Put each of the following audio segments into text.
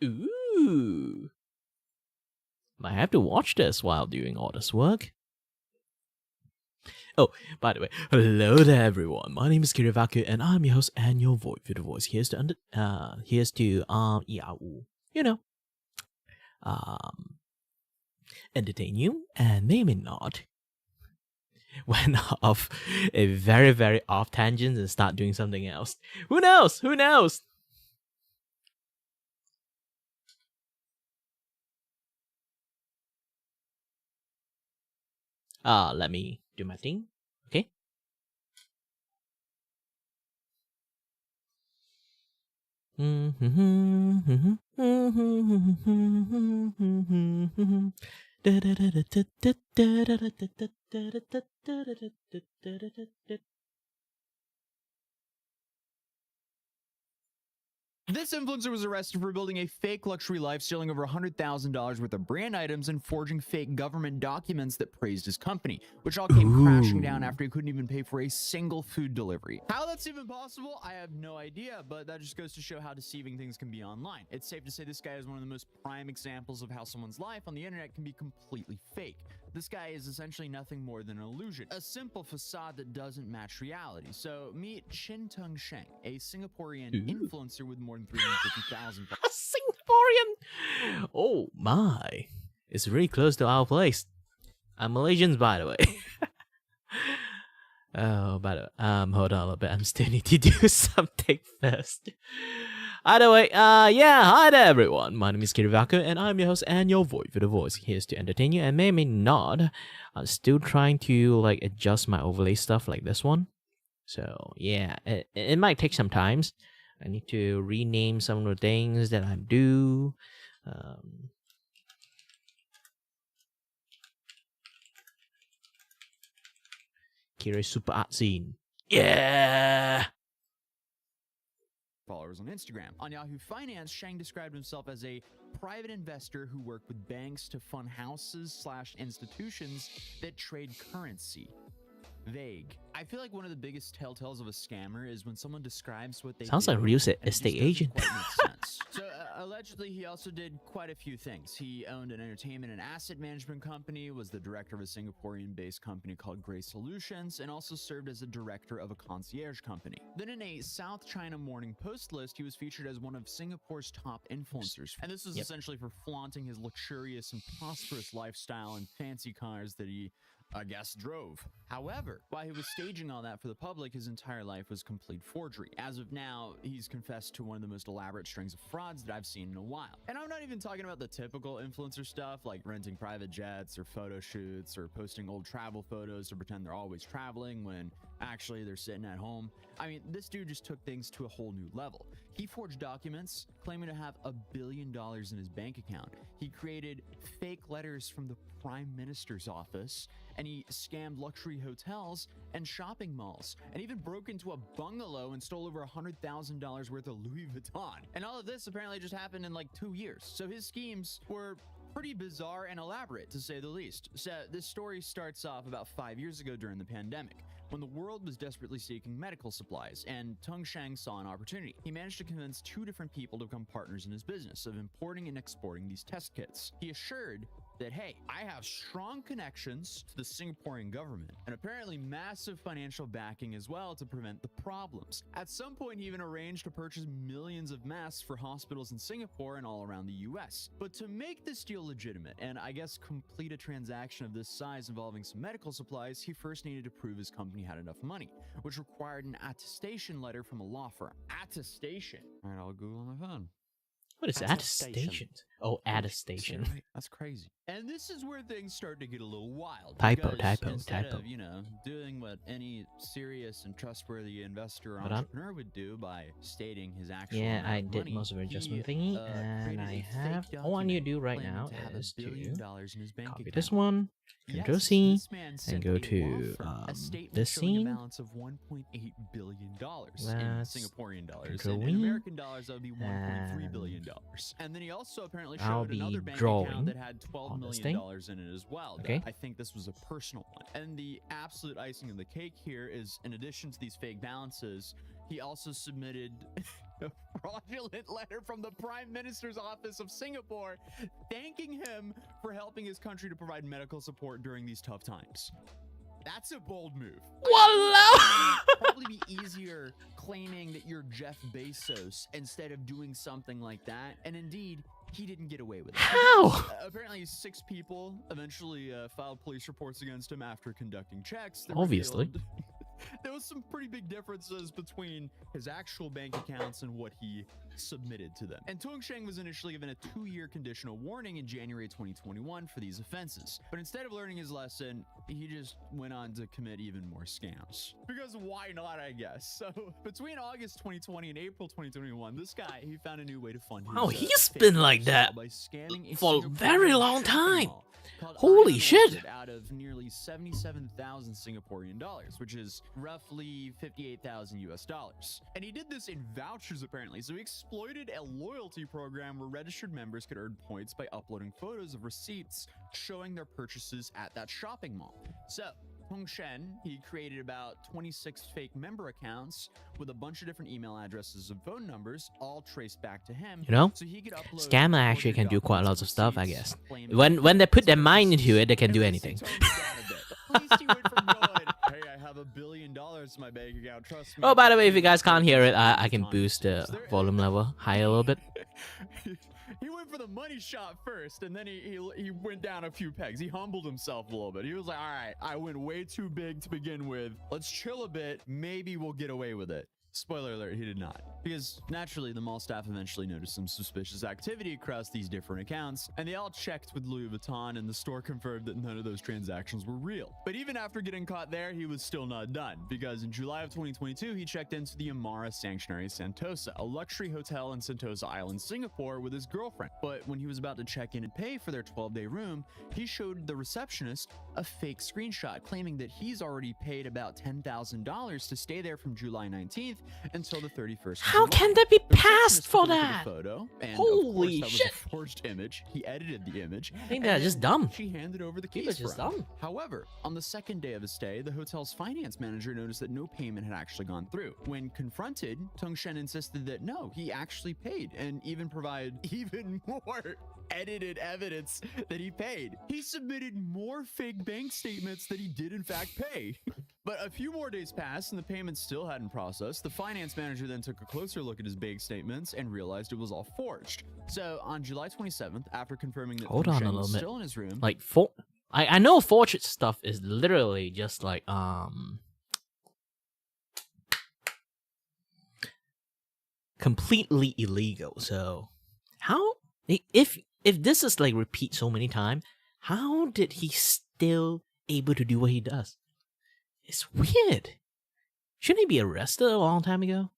Ooh. Might have to watch this while doing all this work. Oh, by the way, hello there everyone. My name is Kirivaku and I'm your host and your voice for the voice. Here's to entertain you and maybe not. Went off a very, very off tangent and start doing something else. Who knows? Who knows? Let me do my thing. Okay. This influencer was arrested for building a fake luxury life, stealing over $100,000 worth of brand items and forging fake government documents that praised his company, which all came crashing down after he couldn't even pay for a single food delivery. How that's even possible, I have no idea, but that just goes to show how deceiving things can be online. It's safe to say this guy is one of the most prime examples of how someone's life on the internet can be completely fake. This guy is essentially nothing more than an illusion, a simple facade that doesn't match reality. So meet Chin Tung Sheng, a Singaporean influencer with more than 350,000 followers. Singaporean! Oh my. It's really close to our place. I'm Malaysians, by the way. Oh, by the way, hold on a little bit. I'm still need to do something first. Either way, yeah, hi there everyone. My name is Kirivaku and I'm your host and your voice for the voice. Here's to entertain you and maybe not. I'm still trying to like adjust my overlay stuff like this one. So yeah, it might take some time. I need to rename some of the things that I do. Kira super art scene. Yeah! Followers on Instagram. On Yahoo Finance, Shang described himself as a private investor who worked with banks to fund houses/institutions that trade currency. Vague. I feel like one of the biggest telltales of a scammer is when someone describes what they Sounds like a real estate agent. So allegedly, he also did quite a few things. He owned an entertainment and asset management company, was the director of a Singaporean-based company called Grey Solutions, and also served as a director of a concierge company. Then in a South China Morning Post list, he was featured as one of Singapore's top influencers. And this was essentially for flaunting his luxurious and prosperous lifestyle and fancy cars that he I guess drove. However, while he was staging all that for the public, his entire life was complete forgery. As of now, he's confessed to one of the most elaborate strings of frauds that I've seen in a while. And I'm not even talking about the typical influencer stuff like renting private jets or photo shoots or posting old travel photos to pretend they're always traveling when actually they're sitting at home. I mean, this dude just took things to a whole new level. He forged documents claiming to have $1 billion in his bank account. He created fake letters from the Prime Minister's office, and he scammed luxury hotels and shopping malls, and even broke into a bungalow and stole over $100,000 worth of Louis Vuitton. And all of this apparently just happened in like 2 years. So his schemes were pretty bizarre and elaborate, to say the least. So this story starts off about 5 years ago during the pandemic, when the world was desperately seeking medical supplies, and Tung Shang saw an opportunity. He managed to convince 2 different people to become partners in his business of importing and exporting these test kits. He assured that, hey, I have strong connections to the Singaporean government and apparently massive financial backing as well to prevent the problems. At some point, he even arranged to purchase millions of masks for hospitals in Singapore and all around the US. But to make this deal legitimate and I guess complete a transaction of this size involving some medical supplies, he first needed to prove his company had enough money, which required an attestation letter from a law firm. Attestation. All right, I'll Google on my phone. What is attestation? Oh, at a Say it station. right. That's crazy. And this is where things start to get a little wild. Typo, because typo, instead typo. of, doing what any serious and trustworthy investor or Hold on. entrepreneur would do by stating his actual Yeah, amount I of did money, most of the adjustment he, thingy, created and I a have. fake All I need to document do right claiming now to have is $1 billion to in his bank copy account. this one, Control Yes, C, this man sent go a to, law firm a statement this showing scene. a balance of $1.8 billion in That's Singaporean dollars. Control In V, American dollars, that would be $1.3 and billion. And then he also apparently I'll showed another be bank drawing account that had $12 on this million thing. in it as well. Okay. I think this was a personal one. And the absolute icing on the cake here is, in addition to these fake balances, he also submitted a fraudulent letter from the Prime Minister's office of Singapore thanking him for helping his country to provide medical support during these tough times. That's a bold move. Walao! Probably be easier claiming that you're Jeff Bezos instead of doing something like that. And indeed, he didn't get away with it. How? Apparently, 6 people eventually filed police reports against him after conducting checks. that Obviously. revealed there was some pretty big differences between his actual bank accounts and what he submitted to them. And Tung Sheng was initially given a 2-year conditional warning in January 2021 for these offenses. But instead of learning his lesson, he just went on to commit even more scams. Because why not, I guess? So between August 2020 and April 2021, this guy, he found a new way to fund his Oh, he's fake been like lifestyle that by scamming for a Singaporean very long shopping time. mall called Holy Ion shit. Orchid out of nearly 77,000 Singaporean dollars, which is roughly 58,000 US dollars. And he did this in vouchers apparently. So he exploited a loyalty program where registered members could earn points by uploading photos of receipts showing their purchases at that shopping mall. So Hong Shen, he created about 26 fake member accounts with a bunch of different email addresses and phone numbers, all traced back to him. You know, so he could upload Scammer actually forgery can do quite documents lots of and stuff, I receipts guess. claiming When they put their mind purchases. into it, they can do At least he anything. toned it down a bit. At least he went from going, hey, I have $1 billion in my bank account, trust me. Oh, by the way, if you guys can't hear it, I can boost the volume level higher a little bit. He went for the money shot first, and then he went down a few pegs. He humbled himself a little bit. He was like, all right, I went way too big to begin with. Let's chill a bit. Maybe we'll get away with it. Spoiler alert, he did not. Because naturally, the mall staff eventually noticed some suspicious activity across these different accounts, and they all checked with Louis Vuitton, and the store confirmed that none of those transactions were real. But even after getting caught there, he was still not done, because in July of 2022, he checked into the Amara Sanctuary Sentosa, a luxury hotel in Sentosa Island, Singapore, with his girlfriend. But when he was about to check in and pay for their 12-day room, he showed the receptionist a fake screenshot claiming that he's already paid about $10,000 to stay there from July 19th until the 31st. How can they be The passed receptionist for took a look at that? the photo, and Holy of course, that shit. was a forged image. He edited the image. I think and they're just then dumb. She handed over the People are keys just for him. dumb. However, on the second day of his stay, the hotel's finance manager noticed that no payment had actually gone through. When confronted, Tung Shen insisted that no, he actually paid, and even provided even more edited evidence that he paid. He submitted more fake bank statements that he did in fact pay. But a few more days passed and the payment still hadn't processed. The finance manager then took a closer look at his bank statements and realized it was all forged. So on July 27th, after confirming that Hold Tung on a Shen little was bit. still in his room, Like, I know fortune stuff is literally just like, completely illegal. So, how, if this is like repeat so many times, how did he still able to do what he does? It's weird. Shouldn't he be arrested a long time ago?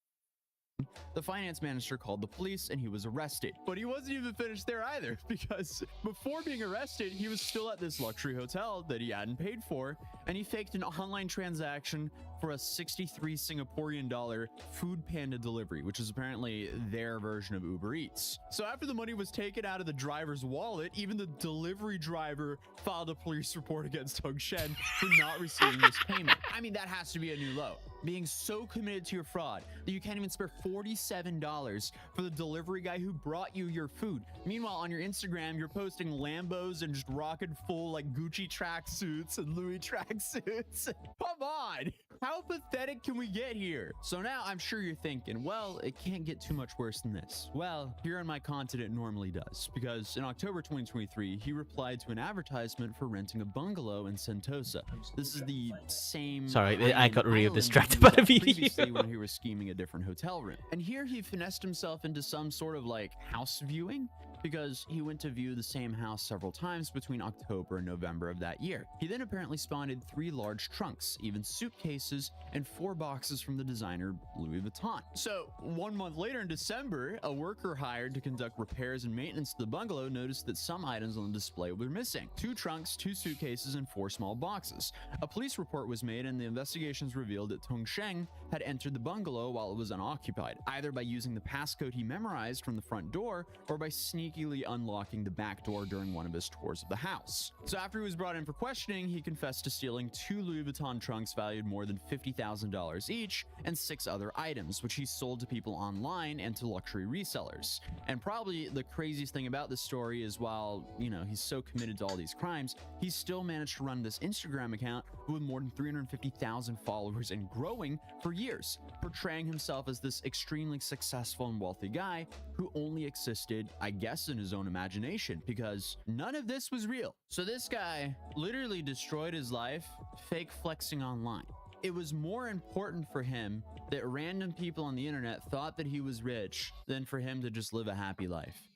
the finance manager called the police and he was arrested. But he wasn't even finished there either, because before being arrested, he was still at this luxury hotel that he hadn't paid for, and he faked an online transaction for a 63 Singaporean dollar Food Panda delivery, which is apparently their version of Uber Eats. So after the money was taken out of the driver's wallet, even the delivery driver filed a police report against Hung Shen for not receiving this payment. I mean, that has to be a new low. Being so committed to your fraud that you can't even spare $47 for the delivery guy who brought you your food. Meanwhile, on your Instagram, you're posting Lambos and just rocking full like Gucci tracksuits and Louis tracksuits. Come on. How pathetic can we get here? So now I'm sure you're thinking, well, it can't get too much worse than this. Well, here on my content it normally does, because in October 2023, he replied to an advertisement for renting a bungalow in Sentosa. This is the same. Sorry, I got really island distracted he by was the at video. previously when he was scheming a different hotel room. And here he finessed himself into some sort of like house viewing because he went to view the same house several times between October and November of that year. He then apparently spotted 3 large trunks, even suitcases, and 4 boxes from the designer Louis Vuitton. So 1 month later in December, a worker hired to conduct repairs and maintenance to the bungalow noticed that some items on the display were missing: 2 trunks, 2 suitcases, and 4 small boxes. A police report was made, and the investigations revealed that Tong Sheng had entered the bungalow while it was unoccupied, either by using the passcode he memorized from the front door or by sneakily unlocking the back door during one of his tours of the house. So after he was brought in for questioning, he confessed to stealing 2 Louis Vuitton trunks valued more than $50,000 each and 6 other items, which he sold to people online and to luxury resellers. And probably the craziest thing about this story is, while, you know, he's so committed to all these crimes, he still managed to run this Instagram account with more than 350,000 followers and growing for years, portraying himself as this extremely successful and wealthy guy who only existed, I guess, in his own imagination, because none of this was real. So this guy literally destroyed his life fake flexing online. It was more important for him that random people on the internet thought that he was rich than for him to just live a happy life.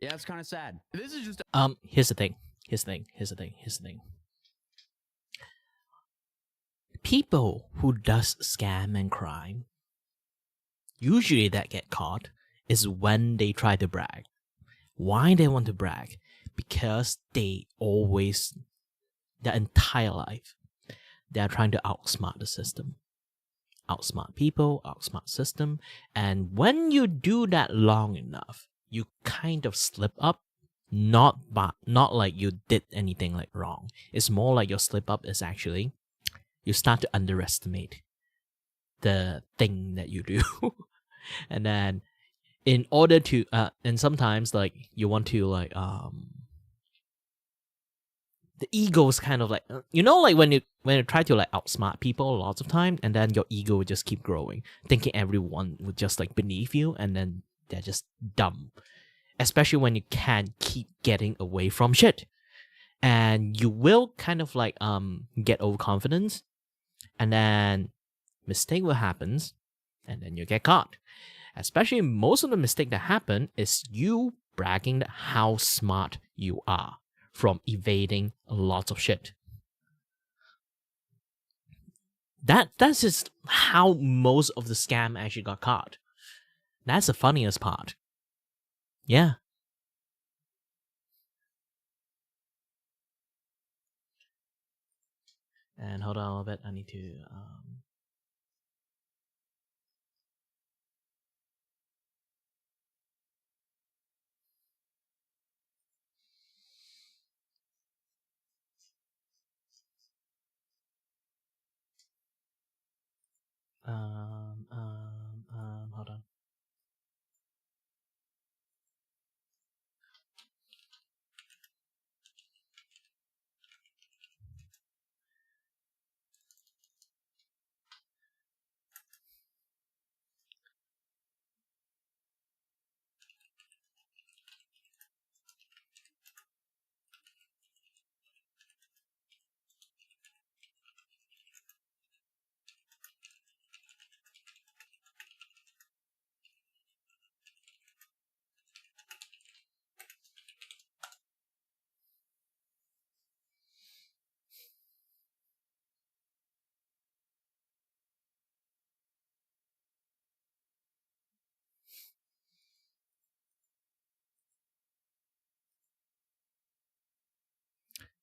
Yeah, it's kind of sad. This is just here's the thing. Here's the thing. People who does scam and crime, usually that get caught is when they try to brag. Why they want to brag? Because they always, their entire life, they are trying to outsmart the system. Outsmart people, outsmart system. And when you do that long enough, you kind of slip up. Not like you did anything like wrong. It's more like your slip up is actually you start to underestimate the thing that you do. And then in order to and sometimes like you want to like the ego is kind of like you know, like when you try to like outsmart people lots of time, and then your ego would just keep growing, thinking everyone would just like beneath you, and then they're just dumb. Especially when you can't keep getting away from shit. And you will kind of like get overconfidence, and then mistake will happen, and then you get caught. Especially most of the mistake that happen is you bragging that how smart you are from evading lots of shit. That's just how most of the scam actually got caught. That's the funniest part. Yeah. And hold on a little bit. I need to hold on.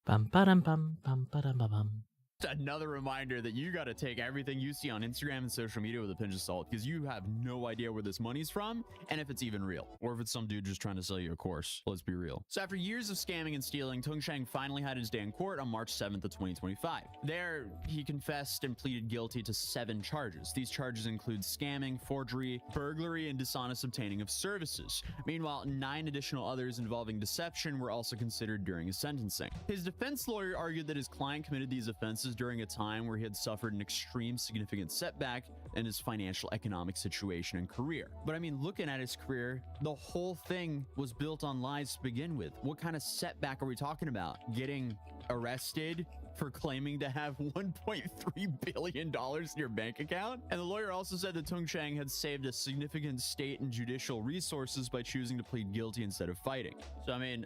Bum ba dum bum bum ba dum bum bum. another reminder that you got to take everything you see on Instagram and social media with a pinch of salt, because you have no idea where this money's from and if it's even real, or if it's some dude just trying to sell you a course. Let's be real. So after years of scamming and stealing, Tong Sheng finally had his day in court on March 7th of 2025. There, he confessed and pleaded guilty to 7 charges. These charges include scamming, forgery, burglary, and dishonest obtaining of services. Meanwhile, 9 additional others involving deception were also considered during his sentencing. His defense lawyer argued that his client committed these offenses during a time where he had suffered an extreme significant setback in his financial economic situation and career. But I mean, looking at his career, the whole thing was built on lies to begin with. What kind of setback are we talking about? Getting arrested for claiming to have $1.3 billion in your bank account. And the lawyer also said that Tung Chang had saved a significant state and judicial resources by choosing to plead guilty instead of fighting. So, I mean,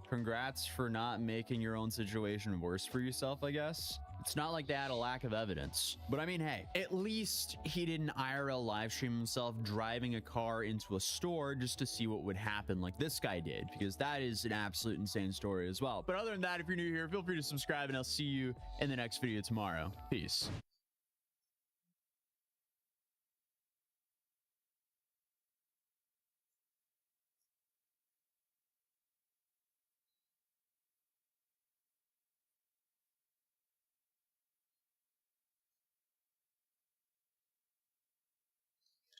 congrats for not making your own situation worse for yourself, I guess. It's not like they had a lack of evidence. But I mean, hey, at least he didn't IRL live stream himself driving a car into a store just to see what would happen like this guy did, because that is an absolute insane story as well. But other than that, if you're new here, feel free to subscribe and I'll see you in the next video tomorrow. Peace.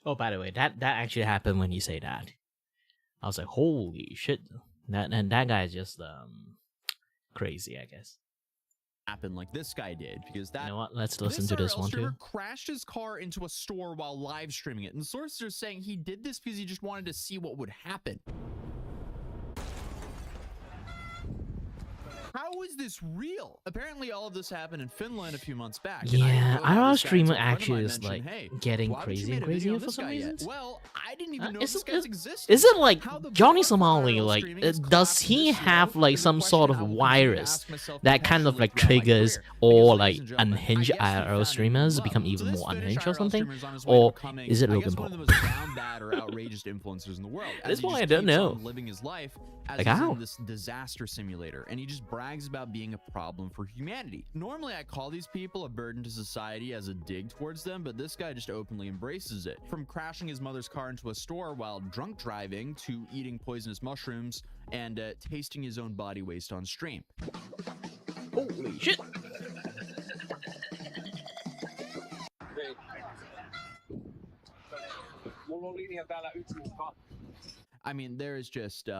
Oh, by the way, that actually happened when you say that. I was like, holy shit. That guy is just crazy, I guess. Happen like this guy did, because that, you know what, let's listen to this one too. Crashed his car into a store while live streaming it, and sources are saying he did this because he just wanted to see what would happen. How is this real? Apparently all of this happened in Finland a few months back. Yeah, IRL streamer actually is like getting crazy and crazy for some reason. Well, I didn't even know this guy existed. Is it like Johnny Somali, like does he have like some sort of virus that kind of like triggers or like unhinged IRL streamers to become even more unhinged or something? Or is it Logan Paul? That's why I don't know. Living his life as like how? This disaster simulator, and he just brags about being a problem for humanity. Normally I call these people a burden to society as a dig towards them, but this guy just openly embraces it. From crashing his mother's car into a store while drunk driving to eating poisonous mushrooms and tasting his own body waste on stream. Holy shit. I mean, there is just,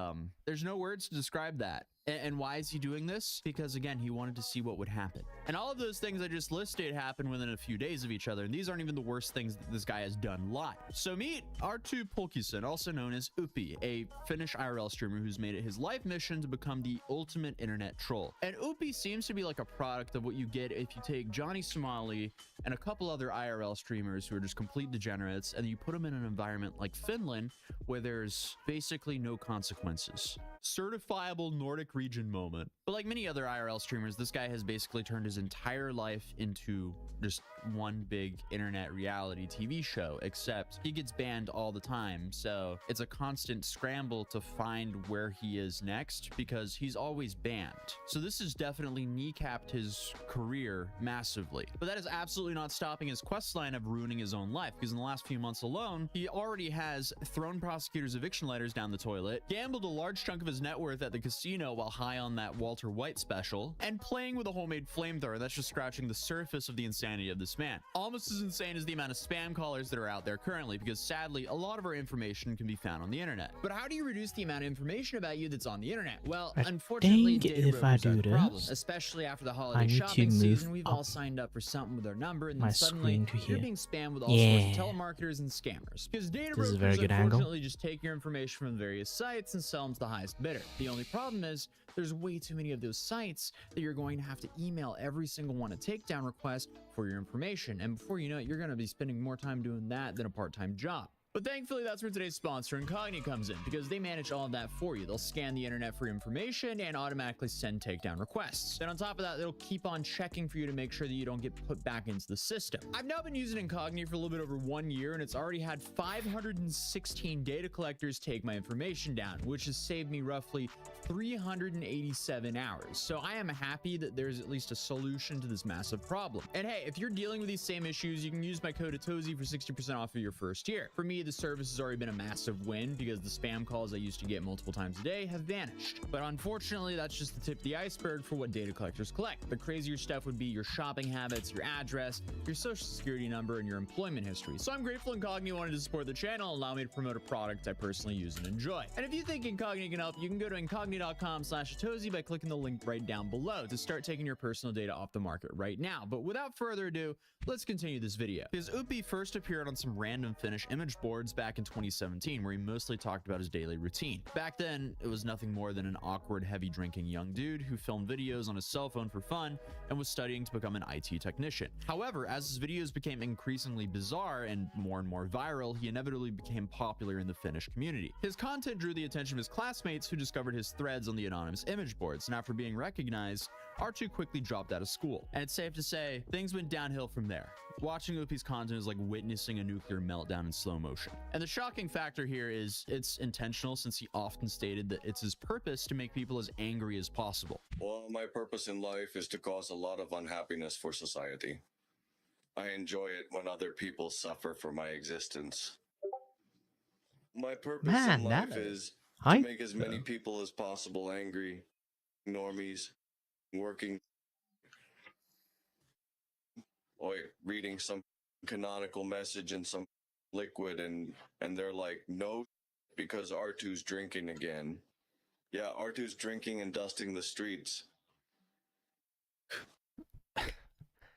there's no words to describe that. And why is he doing this? Because again, he wanted to see what would happen. And all of those things I just listed happened within a few days of each other. And these aren't even the worst things that this guy has done live. So meet Arttu Pulkkinen, also known as Uppi, a Finnish IRL streamer who's made it his life mission to become the ultimate internet troll. And Uppi seems to be like a product of what you get if you take Johnny Somali and a couple other IRL streamers who are just complete degenerates, and you put them in an environment like Finland where there's basically no consequences. Certifiable Nordic region moment. But like many other IRL streamers, this guy has basically turned his entire life into just one big internet reality TV show, except he gets banned all the time. So it's a constant scramble to find where he is next because he's always banned. So this has definitely kneecapped his career massively. But that is absolutely not stopping his quest line of ruining his own life, because in the last few months alone, he already has thrown prosecutors' eviction letters down the toilet, gambled a large chunk of his net worth at the casino while high on that Walter White special, and playing with a homemade flamethrower. That's just scratching the surface of the insanity of this man. Almost as insane as the amount of spam callers that are out there currently, because sadly, a lot of our information can be found on the internet. But how do you reduce the amount of information about you that's on the internet? Well, unfortunately, if I do this, problem, especially after the holiday shopping season. We've all signed up for something with our number, and then suddenly you're being spammed with all sorts of telemarketers and scammers. Because data brokers unfortunately just take your information from various sites and sell them to the highest bidder. The only problem is there's way too many of those sites that you're going to have to email every single one a takedown request for your information. And before you know it, you're going to be spending more time doing that than a part-time job. But thankfully, that's where today's sponsor, Incogni, comes in, because they manage all of that for you. They'll scan the internet for information and automatically send takedown requests. Then on top of that, they'll keep on checking for you to make sure that you don't get put back into the system. I've now been using Incogni for a little bit over 1 year, and it's already had 516 data collectors take my information down, which has saved me roughly 387 hours. So I am happy that there's at least a solution to this massive problem. And hey, if you're dealing with these same issues, you can use my code ATOZI for 60% off of your first year. For me, the service has already been a massive win because the spam calls I used to get multiple times a day have vanished. But unfortunately, that's just the tip of the iceberg for what data collectors collect. The crazier stuff would be your shopping habits, your address, your social security number, and your employment history. So I'm grateful Incogni wanted to support the channel and allow me to promote a product I personally use and enjoy. And if you think Incogni can help, you can go to incogni.com/ATOZI by clicking the link right down below to start taking your personal data off the market right now. But without further ado, let's continue this video. Because Uppi first appeared on some random Finnish image board boards back in 2017, where he mostly talked about his daily routine. Back then, it was nothing more than an awkward, heavy drinking young dude who filmed videos on his cell phone for fun and was studying to become an IT technician. However, as his videos became increasingly bizarre and more viral, he inevitably became popular in the Finnish community. His content drew the attention of his classmates, who discovered his threads on the anonymous image boards, and after being recognized, R2 quickly dropped out of school. And it's safe to say, things went downhill from there. Watching Upi's content is like witnessing a nuclear meltdown in slow motion. And the shocking factor here is it's intentional, since he often stated that it's his purpose to make people as angry as possible. Well, my purpose in life is to cause a lot of unhappiness for society. I enjoy it when other people suffer for my existence. My purpose in life is to make as many people as possible angry, normies, working, or reading some canonical message in some liquid and they're like, no, because R2's drinking again. Yeah, R2's drinking and dusting the streets.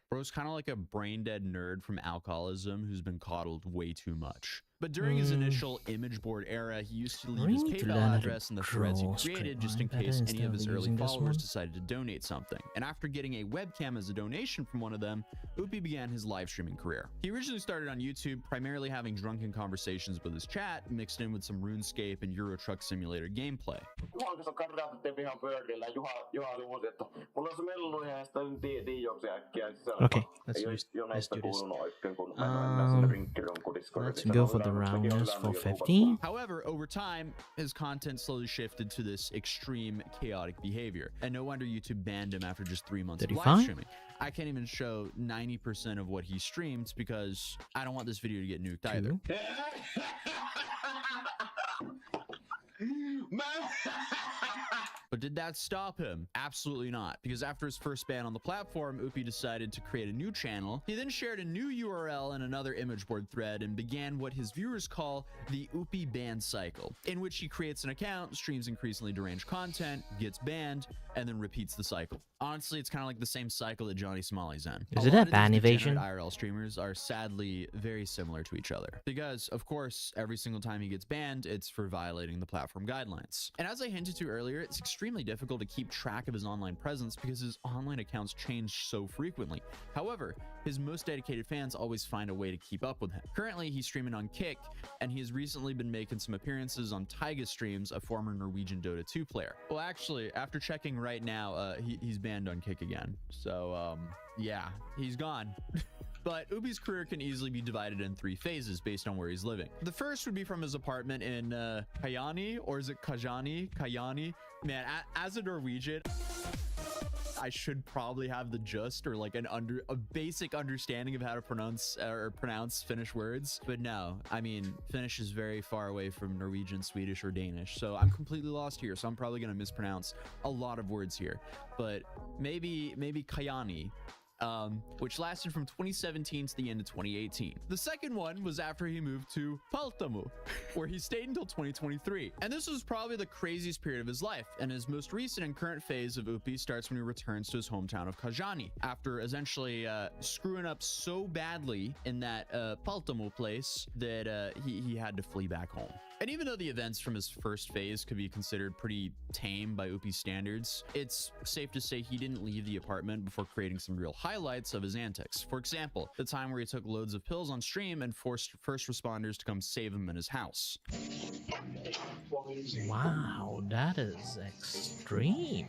Bro's kind of like a brain-dead nerd from alcoholism who's been coddled way too much. But during his initial image board era, he used to leave his PayPal address in the threads he created just in case any of his early followers decided to donate something. And after getting a webcam as a donation from one of them, Upi began his live streaming career. He originally started on YouTube, primarily having drunken conversations with his chat, mixed in with some RuneScape and Euro Truck Simulator gameplay. Okay, let's do this. Let's go for the roundness for 15. However, over time, his content slowly shifted to this extreme, chaotic behavior. And no wonder YouTube banned him after just 3 months of live streaming. I can't even show 90% of what he streams because I don't want this video to get nuked either. But did that stop him? Absolutely not, because after his first ban on the platform, Upi decided to create a new channel. He then shared a new URL in another image board thread and began what his viewers call the Upi ban cycle, in which he creates an account, streams increasingly deranged content, gets banned, and then repeats the cycle. Honestly, it's kind of like the same cycle that Johnny Smalley's in. Is it a ban evasion? IRL streamers are sadly very similar to each other because, of course, every single time he gets banned, it's for violating the platform guidelines. And as I hinted to earlier, it's extremely difficult to keep track of his online presence because his online accounts change so frequently. However, his most dedicated fans always find a way to keep up with him. Currently, he's streaming on Kick, and he has recently been making some appearances on Taiga streams, a former Norwegian Dota 2 player. Well, actually, after checking right now, he's banned on Kick again. So, yeah, he's gone. But Upi's career can easily be divided in 3 phases based on where he's living. The first would be from his apartment in Kajani, or is it Kajani? Kajani? Man, as a Norwegian, I should probably have the gist or like a basic understanding of how to pronounce Finnish words. But no, I mean, Finnish is very far away from Norwegian, Swedish, or Danish. So I'm completely lost here. So I'm probably going to mispronounce a lot of words here. But maybe Kajani. Which lasted from 2017 to the end of 2018. The second one was after he moved to Paltamu, where he stayed until 2023. And this was probably the craziest period of his life. And his most recent and current phase of Upi starts when he returns to his hometown of Kajani, after essentially screwing up so badly in that Paltamu place that he had to flee back home. And even though the events from his first phase could be considered pretty tame by Upi's standards, it's safe to say he didn't leave the apartment before creating some real highlights of his antics. For example, the time where he took loads of pills on stream and forced first responders to come save him in his house. Wow, that is extreme.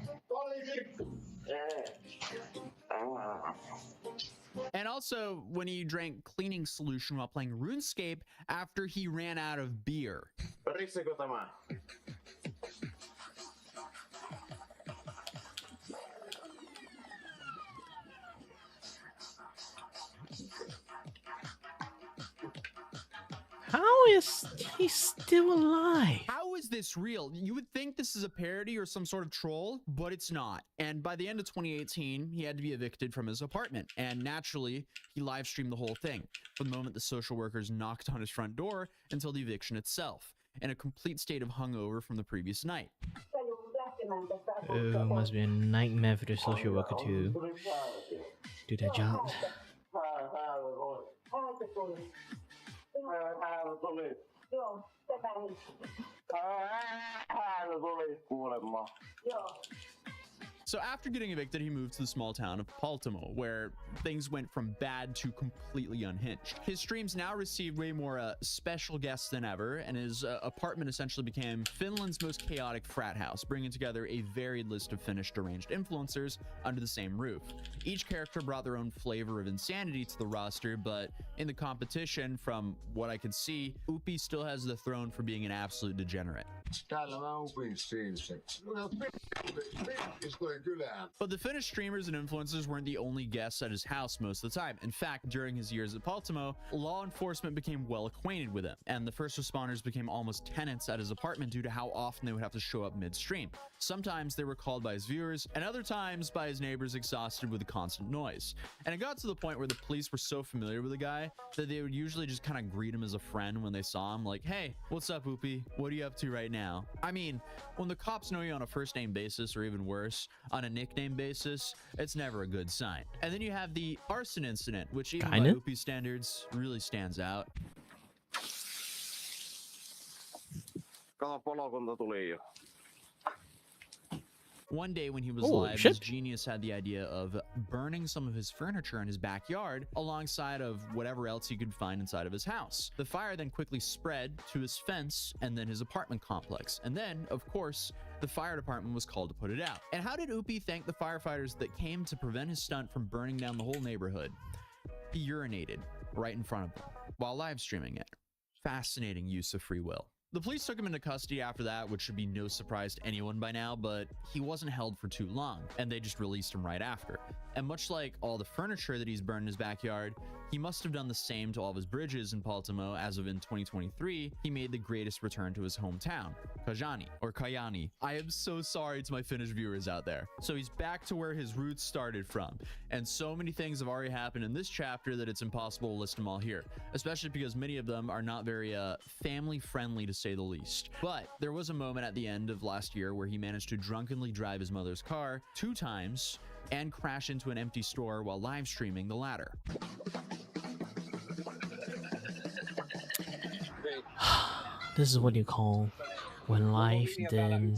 And also when he drank cleaning solution while playing RuneScape after he ran out of beer. How is he still alive? How is this real? You would think this is a parody or some sort of troll, but it's not. And by the end of 2018, he had to be evicted from his apartment. And naturally, he live streamed the whole thing from the moment the social workers knocked on his front door until the eviction itself, in a complete state of hungover from the previous night. Oh, must be a nightmare for the social worker to do their job. So after getting evicted, he moved to the small town of Baltimore, where things went from bad to completely unhinged. His streams now received way more special guests than ever, and his apartment essentially became Finland's most chaotic frat house, bringing together a varied list of Finnish deranged influencers under the same roof. Each character brought their own flavor of insanity to the roster, but in the competition, from what I can see, Upi still has the throne for being an absolute degenerate. But the Finnish streamers and influencers weren't the only guests at his house most of the time. In fact, during his years at Baltimore, law enforcement became well acquainted with him, and the first responders became almost tenants at his apartment due to how often they would have to show up midstream. Sometimes they were called by his viewers, and other times by his neighbors exhausted with the constant noise. And it got to the point where the police were so familiar with the guy that they would usually just kind of greet him as a friend when they saw him, like, "Hey, what's up, Upi? What are you up to right now?" I mean, when the cops know you on a first name basis, or even worse, on a nickname basis, it's never a good sign. And then you have the arson incident, which even by Upi standards really stands out. One day when he was live, his genius had the idea of burning some of his furniture in his backyard alongside of whatever else he could find inside of his house. The fire then quickly spread to his fence and then his apartment complex. And then, of course, the fire department was called to put it out. And how did Upi thank the firefighters that came to prevent his stunt from burning down the whole neighborhood? He urinated right in front of them while live streaming it. Fascinating use of free will. The police took him into custody after that, which should be no surprise to anyone by now, but he wasn't held for too long, and they just released him right after. And much like all the furniture that he's burned in his backyard, he must have done the same to all of his bridges in Baltimore, as of in 2023, he made the greatest return to his hometown, Kajani, or Kajani. I am so sorry to my Finnish viewers out there. So he's back to where his roots started from, and so many things have already happened in this chapter that it's impossible to list them all here, especially because many of them are not very family-friendly, to say the least. But there was a moment at the end of last year where he managed to drunkenly drive his mother's car 2 times and crash into an empty store while live streaming the latter. This is what you call when life then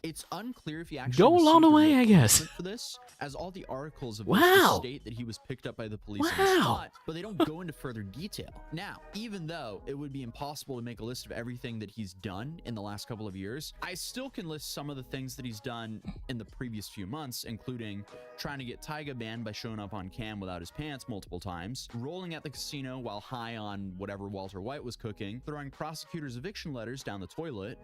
It's unclear if he actually go along the way, I guess. For this, as all the articles of state that he was picked up by the police on the spot, but they don't go into further detail. Now, even though it would be impossible to make a list of everything that he's done in the last couple of years, I still can list some of the things that he's done in the previous few months, including trying to get Tyga banned by showing up on cam without his pants multiple times, rolling at the casino while high on whatever Walter White was cooking, throwing prosecutors' eviction letters down the toilet,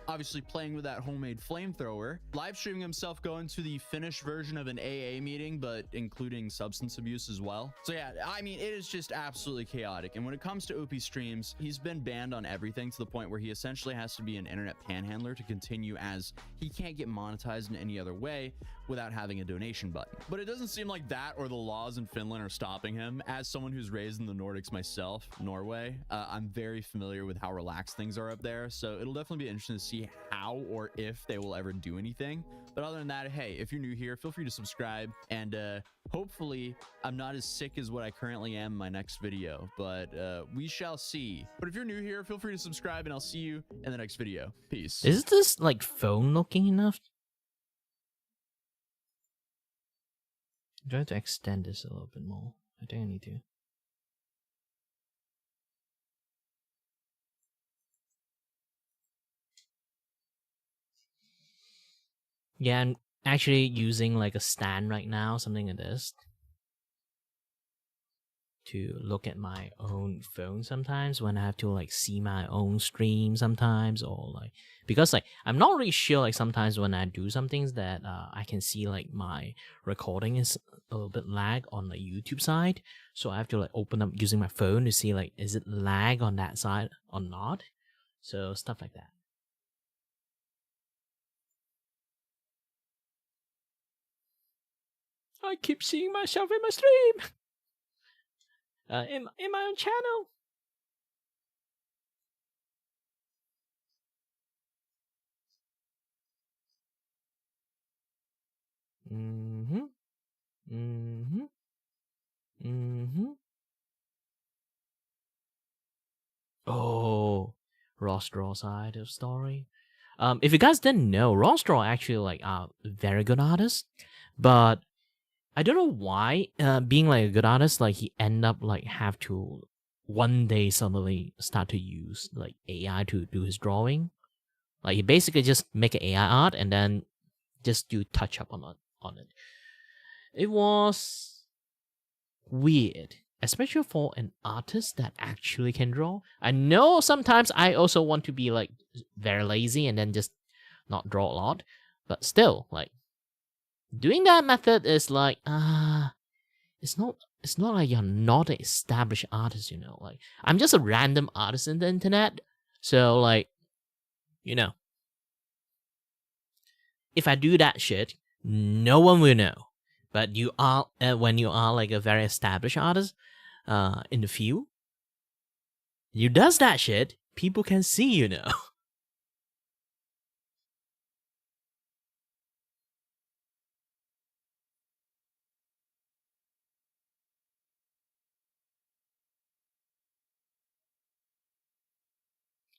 obviously playing with that homemade flamethrower, live streaming himself going to the Finnish version of an AA meeting, but including substance abuse as well. So yeah, I mean, it is just absolutely chaotic. And when it comes to Upi streams, he's been banned on everything to the point where he essentially has to be an internet panhandler to continue, as he can't get monetized in any other way without having a donation button. But it doesn't seem like that or the laws in Finland are stopping him. As someone who's raised in the Nordics myself, Norway, I'm very familiar with how relaxed things are up there. So it'll definitely be interesting to see how or if they will ever do anything. But other than that, hey, if you're new here, feel free to subscribe, and hopefully I'm not as sick as what I currently am in my next video, but we shall see. But if you're new here, feel free to subscribe, and I'll see you in the next video. Peace. Is this like phone looking enough? I'm trying to extend this a little bit more. I think I need to. Yeah, I'm actually using like a stand right now, something like this, to look at my own phone sometimes when I have to like see my own stream sometimes, or like, because like I'm not really sure, like sometimes when I do some things that I can see like my recording is a little bit lag on the YouTube side, so I have to like open up using my phone to see like is it lag on that side or not, so stuff like that. I keep seeing myself in my stream. In my own channel. Mm-hmm. Mm-hmm. Mm-hmm. Oh, Ross Straw side of story. If you guys didn't know, Ross Straw actually like a very good artist, but I don't know why. Being like a good artist, like he end up like have to one day suddenly start to use like AI to do his drawing. Like he basically just make an AI art and then just do touch up on it. It was weird, especially for an artist that actually can draw. I know sometimes I also want to be like very lazy and then just not draw a lot, but still, like doing that method is like it's not like you're not an established artist, you know. Like I'm just a random artist in the internet, so like you know, if I do that shit, no one will know. But you are when you are like a very established artist, in the field, you does that shit, people can see, you know.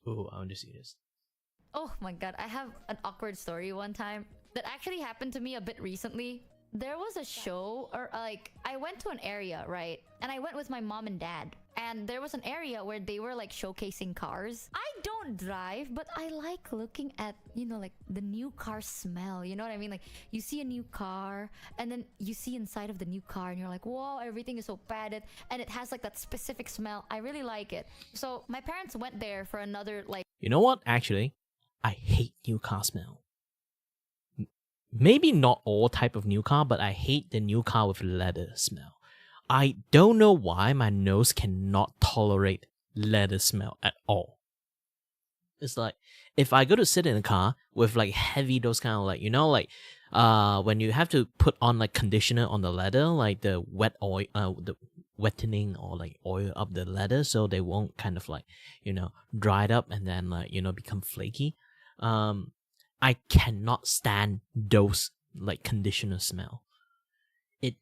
Oh, I want to see this. Oh my god, I have an awkward story one time that actually happened to me a bit recently. There was a show, or like, I went to an area, right? And I went with my mom and dad. And there was an area where they were like showcasing cars. I don't drive, but I like looking at, you know, like the new car smell. You know what I mean? Like you see a new car and then you see inside of the new car and you're like, whoa, everything is so padded. And it has like that specific smell. I really like it. So my parents went there for another like... You know what? Actually, I hate new car smell. Maybe not all type of new car, but I hate the new car with leather smell. I don't know why my nose cannot tolerate leather smell at all. It's like if I go to sit in a car with like heavy those kind of like, you know, like when you have to put on like conditioner on the leather, like the wet oil, the wettening or like oil up the leather so they won't kind of like, you know, dry it up and then like, you know, become flaky. I cannot stand those like conditioner smell. It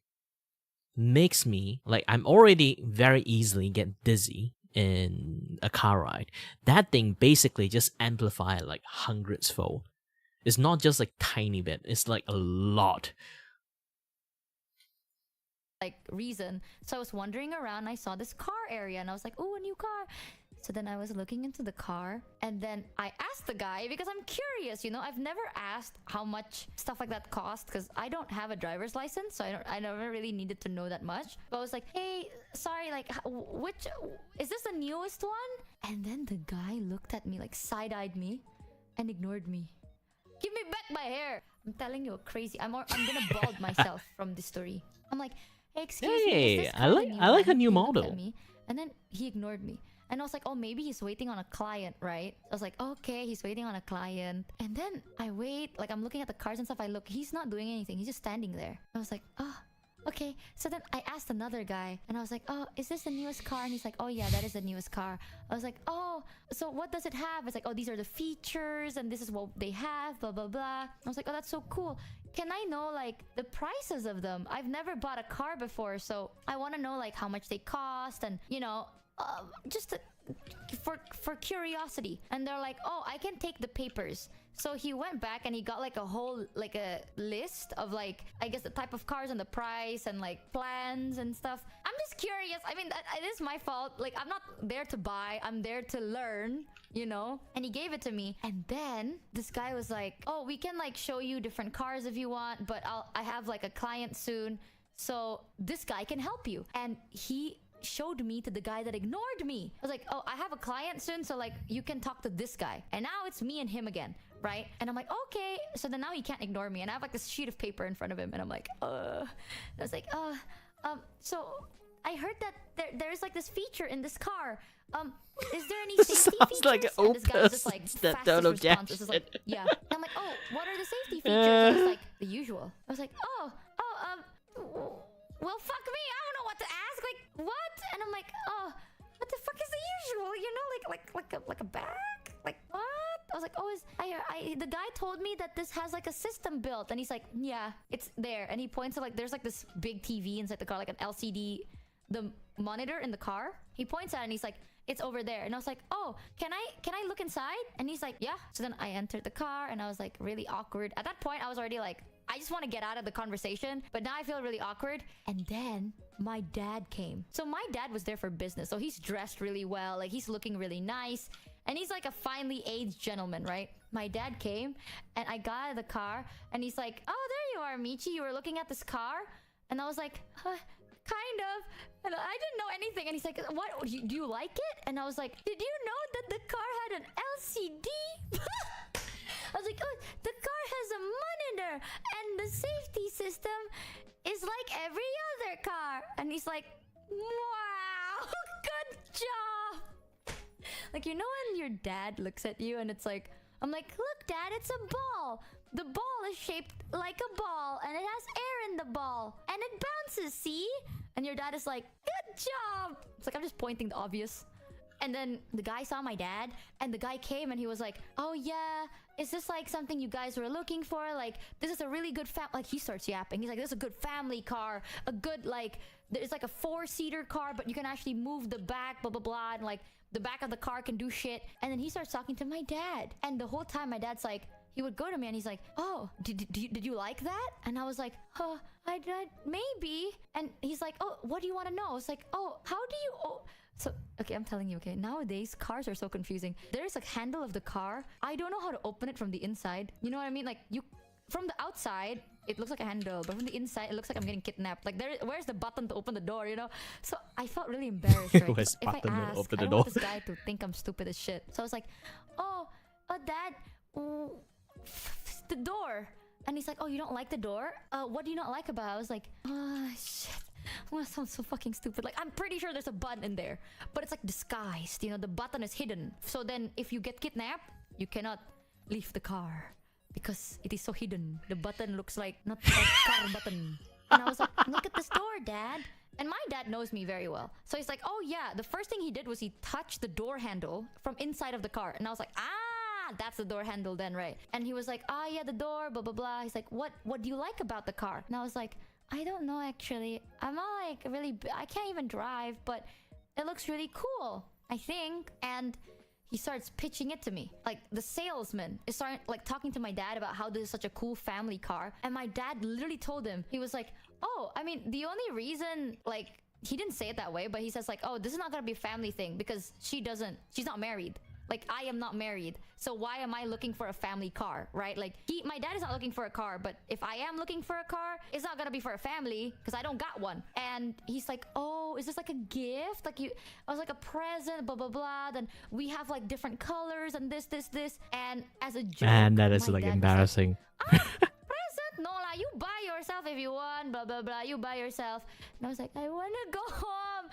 makes me like I'm already very easily get dizzy in a car ride. That thing basically just amplify like hundreds fold. It's not just like tiny bit, it's like a lot. Like reason. So I was wandering around, I saw this car area and I was like, oh, a new car. So then I was looking into the car and then I asked the guy because I'm curious, you know, I've never asked how much stuff like that cost because I don't have a driver's license, so I never really needed to know that much. But I was like, hey, sorry, like which is this the newest one? And then the guy looked at me, like side-eyed me and ignored me. Give me back my hair. I'm telling you, crazy. I'm gonna bald myself from this story. I'm like, hey, excuse me, is this car the new I like a one? new He looked model. at me, and then he ignored me. And I was like, oh, maybe he's waiting on a client, right? I was like, okay, he's waiting on a client. And then I wait, like I'm looking at the cars and stuff. I look, he's not doing anything. He's just standing there. I was like, oh, okay. So then I asked another guy and I was like, oh, is this the newest car? And he's like, oh yeah, that is the newest car. I was like, oh, so what does it have? It's like, oh, these are the features and this is what they have, blah, blah, blah. I was like, oh, that's so cool. Can I know like the prices of them? I've never bought a car before, so I want to know like how much they cost and, you know, just to, for curiosity. And they're like, oh, I can take the papers. So he went back and he got like a whole like a list of like, I guess the type of cars and the price and like plans and stuff. I'm just curious. I mean, it is my fault. Like I'm not there to buy, I'm there to learn, you know. And he gave it to me. And then this guy was like, oh, we can like show you different cars if you want, but I have like a client soon, so this guy can help you. And he showed me to the guy that ignored me. I was like, oh, I have a client soon, so like you can talk to this guy. And now it's me and him again, right? And I'm like, okay. So then now he can't ignore me, and I have like this sheet of paper in front of him, and I'm like, I was like, so I heard that there's like this feature in this car. Is there any safety Sounds features? like an And this guy was just opus like that fastest don't response. It's just like, yeah. And I'm like, oh, what are the safety features? And it's like the usual. I was like, well, fuck me. I don't know what to ask. Like, what? And I'm like, oh, what the fuck is the usual? You know, like a bag? Like, what? I was like, oh, the guy told me that this has like a system built. And he's like, yeah, it's there. And he points to like, there's like this big TV inside the car, like an LCD. monitor in the car. He points at it and he's like, it's over there. And I was like, oh, can I look inside? And he's like, yeah. So then I entered the car and I was like really awkward. At that point, I was already like, I just want to get out of the conversation. But now I feel really awkward. And then my dad came. So my dad was there for business. So he's dressed really well. Like he's looking really nice. And he's like a finely aged gentleman, right? My dad came and I got out of the car and he's like, oh, there you are, Michi. You were looking at this car? And I was like, kind of. And I didn't know anything. And he's like, what? Do you like it? And I was like, did you know that the car had an LCD? I was like, oh, the car has a monitor and the safety system is like every other car. And he's like, wow, good job. Like, you know when your dad looks at you and it's like, I'm like, look, Dad, it's a ball. The ball is shaped like a ball and it has air in the ball and it bounces, see? And your dad is like, good job. It's like, I'm just pointing the obvious. And then the guy saw my dad and the guy came and he was like, oh yeah, is this like something you guys were looking for? Like, this is a really good like he starts yapping. He's like, this is a good family car, a good like, it's like a 4-seater car, but you can actually move the back, blah, blah, blah. And like the back of the car can do shit. And then he starts talking to my dad. And the whole time my dad's like, he would go to me and he's like, oh, did you like that? And I was like, oh, I maybe. And he's like, oh, what do you want to know? I was like, oh, how do you... Oh. So, okay, I'm telling you, okay, nowadays, cars are so confusing. There's a handle of the car. I don't know how to open it from the inside. You know what I mean? Like, from the outside, it looks like a handle. But from the inside, it looks like I'm getting kidnapped. Like, where's the button to open the door, you know? So, I felt really embarrassed, right? Where's If I button to ask, open I the don't want door? this guy to think I'm stupid as shit. So, I was like, oh, Dad, the door. And he's like, oh, you don't like the door? What do you not like about it? I was like, oh, shit. Well, that sounds so fucking stupid. Like, I'm pretty sure there's a button in there, but it's like disguised. You know, the button is hidden. So then if you get kidnapped, you cannot leave the car because it is so hidden. The button looks like not a car button. And I was like, look at this door, Dad. And my dad knows me very well. So he's like, oh yeah. The first thing he did was he touched the door handle from inside of the car. And I was like, that's the door handle then, right? And he was like, yeah, the door, blah, blah, blah. He's like, what do you like about the car? And I was like, I don't know, actually. I'm not like really... I can't even drive, but it looks really cool, I think. And he starts pitching it to me. Like, the salesman is starting, like, talking to my dad about how this is such a cool family car. And my dad literally told him, he was like, oh, I mean, the only reason, like... He didn't say it that way, but he says like, oh, this is not gonna be a family thing because she's not married. Like, I am not married. So why am I looking for a family car, right? Like, my dad is not looking for a car, but if I am looking for a car, it's not gonna be for a family because I don't got one. And he's like, oh, is this like a gift? Like, I was like, a present, blah, blah, blah. Then we have like different colors and this. And as a joke, Man, that is my like dad was embarrassing. present? No lah, you buy yourself if you want, blah, blah, blah. You buy yourself. And I was like, I want to go home.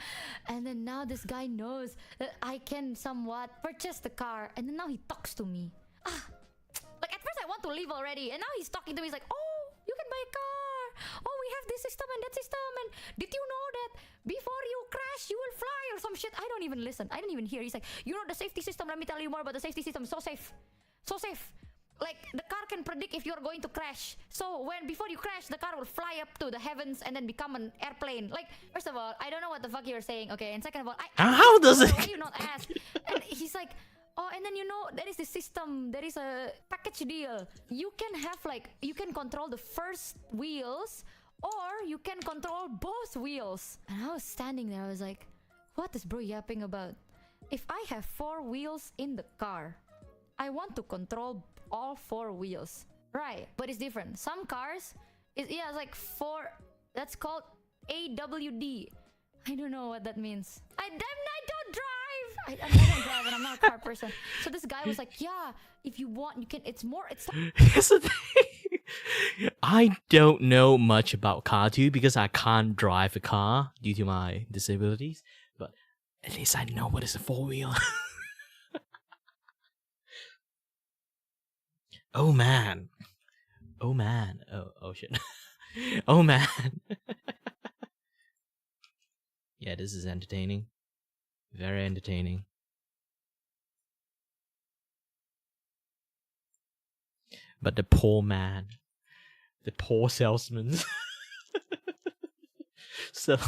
And then now this guy knows that I can somewhat purchase the car. And then now he talks to me. Like, at first I want to leave already. And now he's talking to me. He's like, oh, you can buy a car. Oh, we have this system and that system. And did you know that before you crash, you will fly or some shit? I don't even listen. I didn't even hear. He's like, you know the safety system. Let me tell you more about the safety system. So safe. So safe. Like, the car can predict if you're going to crash. So before you crash, the car will fly up to the heavens and then become an airplane. Like, first of all, I don't know what the fuck you're saying, okay? And second of all, How does it? why do you not ask? And he's like, oh, and then you know, there is this system, there is a package deal. You can have like, you can control the first wheels or you can control both wheels. And I was standing there, I was like, what is bro yapping about? If I have 4 wheels in the car, I want to control all 4 wheels, right? But it's different. Some cars, it's like 4. That's called AWD. I don't know what that means. I don't drive. I don't drive, and I'm not a car person. So this guy was like, yeah, if you want, you can. It's more. It's like, Here's the thing. I don't know much about car too because I can't drive a car due to my disabilities. But at least I know what is a 4-wheel. Oh man. Oh man. Oh shit. Oh man. Yeah, this is entertaining. Very entertaining. But the poor man. The poor salesman. So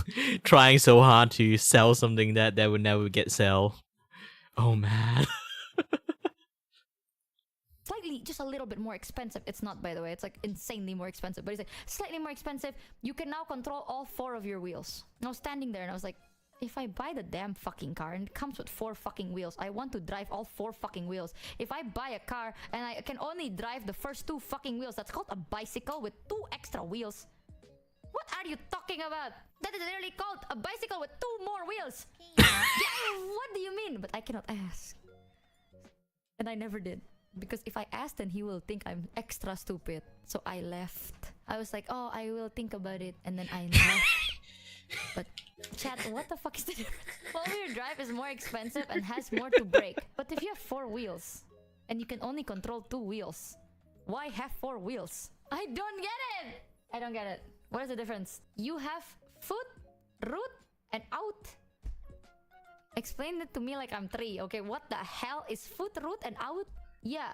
trying so hard to sell something that would never get sell. Oh man. Slightly, just a little bit more expensive. It's not, by the way. It's like insanely more expensive. But it's like slightly more expensive. You can now control all 4 of your wheels. I was standing there and I was like, if I buy the damn fucking car and it comes with 4 fucking wheels, I want to drive all 4 fucking wheels. If I buy a car and I can only drive the first 2 fucking wheels, that's called a bicycle with 2 extra wheels. What are you talking about? That is literally called a bicycle with 2 more wheels. Yeah, what do you mean? But I cannot ask. And I never did. Because if I ask, then he will think I'm extra stupid. So I left. I was like, oh, I will think about it. And then I left. But chat, what the fuck is the difference? 4-wheel drive is more expensive and has more to brake. But if you have 4 wheels and you can only control 2 wheels, why have 4 wheels? I don't get it. I don't get it. What is the difference? You have foot, root, and out. Explain it to me like I'm 3. Okay, what the hell is foot, root, and out? Yeah.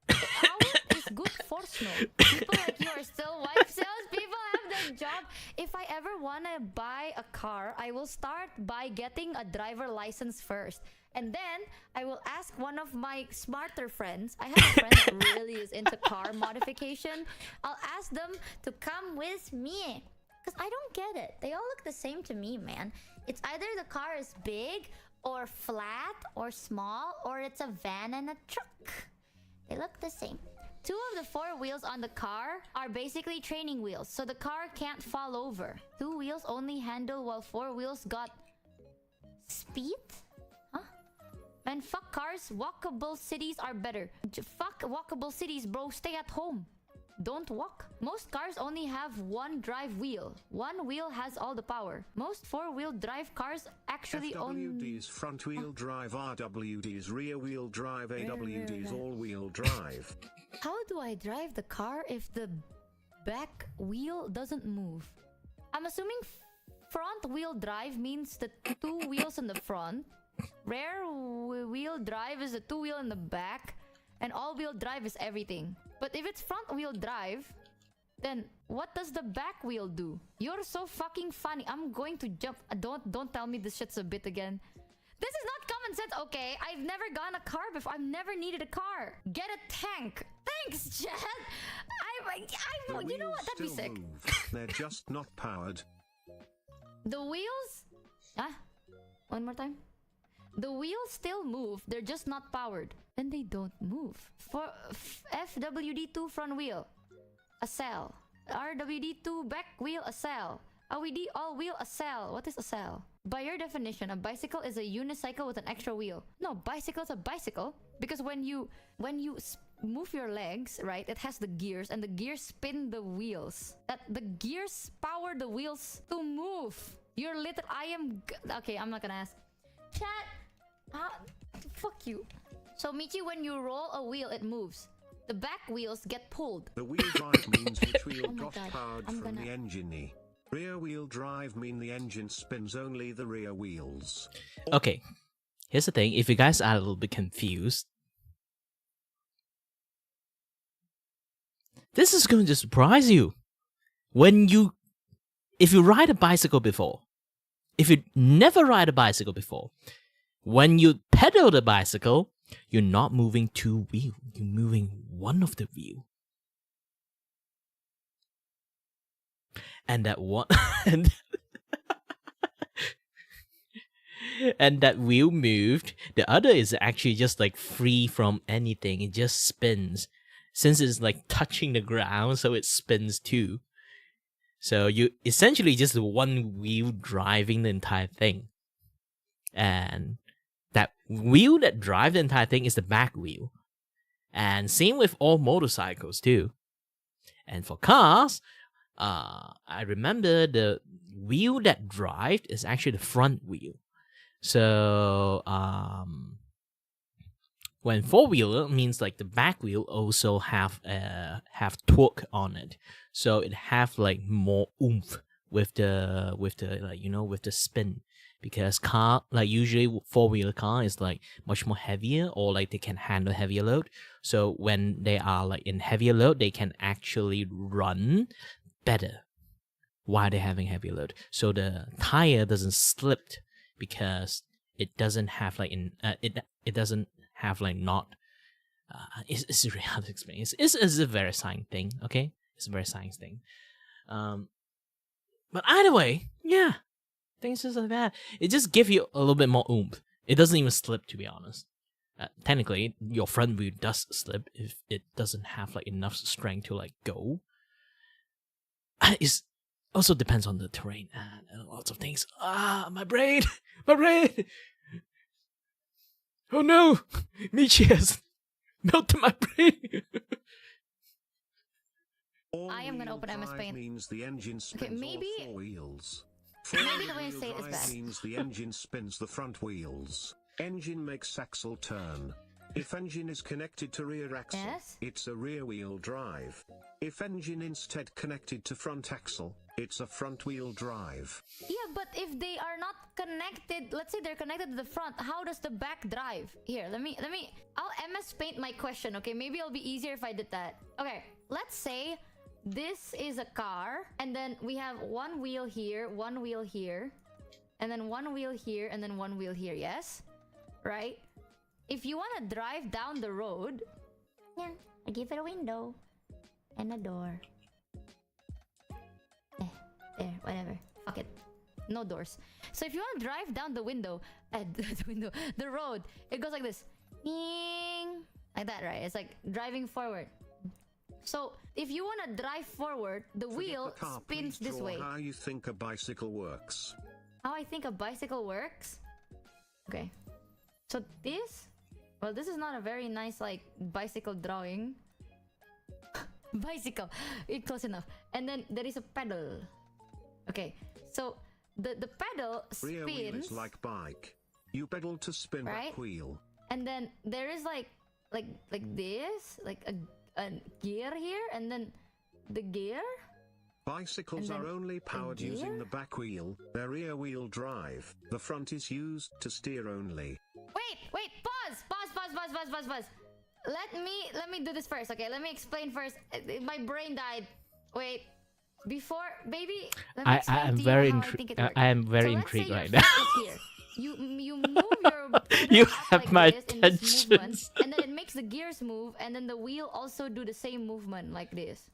Out is good for snow. People like you are still wife sales. People have their job. If I ever want to buy a car, I will start by getting a driver license first. And then I will ask one of my smarter friends. I have a friend that really is into car modification. I'll ask them to come with me. Because I don't get it. They all look the same to me, man. It's either the car is big or flat or small, or it's a van and a truck. They look the same. 2 of the 4 wheels on the car are basically training wheels, so the car can't fall over. 2 wheels only handle while 4 wheels got speed? Huh? Man, fuck cars. Walkable cities are better. Fuck walkable cities, bro. Stay at home. Don't walk. Most cars only have 1 drive wheel. 1 wheel has all the power. Most 4-wheel drive cars actually FWD's front wheel drive, RWD's rear wheel drive, AWD's all wheel drive. How do I drive the car if the back wheel doesn't move? I'm assuming front wheel drive means the 2 wheels in the front. Rear wheel drive is the 2 wheel in the back. And all wheel drive is everything. But if it's front wheel drive, then what does the back wheel do? You're so fucking funny. I'm going to jump. Don't tell me this shit's a bit again. This is not common sense, okay? I've never gotten a car before. I've never needed a car. Get a tank. Thanks, Chad. You know what? That'd be sick. They're just not powered. The wheels? Huh? One more time. The wheels still move. They're just not powered. Then they don't move. For FWD2 front wheel, a cell. RWD2 back wheel, a cell. OED all wheel, a cell. What is a cell? By your definition, a bicycle is a unicycle with an extra wheel. No, bicycle is a bicycle because when you move your legs, right, it has the gears and the gears spin the wheels. That the gears power the wheels to move. You're okay, I'm not gonna ask. Chat. Fuck you. So Michi, when you roll a wheel, it moves. The back wheels get pulled. The wheel drive means which wheel Oh my got God, powered from the engine. Rear wheel drive mean the engine spins only the rear wheels. Okay, here's the thing. If you guys are a little bit confused, this is going to surprise you. If you ride a bicycle before, if you never ride a bicycle before, when you pedal the bicycle, you're not moving 2 wheels. You're moving one of the wheel. And that one and that wheel moved. The other is actually just like free from anything. It just spins. Since it's like touching the ground, so it spins too. So you essentially just one wheel driving the entire thing. And that wheel that drives the entire thing is the back wheel. And same with all motorcycles too. And for cars, I remember the wheel that drives is actually the front wheel. So when 4-wheeler means like the back wheel also have torque on it, so it have like more oomph with the like, you know, with the spin, because car, like usually 4-wheeler car is like much more heavier, or like they can handle heavier load. So when they are like in heavier load, they can actually run better while they're having heavy load, so the tire doesn't slip because it doesn't have like it doesn't have like not. It's really hard to explain. It's a very science thing. Okay, it's a very science thing. But either way, yeah, things just like that. It just gives you a little bit more oomph. It doesn't even slip, to be honest. Technically, your front wheel does slip if it doesn't have like enough strength to like go. It also depends on the terrain and lots of things. My brain, my brain. Oh no, Michi has melted my brain. I am gonna open MS Paint. Means the engine spins maybe- all four wheels. Maybe the way I say it is Drive bad. means the engine spins the front wheels. Engine makes axle turn. If engine is connected to rear axle, Yes? it's a rear wheel drive. If engine instead connected to front axle, it's a front wheel drive. Yeah, but if they are not connected, let's say they're connected to the front, how does the back drive? Here, let me I'll MS Paint my question, okay? Maybe it'll be easier if I did that. Okay, let's say this is a car, and then we have one wheel here, and then one wheel here, and then one wheel here, yes? Right? If you want to drive down the road, yeah, I give it a window and a door. There, whatever. Fuck it. No doors. So if you want to drive down the the road, it goes like this. Ding! Like that, right? It's like driving forward. So if you want to drive forward, the Forget wheel the car, spins please this draw way. How you think a bicycle works. How I think a bicycle works? Okay. So this? Well, this is not a very nice, like, bicycle drawing. Bicycle. Close enough. And then there is a pedal. Okay. So the pedal Rear wheel spins. is like bike. You pedal to spin Right? back wheel. And then there is like this, like a gear here, and then the gear. Bicycles And are then only powered using gear? the back wheel. They're rear wheel drive. The front is used to steer only. Wait, pause. Let me do this first, okay? Let me explain first. My brain died. Wait. Before, baby, let me I explain am to very you how I think it works. I am very So let's say intrigued your right now. foot is here. You move your pedal You up have like my this in this movement, attentions. and then it makes the gears move, and then the wheel also do the same movement like this.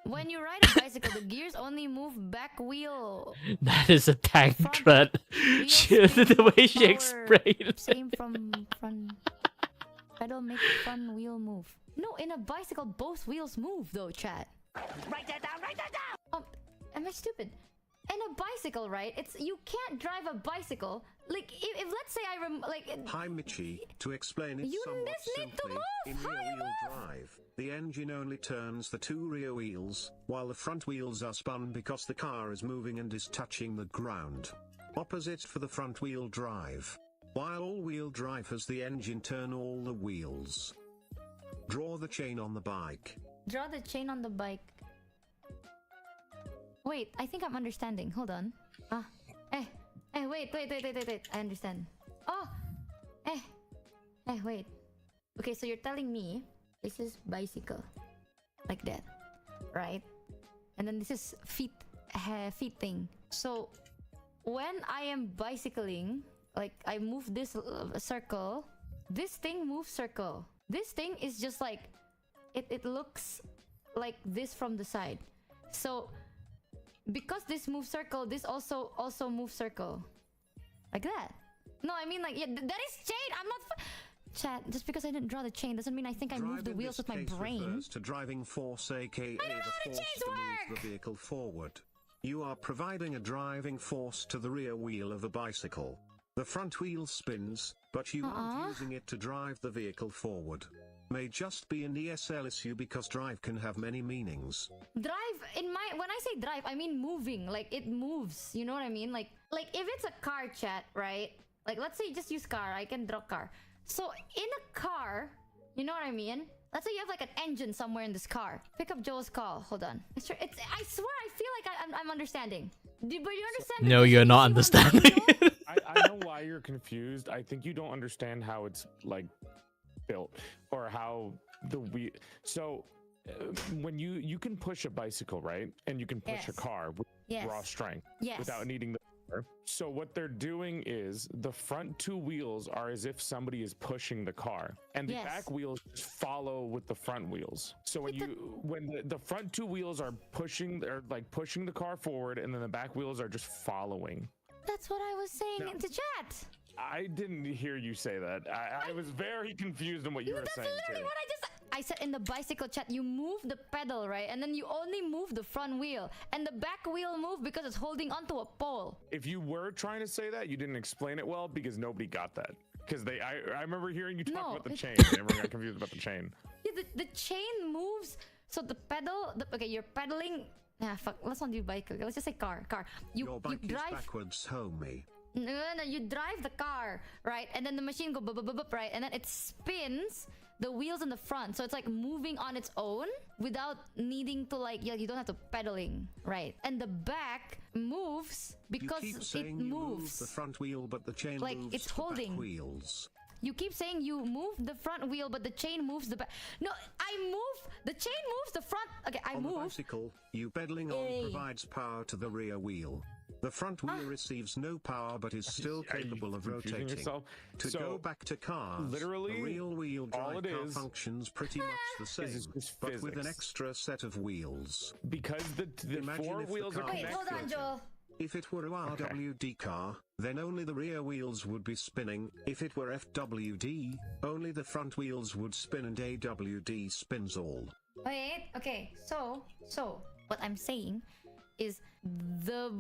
When you ride a bicycle, the gears only move back wheel. That is a tank Front tread. wheel The way she power. explained. Same from front. Pedal make front wheel move. No, in a bicycle, both wheels move though, chat. Write that down. Am I stupid? In a bicycle, right? You can't drive a bicycle. Like if let's say Hi Michi, to explain it You somewhat just need to simply, move. in How rear you wheel move? drive, the engine only turns the two rear wheels, while the front wheels are spun because the car is moving and is touching the ground. Opposite for the front wheel drive. While all-wheel drive has the engine turn all the wheels. Draw the chain on the bike. Draw the chain on the bike. Wait, I think I'm understanding. Hold on. Wait. I understand. Oh! Wait. Okay, so you're telling me this is bicycle. Like that. Right? And then this is feet thing. So, when I am bicycling, like I move this circle, this thing moves circle. This thing is just like, it looks like this from the side. So, because this moves circle, this also moves circle. Like that. No, I mean like, yeah, that is chain. I'm not... Chat, just because I didn't draw the chain doesn't mean I think I moved the Drive in wheels this with my case brain. refers to driving force, aka the force chains to move work! the vehicle forward. You are providing a driving force to the rear wheel of a bicycle. The front wheel spins, but you aren't using it to drive the vehicle forward. May just be an ESL issue because drive can have many meanings. Drive, when I say drive, I mean moving. Like, it moves. You know what I mean? Like if it's a car, chat, right? Like, let's say just use car. I can draw car. So, in a car, you know what I mean? Let's say you have like an engine somewhere in this car. Pick up Joel's call. Hold on. I swear, I feel like I'm understanding. But you understand? No, you're not understanding. I know why you're confused. I think you don't understand how it's like built or how the wheel. So when you can push a bicycle, right? And you can push a Yes. car. Yes. raw strength Yes. without needing the power. So what they're doing is the front two wheels are as if somebody is pushing the car, and the Yes. back wheels just follow with the front wheels. So when the front two wheels are pushing, they're like pushing the car forward, and then the back wheels are just following. That's what I was saying No. in the chat. I didn't hear you say that. I was very confused on what you were That's saying literally too. what I said in the bicycle chat. You move the pedal, right? And then you only move the front wheel, and the back wheel move because it's holding onto a pole. If you were trying to say that, you didn't explain it well because nobody got that. Because I remember hearing you talk No, about the it- chain. And everyone got confused about the chain. Yeah, the chain moves. So the pedal. Okay, you're pedaling. Ah, fuck. Let's not do bike. Okay, let's just say car. Your You bike is drive. backwards, homie. No, you drive the car, right? And then the machine go bup, bup, bup, bup, right? And then it spins the wheels in the front. So it's like moving on its own without needing to like, yeah, you don't have to pedaling, right? And the back moves because You keep it saying you move moves. the front wheel, but the chain Like, moves it's the holding. back wheels. You keep saying you move the front wheel, but the chain moves the back. No, I move. The chain moves the front. Okay, I On the move. bicycle, you pedaling Hey. on provides power to the rear wheel. The front wheel receives no power but is still Are you capable of confusing rotating. yourself? To So, go back to cars, literally, the rear-wheel all drive it car is functions pretty much the same, just but with an physics. extra set of wheels. Because the Imagine four if the wheels are car- Wait, hold on, connected. Joel. If it were a RWD car, then only the rear wheels would be spinning. If it were FWD, only the front wheels would spin and AWD spins all. Wait, okay. So what I'm saying is the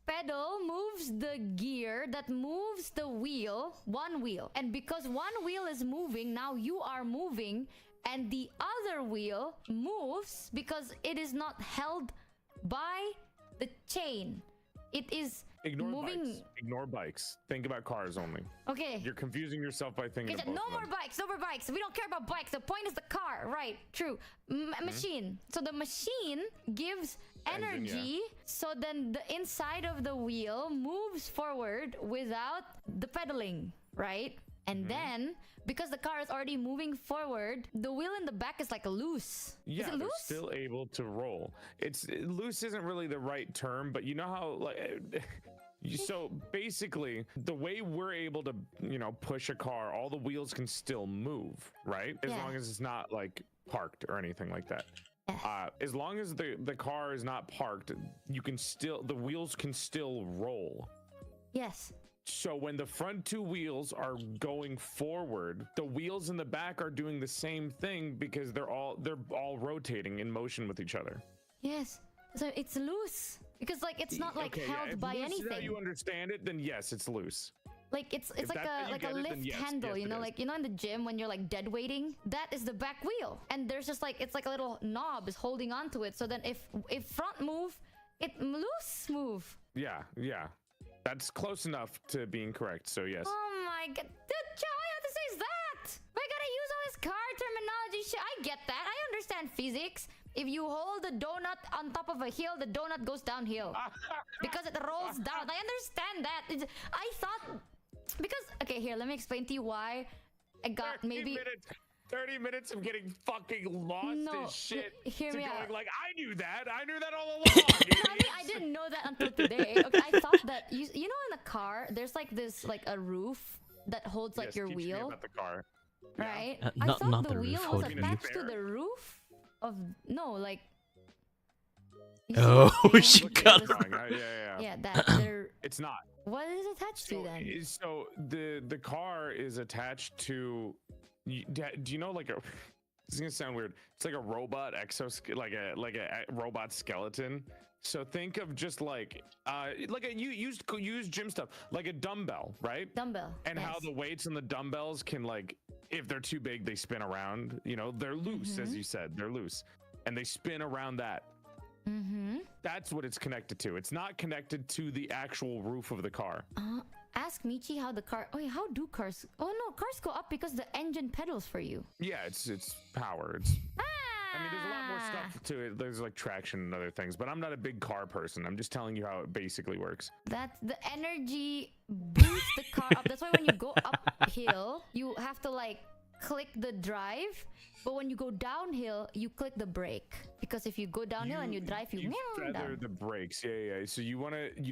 pedal moves the gear that moves the wheel, one wheel. And because one wheel is moving, now you are moving, and the other wheel moves because it is not held by the chain. It is Ignore moving. bikes. Ignore bikes. Think about cars only. Okay. You're confusing yourself by thinking Okay, of both no of more them. bikes, no more bikes. We don't care about bikes. The point is the car, right? True. Machine. So the machine gives Engine, energy, so then the inside of the wheel moves forward without the pedaling, right? And then because the car is already moving forward, the wheel in the back is like loose. Yeah, is it they're loose? still able to roll. It's loose isn't really the right term, but you know how like so basically the way we're able to, push a car, all the wheels can still move, right? As Yeah. long as it's not like parked or anything like that. Yes. As long as the car is not parked, the wheels can still roll. Yes. So when the front two wheels are going forward, the wheels in the back are doing the same thing because they're all rotating in motion with each other. Yes. So it's loose because like it's not like Okay, yeah, held if by loose is how anything. you understand it, then yes, it's loose. Like it's If like that's how a you like a get it, then lift yes, handle, yes, you it know, is. like in the gym when you're like dead weighting, that is the back wheel, and there's just like it's like a little knob is holding onto it. So then if front move, it loose move. Yeah, that's close enough to being correct. So yes. Oh my god, dude, all I have to say is that. I gotta use all this car terminology shit. I get that. I understand physics. If you hold the donut on top of a hill, the donut goes downhill because it rolls down. I understand that. I thought because okay, here let me explain to you why I got 30 minutes of getting fucking lost No, as shit. hear to me going out. like, I knew that all along. No, I mean, I didn't know that until today. Okay, I thought that you know in a car there's like this like a roof that holds like Yes, your teach me wheel, about the car. Yeah. right? Not- I thought not the the roof, wheel was holding you. attached to Fair. the roof of no like. You Oh, see what I'm she saying? Look at got the her. drawing. Yeah. Yeah, that they're. It's not. What is it attached to then? So the car is attached to. Do you know like a? This is gonna sound weird. It's like a robot like a robot skeleton. So think of just like you used gym stuff, like a dumbbell, right? Dumbbell. And how yes. the weights on the dumbbells can like, if they're too big, they spin around. They're loose, as you said, they're loose, and they spin around that. Mm-hmm. That's what it's connected to. It's not connected to the actual roof of the car. Ask Michi how the car. Oh, yeah, how do cars? Oh no, cars go up because the engine pedals for you. Yeah, it's power. I mean, there's a lot more stuff to it. There's like traction and other things, but I'm not a big car person. I'm just telling you how it basically works. That's the energy boosts the car up. That's why when you go uphill, you have to like click the drive, but when you go downhill, you click the brake. Because if you go downhill and you drive, you meow feather down. the brakes. Yeah. So you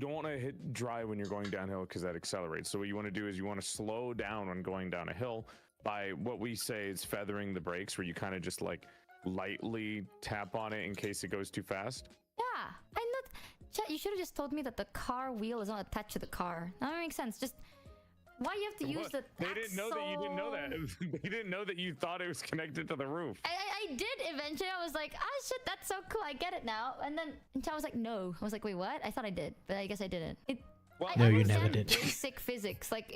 don't want to hit drive when you're going downhill because that accelerates. So what you want to do is you want to slow down when going down a hill by what we say is feathering the brakes, where you kind of just like lightly tap on it in case it goes too fast. Yeah, I'm not. Chat, you should have just told me that the car wheel is not attached to the car. That makes sense. Just why you have to use the. They didn't know that you didn't know that. They didn't know that you thought it was connected to the roof. I did eventually. I was like, ah, shit, that's so cool. I get it now. And then Chat was like, no. I was like, wait, what? I thought I did, but I guess I didn't. I No, you never understand did. Basic physics, like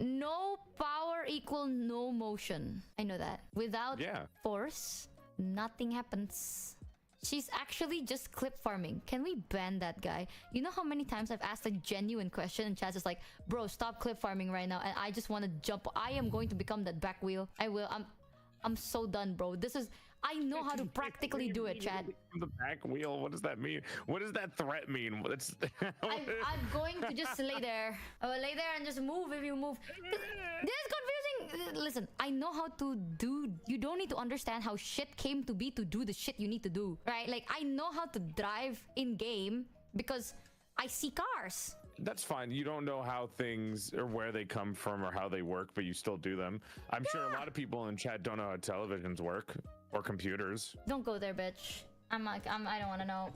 no power equal no motion. I know that. Without force, nothing happens. She's actually just clip farming. Can we ban that guy? You know how many times I've asked a genuine question and Chaz is like, bro, stop clip farming right now. And I just want to jump. I am going to become that back wheel. I will. I'm so done, bro. This is. I know how to practically do it, Chad. The back wheel. What does that mean? What does that threat mean? It's. I'm going to just lay there. I will lay there and just move if you move. This is confusing. Listen, I know how to do. You don't need to understand how shit came to be to do the shit you need to do, right? Like I know how to drive in game because I see cars. That's fine. You don't know how things or where they come from or how they work, but you still do them. I'm sure a lot of people in chat don't know how televisions work or computers. Don't go there, bitch. I don't want to know.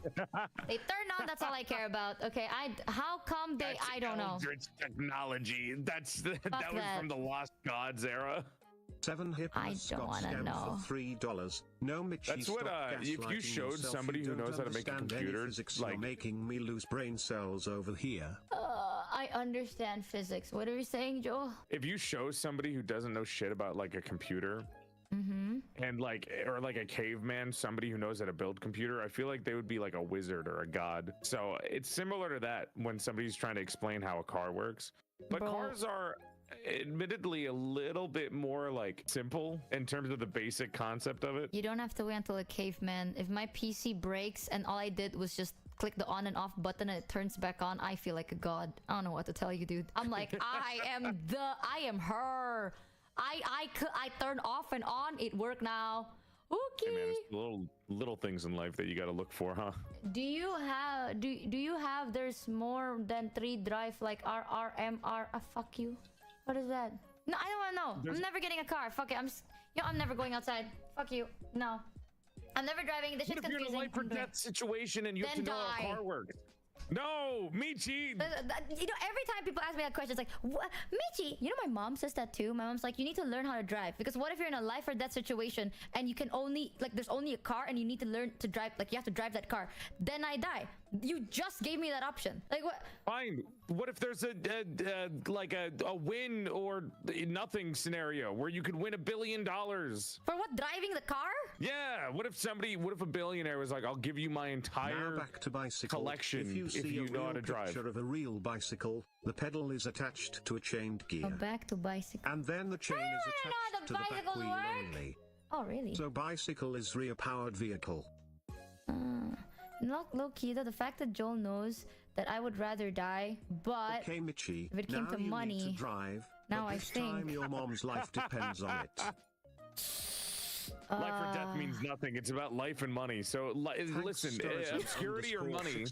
They turn on. That's all I care about. Okay. How come they? I don't know. Eldritch technology. That was from the Lost Gods era. 7 hip I don't want to know. For $3. No, Mitchie, That's what. If you showed somebody who knows how to make a computer, like making me lose brain cells over here. I understand physics. What are you saying, Joel? If you show somebody who doesn't know shit about like a computer, and like a caveman, somebody who knows how to build computer, I feel like they would be like a wizard or a god. So it's similar to that when somebody's trying to explain how a car works. But cars are admittedly a little bit more like simple in terms of the basic concept of it. You don't have to wait until a caveman. If my PC breaks and all I did was just click the on and off button and it turns back on, I feel like a god. I don't know what to tell you, dude. I'm like, I am her. I turn off and on. It worked now. Okay. Hey man, it's little things in life that you got to look for, huh? Do you have there's more than 3 drive like RRMR? Fuck you. What is that? No, I don't want to know. I'm never getting a car. Fuck it. I'm never going outside. Fuck you. No. I'm never driving. This shit's What if confusing. you're in a life or death situation and you have to know how a car works? No, Michi. You know, every time people ask me that question, it's like, what? Michi, you know, my mom says that too. My mom's like, you need to learn how to drive, because what if you're in a life or death situation and you can only, like, there's only a car and you need to learn to drive, like, you have to drive that car. Then I die. You just gave me that option. Like, what? Fine. What if there's a win or nothing scenario where you could win $1 billion? For what? Driving the car? Yeah. What if a billionaire was like, I'll give you my entire now back to bicycle. collection if you know how to drive? Picture of a real bicycle, the pedal is attached to a chained gear. Oh, back to bicycle. And then the chain is attached to the back wheel only. Oh, really? So bicycle is rear-powered vehicle. Not low key though, the fact that Joel knows that I would rather die, but okay, Michi, if it came to money, need to drive, now but I this think time your mom's life depends on it. Life or death means nothing. It's about life and money. So listen, obscurity or money,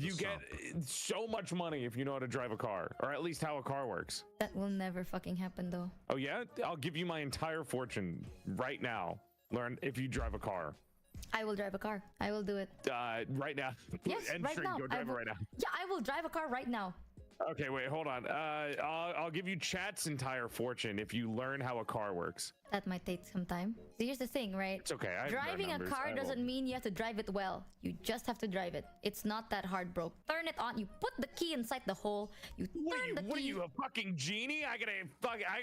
you get so much money if you know how to drive a car, or at least how a car works. That will never fucking happen though. Oh yeah? I'll give you my entire fortune right now. Learn if you drive a car. I will drive a car. I will do it. Right now. Yes, right now. Go drive it right now. Yeah, I will drive a car right now. Okay, wait, hold on. I'll give you Chat's entire fortune if you learn how a car works. That might take some time. So here's the thing, right? It's okay. Driving a car doesn't mean you have to drive it well. You just have to drive it. It's not that hard, bro. Turn it on. You put the key inside the hole. You turn the key. What are you, a fucking genie? I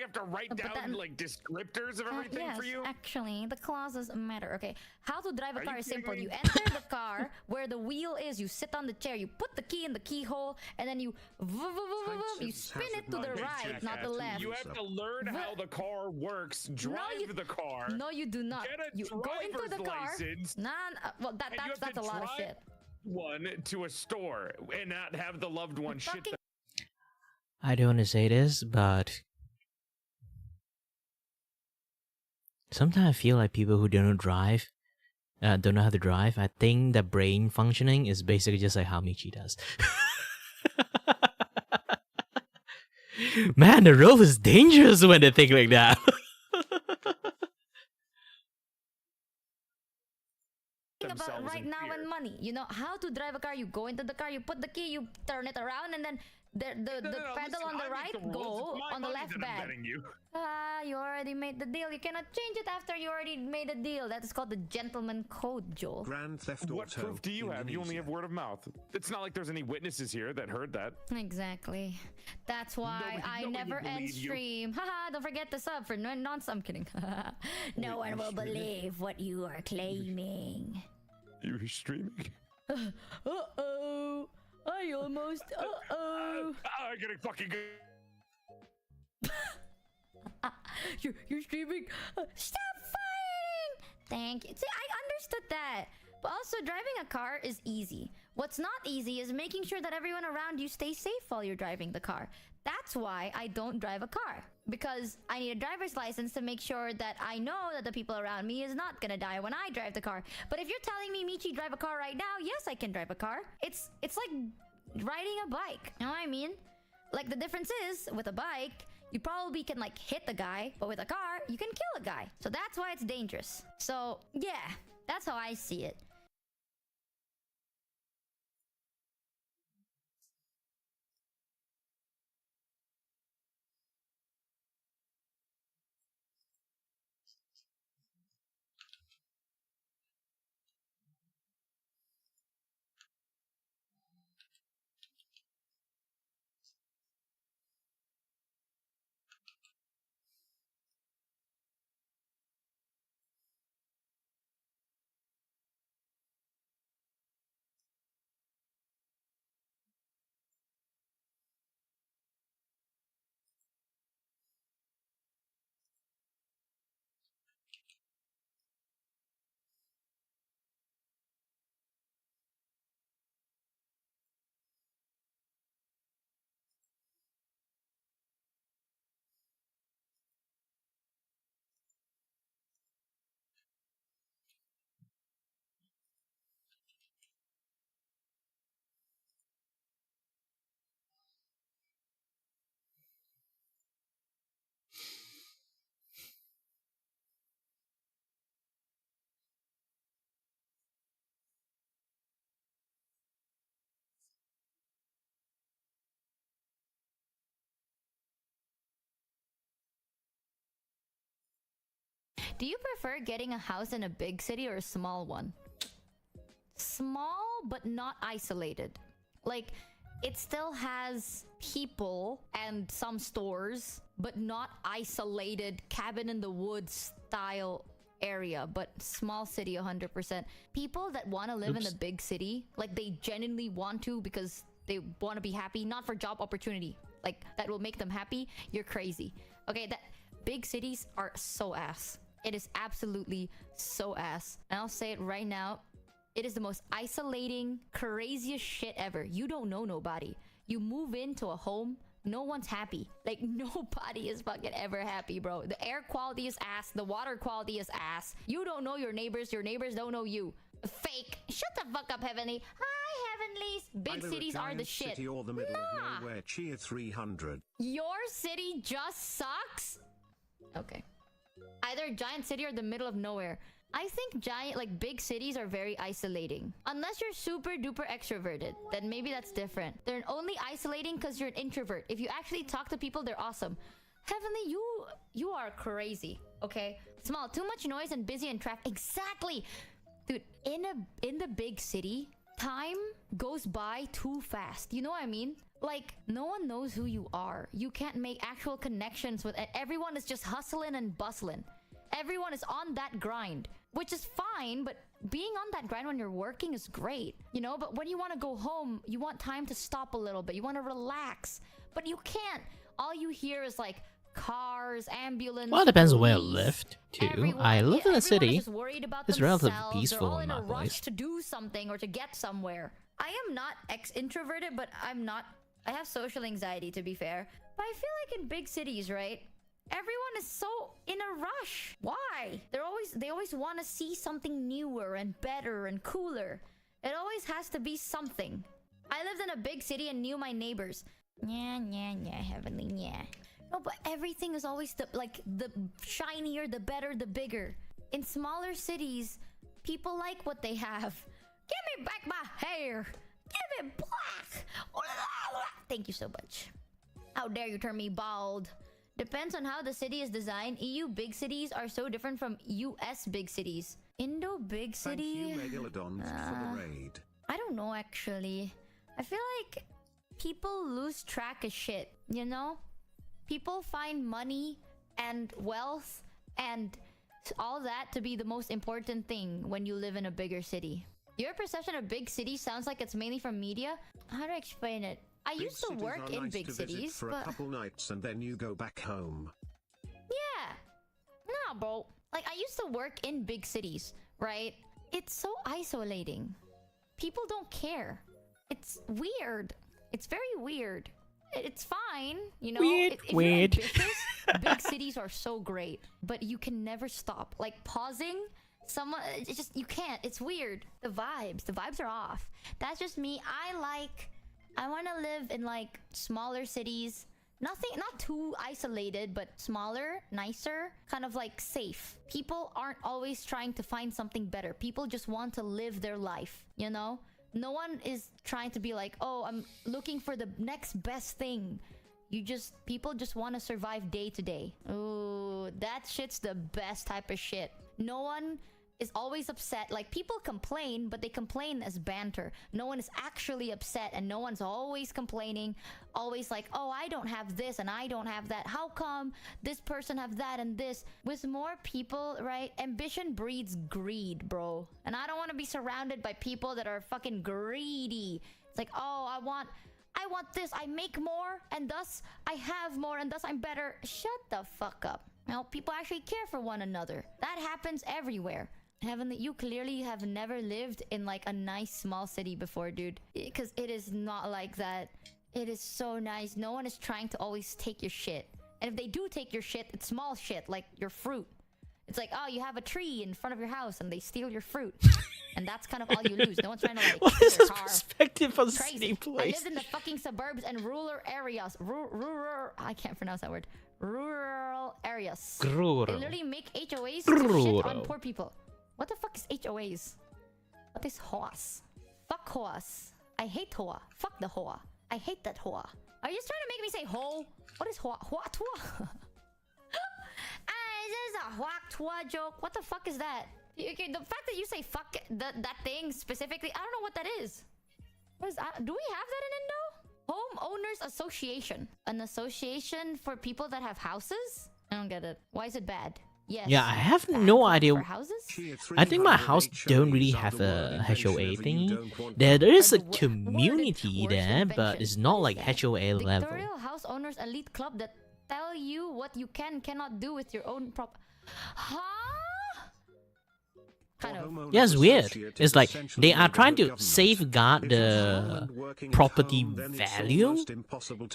have to write down like descriptors of everything for you? Actually, the clauses matter. Okay, how to drive a car is simple. You enter the car where the wheel is. You sit on the chair. You put the key in the keyhole, and then you spin it to the right, not the left. You have to learn how the car works. Drive the car. No, you do not. Get a you go into the car. License, well, that's a lot of shit. One to a store and not have the loved one shit. I don't want to say this, but Sometimes I feel like people who don't know don't know how to drive. I think the brain functioning is basically just like how Michi does. Man, the road is dangerous when they think like that. About Themselves right in now fear. and money. You know how to drive a car. You go into the car, you put the key, you turn it around, and then the No, pedal listen, on the I right make the rules. go, It's my on the money left that I'm bad. betting you. You already made the deal. You cannot change it after you already made a deal. That is called the gentleman code, Joel. Grand Theft Auto. What proof do you have? You only have word of mouth. It's not like there's any witnesses here that heard that. Exactly. That's why I nobody never would end believe you. Haha, don't forget to sub for nonsense. I'm kidding. No one will believe what you are claiming. You're streaming? Uh-oh. I almost... Uh-oh. I'm getting fucking good. You're streaming. Stop fighting! Thank you. See, I understood that. But also, driving a car is easy. What's not easy is making sure that everyone around you stays safe while you're driving the car. That's why I don't drive a car. Because I need a driver's license to make sure that I know that the people around me is not gonna die when I drive the car. But if you're telling me, Michi, drive a car right now, yes, I can drive a car. It's like riding a bike. You know what I mean? Like, the difference is, with a bike, you probably can, like, hit the guy. But with a car, you can kill a guy. So that's why it's dangerous. So, yeah. That's how I see it. Do you prefer getting a house in a big city or a small one? Small, but not isolated. Like, it still has people and some stores, but not isolated cabin in the woods style area, but small city 100%. People that want to live in a big city, like they genuinely want to because they want to be happy, not for job opportunity, like that will make them happy, you're crazy. Okay, that big cities are so ass. It is absolutely so ass. And I'll say it right now, it is the most isolating, craziest shit ever. You don't know nobody. You move into a home, no one's happy. Like, nobody is fucking ever happy, bro. The air quality is ass. The water quality is ass. You don't know your neighbors neighbors don't know you. Fake. Shut the fuck up, Heavenly. Hi, Heavenlies. Big Either a cities are the giant shit. City or the middle Nah. of nowhere. Cheer 300. Your city just sucks? Okay. Either a giant city or the middle of nowhere. I think big cities are very isolating. Unless you're super duper extroverted, then maybe that's different. They're only isolating because you're an introvert. If you actually talk to people, they're awesome. Heavenly, you are crazy, okay? Small, too much noise and busy and traffic. Exactly! Dude, in the big city, time goes by too fast. You know what I mean? Like, no one knows who you are. You can't make actual connections with everyone is just hustling and bustling. Everyone is on that grind, which is fine, but being on that grind when you're working is great, you know? But when you want to go home, you want time to stop a little bit. You want to relax, but you can't. All you hear is like cars, ambulance. Well, it depends on where I police, lived too. everyone- I live in a everyone is city. just worried about It's relatively themselves. They're peaceful all in in my a rush place. to do something or to get somewhere. I am not introverted, but I have social anxiety, to be fair. But I feel like in big cities, right? Everyone is so in a rush. Why? They always want to see something newer and better and cooler. It always has to be something. I lived in a big city and knew my neighbors. Heavenly, No, but everything is always the shinier, the better, the bigger. In smaller cities, people like what they have. Give me back my hair. Give it black. Thank you so much. How dare you turn me bald? Depends on how the city is designed. EU big cities are so different from US big cities. Indo big city. Thank you, Megalodon, for the raid. I don't know actually. I feel like people lose track of shit, you know? People find money and wealth and all that to be the most important thing when you live in a bigger city. Your perception of big cities sounds like it's mainly from media. How do I explain it? I used to work in big cities, for but a couple nights and then you go back home. yeah. Nah, bro. Like, I used to work in big cities, right? It's so isolating. People don't care. It's weird. It's very weird. It's fine, you know? If you're ambitious, big cities are so great. But you can never stop. Like, pausing, it's just, you can't. It's weird. The vibes are off. That's just me. I want to live in, like, smaller cities. Not too isolated, but smaller, nicer, kind of like safe. People aren't always trying to find something better. People just want to live their life, you know? No one is trying to be like, oh, I'm looking for the next best thing. People just want to survive day to day. Ooh, that shit's the best type of shit. No one is always upset. Like, people complain, but they complain as banter. No one is actually upset, and no one's always complaining. Always like, oh, I don't have this and I don't have that. How come this person have that and this? With more people, right? Ambition breeds greed, bro. And I don't want to be surrounded by people that are fucking greedy. It's like, oh, I want this. I make more, and thus I have more, and thus I'm better. Shut the fuck up. Now, people actually care for one another. That happens everywhere. Heavenly, you clearly have never lived in like a nice small city before, dude. Because it is not like that. It is so nice. No one is trying to always take your shit. And if they do take your shit, it's small shit, like your fruit. It's like, oh, you have a tree in front of your house and they steal your fruit. And that's kind of all you lose. No one's trying to like What steal is your this car. perspective of Crazy. city I place? lived in the fucking suburbs and rural areas. Rural. I can't pronounce that word. Rural areas. They Rural. literally make HOAs to shit Rural. on poor people. What the fuck is HOAs? What is HOAs? Fuck HOAs. I hate HOA. Fuck the HOA. I hate that HOA. Are you just trying to make me say ho? What is HOA? HOA TOA? Is this a HOA TOA joke? What the fuck is that? Okay, the fact that you say fuck that thing specifically, I don't know what that is. What is that? Do we have that in Indo? Homeowners Association. An association for people that have houses? I don't get it. Why is it bad? Yes. Yeah, I have bad no for idea. houses? I think my house don't really have a HOA thingy. There is a community there, but it's not like HOA level. Victorial House Owners Elite Club that tell you what you cannot do with your own Huh? Kind of. Yeah, it's weird. It's like they are trying to safeguard the property value.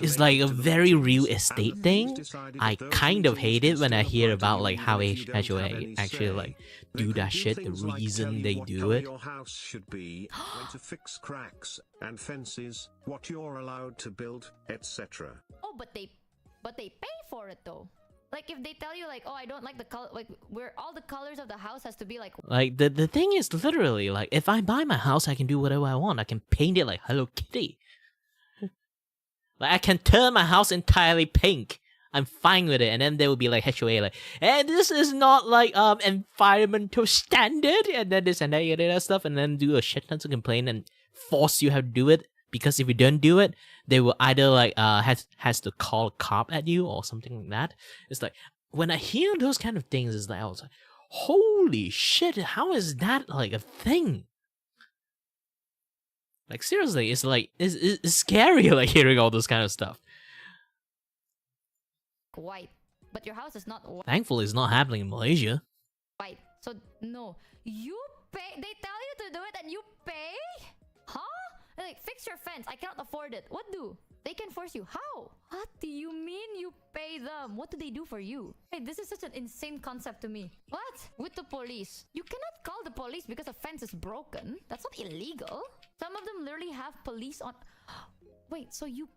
It's like a very real estate thing. I kind of hate it when I hear about like how HOA actually like do that shit, the reason they do it. Your house should be, when to fix cracks and fences, what you're allowed to build, etc. Oh, but they pay for it though. Like if they tell you like, oh, I don't like the color, like where all the colors of the house has to be like. Like the thing is literally like if I buy my house, I can do whatever I want. I can paint it like Hello Kitty. Like I can turn my house entirely pink. I'm fine with it, and then there will be like HOA like, and this is not like environmental standard, and then this and that stuff, and then do a shit ton to complain and force you how to do it. Because if you don't do it, they will either like has to call a cop at you or something like that. It's like when I hear those kind of things, it's like I was like, holy shit, how is that like a thing? Like seriously, it's like it's scary like hearing all this kind of stuff. White, but your house is not Thankfully, it's not happening in Malaysia. white. So no, you pay. They tell you to do it, and you pay? Huh? Like fix your fence. I cannot afford it. What do? They can force you. How? What do you mean you pay them? What do they do for you? Hey, this is such an insane concept to me. What? With the police. You cannot call the police because a fence is broken. That's not illegal. Some of them literally have police on... Wait, so you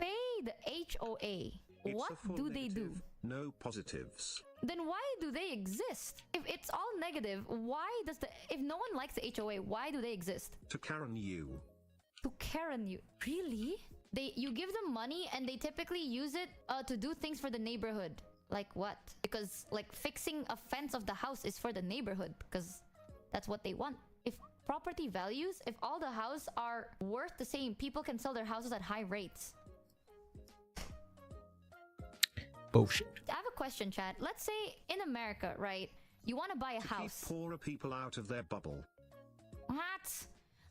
pay the HOA. It's What a full do they do? negative, no positives. Then why do they exist? If it's all negative, why does the... If no one likes the HOA, why do they exist? To Karen you. To Karen you. Really? You give them money and they typically use it to do things for the neighborhood. Like what? Because like fixing a fence of the house is for the neighborhood because that's what they want. If property values, if all the houses are worth the same, people can sell their houses at high rates. Bullshit. I have a question, Chad. Let's say in America, right? You want to buy a house. Keep poorer people out of their bubble. What?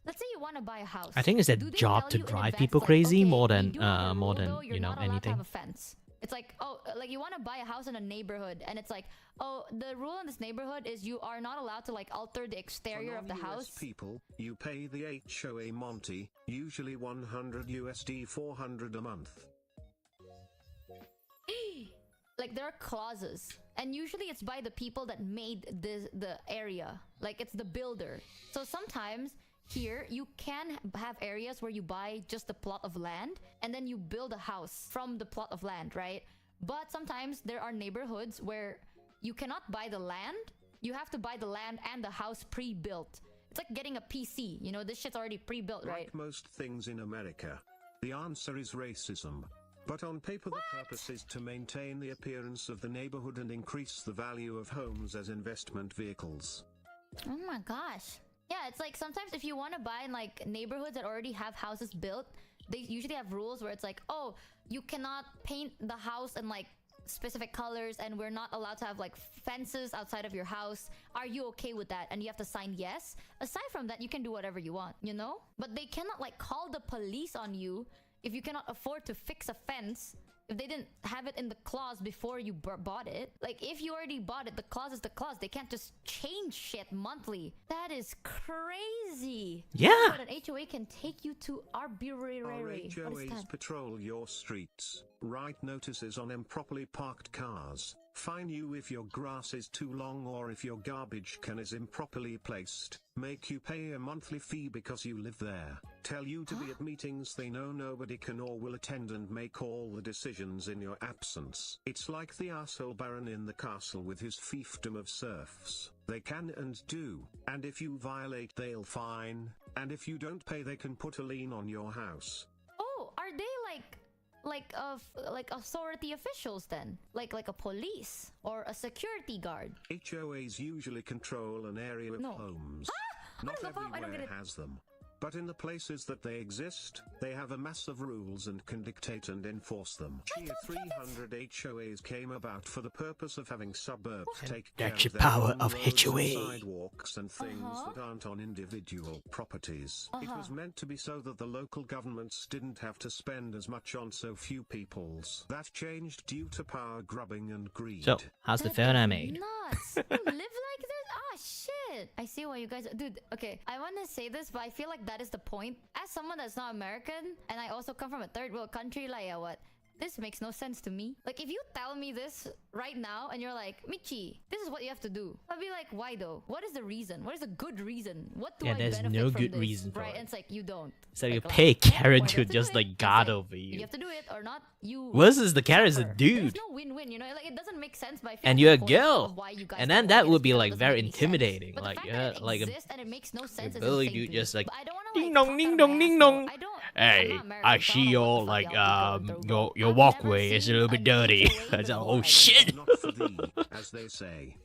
Let's say you want to buy a house. I think it's their Do they job tell to you in drive advance, people like, crazy okay, more we than do have a rule, though, you know, You're not allowed to anything. have a fence. It's like, oh, like you want to buy a house in a neighborhood, and it's like, oh, the rule in this neighborhood is you are not allowed to like alter the exterior of the For non-US house. people, you pay the HOA Monty, usually $100 400 a month. Like there are clauses, and usually it's by the people that made the area. Like it's the builder. So sometimes here you can have areas where you buy just a plot of land and then you build a house from the plot of land, right? But sometimes there are neighborhoods where you cannot buy the land. You have to buy the land and the house pre-built. It's like getting a PC. You know, this shit's already pre-built, right? Like most things in America, the answer is racism. But on paper, the purpose is to maintain the appearance of the neighborhood and increase the value of homes as investment vehicles. Oh my gosh. Yeah, it's like sometimes if you want to buy in like neighborhoods that already have houses built, they usually have rules where it's like, oh, you cannot paint the house in like specific colors and we're not allowed to have like fences outside of your house. Are you okay with that? And you have to sign yes. Aside from that, you can do whatever you want, you know? But they cannot like call the police on you if you cannot afford to fix a fence, if they didn't have it in the clause before you bought it. Like, if you already bought it, the clause is the clause. They can't just change shit monthly. That is crazy. Yeah. But an HOA can take you to arbitrary. Our What is HOAs that? patrol your streets, write notices on improperly parked cars, fine you if your grass is too long or if your garbage can is improperly placed, make you pay a monthly fee because you live there, tell you to be at meetings they know nobody can or will attend and make all the decisions in your absence. It's like the arsehole baron in the castle with his fiefdom of serfs. They can and do, and if you violate they'll fine, and if you don't pay they can put a lien on your house. Oh, are they like authority officials then? Like a police or a security guard? HOAs usually control an area of No. homes. Not I don't get everywhere it. has them. But in the places that they exist, they have a mass of rules and can dictate and enforce them. Tier 300 HOAs came about for the purpose of having suburbs take care That's of the their power own of roads and HOA. sidewalks and things that aren't on individual properties. It was meant to be so that the local governments didn't have to spend as much on so few peoples. That changed due to power grubbing and greed. So, how's the phone I made? Nuts. You live like this? Ah, shit. I see why you guys... Dude, okay. I want to say this, but I feel like that is the point. As someone that's not American, and I also come from a third world country, like, yeah, what? This makes no sense to me. Like, if you tell me this right now, and you're like, Michi, this is what you have to do. I'll be like, why though? What is the reason? What is the good reason? What do Yeah, I there's benefit no from good this? reason for right? it. And it's like, you don't. So you Like, pay Karen why do to you have do just it? like It's guard like, over You you. have to do it or not, you... Versus the Karen's a suffer. dude. There's no win-win, you know? Like, it doesn't make sense, but I feel And like you're a the point of girl. why you guys And don't then like that it would is be because it like doesn't very make any sense. intimidating. But the Like, fact yeah, that it like a exists and it makes no sense is ability insane to to just me. like But I don't wanna, ding like, dong, talk ding out of dong, my ding ass, dong. though. I don't... I'm Hey, not American, I so see don't know your what the fuck like y'all be going through, but your I've walkway never is a seen little bit an dirty. HOA It's like, before, oh I guess. shit. Not for thee, as they say.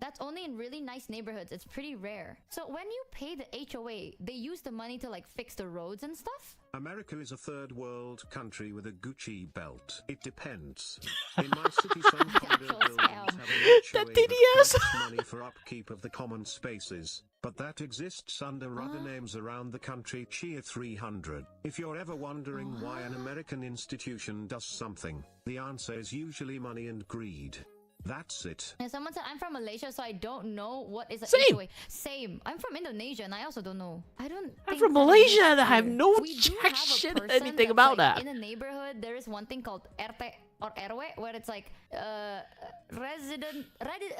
That's only in really nice neighborhoods. It's pretty rare. So when you pay the HOA, they use the money to like fix the roads and stuff? America is a third world country with a Gucci belt. It depends. In my city, some condo Actual buildings scam. have an HOA That that TDS. collects money for upkeep of the common spaces, but that exists under other names around the country. Tier 300. If you're ever wondering why an American institution does something, the answer is usually money and greed. That's it. And someone said, I'm from Malaysia, so I don't know what is a Same. HOA. Same. I'm from Indonesia, and I also don't know. I don't. I'm think from that Malaysia exists and I have here. no We do jack have a shit person anything that's, about like, that. in a neighborhood, there is one thing called RT or RW, where it's like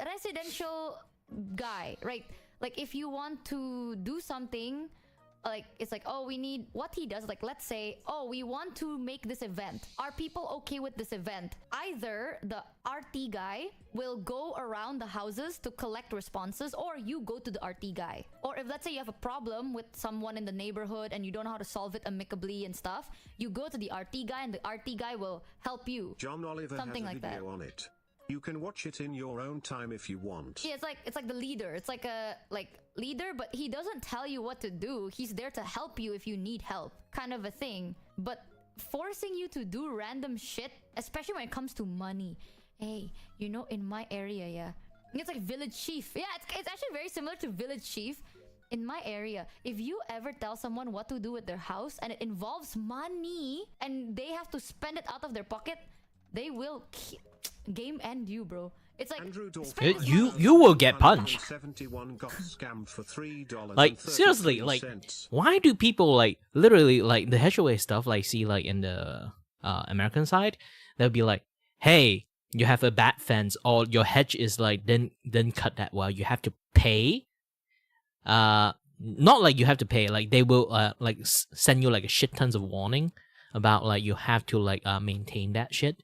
residential guy, right? Like if you want to do something, like it's like, oh, we need what he does. Like let's say, oh, we want to make this event. Are people okay with this event? Either the RT guy will go around the houses to collect responses, or you go to the RT guy. Or if let's say you have a problem with someone in the neighborhood and you don't know how to solve it amicably and stuff, you go to the RT guy and the RT guy will help you. John Oliver Something has a like that. video on it. You can watch it in your own time if you want. Yeah, it's like the leader. It's like a leader, but he doesn't tell you what to do. He's there to help you if you need help, kind of a thing. But forcing you to do random shit, especially when it comes to money. Hey, you know, in my area, yeah, it's like village chief. Yeah, it's actually very similar to village chief. In my area, if you ever tell someone what to do with their house and it involves money and they have to spend it out of their pocket, they will game end you, bro. It's like Andrew spend this You money. you will get punched. 71 got scammed for $3. Like seriously, like why do people like literally like the HOA stuff like see like in the American side, they'll be like, hey, you have a bad fence or your hedge is like didn't cut that well, you have to pay. Not like you have to pay, like they will like send you like a shit tons of warning about like you have to like maintain that shit.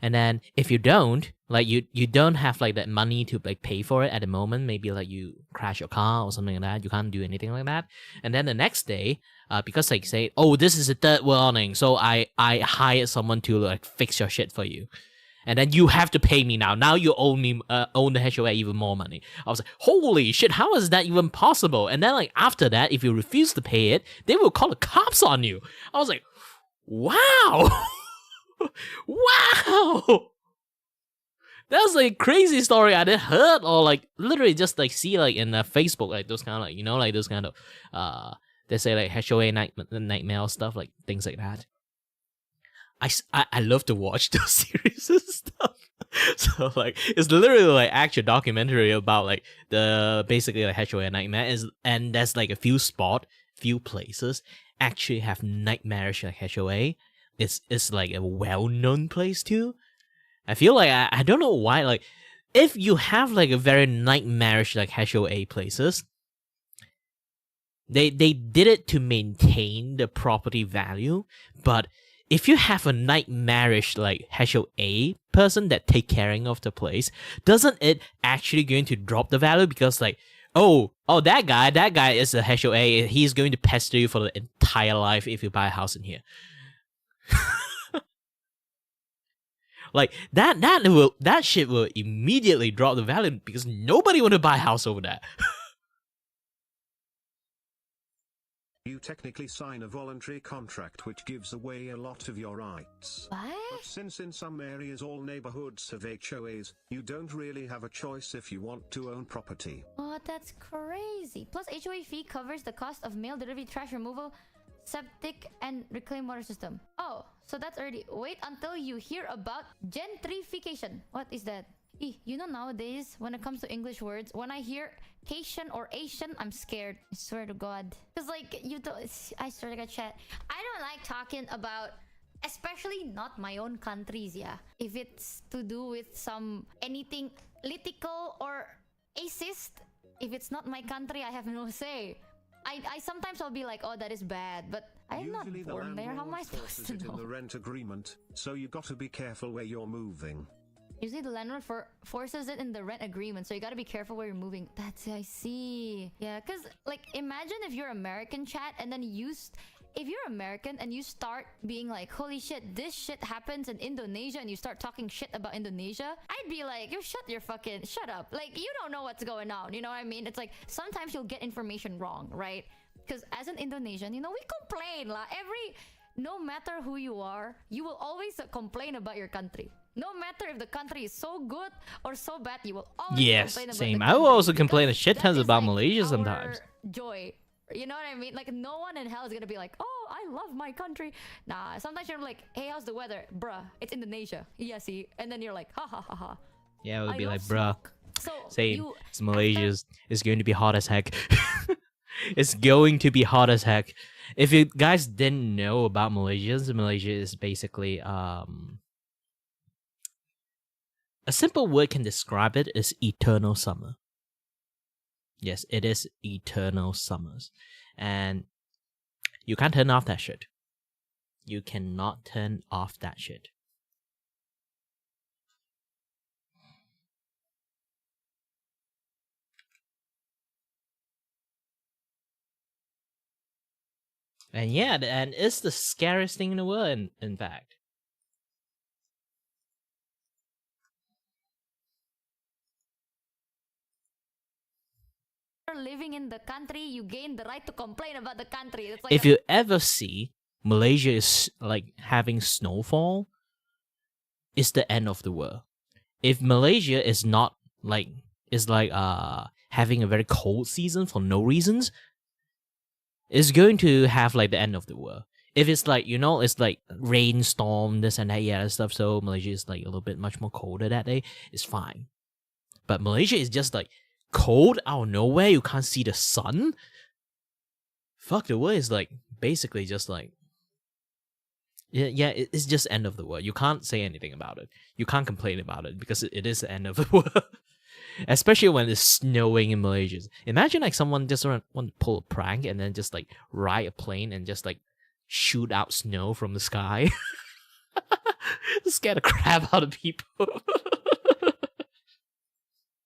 And then if you don't, like you don't have like that money to like pay for it at the moment, maybe like you crash your car or something like that, you can't do anything like that. And then the next day, because like say, oh, this is the third warning, so I hired someone to like fix your shit for you. And then you have to pay me now. Now you owe me own the HOA even more money. I was like, holy shit, how is that even possible? And then like after that, if you refuse to pay it, they will call the cops on you. I was like, wow. Wow, that's like a crazy story I didn't heard or like literally just like see like in Facebook, like those kind of like, you know, like those kind of they say like HOA nightmare stuff, like things like that. I love to watch those series and stuff. So like it's literally like actual documentary about like the basically like HOA nightmare and there's like a few places actually have nightmarish like HOA. It's like a well-known place too. I feel like I don't know why, like if you have like a very nightmarish like HOA places, they did it to maintain the property value, but if you have a nightmarish like HOA person that take caring of the place, doesn't it actually going to drop the value because like oh that guy is a HOA, he's going to pester you for the entire life if you buy a house in here. Like that shit will immediately drop the value because nobody want to buy a house over that. You technically sign a voluntary contract which gives away a lot of your rights. What? But since in some areas all neighborhoods have HOAs, you don't really have a choice if you want to own property. Oh, that's crazy. Plus, HOA fee covers the cost of mail delivery, trash removal, septic, and reclaimed water system. Oh, so that's already... Wait until you hear about gentrification. What is that? You know, nowadays, when it comes to English words, when I hear Cation or Asian, I'm scared. I swear to God. Because, like, you don't... I swear to God, chat. I don't like talking about... Especially not my own countries, yeah. If it's to do with some... anything political or racist, if it's not my country, I have no say. I sometimes I'll be like, oh, that is bad, but I'm not Usually born there. How am I supposed forces to it know? in the rent agreement, so you got to be careful where you're moving. Usually the landlord forces it in the rent agreement, so you gotta be careful where you're moving. That's, I see. Yeah, because like imagine if you're American, chat, and then if you're American and you start being like, holy shit, this shit happens in Indonesia, and you start talking shit about Indonesia, I'd be like, yo, shut up. Like, you don't know what's going on, you know what I mean? It's like, sometimes you'll get information wrong, right? Because as an Indonesian, you know, we complain la. No matter who you are, you will always complain about your country. No matter if the country is so good or so bad, you will always complain about same. the I will country, also complain a shit that tons is, about like, Malaysia our sometimes. joy. You know what I mean? Like, no one in hell is gonna be like, oh, I love my country. Nah, sometimes you're like, hey, how's the weather? Bruh, it's Indonesia. Yeah, see? And then you're like, ha ha ha ha. Yeah, it would I be don't like, bruh, smoke. So same. you It's Malaysia. It's going to be hot as heck. It's going to be hot as heck. If you guys didn't know about Malaysia is basically a simple word can describe it is eternal summer. Yes, it is eternal summers. And you can't turn off that shit. You cannot turn off that shit. And yeah, and it's the scariest thing in the world, in fact. are living in the country, you gain the right to complain about the country. It's like If you ever see Malaysia is like having snowfall, it's the end of the world. If Malaysia is not like having a very cold season for no reasons, it's going to have like the end of the world. If it's like, it's like rainstorm, this and that, yeah, stuff, so Malaysia is like a little bit much more colder that day, it's fine. But Malaysia is just like cold out of nowhere, you can't see the sun. Fuck, the world is like basically just like, yeah, it's just end of the world. You can't say anything about it. You can't complain about it because it is the end of the world. Especially when it's snowing in Malaysia. Imagine like someone just want to pull a prank and then just like ride a plane and just like shoot out snow from the sky. Scare the crap out of people.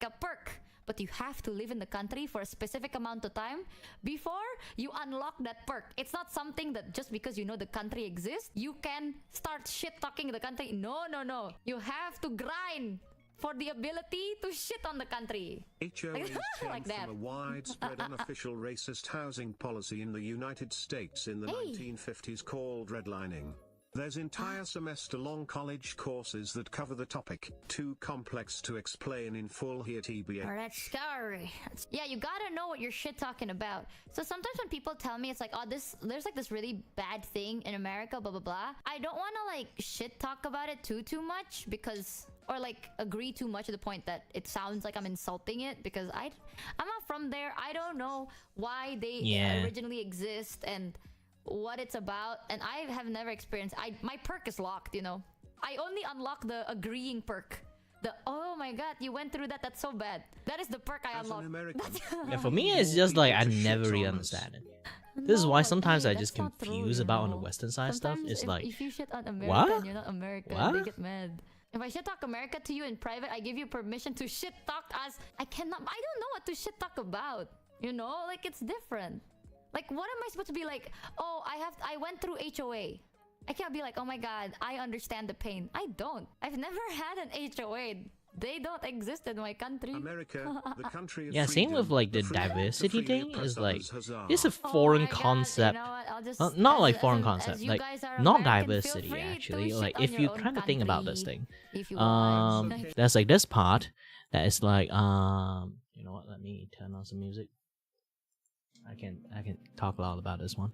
a perk, but you have to live in the country for a specific amount of time before you unlock that perk. It's not something that just because you know the country exists, you can start shit talking the country. No. You have to grind for the ability to shit on the country. HOAs came Like that. from a widespread unofficial racist housing policy in the United States in the 1950s called redlining. There's entire semester-long college courses that cover the topic. Too complex to explain in full here, TBA. Oh, that's scary. Yeah, you gotta know what you're shit talking about. So sometimes when people tell me it's like, oh, there's like this really bad thing in America, blah blah blah. I don't want to like shit talk about it too much because, or like agree too much to the point that it sounds like I'm insulting it, because I'm not from there. I don't know why they originally exist and what it's about, and I have never experienced. My perk is locked, I only unlock the agreeing perk. Oh my god, you went through that. That's so bad. That is the perk I unlocked. Yeah, for me it's just like I never really understand it. This is why sometimes I just confuse about on the Western side stuff. It's like, if you shit on America what? and you're not American, What? they get mad. If I shit talk America to you in private, I give you permission to shit talk us. I don't know what to shit talk about. Like it's different. Like, what am I supposed to be like? Oh, I went through HOA. I can't be like, oh my god, I understand the pain. I don't. I've never had an HOA. They don't exist in my country. America, the country of yeah, same freedom, with like the the freedom to diversity freely thing oppress is like, others, huzzah. it's a Oh foreign my God, concept. you know what? I'll just, Not as- like as foreign an- concept, as you like guys are not American, feel diversity free to actually. shit Like on if your you own kind of think about this country thing, if you want. there's like this part that is like you know what? Let me turn on some music. I can talk a lot about this one.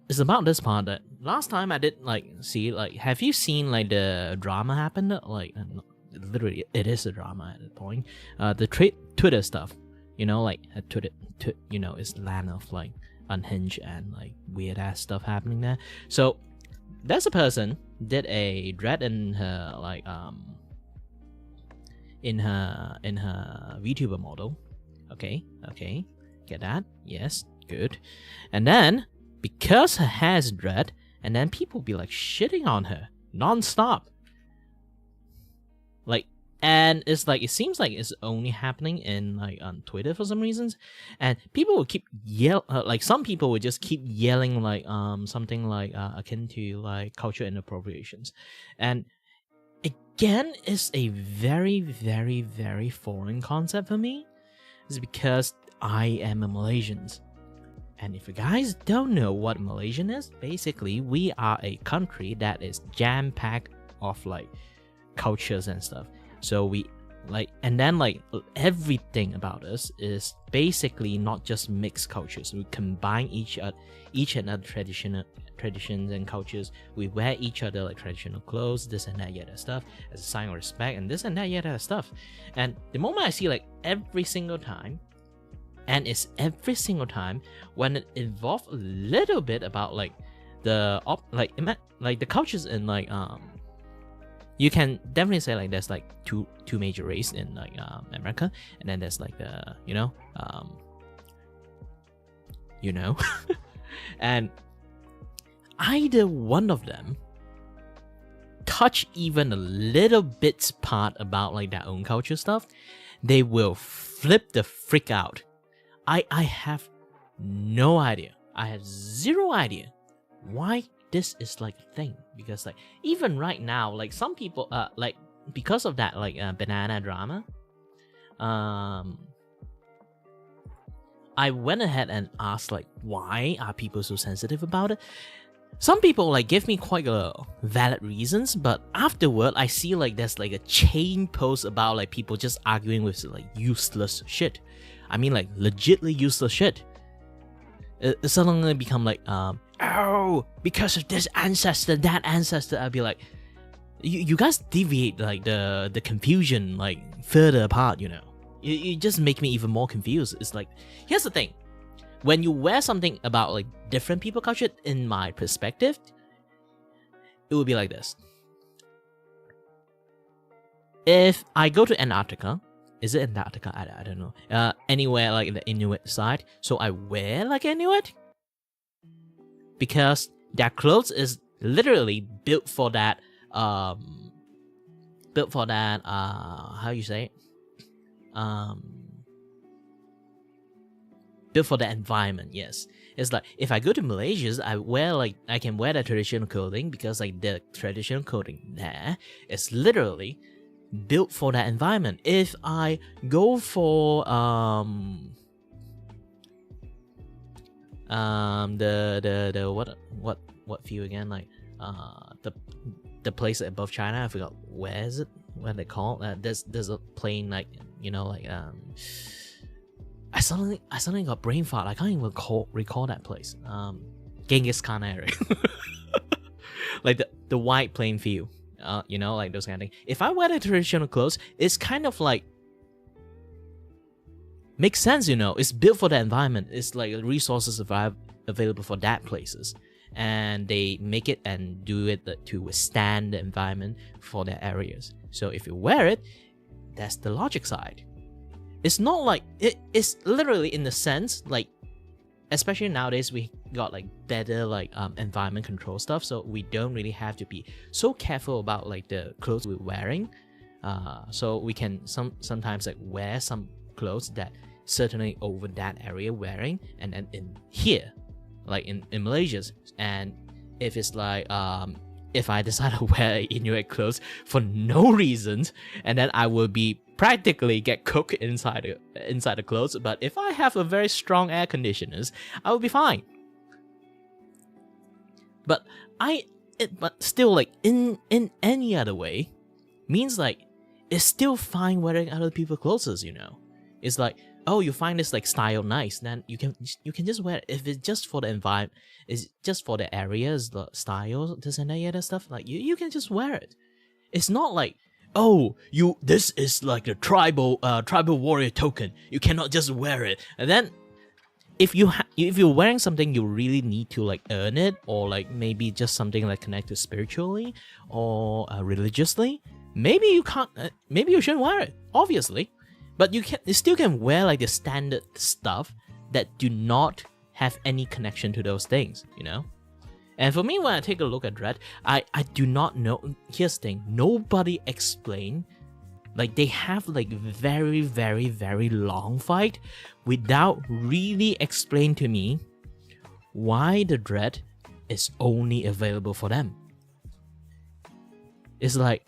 It's about this part that last time I did like see like, have you seen like the drama happen? Like literally, it is a drama at that point. The Twitter stuff, like Twitter, is land of like unhinged and like weird ass stuff happening there. So there's a person did a dread in her like in her VTuber model. Okay. Get that? Yes, good. And then, because her hair is dread, and then people be like shitting on her non-stop. Like, and it's like, it seems like it's only happening in like on Twitter for some reasons, and people will keep like some people would just keep yelling like something like akin to like cultural inappropriations, and again, it's a very very very foreign concept for me. It's because I am a Malaysian. And if you guys don't know what Malaysian is, basically we are a country that is jam-packed of like cultures and stuff. So we like, and then like everything about us is basically not just mixed cultures. We combine each and other traditions and cultures. We wear each other like traditional clothes, this and that, yet stuff, as a sign of respect, and this and that, yet stuff. And the moment I see like every single time, and it's every single time when it involves a little bit about like the the cultures in like you can definitely say like there's like two major races in like America, and then there's like the and either one of them touch even a little bit part about like their own culture stuff, they will flip the freak out. I have no idea. I have zero idea why this is like a thing, because like even right now, like some people like because of that like banana drama, I went ahead and asked like why are people so sensitive about it. Some people like give me quite valid reasons, but afterward I see like there's like a chain post about like people just arguing with like useless shit. I mean like legitly useless shit. It suddenly become like oh, because of this ancestor, that ancestor. I'd be like, you guys deviate like the confusion like further apart, you know. You just make me even more confused. It's like, here's the thing. When you wear something about like different people culture, in my perspective, it would be like this. If I go to Antarctica, is it Antarctica? I don't know. Anywhere like the Inuit side, so I wear like Inuit because their clothes is literally built for that. How you say it? Built for the environment. Yes, it's like if I go to Malaysia, I can wear the traditional clothing because like the traditional clothing there is literally built for that environment. If I go for the what view again, like the place above China, I forgot where is it, what they call there's a plane like, you know, like I suddenly got brain fart. I can't even recall that place. Genghis Khan area. Like the white plain field. You know, like those kind of things. If I wear the traditional clothes, it's kind of like makes sense, you know. It's built for the environment. It's like resources available for that places, and they make it and do it to withstand the environment for their areas. So if you wear it, that's the logic side. It's not like it's literally in the sense like, especially nowadays we got like better like environment control stuff, so we don't really have to be so careful about like the clothes we're wearing. So we can sometimes like wear some clothes that certainly over that area wearing, and then in here, like in Malaysia, and if it's like if I decide to wear Inuit clothes for no reasons, and then I will be practically get cooked inside the clothes. But if I have a very strong air conditioners, I will be fine. But still, like in any other way, means like it's still fine wearing other people's clothes, you know. It's like, oh, you find this like style nice, then you can just wear it. If it's just for the environment, it's just for the areas, the styles, this and that other stuff, like you can just wear it. It's not like, oh, this is like a tribal warrior token, you cannot just wear it. And then if you're wearing something, you really need to like earn it, or like maybe just something like connected spiritually or religiously, maybe you can't, maybe you shouldn't wear it, obviously. But you still can wear like the standard stuff that do not have any connection to those things, you know. And for me, when I take a look at Dread, I do not know. Here's the thing: nobody explain. Like they have like very, very, very long fight without really explain to me why the Dread is only available for them. It's like,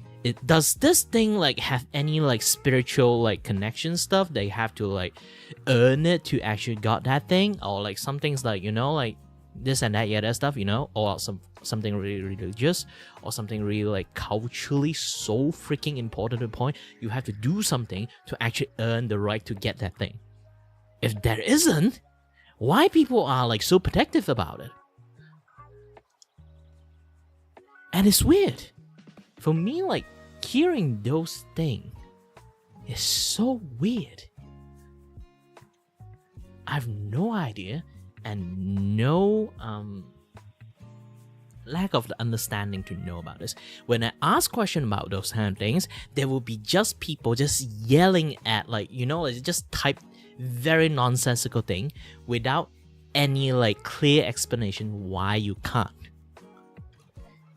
does this thing like have any like spiritual like connection stuff? They have to like earn it to actually got that thing, or like some things like, you know, like this and that, yeah, that stuff, you know, or something really religious, or something really like culturally so freaking important to the point you have to do something to actually earn the right to get that thing. If there isn't, why people are like so protective about it? And it's weird. For me, like, hearing those things is so weird. I have no idea and no lack of the understanding to know about this. When I ask questions about those kind of things, there will be just people just yelling at, like, you know, just type very nonsensical thing without any like clear explanation why you can't.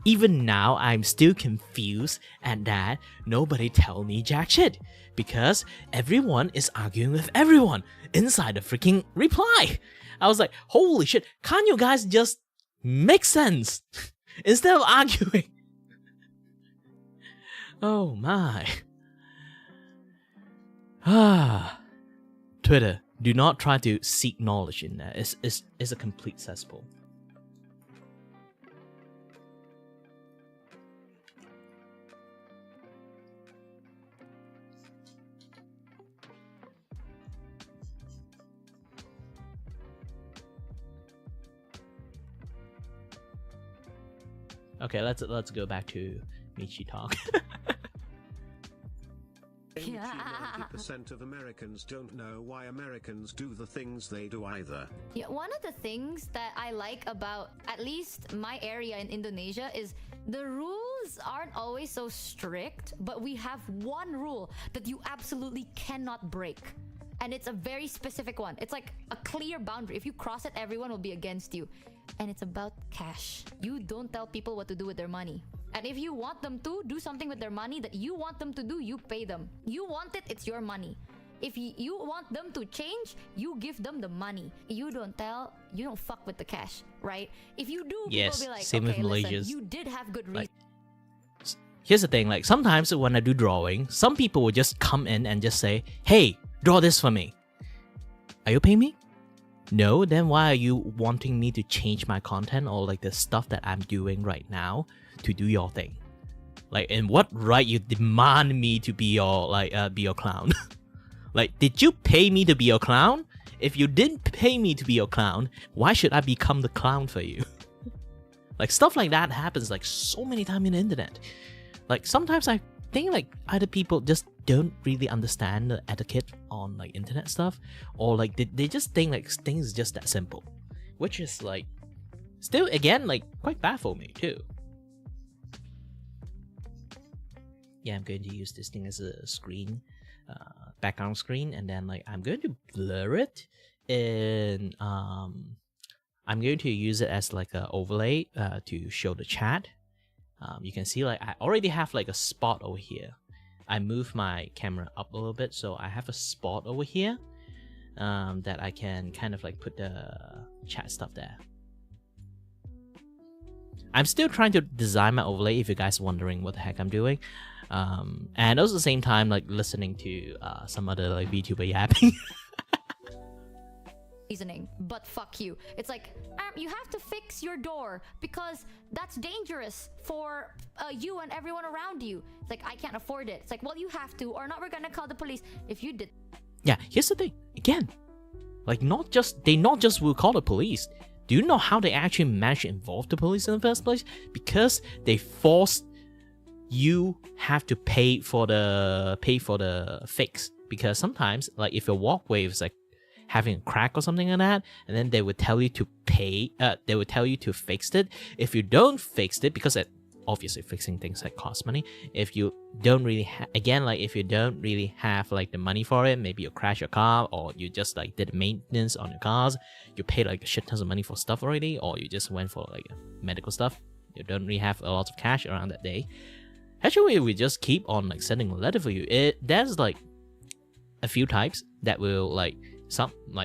Even now, I'm still confused at that nobody tell me jack shit, because everyone is arguing with everyone inside the freaking reply. I was like, holy shit, can't you guys just make sense instead of arguing? Oh my. Twitter, do not try to seek knowledge in there. It's a complete cesspool. Okay, let's go back to Michi talk. Maybe 90% of Americans don't know why Americans do the things they do either. Yeah, one of the things that I like about at least my area in Indonesia is the rules aren't always so strict, but we have one rule that you absolutely cannot break. And it's a very specific one. It's like a clear boundary. If you cross it, everyone will be against you. And it's about cash. You don't tell people what to do with their money. And if you want them to do something with their money that you want them to do, you pay them. You want it, it's your money. If you want them to change, you give them the money. You don't fuck with the cash, right? If you do, Yes, people will be like, same with okay, listen, Malaysians. you did have good reason. Like, here's the thing, like sometimes when I do drawing, some people will just come in and just say, hey, draw this for me. Are you paying me? No, then why are you wanting me to change my content or like the stuff that I'm doing right now to do your thing? Like, in what right you demand me to be your clown? Like, did you pay me to be your clown? If you didn't pay me to be your clown, why should I become the clown for you? Like, stuff like that happens like so many times in the internet. Like, sometimes I think like either people just don't really understand the etiquette on like internet stuff, or like they just think like things is just that simple, which is like still again like quite bad for me too. Yeah, I'm going to use this thing as a screen, background screen, and then like I'm going to blur it in I'm going to use it as like an overlay to show the chat. You can see like I already have like a spot over here. I move my camera up a little bit, so I have a spot over here that I can kind of like put the chat stuff there. I'm still trying to design my overlay if you guys are wondering what the heck I'm doing. And also at the same time like listening to some other like VTuber yapping. Reasoning, but fuck you. It's like, you have to fix your door because that's dangerous for you and everyone around you. It's like, I can't afford it. It's like, well, you have to, or not, we're gonna call the police. If you did. Yeah, here's the thing. Again, like they not just will call the police. Do you know how they actually managed to involve the police in the first place? Because they forced you have to pay for the fix. Because sometimes, like if your walkway is like having a crack or something like that, and then they would tell you to pay, they would tell you to fix it. If you don't fix it, because obviously fixing things like cost money, if you don't really if you don't really have like the money for it, maybe you crash your car, or you just like did maintenance on your cars, you pay like a shit tons of money for stuff already, or you just went for like medical stuff, you don't really have a lot of cash around that day. Actually, we just keep on like sending a letter for you. There's like a few types that will like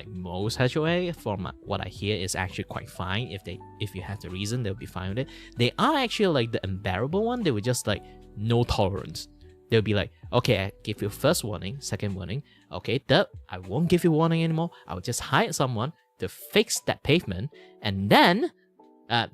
most HOA, from what I hear, is actually quite fine. If you have the reason, they'll be fine with it. They are actually like the unbearable one. They will just like no tolerance. They'll be like, okay, I give you first warning, second warning. Okay, third, I won't give you warning anymore. I will just hire someone to fix that pavement, and then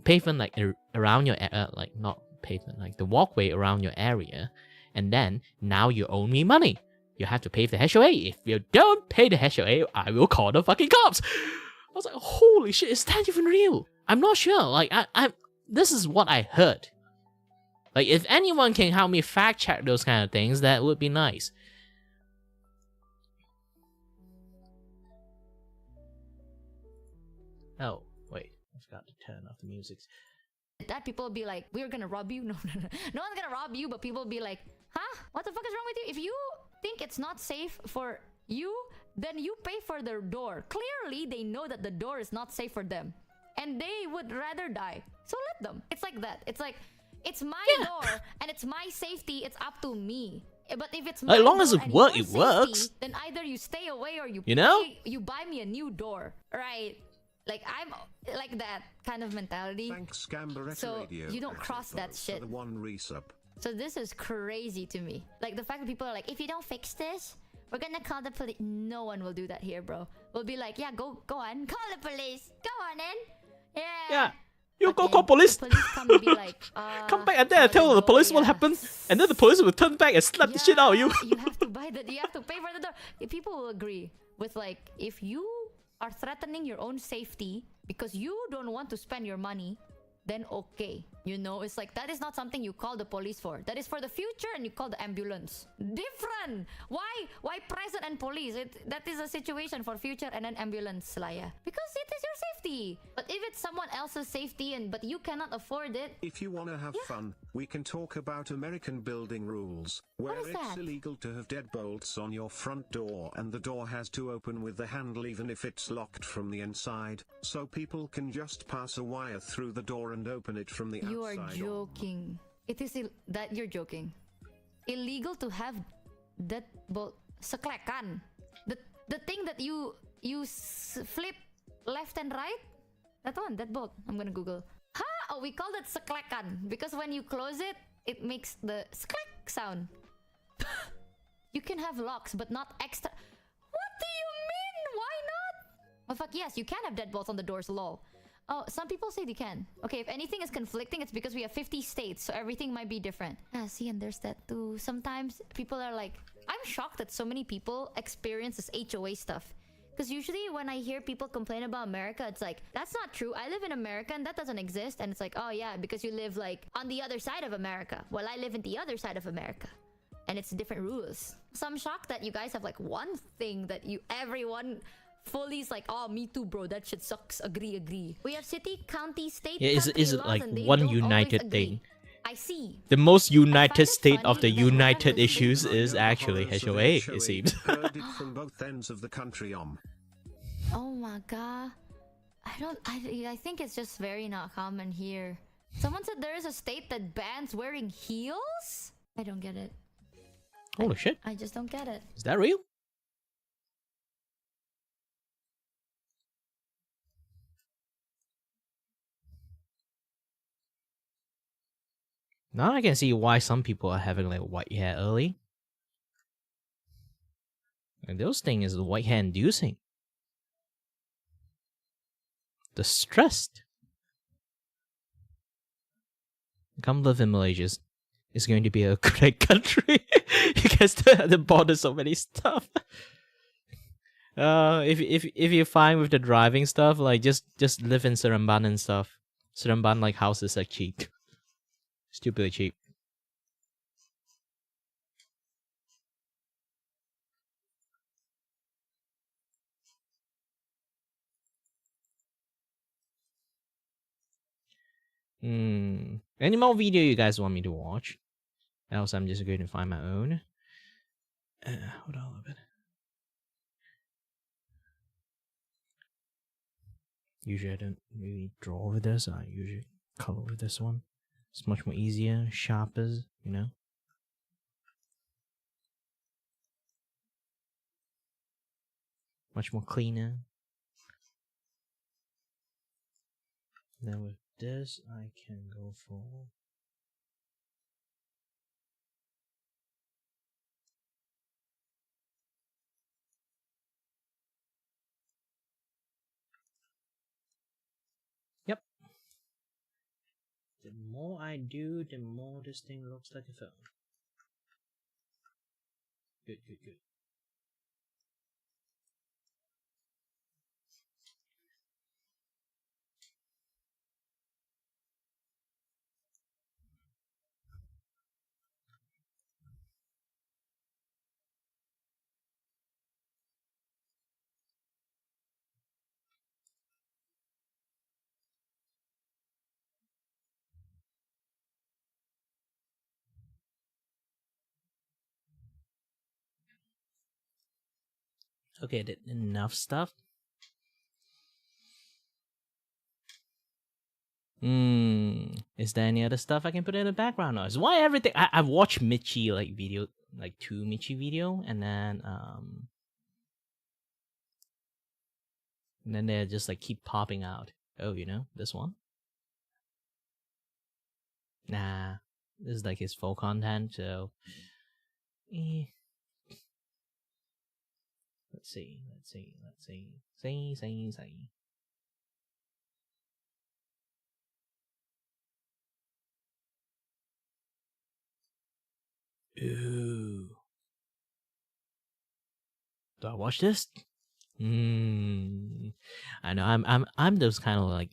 pavement like around your like not pavement, like the walkway around your area, and then now you owe me money. You have to pay the HOA. If you don't pay the HOA, I will call the fucking cops. I was like, holy shit, is that even real? I'm not sure. Like, I this is what I heard. Like, if anyone can help me fact check those kind of things, that would be nice. Oh, wait. I forgot to turn off the music. That people will be like, we're gonna rob you. No, no, no. No one's gonna rob you, but people will be like, huh? What the fuck is wrong with you? If you think it's not safe for you, then you pay for their door. Clearly, they know that the door is not safe for them. And they would rather die. So let them. It's like that. It's like, it's my door and it's my safety. It's up to me. But if it's my As long door as it and works, your it safety, works. then either you stay away or You know? you buy me a new door, right? Like, I'm like that kind of mentality. Thanks, Gambaretta So Radio you don't cross that for shit. the one resub. So this is crazy to me. Like, the fact that people are like, if you don't fix this, we're gonna call the police. No one will do that here, bro. We'll be like, yeah, go on, call the police. Go on in. Yeah. You But go then call police. The police come and be like, Come back and then I tell the police what happened. And then the police will turn back and slap the shit out of you. You have to buy that. You have to pay for the door. People will agree with, like, if you are threatening your own safety because you don't want to spend your money, then okay. You know, it's like, that is not something you call the police for. That is for the future, and you call the ambulance. Different. Why present and police? That is a situation for future and then ambulance, Laya. Because it is your safety. But if it's someone else's safety but you cannot afford it, If you wanna have fun, we can talk about American building rules, where is it's that? illegal to have deadbolts on your front door and the door has to open with the handle even if it's locked from the inside, so people can just pass a wire through the door and open it from the outside. you are on. joking. It is that you're joking. Illegal to have that bolt seklekan. The thing that you flip left and right. That one, that bolt. I'm gonna Google. Oh, we call that seklekan because when you close it, it makes the sklek sound. You can have locks, but not extra. What do you mean? Why not? Well, fuck yes, you can have deadbolts on the doors. Lol. Oh, some people say they can. Okay, if anything is conflicting, it's because we have 50 states, so everything might be different. See, and there's that too. Sometimes people are like, I'm shocked that so many people experience this HOA stuff. Because usually when I hear people complain about America, it's like, that's not true. I live in America and that doesn't exist. And it's like, oh yeah, because you live like on the other side of America. Well, I live in the other side of America. And it's different rules. So I'm shocked that you guys have like one thing that everyone fully is like, oh, me too, bro. That shit sucks. Agree. We have city, county, state. Yeah, is country it laws, like and they one don't always united agree. thing? I see. The most I find united it state of the funny that one united of the issues states- is actually Horrors of HOA, HOA, it seems. heard it from both ends of the country. Oh my god. I think it's just very not common here. Someone said there is a state that bans wearing heels? I don't get it. Holy shit. I just don't get it. Is that real? Now I can see why some people are having like white hair early. And those things is white hair inducing. The stressed. Come live in Malaysia. It's going to be a great country. You can still have to bother so many stuff. If you're fine with the driving stuff, like just live in Seremban and stuff. Seremban like houses are cheap. Stupidly cheap. Any more video you guys want me to watch? Else I'm just going to find my own. Hold on a little bit. Usually I don't really draw with this. I usually color with this one. It's much more easier, sharper, you know. Much more cleaner. Now with this, I can go for... Yep. The more I do, the more this thing looks like a phone. Good. Okay, did enough stuff. Is there any other stuff I can put in the background noise? Why everything? I've watched Michi like video, like 2 Michi video, and then they just like keep popping out. Oh, you know this one? Nah, this is like his full content. So, let's see. Say. Ooh. Do I watch this? I know I'm those kind of like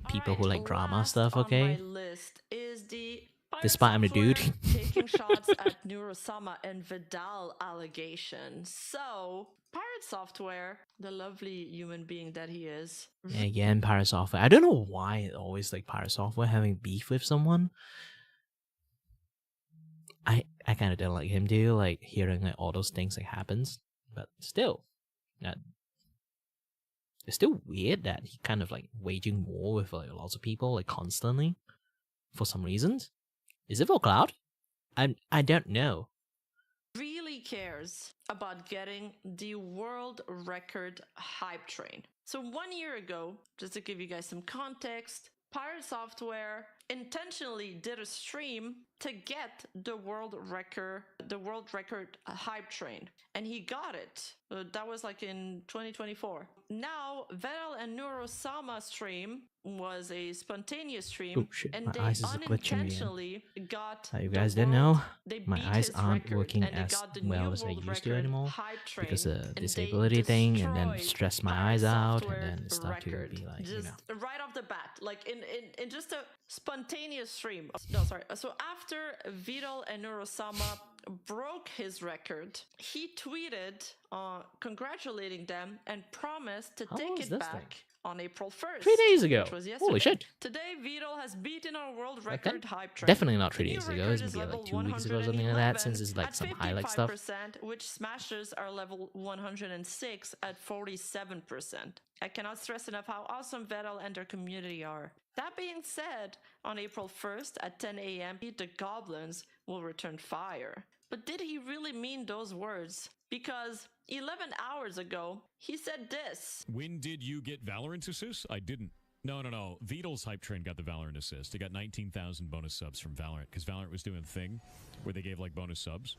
people who like drama stuff, okay? On my list is the Despite I'm a dude. taking shots at Neurosama and Vidal allegation. So, Pirate Software, the lovely human being that he is. Again, Pirate Software. I don't know why it always like Pirate Software having beef with someone. I kind of don't like him too, like hearing like all those things that happens. But still, it's still weird that he kind of like waging war with like lots of people like constantly for some reasons. Is it for cloud? I don't know. Really cares about getting the world record hype train. So 1 year ago, just to give you guys some context, Pirate Software intentionally did a stream to get the world record hype train, and he got it. That was like in 2024. Now Vedal and Neurosama stream was a spontaneous stream, Oh shit, and my they eyes is glitching again. unintentionally got You the guys didn't world- know? they My beat eyes his aren't record, working and they as got the well new as they world used to record anymore hype train, because of and they disability thing, and then destroyed stress my Pirate eyes out, and Software then it started to record. be like, you Just know. right off the bat, like in just a spontaneous stream. No, sorry. So after Vidal and Neurosama broke his record, he tweeted congratulating them and promised to How long take is it this back thing? on April 1st. 3 days ago. Which was yesterday. Holy shit. Today, Vidal has beaten our world Okay. record hype train. Definitely not 3 The new days ago. record It's is maybe like level 2 weeks ago or something like that, since it's like at some highlight stuff. 55%, which smashes our level 106 at 47%. I cannot stress enough how awesome Vedal and their community are. That being said, on April 1st at 10 a.m., the goblins will return fire. But did he really mean those words? Because 11 hours ago, he said this. When did you get Valorant assist? I didn't. No. Vidal's hype train got the Valorant assist. It got 19,000 bonus subs from Valorant because Valorant was doing a thing where they gave like bonus subs.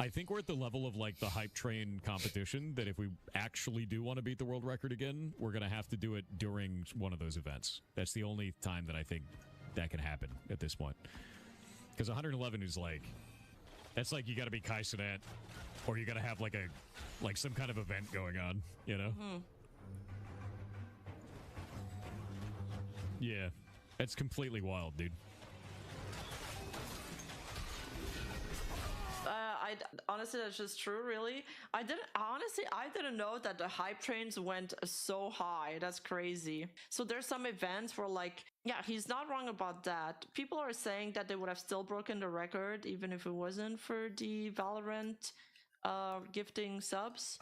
I think we're at the level of like the hype train competition that if we actually do want to beat the world record again, we're going to have to do it during one of those events. That's the only time that I think that can happen at this point. Because 111 is like, that's like you got to be Kai Cenat, or you got to have like some kind of event going on, you know? Yeah, that's completely wild, dude. Honestly, that's just true, really. I didn't know that the hype trains went so high. That's crazy. So there's some events where like, yeah, he's not wrong about that. People are saying that they would have still broken the record even if it wasn't for the Valorant gifting subs.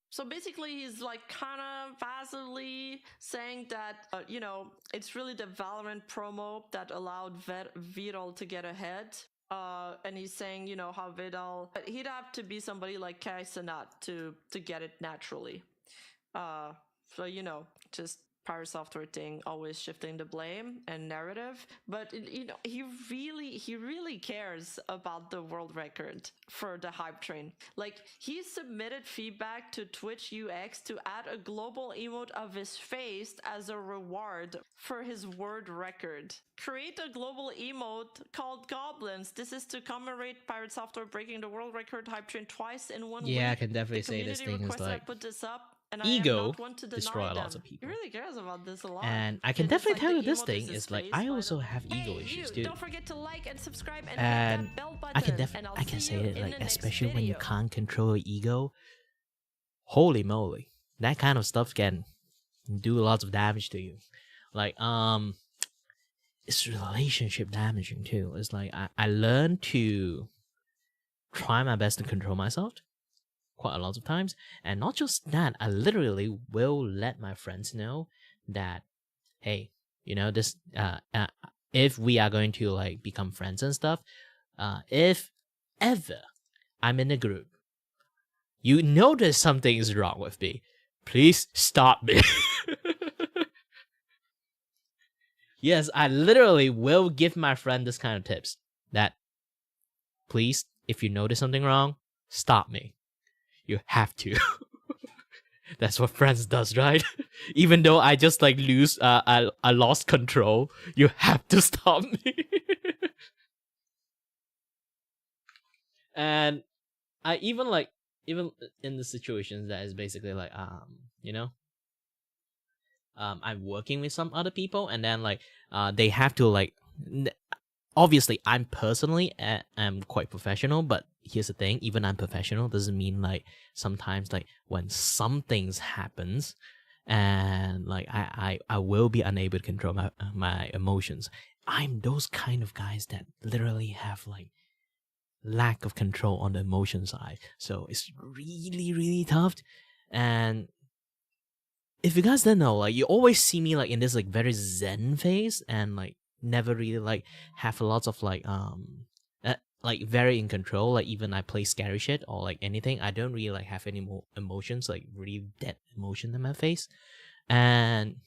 So basically, he's like kind of passively saying that, it's really the Valorant promo that allowed Vidal to get ahead. And he's saying, how Vidal, he'd have to be somebody like Kai Cenat to get it naturally. So, just Pirate Software thing, always shifting the blame and narrative. But, he really cares about the world record for the hype train. Like, he submitted feedback to Twitch UX to add a global emote of his face as a reward for his world record. Create a global emote called Goblins. This is to commemorate Pirate Software breaking the world record hype train twice in 1 week. Yeah, I can definitely The say this community thing is requested I like put this up, and ego I am not one to deny destroy lots them. of people. He really cares about this a lot. And I can And it's definitely like tell the you this emote thing his is like face, I by also the- have ego Hey, issues you, too. don't forget to like and subscribe and, And hit that bell button. I can and I'll I can see say you it in like the next especially when you video. can't control your ego. Holy moly, that kind of stuff can do lots of damage to you. Like it's relationship damaging too. It's like I learned to try my best to control myself, quite a lot of times. And not just that, I literally will let my friends know that, hey, you know, this if we are going to like become friends and stuff, if ever I'm in a group, you notice something is wrong with me, please stop me. Yes, I literally will give my friend this kind of tips that, please, if you notice something wrong, stop me. You have to. That's what friends does, right? Even though I just like I lost control, you have to stop me. And I even in the situations that is basically like you know, I'm working with some other people, and then like they have to like obviously I'm personally am quite professional, but here's the thing, even I'm professional doesn't mean like sometimes like when some things happens and like I will be unable to control my emotions. I'm those kind of guys that literally have like lack of control on the emotion side, so it's really really tough. And if you guys don't know, like you always see me like in this like very zen phase and like never really like have lots of like very in control. Like even I play scary shit or like anything, I don't really like have any more emotions, like really dead emotion in my face. And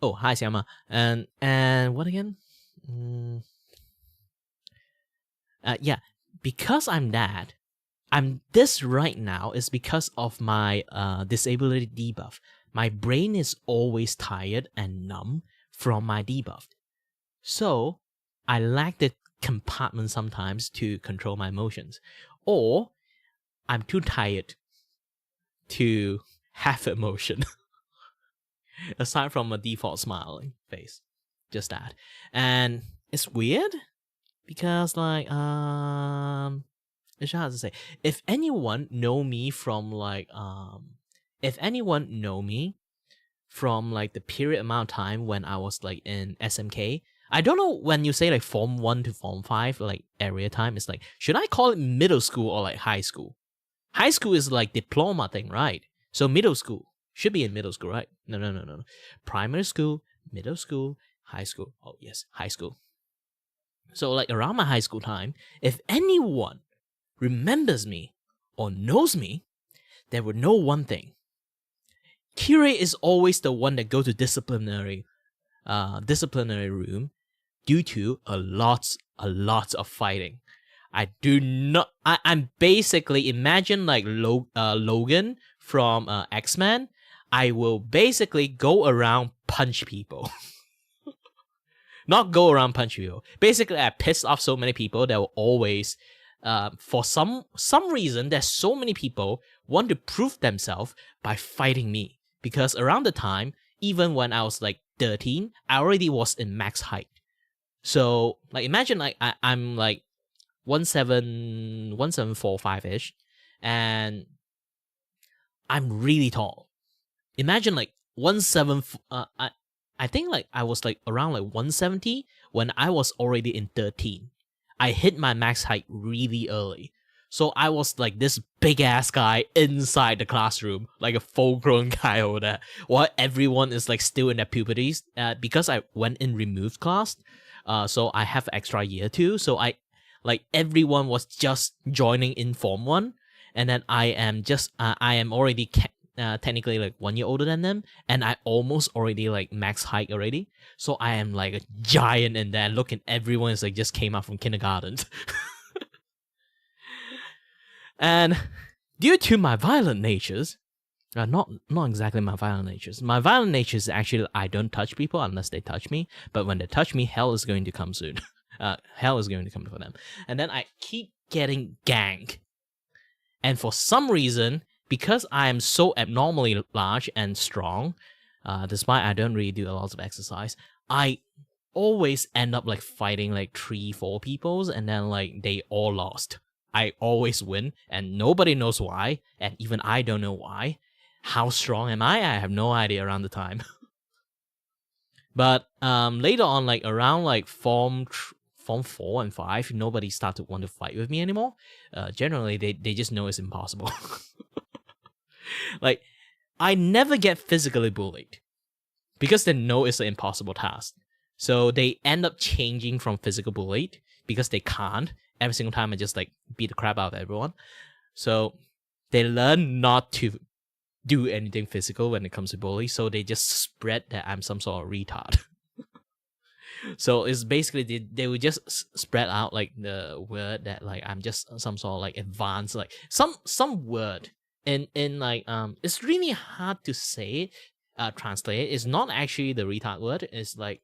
oh, hi Siama. And what again? Yeah, because I'm this right now is because of my disability debuff. My brain is always tired and numb from my debuff. So I lack the compartment sometimes to control my emotions. Or I'm too tired to have emotion. Aside from a default smiling face. Just that. And it's weird because like it's hard to say. If anyone know me from like the period amount of time when I was like in SMK, I don't know when you say like Form 1 to Form 5, like area time, it's like, should I call it middle school or like high school? High school is like diploma thing, right? So middle school should be in middle school, right? No. Primary school, middle school, high school. Oh yes, high school. So like around my high school time, if anyone remembers me or knows me, they would know one thing. Kirei is always the one that goes to disciplinary room due to a lot of fighting. I'm basically, imagine like Logan from X-Men. I will basically go around punch people. Not go around punch people. Basically, I pissed off so many people that will always, for some reason, there's so many people want to prove themselves by fighting me. Because around the time, even when I was like 13, I already was in max height. So like imagine like I'm like 1745-ish, and I'm really tall. Imagine like 17. I think like I was like around like 170 when I was already in 13. I hit my max height really early. So I was like this big ass guy inside the classroom, like a full grown guy over there, while everyone is like still in their puberties. Because I went in removed class, so I have extra year too. So I like everyone was just joining in Form 1, and then I am already technically like 1 year older than them, and I almost already like max height already. So I am like a giant in there. Look at everyone is like just came out from kindergarten. And due to my violent natures, not exactly my violent natures. My violent nature is actually I don't touch people unless they touch me. But when they touch me, hell is going to come soon. Hell is going to come for them. And then I keep getting ganked. And for some reason, because I am so abnormally large and strong, despite I don't really do a lot of exercise, I always end up like fighting like 3-4 peoples, and then like they all lost. I always win, and nobody knows why, and even I don't know why. How strong am I? I have no idea around the time. But later on, like around like Form Form 4 and 5, nobody start to want to fight with me anymore. Generally, they just know it's impossible. Like, I never get physically bullied because they know it's an impossible task. So they end up changing from physical bullied because they can't. Every single time I just like beat the crap out of everyone. So they learn not to do anything physical when it comes to bully. So they just spread that I'm some sort of retard. So it's basically they would just spread out like the word that like I'm just some sort of like advanced, like some word in like it's really hard to say translate. It's not actually the retard word. It's like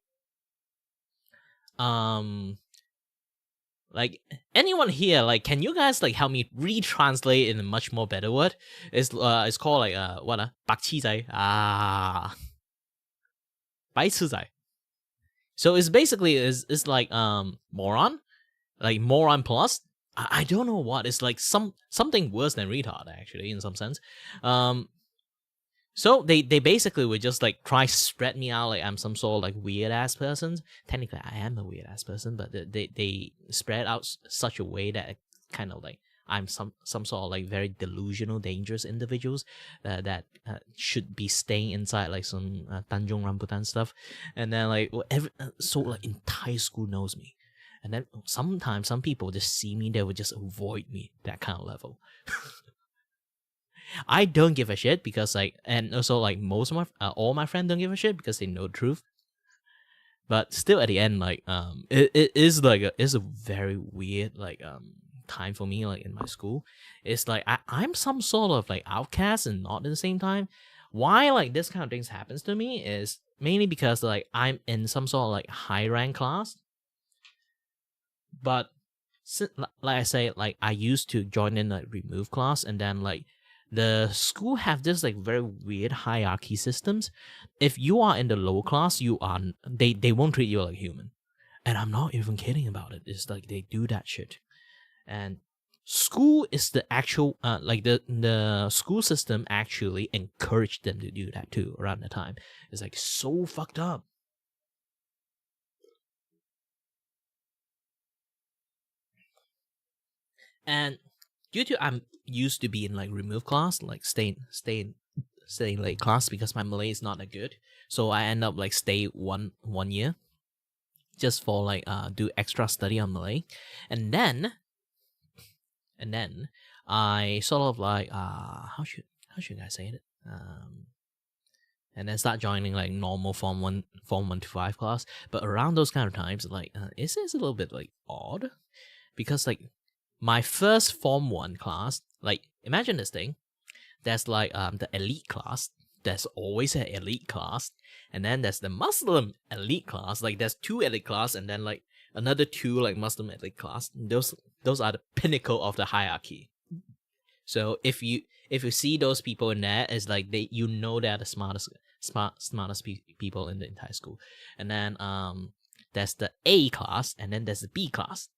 anyone here, like, can you guys like help me retranslate in a much more better word? It's called like what 白痴仔 白痴仔. So it's basically it's like moron, like moron plus. I don't know what. It's like something worse than retard actually in some sense. So they basically would just like try to spread me out like I'm some sort of like weird ass person. Technically I am a weird ass person, but they spread out such a way that kind of like I'm some sort of like very delusional, dangerous individuals that should be staying inside like some Tanjong Rambutan stuff, and then like so like entire school knows me, and then sometimes some people just see me, they would just avoid me, that kind of level. I don't give a shit because like, and also like most of my all my friends don't give a shit because they know the truth. But still, at the end, like it is like it's a very weird like time for me, like in my school. It's like I'm some sort of like outcast and not at the same time. Why like this kind of things happens to me is mainly because like I'm in some sort of like high rank class. But like I say, like I used to join in like remove class, and then like the school have this like very weird hierarchy systems. If you are in the low class, you are they won't treat you like human. And I'm not even kidding about it. It's like they do that shit. And school is the actual like the school system actually encouraged them to do that too around the time. It's like so fucked up. And due to I'm used to be in like remove class, like staying late class because my Malay is not that good. So I end up like stay one year just for like do extra study on Malay. And then I sort of like how should I say it? And then start joining like normal form 1 to 5 class. But around those kind of times, like it's a little bit like odd because like my first form 1 class, like imagine this thing. There's like the elite class. There's always an elite class, and then there's the Muslim elite class. Like there's 2 elite class, and then like another 2 like Muslim elite class. Those are the pinnacle of the hierarchy. So if you see those people in there, it's like they're the smartest people in the entire school. And then there's the A class, and then there's the B class.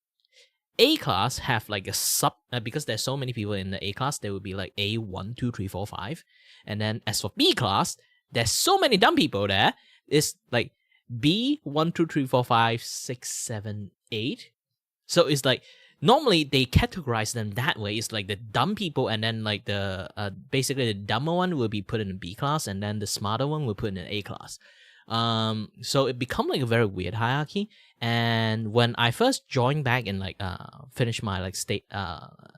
A class have like a sub because there's so many people in the A class, there would be like A 1, 2, 3, 4, 5. And then as for B class, there's so many dumb people there. It's like B 1, 2, 3, 4, 5, 6, 7, 8. So it's like normally they categorize them that way. It's like the dumb people, and then like the basically the dumber one will be put in a B class, and then the smarter one will put in an A class. So it become like a very weird hierarchy. And when I first joined back and like finished my like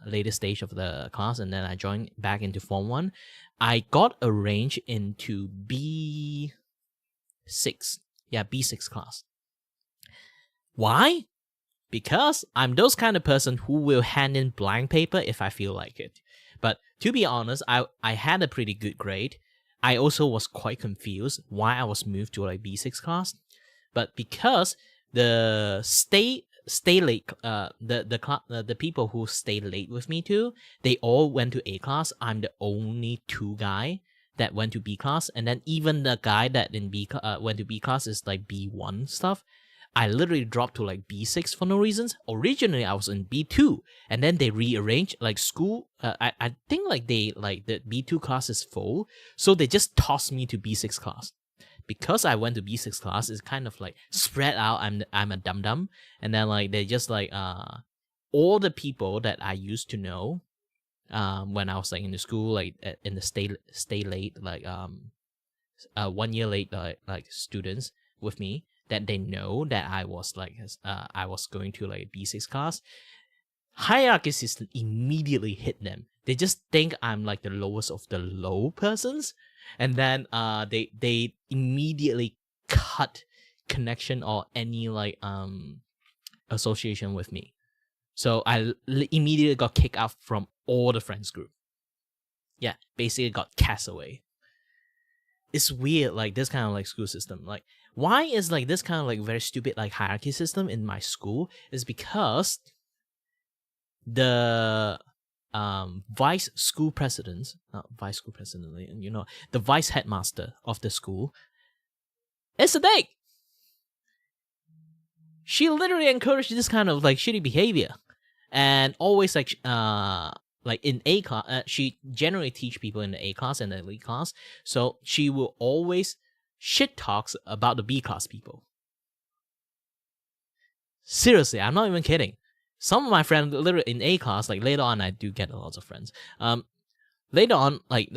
later stage of the class, and then I joined back into form 1, I got arranged into B6. Yeah, B6 class. Why? Because I'm those kind of person who will hand in blank paper if I feel like it. But to be honest, I had a pretty good grade. I also was quite confused why I was moved to like B6 class. But because the stay late the people who stayed late with me too, they all went to A class. I'm the only 2 guy that went to B class, and then even the guy that in went to B class is like B1 stuff. I literally dropped to like B6 for no reasons. Originally I was in B2, and then they rearranged like school. I think like they like the B2 class is full, so they just tossed me to B6 class. because I went to B6 class, it's kind of like spread out. I'm a dum dum, and then like they just like all the people that I used to know when I was like in the school, like in the stay late, like 1 year late, like students with me that they know that I was like I was going to like B6 class. Hierarchy system immediately hit them. They just think I'm like the lowest of the low persons, and then they immediately cut connection or any like association with me. So I immediately got kicked out from all the friends group. Yeah, basically got cast away. It's weird, like this kind of like school system. Like, why is like this kind of like very stupid like hierarchy system in my school? Is because the vice school president, not vice school president, you know, the vice headmaster of the school is a dick. She literally encouraged this kind of like shitty behavior, and always like in A class, she generally teach people in the A class and the elite class, so she will always shit talks about the B class people. Seriously, I'm not even kidding. Some of my friends, literally in A class, like later on, I do get a lot of friends. Later on, like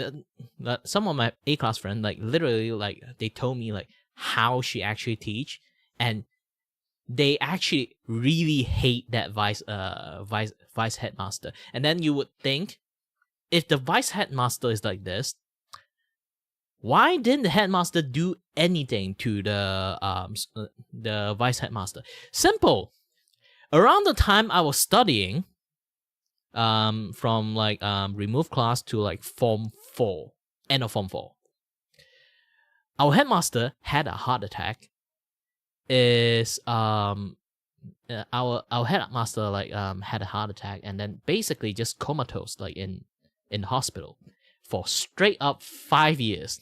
some of my A class friends, like literally, like they told me like how she actually teach, and they actually really hate that vice headmaster. And then you would think, if the vice headmaster is like this, why didn't the headmaster do anything to the vice headmaster? Simple. Around the time I was studying, from like remove class to like Form 4, end of Form 4, our headmaster had a heart attack. Our headmaster like had a heart attack and then basically just comatose like in hospital for straight up 5 years.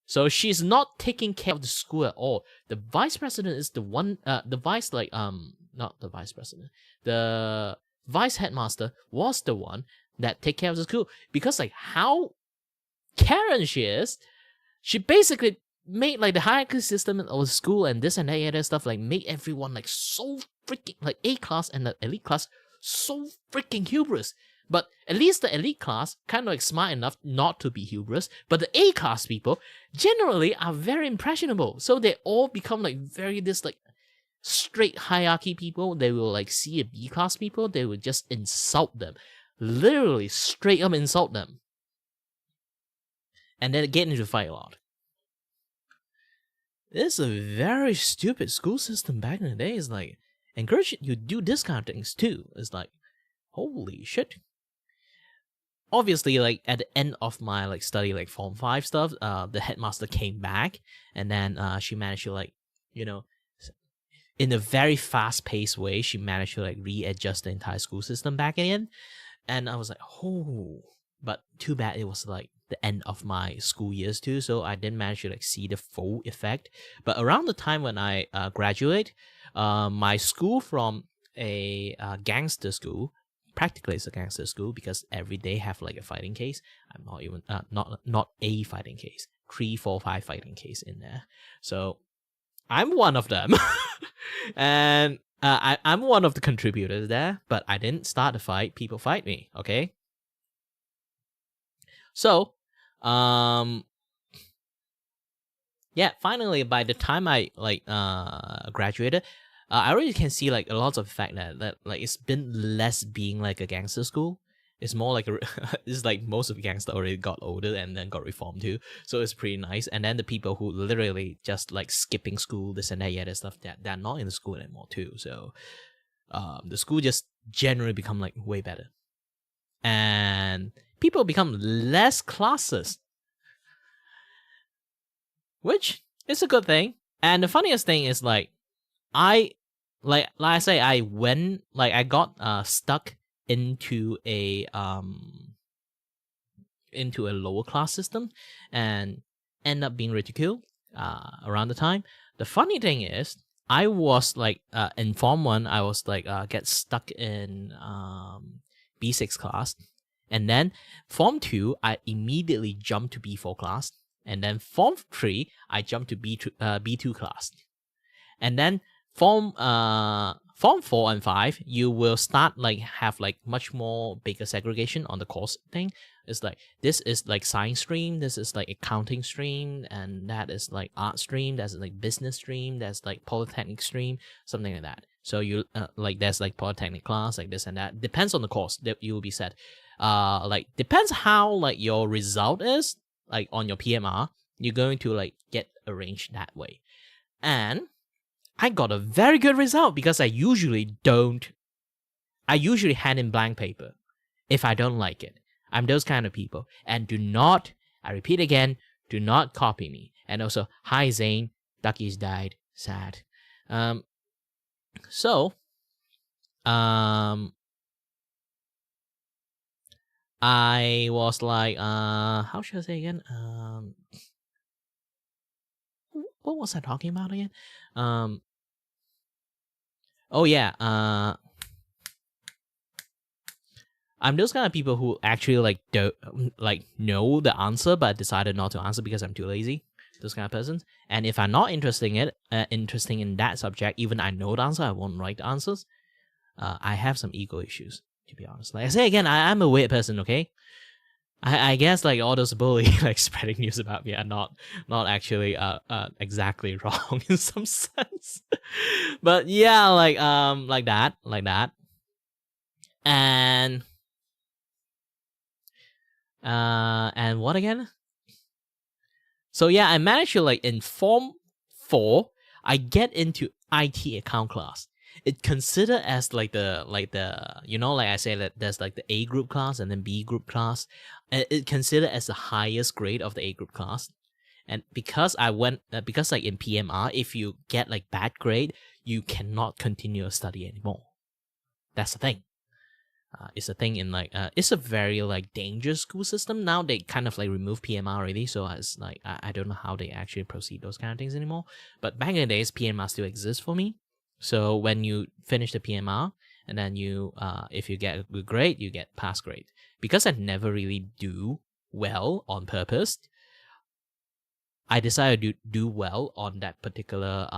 So she's not taking care of the school at all. The vice president is the one, not the vice president. The vice headmaster was the one that take care of the school, because like how Karen she is, she basically made like the hierarchy system of the school and this and that other stuff, like make everyone like so freaking like A class and the elite class so freaking hubris. But at least the elite class kind of like smart enough not to be hubris. But the A class people generally are very impressionable. So they all become like very this like straight hierarchy people. They will like see a B class people, they will just insult them. Literally straight up insult them. And then get into a fight a lot. It's a very stupid school system back in the day. It's like, encourage you to do this kind of things too. It's like, holy shit. Obviously, like at the end of my like study, like Form 5 stuff, the headmaster came back, and then she managed to like, you know, in a very fast-paced way, she managed to like readjust the entire school system back again. And I was like, oh, but too bad it was like the end of my school years too, so I didn't manage to like see the full effect. But around the time when I graduate, my school from a gangster school, practically it's a gangster school because every day have like a fighting case. I'm not even not a fighting case, 3, 4, 5 fighting case in there. So I'm one of them, and I'm one of the contributors there. But I didn't start the fight; people fight me. Okay. So, yeah, finally, by the time I like graduated, I already can see like a lot of fact that like it's been less being like a gangster school. It's more like it's like most of the gangsters already got older and then got reformed too. So it's pretty nice. And then the people who literally just like skipping school, this and that, stuff, that they're not in the school anymore too. So, the school just generally become like way better, and people become less classist, which is a good thing. And the funniest thing is like I say I went like I got stuck into a lower class system and end up being ridiculed around the time. The funny thing is I was like in Form 1 I was like get stuck in B6 class, and then Form 2 I immediately jumped to B4 class, And then Form 3, I jumped to B2 class. And then Form 4 and 5, you will start like have like much more bigger segregation on the course thing. It's like this is like science stream, this is like accounting stream, and that is like art stream, that's like business stream, that's like polytechnic stream, something like that. So you like there's like polytechnic class, like this and that. Depends on the course that you will be set. Like depends how like your result is, like on your PMR, you're going to like get arranged that way. And I got a very good result because I usually hand in blank paper if I don't like it. I'm those kind of people. And do not, I repeat again, do not copy me. And also, hi Zane, Ducky's died, sad. I was like, how should I say again? What was I talking about again? Oh yeah, I'm those kind of people who actually like don't like know the answer but decided not to answer because I'm too lazy. Those kind of persons. And if I'm not interested in that subject, even I know the answer, I won't write the answers. I have some ego issues, to be honest. Like I say again, I'm a weird person, okay? I guess like all those bully like spreading news about me are not actually exactly wrong in some sense. But yeah, like that. And what again? So yeah, I managed to like in Form 4, I get into IT account class. It considered as like the you know, like I say that there's like the A group class and then B group class. It considered as the highest grade of the A group class. And because I went because like in PMR, if you get like bad grade, you cannot continue to study anymore. That's the thing. It's a thing in like it's a very like dangerous school system. Now they kind of like remove PMR already, so it's like I don't know how they actually proceed those kind of things anymore. But back in the days, PMR still exists for me. So when you finish the PMR and then you if you get a good grade, you get pass grade. Because I never really do well on purpose, I decided to do well on that particular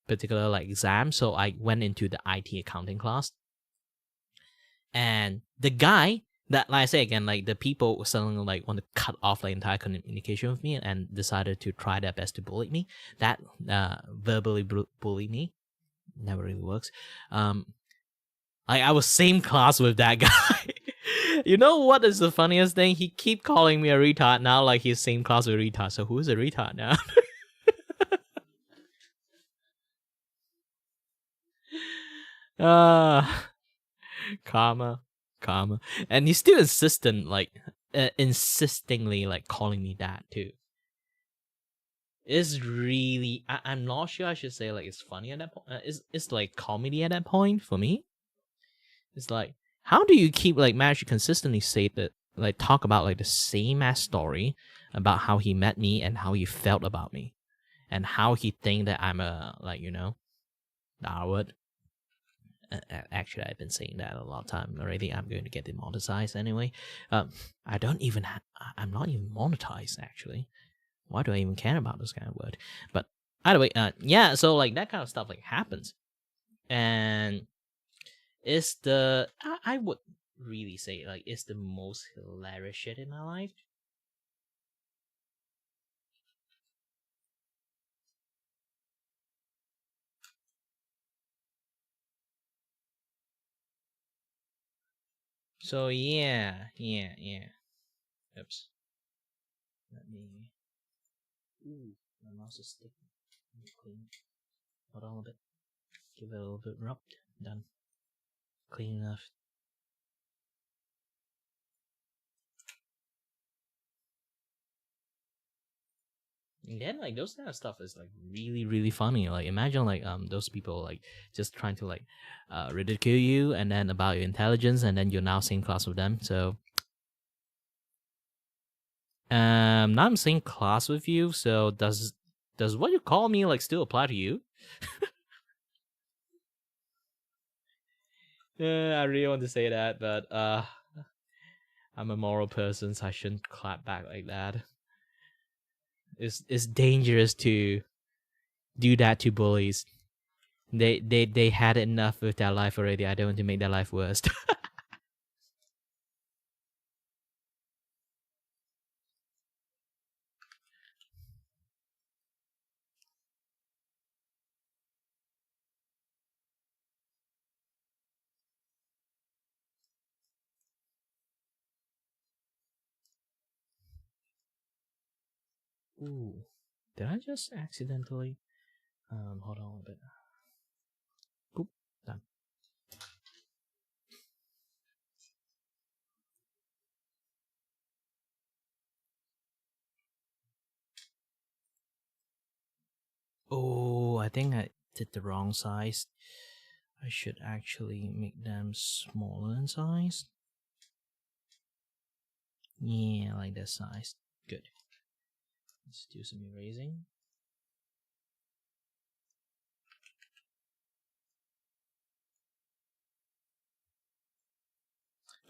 like exam. So I went into the IT accounting class. And the guy that, like I say again, like the people suddenly like want to cut off like entire communication with me and decided to try their best to bully me. That verbally bully me never really works. I was same class with that guy. You know what is the funniest thing? He keep calling me a retard now, like he's same class with retard. So who's a retard now? Karma. And he's still insistingly like calling me that too. It's really, I'm not sure I should say like it's funny at that point. It's like comedy at that point for me. It's like, how do you keep like manage to consistently say that, like talk about like the same ass story about how he met me and how he felt about me and how he think that I'm a like, you know, Darwood. Actually, I've been saying that a lot of time already. I'm going to get demonetized anyway. I'm not even monetized actually. Why do I even care about this kind of word? But either way, yeah. So like that kind of stuff like happens, and it's the I would really say like it's the most hilarious shit in my life. So yeah. Oops. Let me. Ooh, my mouse is sticky. Let me clean. Hold on a bit. Give it a little bit rubbed. Done. Clean enough. And then like those kind of stuff is like really really funny. Like imagine like those people like just trying to like ridicule you and then about your intelligence and then you're now same class with them. So now I'm same class with you. So does what you call me like still apply to you? I really want to say that, but I'm a moral person, so I shouldn't clap back like that. It's dangerous to do that to bullies. They had enough with their life already. I don't want to make their life worse. Ooh, did I just accidentally? Hold on a bit. Boop, done. Oh, I think I did the wrong size. I should actually make them smaller in size. Yeah, like that size. Good. Let's do some erasing.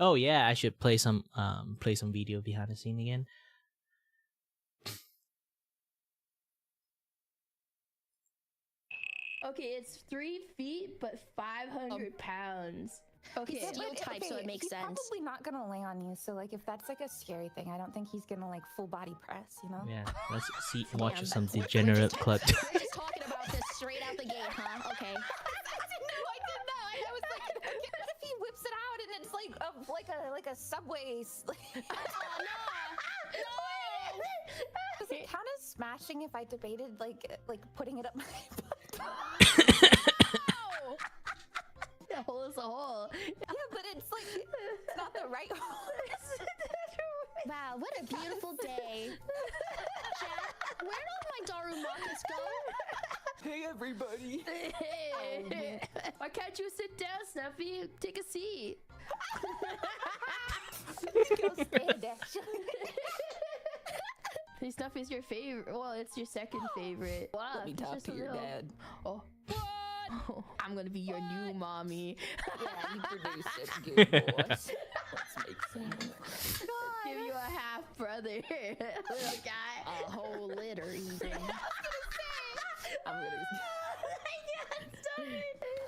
Oh yeah, I should play some video behind the scene again. Okay, it's 3 feet, but 500 pounds. Okay, He's steel type, so it makes sense. He's probably not gonna lay on you. So like, if that's like a scary thing, I don't think he's gonna like full body press. You know? Yeah, let's see. Watch some degenerate clip. We're just talking about this straight out the gate, huh? Okay. I didn't know. I was like, what if he whips it out and it's like a subway? Oh no! Does it count as smashing if I debated like putting it up my butt? The hole is a hole. Yeah, but it's like it's not the right hole. Wow, what a beautiful day. Chat, where did all my Daru markets go? Hey, everybody. Hey. Why can't you sit down, Snuffy? Take a seat. Go stand, actually. Hey, Snuffy's your favorite. Well, it's your second favorite. Wow, Let me talk to your dad. Oh. I'm gonna be your new mommy. Yeah, you produced it. Good boy. Let's make sense. Give you a half brother, little guy. A whole litter even. I'm gonna.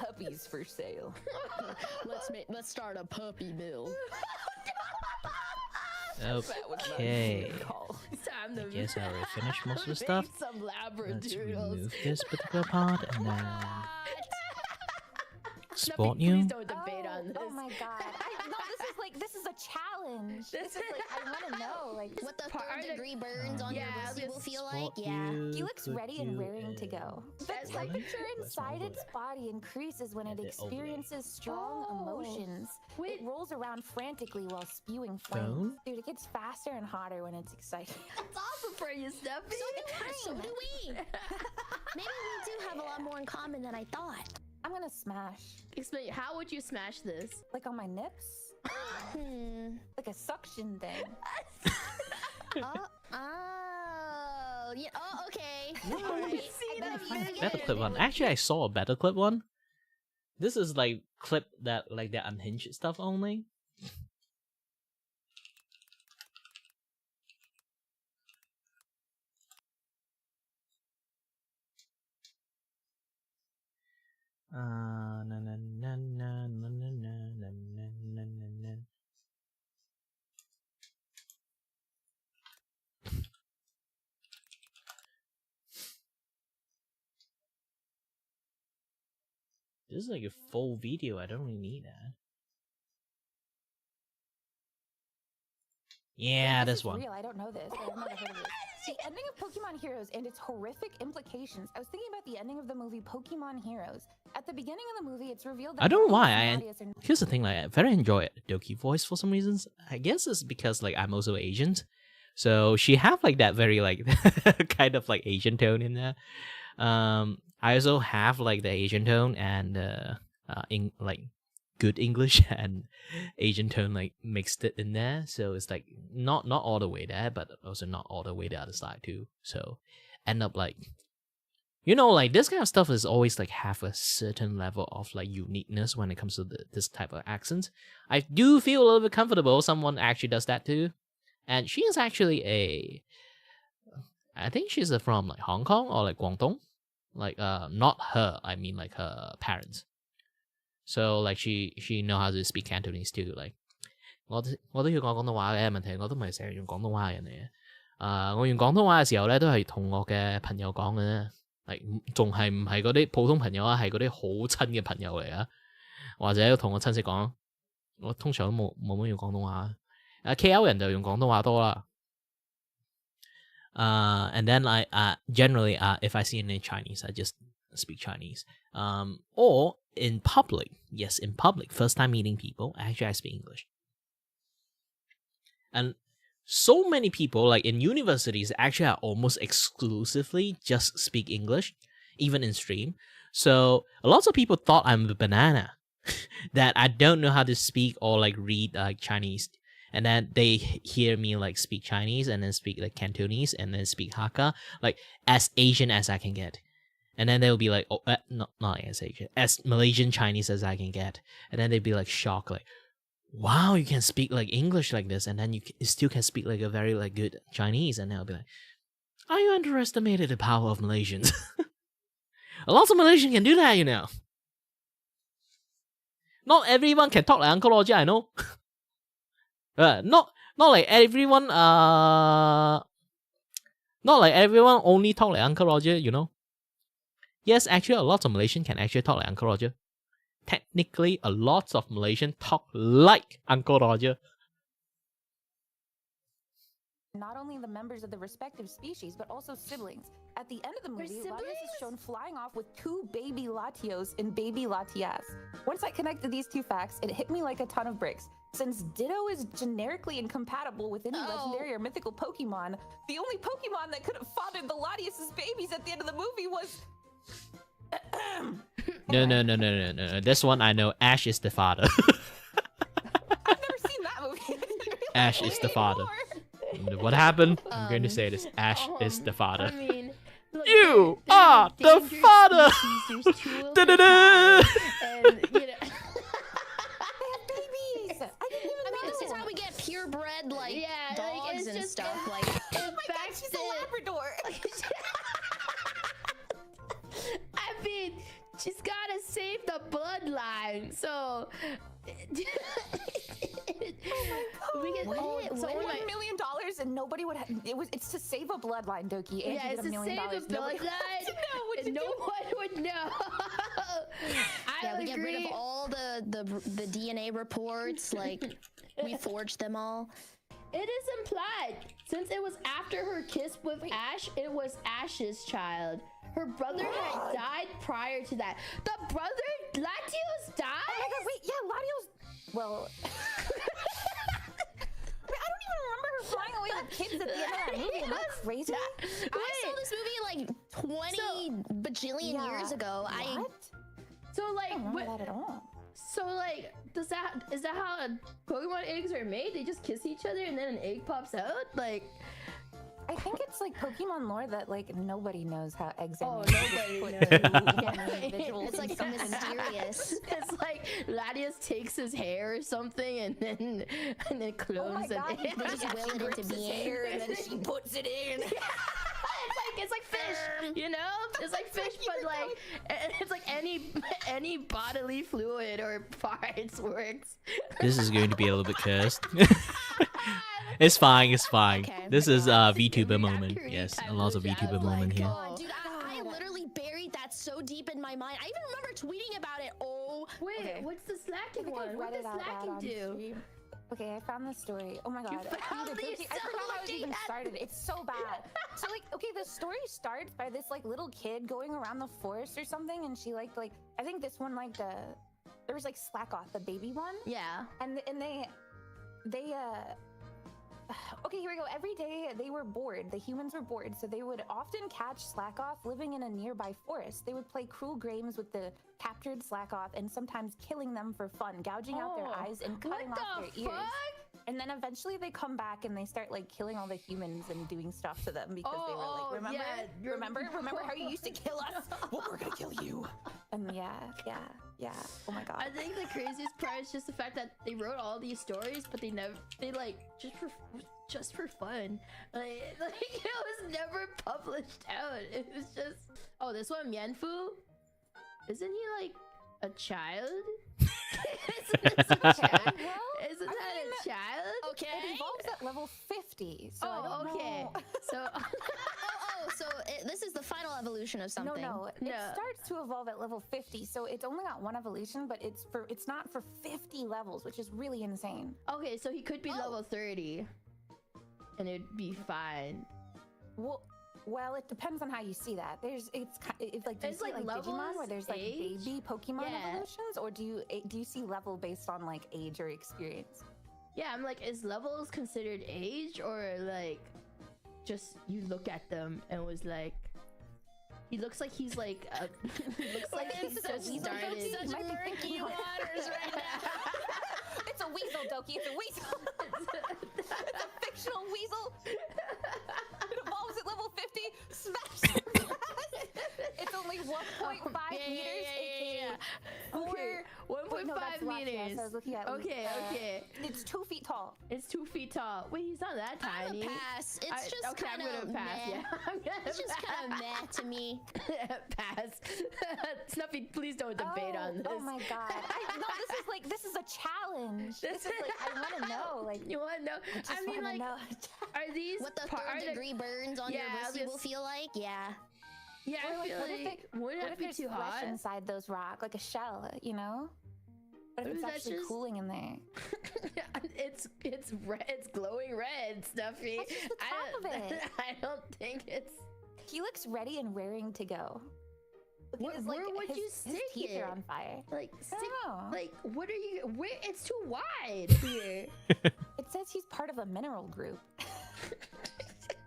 Puppies for sale. Let's start a puppy mill. Okay. Time I to guess I already finished most of the stuff. some Let's labradoodles. remove this particular part and then spot Please you. don't debate on this. Oh my god. This is a challenge. This is like, I want to know, like, What the Part of- 3rd-degree burns on your Yeah, wrist will feel like? Spot Yeah. you, he looks put ready and you raring to in- go. The That's like- temperature Where's my inside its overlay? body increases when it Edit overlay. experiences strong Oh. emotions. Wait. It rolls around frantically while spewing flames. Phone? Dude, it gets faster and hotter when it's excited. That's awesome for you, Snuffy. So do we. Maybe we do have a lot more in common than I thought. I'm gonna smash. Explain. How would you smash this? Like on my nips? Like a suction thing. Yeah, oh, okay. Battle clip one. Actually, I saw a battle clip one. This is like clip that like the unhinged stuff only. Na na na na na na na na na na na. This is like a full video. I don't really need that. Yeah, This this is one. real. I don't know this. I've never heard of this. The ending of Pokemon Heroes and its horrific implications. I was thinking about the ending of the movie Pokemon Heroes. At the beginning of the movie, it's revealed that I don't know why. Marius and Here's the thing, like I very enjoy Doki voice for some reasons. I guess it's because like I'm also Asian, so she have like that very like kind of like Asian tone in there. I also have like the Asian tone and in like good English and Asian tone like mixed it in there. So it's like not all the way there, but also not all the way the other side too. So end up like You know, like this kind of stuff is always like have a certain level of like uniqueness when it comes to this type of accent. I do feel a little bit comfortable someone actually does that too. And she is actually I think she's from like Hong Kong or like Guangdong. Like not her, I mean like her parents. So like she know how to speak Cantonese too. Like 我都要講廣東話嘅問題，我都唔係成日用廣東話嘅人嚟嘅。我用廣東話嘅時候咧，都係同我嘅朋友講嘅啫。仲係唔係嗰啲普通朋友啊？係嗰啲好親嘅朋友嚟啊，或者同我親戚講，我通常都冇乜用廣東話。KL 人就用廣東話多啦。And then generally if I see any Chinese, I just speak Chinese. Or in public, yes, in public, first time meeting people, actually I speak English. And so many people, like in universities, actually are almost exclusively just speak English, even in stream. So a lot of people thought I'm a banana, that I don't know how to speak or like read like Chinese. And then they hear me like speak Chinese and then speak like Cantonese and then speak Hakka, like as Asian as I can get. And then they'll be like, oh, not as Asian, as Malaysian Chinese as I can get. And then they'd be like shocked, like, wow, you can speak like English like this, and then you still can speak like a very like good Chinese. And they'll be like, oh, you underestimated the power of Malaysians. A lot of Malaysians can do that, you know. Not everyone can talk like Uncle Roger, I know. Not like everyone not like everyone only talk like Uncle Roger, you know. Yes, actually a lot of Malaysian can actually talk like Uncle Roger. Technically, a lot of Malaysian talk like Uncle Roger. Not only the members of the respective species, but also siblings. At the end of the movie, Latios is shown flying off with 2 baby Latios and baby Latias. Once I connected these 2 facts, it hit me like a ton of bricks. Since Ditto is generically incompatible with any legendary or mythical Pokemon, the only Pokemon that could have fathered the Latios' babies at the end of the movie was... No. This one I know. Ash is the father. I've never seen that movie. Ash is the father. What happened? I'm going to say this. Ash is the father. I mean, look, you are the father. And, you know, They have babies. I didn't even know. This is how we get purebred like yeah, dogs like, it's and just stuff. Like, Oh my god, she's a Labrador. I mean, she's gotta save the bloodline, so. We get So $1 million and nobody would. It's to save a bloodline, Doki. And yeah, it's to to save a bloodline. And no one would know. yeah, we get rid of all the DNA reports. Like, we forged them all. It is implied. Since it was after her kiss with Ash, it was Ash's child. Her brother had died prior to that. The brother, Latios, died? Oh my god, wait, yeah, Latios. Well. I don't even remember her flying away with kids at the end of that movie. Am I crazy? I saw this movie like 20 bajillion years ago. What? So like, I don't remember that at all. So like, is that how Pokemon eggs are made? They just kiss each other and then an egg pops out? Like, I think it's like Pokemon lore that like nobody knows how eggs are made. Nobody knows. It's like mysterious. It's like Latios takes his hair or something and then clones an egg. They just will it into being. And then she puts it in. It's like fish, you know? It's like fish, but like it's like any bodily fluid or parts works. This is going to be a little bit cursed. It's fine. Okay. This is a Vtuber moment. Yes, a lot of Vtuber moment here. Dude, I literally buried that so deep in my mind. I even remember tweeting about it. Oh, wait, what's the slacking one? What does slacking do? Okay, I found the story. Oh my god. I forgot how it even started. It's so bad. So like, okay, the story starts by this like little kid going around the forest or something, and she like I think this one there was like Slackoth, the baby one. yeah. And they okay, here we go. Every day they were bored. The humans were bored, so they would often catch Slackoth living in a nearby forest. They would play cruel games with the captured Slackoth and sometimes killing them for fun, gouging out their eyes and cutting off their ears. And then eventually they come back and they start like killing all the humans and doing stuff to them because they were like, remember how you used to kill us? Well, we're gonna kill you. And yeah. Oh my god. I think the craziest part is just the fact that they wrote all these stories, but they like just for fun. Like it was never published out. It was just this one Mianfu, isn't he like a child? Isn't that a child? Okay. It evolves at level 50. So I don't know. So So this is the final evolution of something. No. It starts to evolve at level 50. So it's only got one evolution, but it's not for 50 levels, which is really insane. Okay, so he could be level 30 and it'd be fine. Well, it depends on how you see that. It's like, do you see like Digimon where there's like baby Pokemon evolutions, or do you see level based on like age or experience? Yeah, I'm like, is levels considered age, or like just you look at them and was like, he looks like he's like he looks like he's just started. Such murky waters right now. It's a weasel, Doki. It's a weasel. It's a fictional weasel. It evolves at level 50. Smash. It's only 1.5 meters. Okay, 1.5 meters. Okay. It's 2 feet tall. It's 2 feet tall. Wait, he's not that tiny. I'm a pass. It's just kind of meh. It's just kind of meh to me. Pass. Snuffy, please don't debate on this. Oh my god. This is a challenge. This is like, I want to know. Like, you want to know? I mean, like, are these what the third-degree burns on your wrist will feel like? Yeah. Yeah, I feel like wouldn't that be too hot inside those rocks, like a shell, you know? What if it's actually cooling in there? It's glowing red, Snuffy. That's just the top of it. I don't think it's. He looks ready and raring to go. Where would you stick his teeth it? are on fire. Like, what are you? Where? It's too wide here. It says he's part of a mineral group.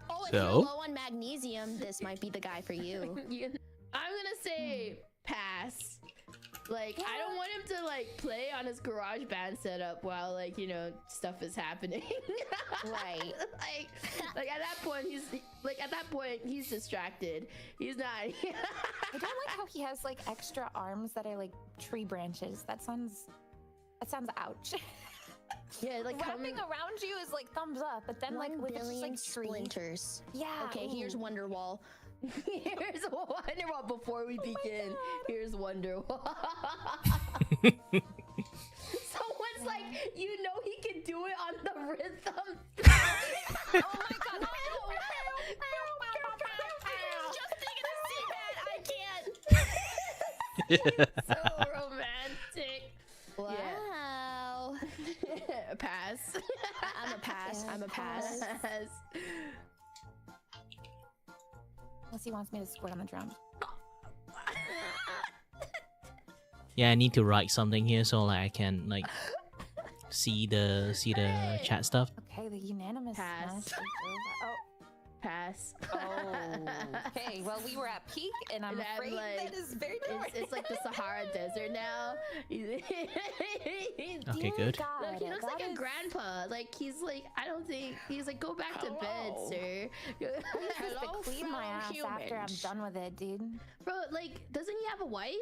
Oh, if you're low on magnesium, this might be the guy for you. I'm gonna say pass. Like, I don't want him to like play on his garage band setup while like, you know, stuff is happening. Right. like at that point he's distracted. He's not. I don't like how he has like extra arms that are like tree branches. That sounds ouch. Yeah, like wrapping around you is like thumbs up, but then like with just like splinters. Yeah. Okay, here's Wonderwall. Here's Wonderwall before we begin. Here's Wonderwall. Someone's like, you know, he can do it on the rhythm. Oh my god! No! Just thinking of see that. I can't. So romantic. Wow. Yeah. Pass. I'm a pass. I'm a pass. Unless he wants me to squirt on the drum. Yeah, I need to write something here so like I can like see the chat stuff. Okay, the unanimous pass. smash. Pass. Okay, well we were at peak and I'm afraid that is very dark. It's like the Sahara Desert now. Okay, good. Look, he looks like a grandpa. Like he's like, I don't think he's like, go back to bed, sir. I used to clean my ass after I'm done with it, dude. Bro, like, doesn't he have a wife?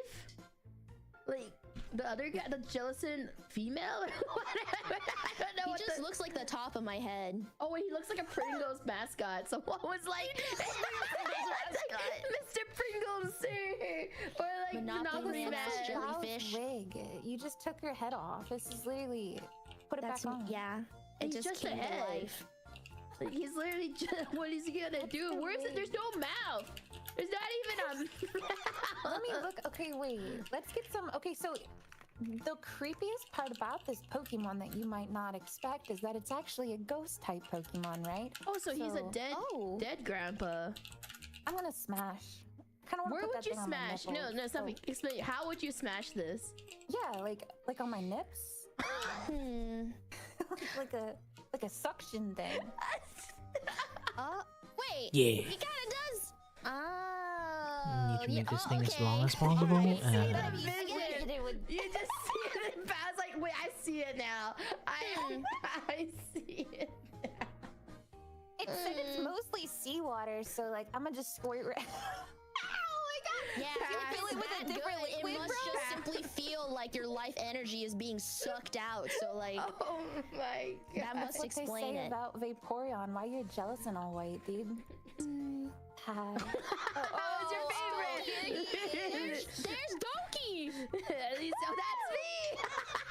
Like the other guy, the gelatin female or whatever. I don't know. He just looks like the top of my head. Oh, wait, he looks like a Pringles mascot. Someone was like, Mr. Pringles, sir, or like Monopoly Mass Jellyfish. Wig. You just took your head off. This is literally put it back on. Yeah, it just came to life. Like, he's literally just, what is he gonna do? Where is it? There's no mouth. There's not even a mouth. Let me look. Okay, wait. Let's get some. Okay, so the creepiest part about this Pokemon that you might not expect is that it's actually a ghost type Pokemon, right? Oh, so he's a dead grandpa. I'm gonna smash. Where would you smash? No, something. Explain. How would you smash this? Yeah, like on my nips. like a suction thing. Wait. Yeah. He kind of does. Need to make this thing as long as possible. You just see it pass like Wait, I see it now. I see it. It said it's mostly seawater, so like I'm gonna just squirt. Yeah, you fill it with a different it liquid, must bro? just simply feel like your life energy is being sucked out. So like, Oh my god. that must What explain they say it. about Vaporeon. Why you're jealous and all white, dude? Hi. Oh, it's your favorite. There's Donkey. So that's me.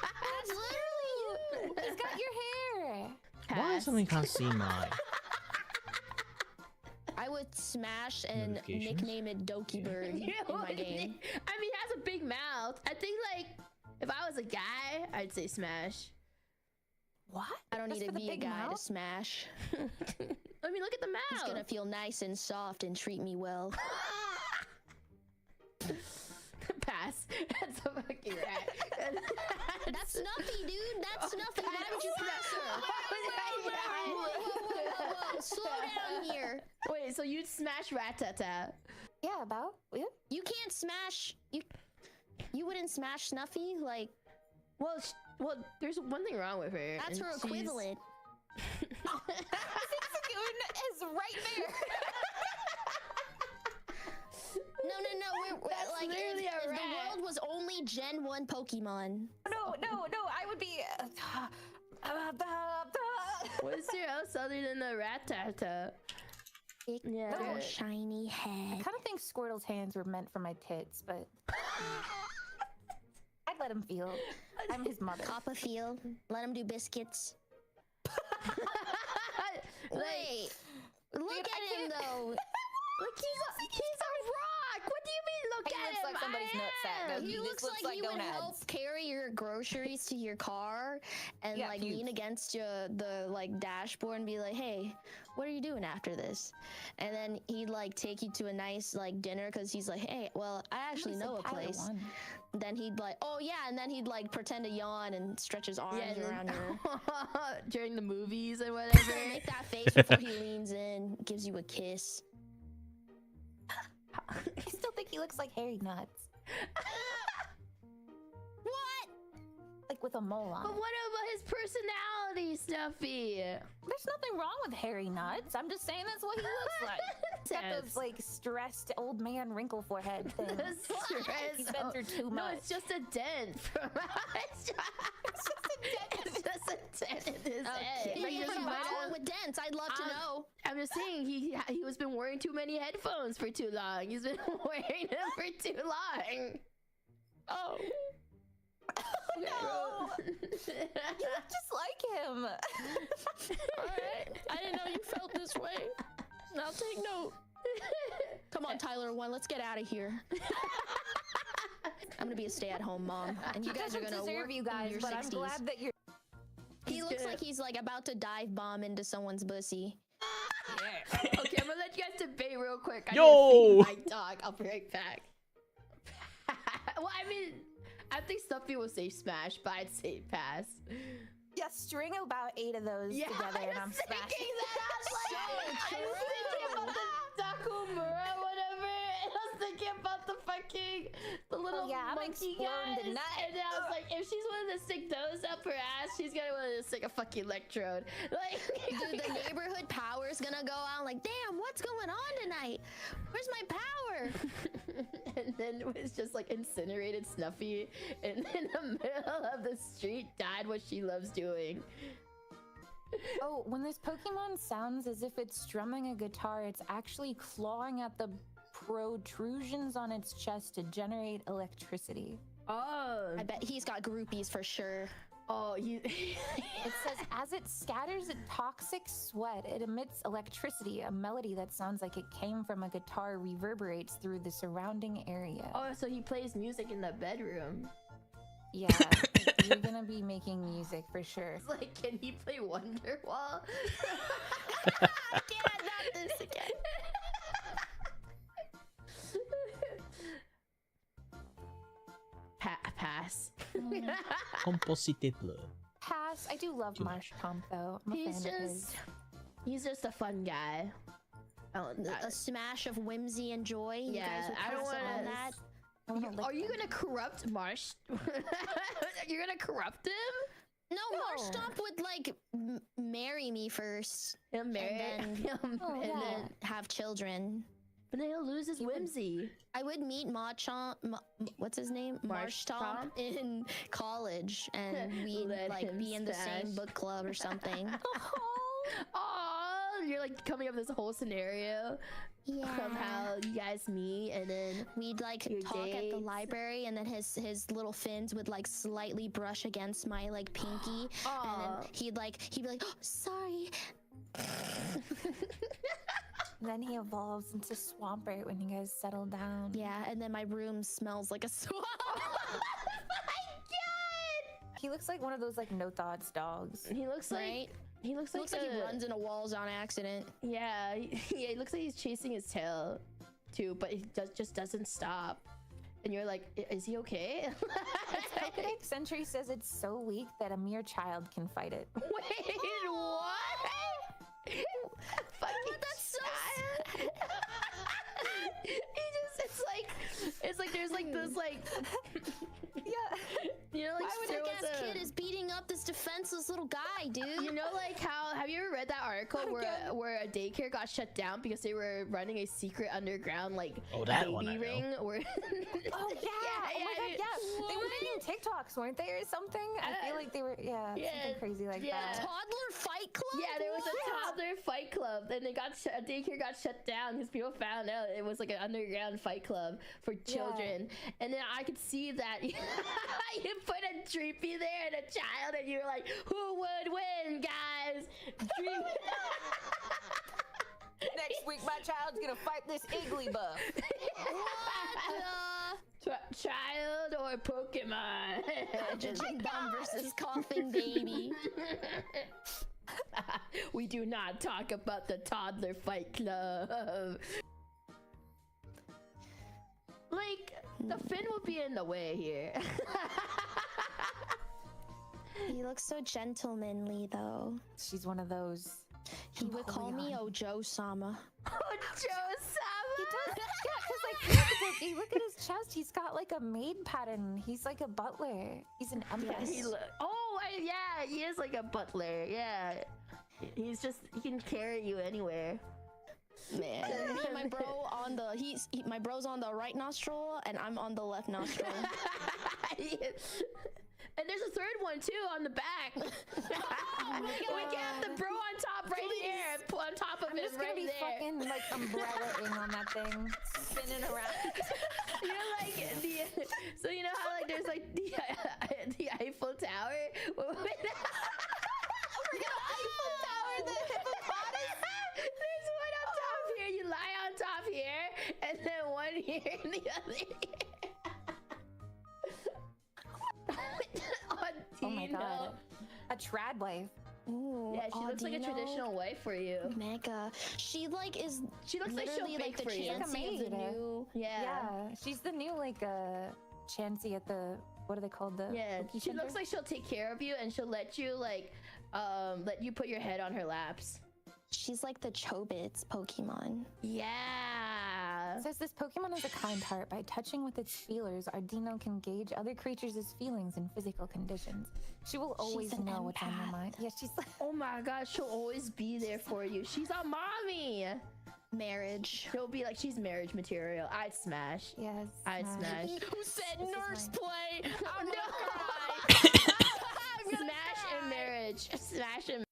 That's literally you. He's got your hair. Why somebody can't see mine? I would smash and Notifications? nickname it Doki Bird in my game. I mean, he has a big mouth. I think like if I was a guy, I'd say smash. What? I don't Just need for to the be a big guy to mouth? smash. I mean, look at the mouth. He's gonna feel nice and soft and treat me well. Pass. That's a fucking rat. That's Snuffy, dude. That's Snuffy. Why would you pass her? Whoa. Slow down here. Wait, so you'd smash Rattata? Yeah, about. Yeah. You can't smash. You wouldn't smash Snuffy? Like, Well, there's one thing wrong with her. that's and her she's- equivalent. Is right there. No. We're That's like, literally if a the rat. world was only Gen 1 Pokemon. No. I would be. What's your else other than the Rattata? Big Yeah. little shiny I head. kind of think Squirtle's hands were meant for my tits, but I'd let him feel. I'm his mother. Copperfield. Let him do biscuits. Wait. Look Dude, at him though. Look, he's a rock. What do you mean? Look He at looks him. like somebody's nutsack, though. He This looks looks like like he would gonads. help carry your groceries to your car and Yeah, like pubes. lean against the like dashboard and be like, hey, what are you doing after this? And then he'd like take you to a nice like dinner because he's like, hey, well, I actually know a place. Then he'd like, oh yeah, and then he'd like pretend to yawn and stretch his arms and then- around your during the movies and whatever. make that face before he leans in, gives you a kiss. I still think he looks like Harry Nuts. What? Like with a mole on But it. what about his personality, Snuffy? There's nothing wrong with Harry Nuts. I'm just saying that's what he looks like. He's got those Yes. like stressed old man wrinkle forehead things. Stress. He's been through too No, much. it's just a dent from it's just a dent in his head. Yeah, Like, just what's might wrong have- with dents? I'd love to know. I'm just saying he was been wearing too many headphones for too long. He's been wearing them for too long. Oh. No, you look just like him. All right. I didn't know you felt this way. I'll take note. Come on, Tyler One. Let's get out of here. I'm gonna be a stay-at-home mom, and you He guys are doesn't gonna deserve work you in guys, your but 60s. I'm glad that you're. He looks good. like he's like about to dive bomb into someone's pussy. Okay, I'm gonna let you guys debate real quick. I Yo! need to feed my dog. I'll be right back. Well, I mean, I think some people say smash, but I'd say pass. Yeah, string about 8 of those Yeah, together, I and I'm was thinking smashing. that. I was thinking about the Dakumura, whatever. And I was thinking about the little yeah, I'm monkey exploring guys. the night. And then I was like, if she's willing to stick those up her ass, she's gonna want to stick a fucking electrode. Like, Dude, the neighborhood power is gonna go out like, damn, what's going on tonight? Where's my power? and then it was just like incinerated Snuffy in the middle of the street, died what she loves doing. Oh, when this Pokemon sounds as if it's strumming a guitar, it's actually clawing at the protrusions on its chest to generate electricity. Oh, I bet he's got groupies for sure. oh, you. It says, as it scatters a toxic sweat, it emits electricity. A melody that sounds like it came from a guitar reverberates through the surrounding area. Oh, so he plays music in the bedroom. Yeah, you're gonna be making music for sure. It's like, can he play Wonderwall? I can't, not this again. Pass. Composited. Pass. I do love Marsh Pump though. I'm a He's fan of his. he's just a fun guy. Oh, A smash of whimsy and joy. You Yeah, guys would I don't pass wanna- on that. Are you gonna corrupt Marsh? You're gonna corrupt him? No, Marshtomp would like marry me first. He'll marry and then have children. But then he'll lose his whimsy. I would meet what's his name? Marshtomp in college, and we'd like be in the same book club or something. Oh, you're like coming up with this whole scenario. Yeah. Of how you guys meet, and then we'd like talk at the library, and then his little fins would like slightly brush against my like pinky, and then he'd be like, oh, sorry. Then he evolves into Swampert when you guys settle down. Yeah, and then my room smells like a swamp. Oh my god! He looks like one of those like no thoughts dogs. He looks like right? He looks like he runs into walls on accident. Yeah, yeah. He looks like he's chasing his tail, too, but he just doesn't stop. And you're like, is he okay? Sentry says it's so weak that a mere child can fight it. Wait, what? Fucking that's so sad. It's like there's like this like yeah. You know, like sick ass kid is beating up this defenseless little guy, dude. You know, like how have you ever read that article where a daycare got shut down because they were running a secret underground like baby ring? Where oh yeah, they were making TikToks, weren't they, or something? I feel like they were something crazy like that. Toddler fight club. Yeah, there was a toddler fight club, and a daycare got shut down because people found out it was like an underground fight club for children. And then I could see that you put a Dreepy there and a child, and you were like, who would win, guys? Next week, my child's gonna fight this Igglybuff. Child or Pokemon? Hydrogen Bomb versus Coughing Baby. We do not talk about the toddler fight club. Like, the fin will be in the way here. He looks so gentlemanly, though. She's one of those. He would call me Ojo-sama. Ojo-sama? He does, yeah, because like, look at his chest. He's got like a maid pattern. He's like a butler. He's an empress. Yeah, he is like a butler. Yeah, he can carry you anywhere. Man, me and my bro on the my bro's on the right nostril, and I'm on the left nostril. And there's a third one too on the back. Oh my God. We can have the bro on top right here, on top of him right there. I'm just gonna be fucking like umbrella-ing on that thing, spinning around. You know, like so you know how like there's like the Eiffel Tower. We're gonna Eiffel Tower the hippopotamus. There's one on top here. You lie on top here, and then one here and the other here. Oh my God, a trad wife. Ooh, yeah, she looks like a traditional wife for you. Mega. She looks like she'll bake the for you. Chansey of the new. Yeah, she's the new like Chansey at the, what are they called? The she looks like she'll take care of you, and she'll let you like let you put your head on her laps. She's like the Chobits Pokemon. Yeah. It says this Pokemon has a kind heart. By touching with its feelers, Ardino can gauge other creatures' feelings and physical conditions. She will always know what's on your mind. Yeah, she's like, oh my gosh, she'll always be there for you. She's a mommy. Marriage. She'll be like, she's marriage material. I'd smash. Yes. I'd smash. Who said nurse play? I'm gonna cry. Smash and marriage. Smash and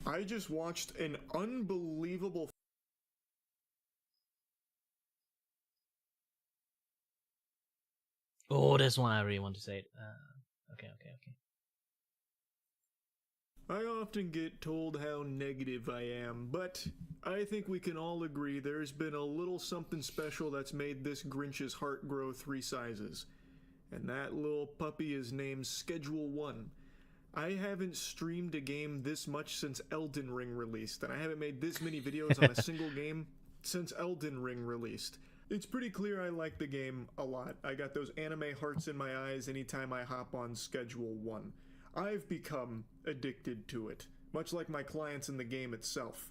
I just watched an unbelievable. Oh, that's why I really want to say it. Okay. I often get told how negative I am, but I think we can all agree there's been a little something special that's made this Grinch's heart grow 3 sizes. And that little puppy is named Schedule 1. I haven't streamed a game this much since Elden Ring released, and I haven't made this many videos on a single game since Elden Ring released. It's pretty clear I like the game a lot. I got those anime hearts in my eyes anytime I hop on Schedule 1. I've become addicted to it, much like my clients in the game itself.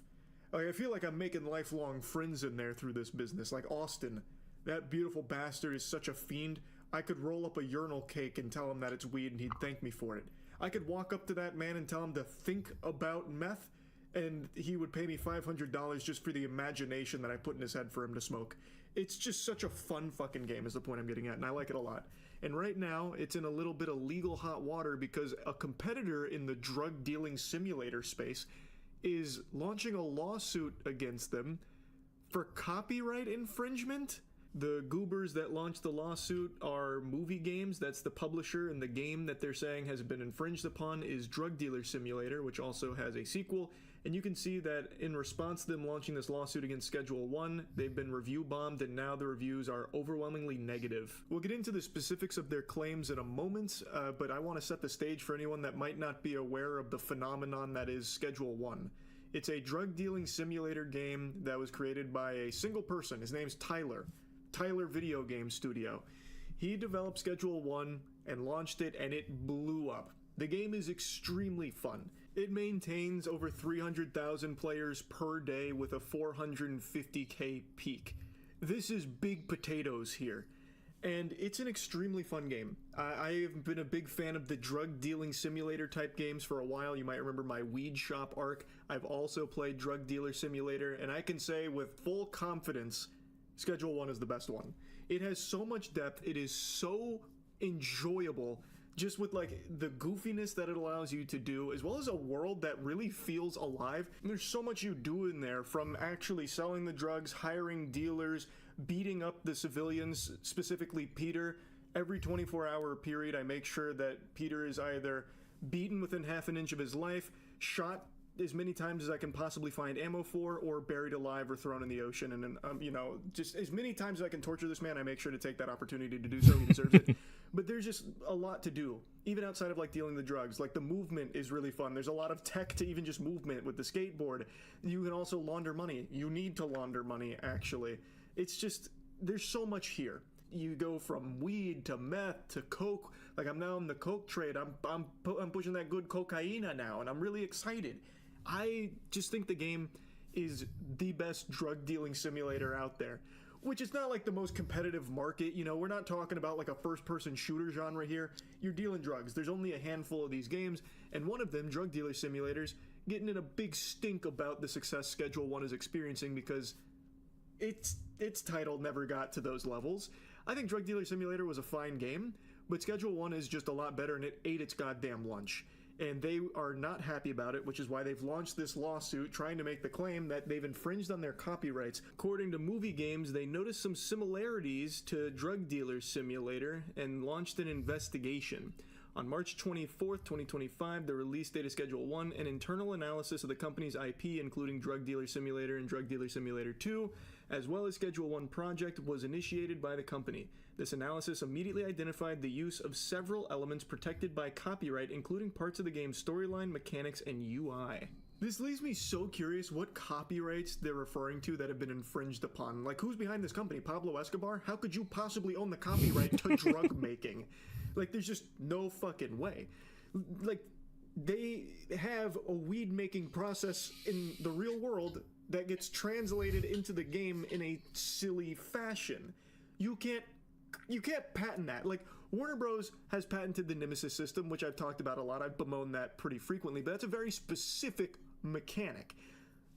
I feel like I'm making lifelong friends in there through this business, like Austin. That beautiful bastard is such a fiend, I could roll up a urinal cake and tell him that it's weed and he'd thank me for it. I could walk up to that man and tell him to think about meth, and he would pay me $500 just for the imagination that I put in his head for him to smoke. It's just such a fun fucking game is the point I'm getting at, and I like it a lot. And right now, it's in a little bit of legal hot water because a competitor in the drug dealing simulator space is launching a lawsuit against them for copyright infringement. The goobers that launched the lawsuit are Movie Games. That's the publisher, and the game that they're saying has been infringed upon is Drug Dealer Simulator, which also has a sequel. And you can see that in response to them launching this lawsuit against Schedule 1, they've been review bombed, and now the reviews are overwhelmingly negative. We'll get into the specifics of their claims in a moment, but I want to set the stage for anyone that might not be aware of the phenomenon that is Schedule 1. It's a drug dealing simulator game that was created by a single person. His name's Tyler Video Game Studio. He developed Schedule 1 and launched it, and it blew up. The game is extremely fun. It maintains over 300,000 players per day with a 450k peak. This is big potatoes here, and it's an extremely fun game. I have been a big fan of the drug dealing simulator type games for a while. You might remember my Weed Shop arc. I've also played Drug Dealer Simulator, and I can say with full confidence Schedule 1 is the best one. It has so much depth. It is so enjoyable, just with like the goofiness that it allows you to do, as well as a world that really feels alive. And there's so much you do in there, from actually selling the drugs, hiring dealers, beating up the civilians, specifically Peter. Every 24-hour period, I make sure that Peter is either beaten within half an inch of his life, shot as many times as I can possibly find ammo for, or buried alive or thrown in the ocean. And you know, just as many times as I can torture this man, I make sure to take that opportunity to do so. He deserves it. But there's just a lot to do, even outside of like dealing the drugs. Like the movement is really fun. There's a lot of tech to even just movement with the skateboard. You can also launder money. You need to launder money, actually. It's just, there's so much here. You go from weed to meth to coke. Like I'm now in the coke trade. I'm pushing that good cocaine now, and I'm really excited. I just think the game is the best drug dealing simulator out there, which is not like the most competitive market. You know, we're not talking about like a first person shooter genre here. You're dealing drugs. There's only a handful of these games, and one of them, Drug Dealer Simulators, getting in a big stink about the success Schedule 1 is experiencing because its title never got to those levels. I think Drug Dealer Simulator was a fine game, but Schedule 1 is just a lot better, and it ate its goddamn lunch. And they are not happy about it, which is why they've launched this lawsuit trying to make the claim that they've infringed on their copyrights. According to Movie Games, they noticed some similarities to Drug Dealer Simulator and launched an investigation. On March 24th, 2025, the release date of Schedule 1, an internal analysis of the company's IP, including Drug Dealer Simulator and Drug Dealer Simulator 2, as well as Schedule 1 project, was initiated by the company. This analysis immediately identified the use of several elements protected by copyright, including parts of the game's storyline, mechanics, and UI. This leaves me so curious what copyrights they're referring to that have been infringed upon. Like, who's behind this company? Pablo Escobar? How could you possibly own the copyright to drug making? Like, there's just no fucking way. Like, they have a weed making process in the real world that gets translated into the game in a silly fashion. You can't patent that. Like, Warner Bros. Has patented the Nemesis system, which I've talked about a lot. I've bemoaned that pretty frequently, but that's a very specific mechanic.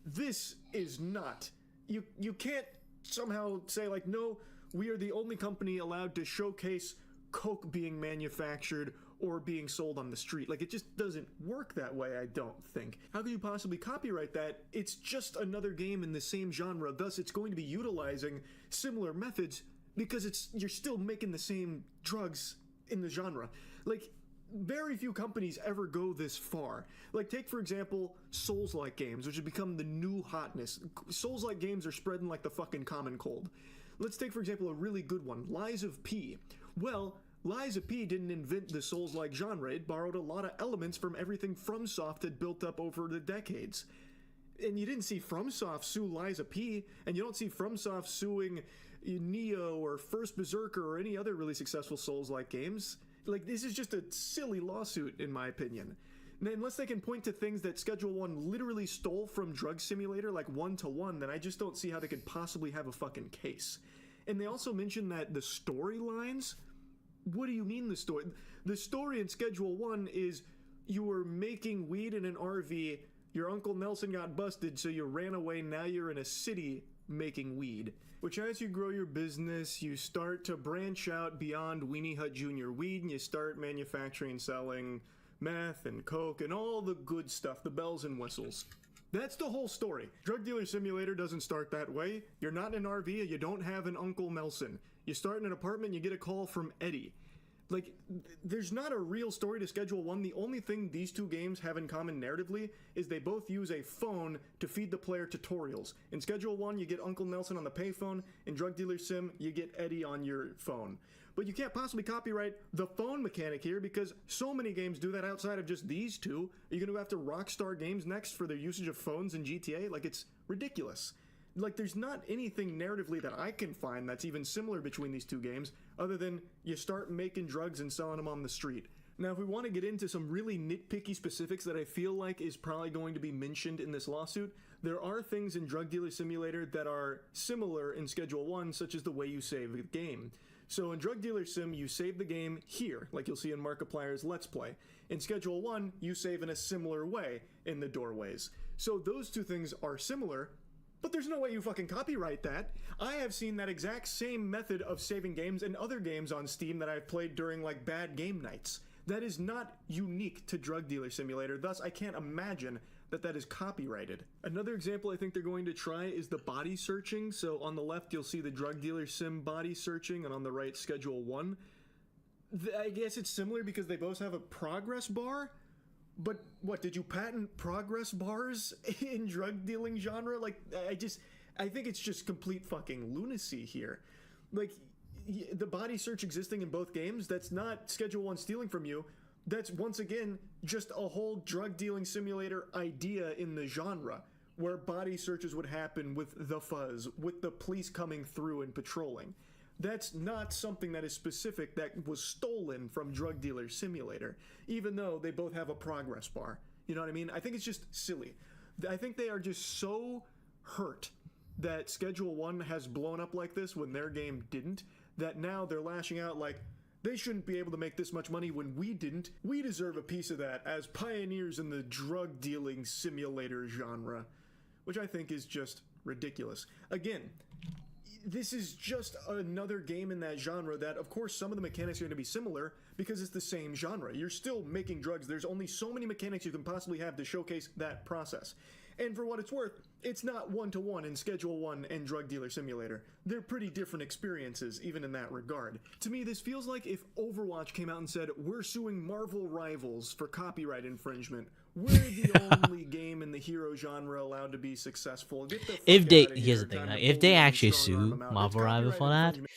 This is not. You can't somehow say, like, no, we are the only company allowed to showcase coke being manufactured or being sold on the street. Like, it just doesn't work that way, I don't think. How could you possibly copyright that? It's just another game in the same genre, thus it's going to be utilizing similar methods because you're still making the same drugs in the genre. Like, very few companies ever go this far. Like, take for example Souls-like games, which have become the new hotness. Souls-like games are spreading like the fucking common cold. Let's take for example a really good one, Lies of P. Well, Lies of P didn't invent the Souls-like genre. It borrowed a lot of elements from everything FromSoft had built up over the decades. And you didn't see FromSoft sue Lies of P, and you don't see FromSoft suing Neo or First Berserker or any other really successful Souls-like games. Like, this is just a silly lawsuit, in my opinion. Unless they can point to things that Schedule 1 literally stole from Drug Simulator, like one-to-one, then I just don't see how they could possibly have a fucking case. And they also mentioned that the storylines... What do you mean the story? The story in Schedule 1 is you were making weed in an RV, your Uncle Nelson got busted, so you ran away, now you're in a city making weed. Which as you grow your business, you start to branch out beyond Weenie Hut Jr. weed, and you start manufacturing and selling meth and coke and all the good stuff, the bells and whistles. That's the whole story. Drug Dealer Simulator doesn't start that way. You're not in an RV, you don't have an Uncle Nelson. You start in an apartment, you get a call from Eddie. Like, there's not a real story to Schedule 1. The only thing these two games have in common narratively is they both use a phone to feed the player tutorials. In Schedule 1, you get Uncle Nelson on the payphone. In Drug Dealer Sim, you get Eddie on your phone. But you can't possibly copyright the phone mechanic here because so many games do that outside of just these two. Are you going to go after Rockstar Games next for their usage of phones in GTA? Like, it's ridiculous. Like, there's not anything narratively that I can find that's even similar between these two games, other than you start making drugs and selling them on the street. Now, if we want to get into some really nitpicky specifics that I feel like is probably going to be mentioned in this lawsuit, there are things in Drug Dealer Simulator that are similar in Schedule 1, such as the way you save the game. So in Drug Dealer Sim, you save the game here, like you'll see in Markiplier's Let's Play. In Schedule 1, you save in a similar way in the doorways. So those two things are similar, but there's no way you fucking copyright that. I have seen that exact same method of saving games in other games on Steam that I've played during, like, bad game nights. That is not unique to Drug Dealer Simulator, thus I can't imagine that that is copyrighted. Another example I think they're going to try is the body searching. So on the left you'll see the Drug Dealer Sim body searching, and on the right Schedule 1. I guess it's similar because they both have a progress bar. But what, did you patent progress bars in drug dealing genre? Like, I think it's just complete fucking lunacy here. Like, the body search existing in both games, that's not Schedule 1 stealing from you. That's, once again, just a whole drug dealing simulator idea in the genre, where body searches would happen with the fuzz, with the police coming through and patrolling. That's not something that is specific that was stolen from Drug Dealer Simulator, even though they both have a progress bar. You know what I mean? I think it's just silly. I think they are just so hurt that Schedule 1 has blown up like this when their game didn't, that now they're lashing out like, they shouldn't be able to make this much money when we didn't. We deserve a piece of that as pioneers in the drug dealing simulator genre, which I think is just ridiculous. Again, this is just another game in that genre that, of course, some of the mechanics are going to be similar because it's the same genre. You're still making drugs. There's only so many mechanics you can possibly have to showcase that process. And for what it's worth, it's not one-to-one in Schedule 1 and Drug Dealer Simulator. They're pretty different experiences, even in that regard. To me, this feels like if Overwatch came out and said, we're suing Marvel Rivals for copyright infringement. We're the only game in the hero genre allowed to be successful. Get the fuck If they, outta here. here's the thing, Time like, to if pull they them and actually strong-arm sue them out. Marvel It's Rival copyright for that, infringement.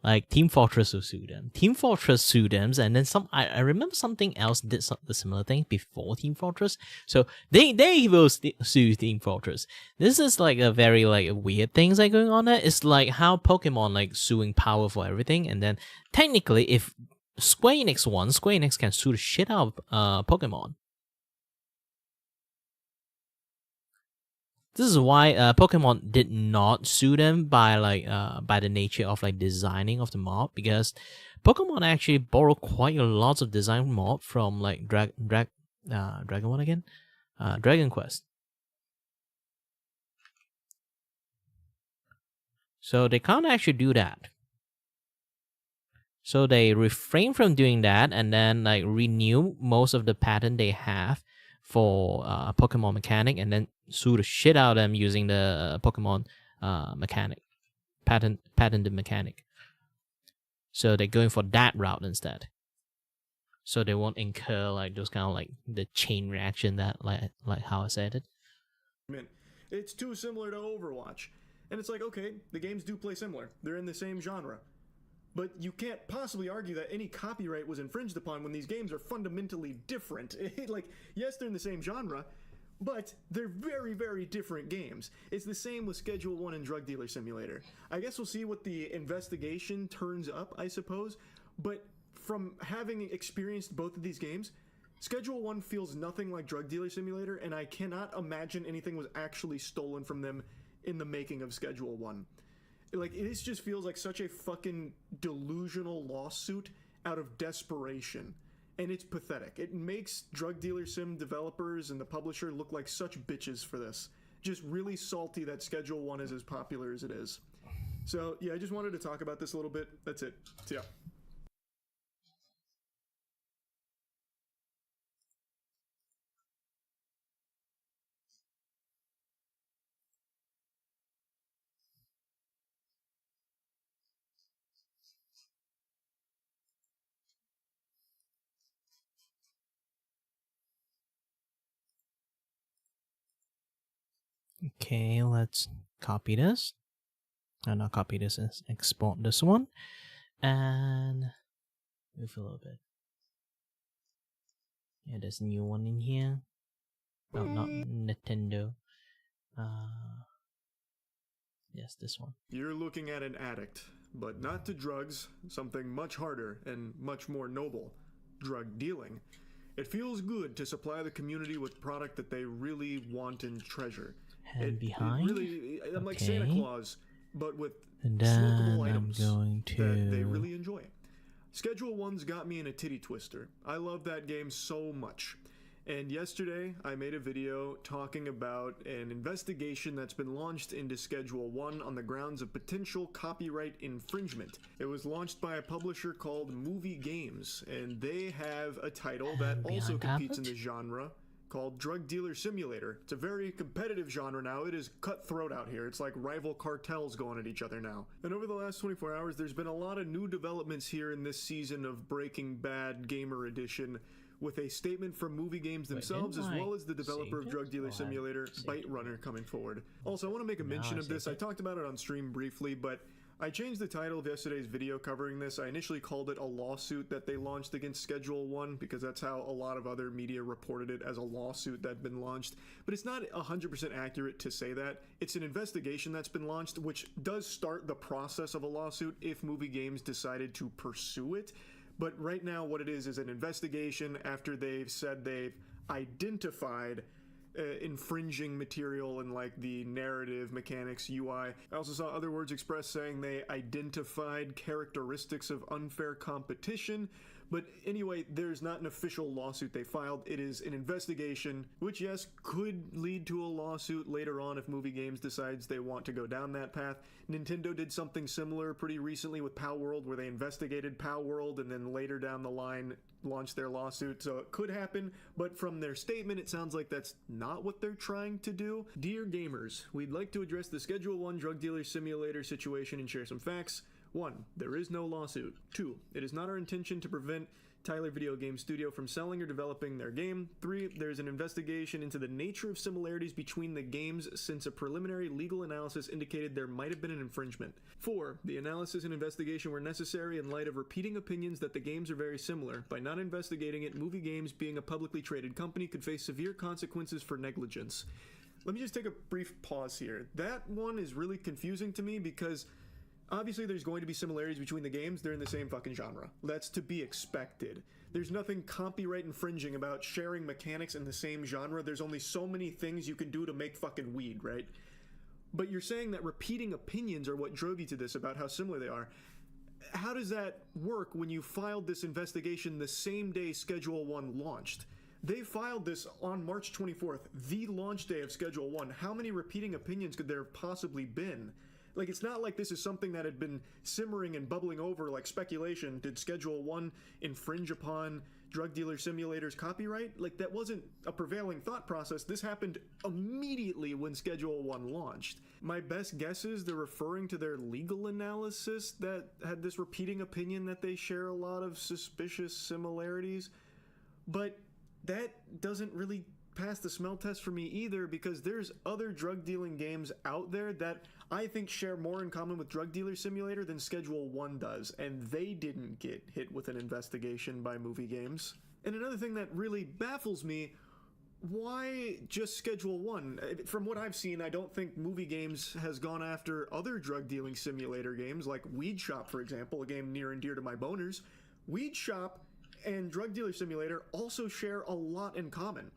like Team Fortress will sue them. Team Fortress sue them, and then some. I remember something else did the similar thing before Team Fortress. So they will sue Team Fortress. This is like a very like weird things like going on there. It's like how Pokemon like suing Power for everything, and then technically if Square Enix won, Square Enix can sue the shit out of Pokemon. This is why Pokemon did not sue them by like by the nature of like designing of the mob, because Pokemon actually borrow quite a lot of design mob from like Dragon what again? Dragon Quest. So they can't actually do that. So they refrain from doing that and then like renew most of the patent they have for Pokemon mechanic, and then sue the shit out of them using the Pokemon mechanic, patented mechanic. So they're going for that route instead. so they won't incur like those kind of like the chain reaction that like how I said it. It's too similar to Overwatch. And it's like, okay, the games do play similar. They're in the same genre. But you can't possibly argue that any copyright was infringed upon when these games are fundamentally different. Like, yes, they're in the same genre, but they're very, very different games. It's the same with Schedule 1 and Drug Dealer Simulator. I guess we'll see what the investigation turns up, I suppose. But from having experienced both of these games, Schedule 1 feels nothing like Drug Dealer Simulator, and I cannot imagine anything was actually stolen from them in the making of Schedule 1. Like, this just feels like such a fucking delusional lawsuit out of desperation. And it's pathetic. It makes Drug Dealer Sim developers and the publisher look like such bitches for this. Just really salty that Schedule 1 is as popular as it is. So, yeah, I just wanted to talk about this a little bit. That's it. So, yeah. Okay, let's copy this. Not copy this, export this one. And move a little bit. Yeah, there's a new one in here. No, not Nintendo. Yes, this one. You're looking at an addict, but not to drugs, something much harder and much more noble, drug dealing. It feels good to supply the community with product that they really want and treasure. And behind? I'm like Santa Claus, but with and then smokable items I'm going to... that they really enjoy. Schedule 1's got me in a titty twister. I love that game so much. And yesterday, I made a video talking about an investigation that's been launched into Schedule 1 on the grounds of potential copyright infringement. It was launched by a publisher called Movie Games, and they have a title that also competes in the genre called Drug Dealer Simulator. It's a very competitive genre now. It is cutthroat out here. It's like rival cartels going at each other now. And over the last 24 hours, there's been a lot of new developments here in this season of Breaking Bad Gamer Edition, with a statement from Movie Games themselves, as well as the developer of Drug Dealer Simulator, Bite Runner, coming forward. Also, I want to make a mention of this. I talked about it on stream briefly, but I changed the title of yesterday's video covering this. I initially called it a lawsuit that they launched against Schedule 1, because that's how a lot of other media reported it, as a lawsuit that had been launched. But it's not 100% accurate to say that. It's an investigation that's been launched, which does start the process of a lawsuit if Movie Games decided to pursue it. But right now what it is an investigation after they've said they've identified infringing material in like the narrative, mechanics, UI. I also saw other words expressed saying they identified characteristics of unfair competition. But anyway, there's not an official lawsuit they filed. It is an investigation, which yes, could lead to a lawsuit later on if Movie Games decides they want to go down that path. Nintendo did something similar pretty recently with Pow World, where they investigated Pow World and then later down the line launched their lawsuit. So it could happen, but from their statement, it sounds like that's not what they're trying to do. Dear gamers, we'd like to address the Schedule 1 Drug Dealer Simulator situation and share some facts. 1. There is no lawsuit. 2. It is not our intention to prevent Tyler Video Game Studio from selling or developing their game. 3. There is an investigation into the nature of similarities between the games, since a preliminary legal analysis indicated there might have been an infringement. 4. The analysis and investigation were necessary in light of repeating opinions that the games are very similar. By not investigating it, Movie Games, being a publicly traded company, could face severe consequences for negligence. Let me just take a brief pause here. That one is really confusing to me because obviously there's going to be similarities between the games. They're in the same fucking genre. That's to be expected. There's nothing copyright infringing about sharing mechanics in the same genre. There's only so many things you can do to make fucking weed, right? But you're saying that repeating opinions are what drove you to this about how similar they are. How does that work when you filed this investigation the same day Schedule 1 launched? They filed this on March 24th, the launch day of Schedule 1. How many repeating opinions could there have possibly been? Like, it's not like this is something that had been simmering and bubbling over like speculation. Did Schedule 1 infringe upon Drug Dealer Simulator's copyright, like that wasn't a prevailing thought process. This happened immediately when Schedule 1 launched. My best guess is they're referring to their legal analysis that had this repeating opinion that they share a lot of suspicious similarities. But that doesn't really pass the smell test for me either, because there's other drug dealing games out there that I think share more in common with Drug Dealer Simulator than Schedule 1 does, and they didn't get hit with an investigation by Movie Games. And another thing that really baffles me, why just Schedule 1? From what I've seen, I don't think Movie Games has gone after other drug dealing simulator games like Weed Shop, for example, a game near and dear to my boners. Weed Shop and Drug Dealer Simulator also share a lot in common.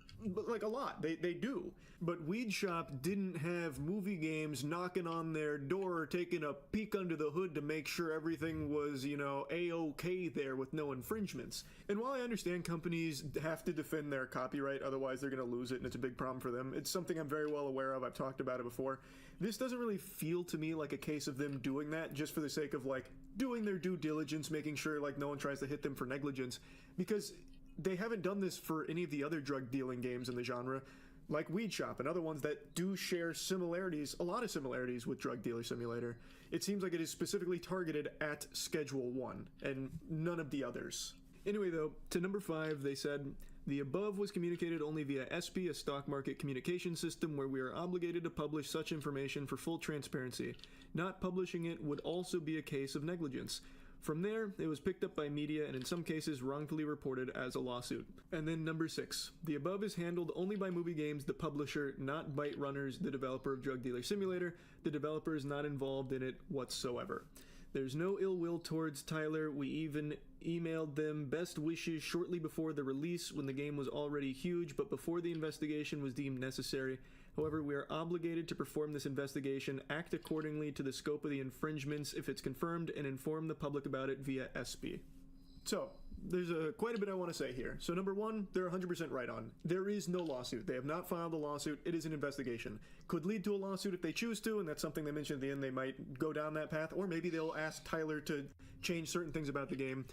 Like a lot, they do. But Weed Shop didn't have Movie Games knocking on their door, taking a peek under the hood to make sure everything was, you know, A-okay there with no infringements. And while I understand companies have to defend their copyright, otherwise they're going to lose it and it's a big problem for them, it's something I'm very well aware of, I've talked about it before. This doesn't really feel to me like a case of them doing that just for the sake of, like, doing their due diligence, making sure, like, no one tries to hit them for negligence, because they haven't done this for any of the other drug dealing games in the genre, like Weed Shop and other ones that do share similarities, a lot of similarities with Drug Dealer Simulator. It seems like it is specifically targeted at Schedule 1 and none of the others. Anyway though, to number 5, they said, the above was communicated only via SP, a stock market communication system where we are obligated to publish such information for full transparency. Not publishing it would also be a case of negligence. From there, it was picked up by media and in some cases wrongfully reported as a lawsuit. And then number 6. The above is handled only by Movie Games, the publisher, not Byte Runners, the developer of Drug Dealer Simulator. The developer is not involved in it whatsoever. There's no ill will towards Tyler. We even emailed them best wishes shortly before the release when the game was already huge, but before the investigation was deemed necessary. However, we are obligated to perform this investigation, act accordingly to the scope of the infringements if it's confirmed, and inform the public about it via SP. So, there's quite a bit I want to say here. So number 1, they're 100% right on. There is no lawsuit. They have not filed a lawsuit. It is an investigation. Could lead to a lawsuit if they choose to, and that's something they mentioned at the end. They might go down that path, or maybe they'll ask Tyler to change certain things about the game.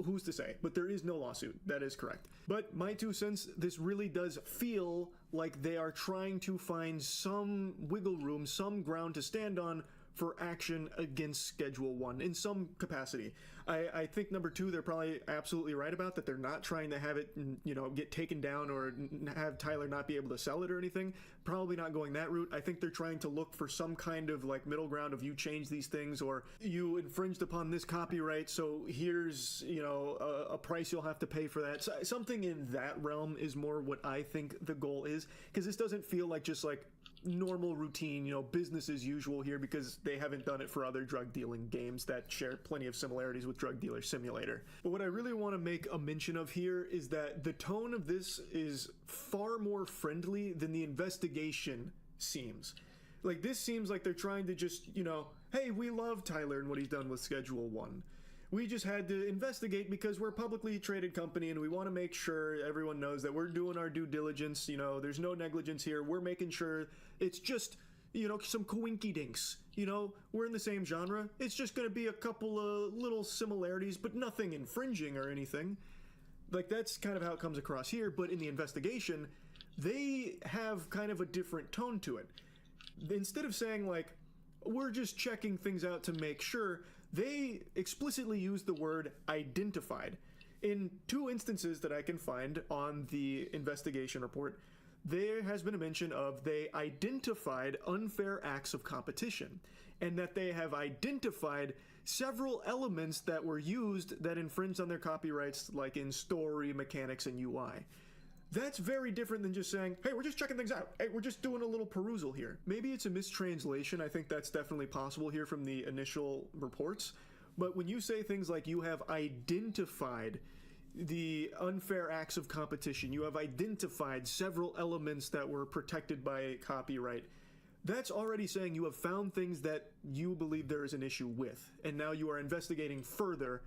Who's to say? But there is no lawsuit. That is correct. But my 2 cents, this really does feel like they are trying to find some wiggle room, some ground to stand on for action against Schedule 1 in some capacity. I think number 2, they're probably absolutely right about that. They're not trying to have it, you know, get taken down or have Tyler not be able to sell it or anything. Probably not going that route. I think they're trying to look for some kind of like middle ground of you change these things or you infringed upon this copyright, so here's, you know, a price you'll have to pay for that. So something in that realm is more what I think the goal is, because this doesn't feel like just like normal routine, you know, business as usual here, because they haven't done it for other drug dealing games that share plenty of similarities with Drug Dealer Simulator. But what I really want to make a mention of here is that the tone of this is far more friendly than the investigation seems. Like, this seems like they're trying to just, you know, hey, we love Tyler and what he's done with Schedule 1. We just had to investigate because we're a publicly traded company and we want to make sure everyone knows that we're doing our due diligence. You know, there's no negligence here. We're making sure it's just, you know, some coinky dinks. You know, we're in the same genre. It's just going to be a couple of little similarities, but nothing infringing or anything. Like, that's kind of how it comes across here. But in the investigation, they have kind of a different tone to it. Instead of saying, like, we're just checking things out to make sure, they explicitly use the word identified. In 2 instances that I can find on the investigation report, there has been a mention of they identified unfair acts of competition, and that they have identified several elements that were used that infringed on their copyrights, like in story, mechanics, and UI. That's very different than just saying, hey, we're just checking things out. Hey, we're just doing a little perusal here. Maybe it's a mistranslation. I think that's definitely possible here from the initial reports. But when you say things like you have identified the unfair acts of competition, you have identified several elements that were protected by copyright, that's already saying you have found things that you believe there is an issue with. And now you are investigating further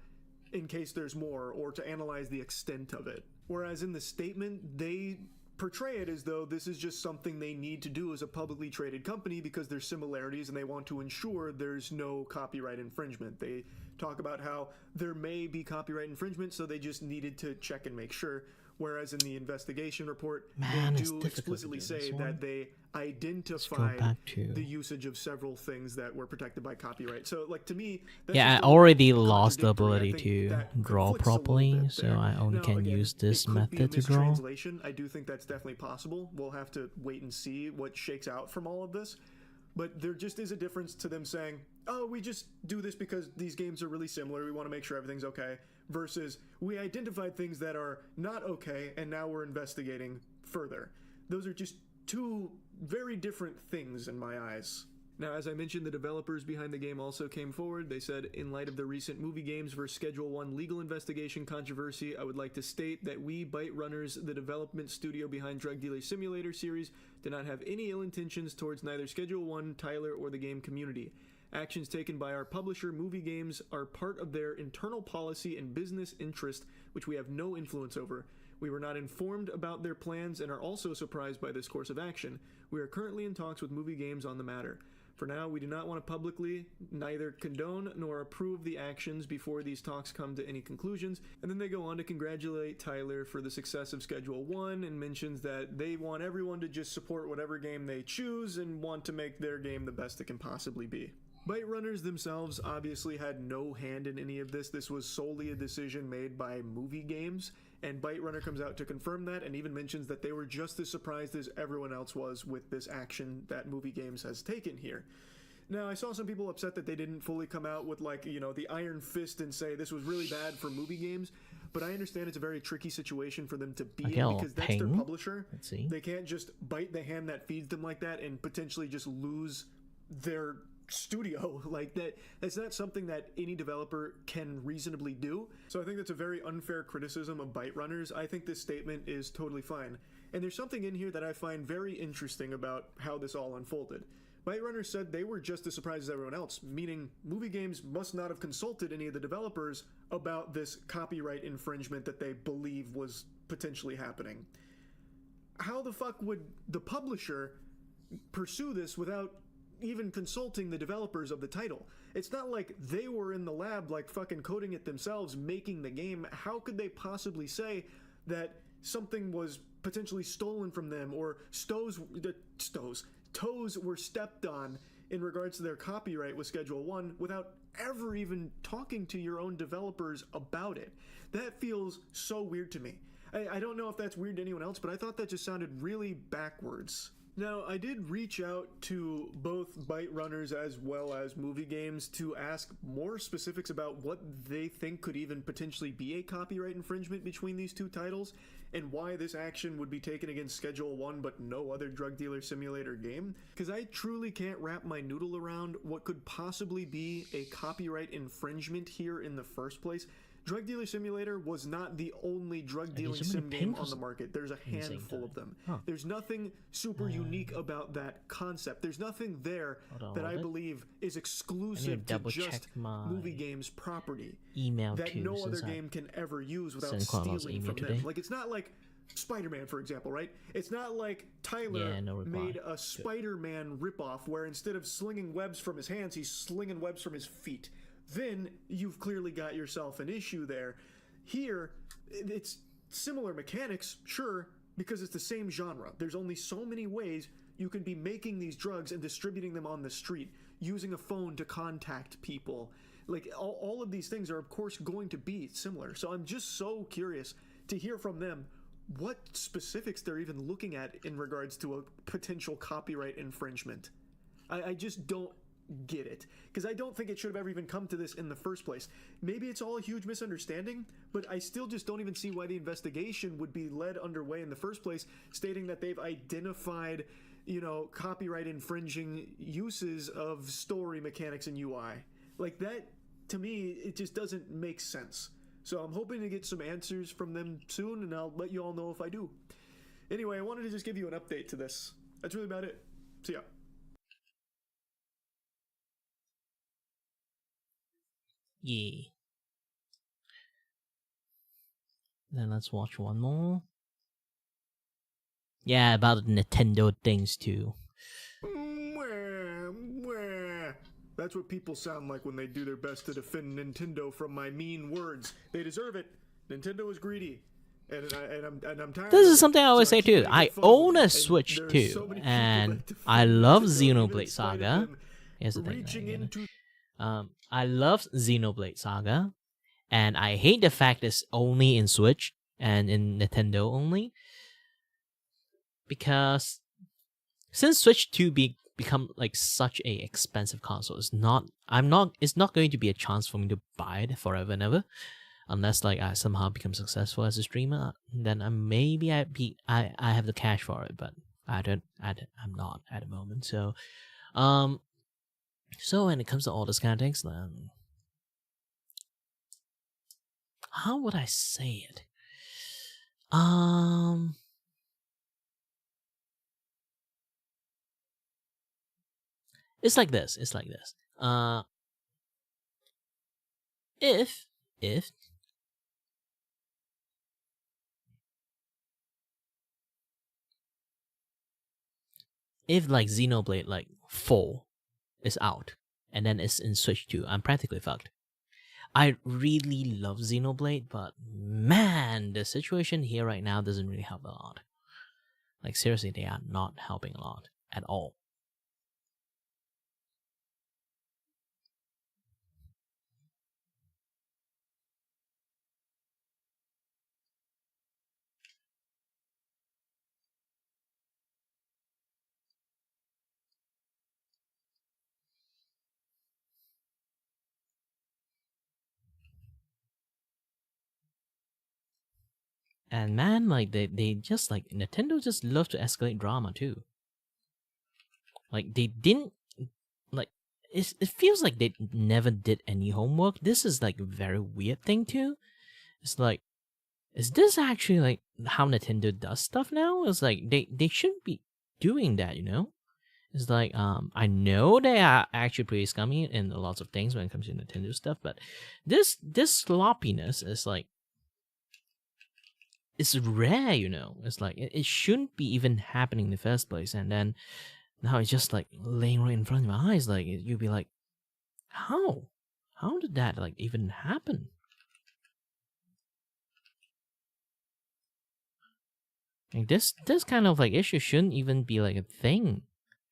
in case there's more, or to analyze the extent of it. Whereas in the statement, they portray it as though this is just something they need to do as a publicly traded company because there's similarities and they want to ensure there's no copyright infringement. They talk about how there may be copyright infringement, so they just needed to check and make sure. Whereas in the investigation report, they do explicitly say that they identified the usage of several things that were protected by copyright. So, like, to me, that's yeah, I already lost the ability to draw properly, so I only can use this method to draw. Translation, I do think that's definitely possible. We'll have to wait and see what shakes out from all of this. But there just is a difference to them saying, oh, we just do this because these games are really similar. We want to make sure everything's okay. Versus, we identified things that are not okay, and now we're investigating further. Those are just two very different things in my eyes. Now, as I mentioned, the developers behind the game also came forward. They said, in light of the recent movie games vs. Schedule 1 legal investigation controversy, I would like to state that we, Byte Runners, the development studio behind Drug Dealer Simulator series, do not have any ill intentions towards neither Schedule 1, Tyler, or the game community. Actions taken by our publisher, Movie Games, are part of their internal policy and business interest, which we have no influence over. We were not informed about their plans and are also surprised by this course of action. We are currently in talks with Movie Games on the matter. For now, we do not want to publicly neither condone nor approve the actions before these talks come to any conclusions. And then they go on to congratulate Tyler for the success of Schedule 1 and mentions that they want everyone to just support whatever game they choose and want to make their game the best it can possibly be. Byte Runners themselves obviously had no hand in any of this. This was solely a decision made by Movie Games, and Byte Runner comes out to confirm that and even mentions that they were just as surprised as everyone else was with this action that Movie Games has taken here. Now, I saw some people upset that they didn't fully come out with, like, you know, the iron fist and say this was really bad for Movie Games, but I understand it's a very tricky situation for them to be in because that's their publisher. Let's see. They can't just bite the hand that feeds them like that and potentially just lose their studio like that. That's not something that any developer can reasonably do. So I think that's a very unfair criticism of Byte Runners. I think this statement is totally fine. And there's something in here that I find very interesting about how this all unfolded. Byte Runners said they were just as surprised as everyone else, meaning Movie Games must not have consulted any of the developers about this copyright infringement that they believe was potentially happening. How the fuck would the publisher pursue this without even consulting the developers of the title? It's not like they were in the lab like fucking coding it themselves, making the game. How could they possibly say that something was potentially stolen from them or toes were stepped on in regards to their copyright with Schedule 1 without ever even talking to your own developers about it? That feels so weird to me. I don't know if that's weird to anyone else, but I thought that just sounded really backwards. Now, I did reach out to both Byte Runners as well as Movie Games to ask more specifics about what they think could even potentially be a copyright infringement between these two titles and why this action would be taken against Schedule 1 but no other drug dealer simulator game. Because I truly can't wrap my noodle around what could possibly be a copyright infringement here in the first place. Drug Dealer Simulator was not the only drug dealing sim game on the market. There's a handful of them. There's nothing super unique about that concept. There's nothing there that I believe is exclusive to just Movie Games property that no other game can ever use without stealing from them. Like, it's not like Spider-Man, for example, right? It's not like Tyler made a Spider-Man ripoff where instead of slinging webs from his hands, he's slinging webs from his feet. Then you've clearly got yourself an issue there. Here, it's similar mechanics, sure, because it's the same genre. There's only so many ways you can be making these drugs and distributing them on the street, using a phone to contact people. Like, all of these things are, of course, going to be similar. So I'm just so curious to hear from them what specifics they're even looking at in regards to a potential copyright infringement. I just don't get it, because I don't think it should have ever even come to this in the first place. Maybe it's all a huge misunderstanding, but I still just don't even see why the investigation would be led underway in the first place, stating that they've identified, you know, copyright infringing uses of story mechanics and UI. Like, that, to me, it just doesn't make sense. So I'm hoping to get some answers from them soon, and I'll let you all know if I do. Anyway, I wanted to just give you an update to this. That's really about it. See ya. Yeah. Then let's watch one more. Yeah, about the Nintendo things too. Mwah, mwah. That's what people sound like when they do their best to defend Nintendo from my mean words. They deserve it. Nintendo is greedy. And I'm tired. This of is it, something I always so say too. keep I making fun of own them. a And Switch there's too, so many people and that defend I love Nintendo, even in Xenoblade spite of Saga. them Here's the thing, reaching man, into I love Xenoblade Saga, and I hate the fact it's only in Switch and in Nintendo only, because since Switch 2 become like such a expensive console, it's not going to be a chance for me to buy it forever and ever, unless like I somehow become successful as a streamer. Then maybe I have the cash for it, but I'm not at the moment. So so when it comes to all this kind of things, then how would I say it? It's like this. If like Xenoblade like 4 is out and then it's in Switch 2, I'm practically fucked. I really love Xenoblade, but man, the situation here right now doesn't really help a lot. Like seriously, they are not helping a lot at all. And man, like they just like Nintendo just love to escalate drama too. Like they didn't like it feels like they never did any homework. This is like a very weird thing too. It's like, is this actually like how Nintendo does stuff now? It's like they shouldn't be doing that, you know? It's like I know they are actually pretty scummy in lots of things when it comes to Nintendo stuff, but this sloppiness is like, it's rare, you know. It's like it shouldn't be even happening in the first place, and then now it's just like laying right in front of my eyes. Like you'd be like, how did that like even happen? Like this kind of like issue shouldn't even be like a thing,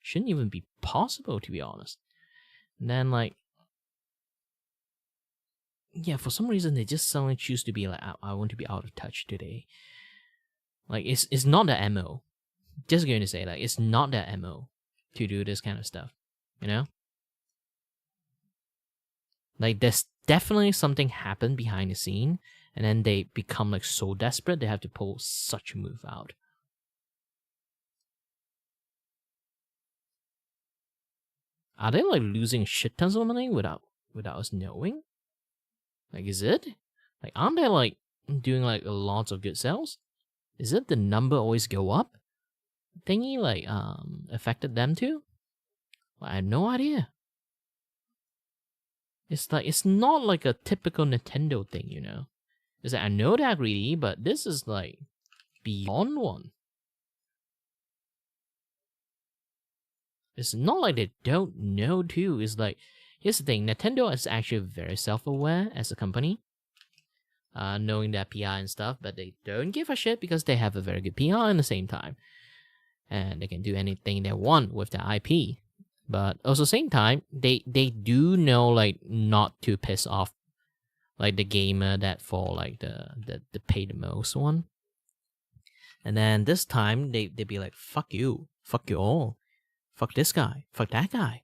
shouldn't even be possible, to be honest. And then like, yeah, for some reason they just suddenly choose to be like, I want to be out of touch today. Like it's not the MO. Just going to say like it's not the MO to do this kind of stuff, you know? Like there's definitely something happened behind the scene, and then they become like so desperate they have to pull such a move out. Are they like losing shit tons of money without us knowing? Like is it? Like aren't they like doing like lots of good sales? Is it the number always go up thingy like affected them too? Well, I have no idea. It's like it's not like a typical Nintendo thing, you know. It's like I know they're greedy, but this is like beyond one. It's not like they don't know too. It's like, here's the thing, Nintendo is actually very self-aware as a company, knowing their PR and stuff, but they don't give a shit because they have a very good PR at the same time, and they can do anything they want with their IP. But also same time, they do know like not to piss off like the gamer that for like the pay the most one. And then this time they be like, fuck you all, fuck this guy, fuck that guy.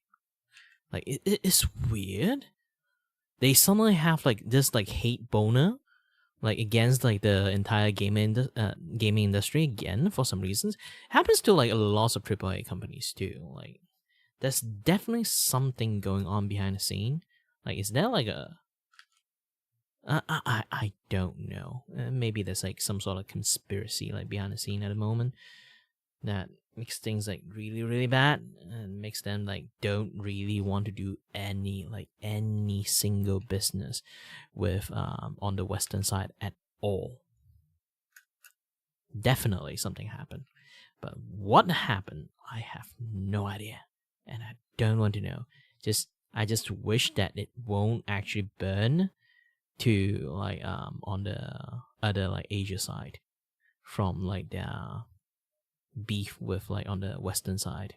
Like it's weird. They suddenly have like this like hate boner like against like the entire gaming industry again for some reasons. Happens to like a lot of AAA companies too. Like there's definitely something going on behind the scene. Like is there like a I don't know. Maybe there's like some sort of conspiracy like behind the scene at the moment that makes things like really, really bad and makes them like don't really want to do any single business with on the Western side at all. Definitely something happened. But what happened, I have no idea, and I don't want to know. I just wish that it won't actually burn to like on the other like Asia side, from like the beef with like on the western side.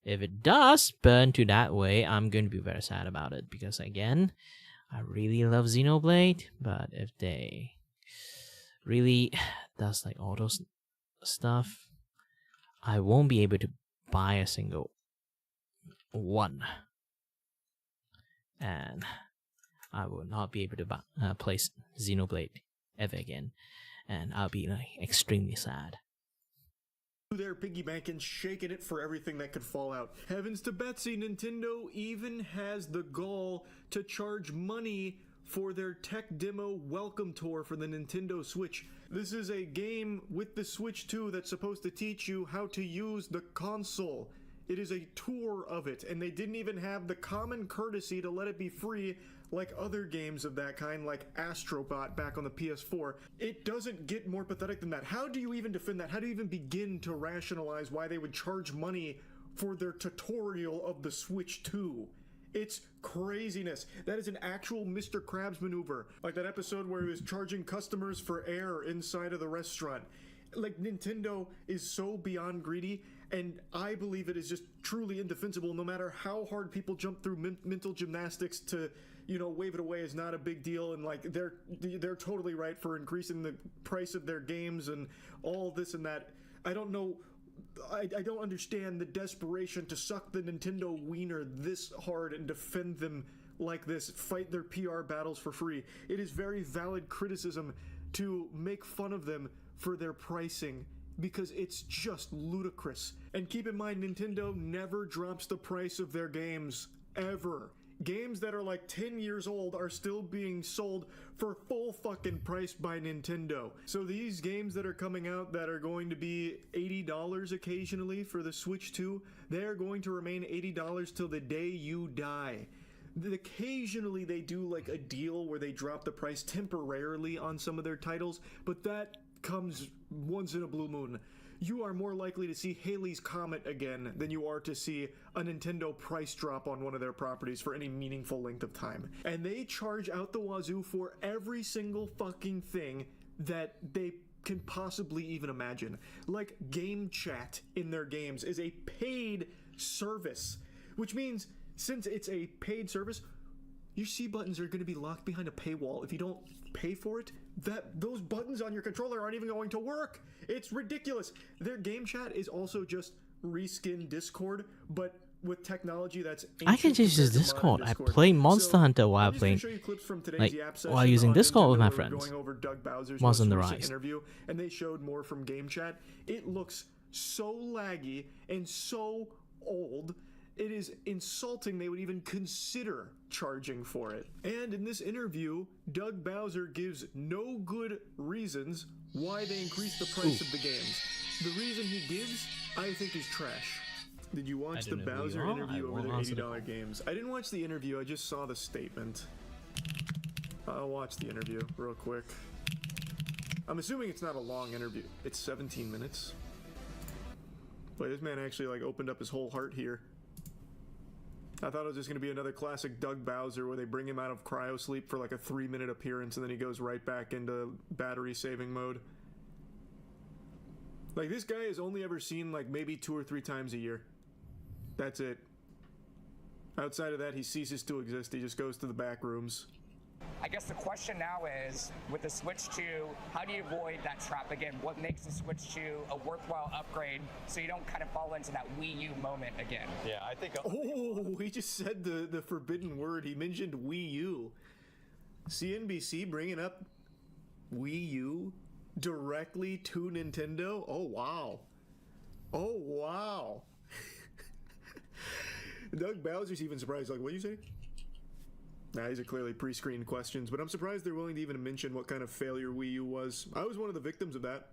If it does burn to that way, I'm going to be very sad about it, because again, I really love Xenoblade, but if they really does like all those stuff, I won't be able to buy a single one, and I will not be able to play Xenoblade ever again, and I'll be like extremely sad. They're piggybanking, shaking it for everything that could fall out. Heavens to Betsy, Nintendo even has the gall to charge money for their tech demo welcome tour for the Nintendo Switch. This is a game with the Switch 2 that's supposed to teach you how to use the console. It is a tour of it, and they didn't even have the common courtesy to let it be free like other games of that kind, like Astrobot back on the PS4. It doesn't get more pathetic than that. How do you even defend that? How do you even begin to rationalize why they would charge money for their tutorial of the Switch 2? It's craziness. That is an actual Mr. Krabs maneuver. Like that episode where he was charging customers for air inside of the restaurant. Like, Nintendo is so beyond greedy, and I believe it is just truly indefensible, no matter how hard people jump through mental gymnastics to, you know, wave it away is not a big deal, and like they're totally right for increasing the price of their games and all this and that. I don't know. I don't understand the desperation to suck the Nintendo wiener this hard and defend them like this, fight their PR battles for free. It is very valid criticism to make fun of them for their pricing, because it's just ludicrous. And keep in mind, Nintendo never drops the price of their games, ever. Games that are like 10 years old are still being sold for full fucking price by Nintendo. So these games that are coming out that are going to be $80 occasionally for the Switch 2, they're going to remain $80 till the day you die. Occasionally they do like a deal where they drop the price temporarily on some of their titles, but that comes once in a blue moon. You are more likely to see Halley's Comet again than you are to see a Nintendo price drop on one of their properties for any meaningful length of time. And they charge out the wazoo for every single fucking thing that they can possibly even imagine. Like game chat in their games is a paid service, which means since it's a paid service, your C buttons are going to be locked behind a paywall. If you don't pay for it, those buttons on your controller aren't even going to work. It's ridiculous. Their game chat is also just reskin Discord, but with technology that's I can just use Discord. I play Monster Hunter while playing, like, while using Discord with my friends. Going over Doug Bowser's Was on the most recent rise. interview, and they showed more from game chat. It looks so laggy and so old. It is insulting they would even consider charging for it. And in this interview, Doug Bowser gives no good reasons why they increased the price of the games. The reason he gives, I think, is trash. Did you watch the Bowser interview over their $80 games? I didn't watch the interview, I just saw the statement. I'll watch the interview real quick. I'm assuming it's not a long interview. It's 17 minutes. Boy, this man actually like opened up his whole heart here. I thought it was just going to be another classic Doug Bowser where they bring him out of cryo sleep for like a 3-minute appearance and then he goes right back into battery saving mode. Like, this guy is only ever seen like maybe 2 or 3 times a year. That's it. Outside of that, he ceases to exist. He just goes to the back rooms. I guess the question now is, with the Switch 2, how do you avoid that trap again? What makes the Switch 2 a worthwhile upgrade so you don't kind of fall into that Wii U moment again? Yeah, I think... Oh, he just said the forbidden word. He mentioned Wii U. CNBC bringing up Wii U directly to Nintendo? Oh, wow. Oh, wow. Doug Bowser's even surprised. Like, what do you say? Nah, these are clearly pre-screened questions, but I'm surprised they're willing to even mention what kind of failure Wii U was. I was one of the victims of that.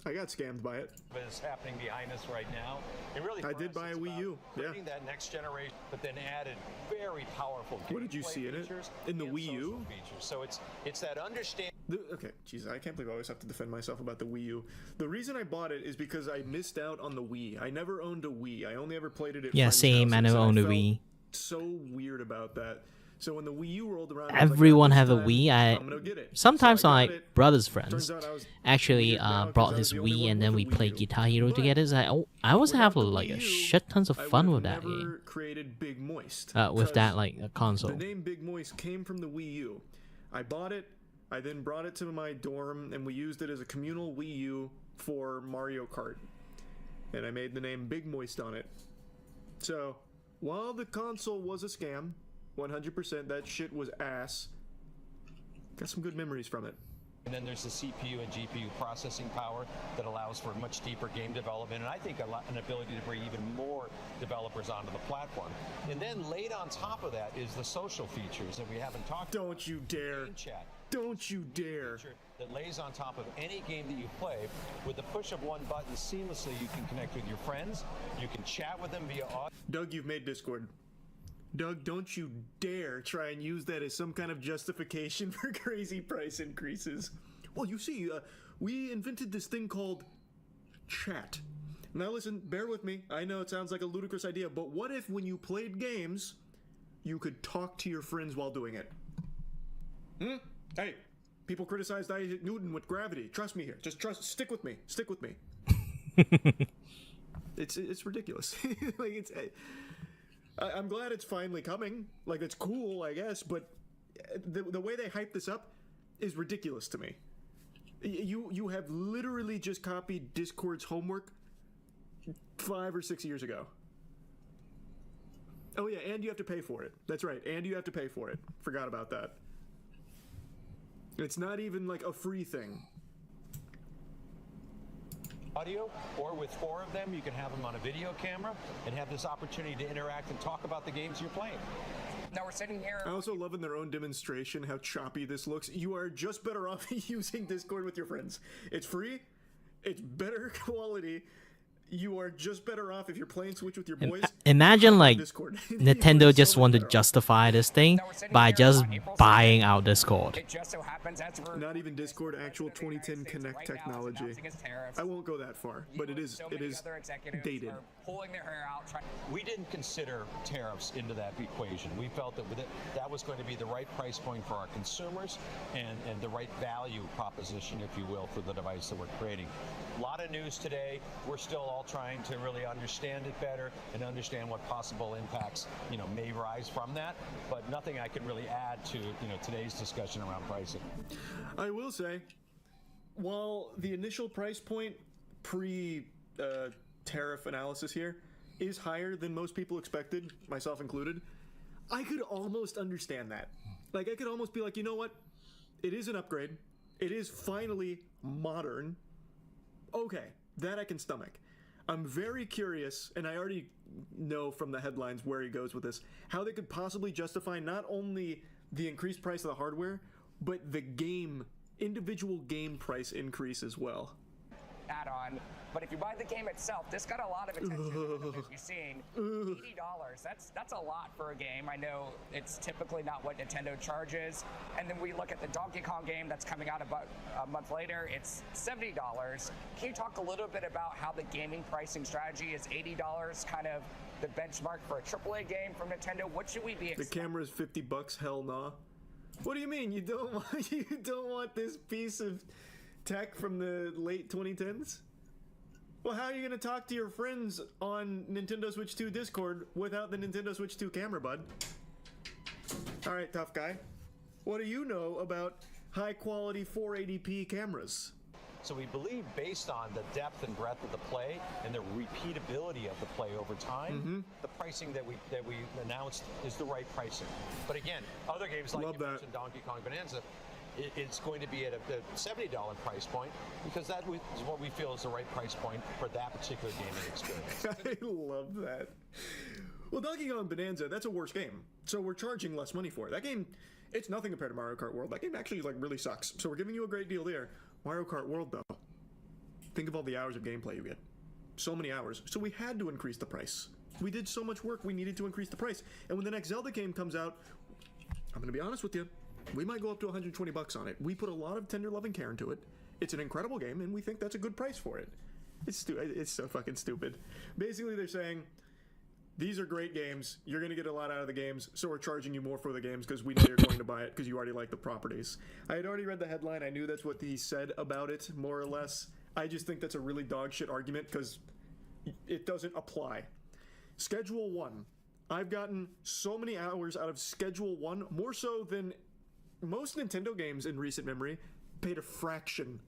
I got scammed by it. Is happening behind us right now. It really I did buy a Wii U. Yeah. Creating that next generation, but then added very powerful. What did you see in it? In the Wii U? Features. So it's that understanding. Okay, jeez, I can't believe I always have to defend myself about the Wii U. The reason I bought it is because I missed out on the Wii. I never owned a Wii. I only ever played it at Yeah, friends' same. I houses, never and owned a felt Wii. So weird about that. So when the Wii U rolled around, I was Everyone like, have a this Wii. time, I'm gonna get it. Sometimes So I my got it. brother's Turns friends out I was actually weird now 'cause brought I was his the only Wii, one and then with we a Wii played U. Guitar Hero But together. It's like, I was without have the like Wii a U, shit tons of I fun would with have that never game. created Big Moist. With that 'cause like a console. The name Big Moist came from the Wii U. I bought it. I then brought it to my dorm, and we used it as a communal Wii U for Mario Kart. And I made the name Big Moist on it. So, while the console was a scam, 100% that shit was ass. Got some good memories from it. And then there's the CPU and GPU processing power that allows for much deeper game development, and I think an ability to bring even more developers onto the platform. And then laid on top of that is the social features that we haven't talked about. Don't you dare. Chat. Don't you dare. That lays on top of any game that you play. With the push of one button seamlessly, you can connect with your friends, you can chat with them via audio. Doug, you've made Discord. Doug, don't you dare try and use that as some kind of justification for crazy price increases. Well, you see, we invented this thing called chat. Now listen, bear with me. I know it sounds like a ludicrous idea, but what if when you played games, you could talk to your friends while doing it? Hey, people criticized Isaac Newton with gravity. Trust me here. Just stick with me. Stick with me. It's ridiculous. Like I'm glad it's finally coming. Like, it's cool, I guess, but the way they hype this up is ridiculous to me. You have literally just copied Discord's homework 5 or 6 years ago. Oh yeah, and you have to pay for it. That's right, and you have to pay for it. Forgot about that. It's not even like a free thing. Audio, or with 4 of them, you can have them on a video camera and have this opportunity to interact and talk about the games you're playing. Now we're sitting here. I also love in their own demonstration how choppy this looks. You are just better off using Discord with your friends. It's free, it's better quality. You are just better off if you're playing Switch with your boys. Imagine like Discord. Nintendo just want to justify this thing by just buying out Discord. It just so happens that's not even Discord, actual 2010 Connect technology. I won't go that far, but it is dated. Pulling their hair out. We didn't consider tariffs into that equation. We felt that that was going to be the right price point for our consumers and the right value proposition, if you will, for the device that we're creating. A lot of news today. We're still all trying to really understand it better and understand what possible impacts, may rise from that. But nothing I can really add to, today's discussion around pricing. I will say, while the initial price point tariff analysis here is higher than most people expected, myself included, I could almost understand that. Like, I could almost be like, you know what? It is an upgrade. It is finally modern. Okay, that I can stomach. I'm very curious, and I already know from the headlines where he goes with this, how they could possibly justify not only the increased price of the hardware, but the individual game price increase as well. Add-on, but if you buy the game itself, this got a lot of attention. You've seen $80. That's a lot for a game. I know it's typically not what Nintendo charges. And then we look at the Donkey Kong game that's coming out about a month later. It's $70. Can you talk a little bit about how the gaming pricing strategy is $80 kind of the benchmark for a AAA game from Nintendo? What should we be expecting? The camera's $50. Hell nah. What do you mean you don't want this piece of tech from the late 2010s? Well, how are you going to talk to your friends on Nintendo Switch 2 Discord without the Nintendo Switch 2 camera, bud? All right, tough guy. What do you know about high-quality 480p cameras? So we believe, based on the depth and breadth of the play and the repeatability of the play over time, the pricing that we announced is the right pricing. But again, other games like you mentioned, Donkey Kong Bonanza, it's going to be at a $70 price point because that is what we feel is the right price point for that particular gaming experience. I love that. Well, Donkey Kong Bonanza, that's a worse game. So we're charging less money for it. That game, it's nothing compared to Mario Kart World. That game actually really sucks. So we're giving you a great deal there. Mario Kart World, though, Think of all the hours of gameplay you get. So many hours. So we had to increase the price. We did so much work, we needed to increase the price. And when the next Zelda game comes out, I'm gonna be honest with you, we might go up to 120 bucks on it. We put a lot of tender love and care into it. It's an incredible game, and we think that's a good price for it. It's so fucking stupid. Basically, they're saying, these are great games, you're gonna get a lot out of the games, so we're charging you more for the games because we know you're going to buy it because you already like the properties. I had already read the headline, I knew that's what he said about it, more or less. I just think that's a really dog shit argument because it doesn't apply. Schedule 1. I've gotten so many hours out of Schedule 1, more so than most Nintendo games in recent memory, paid a fraction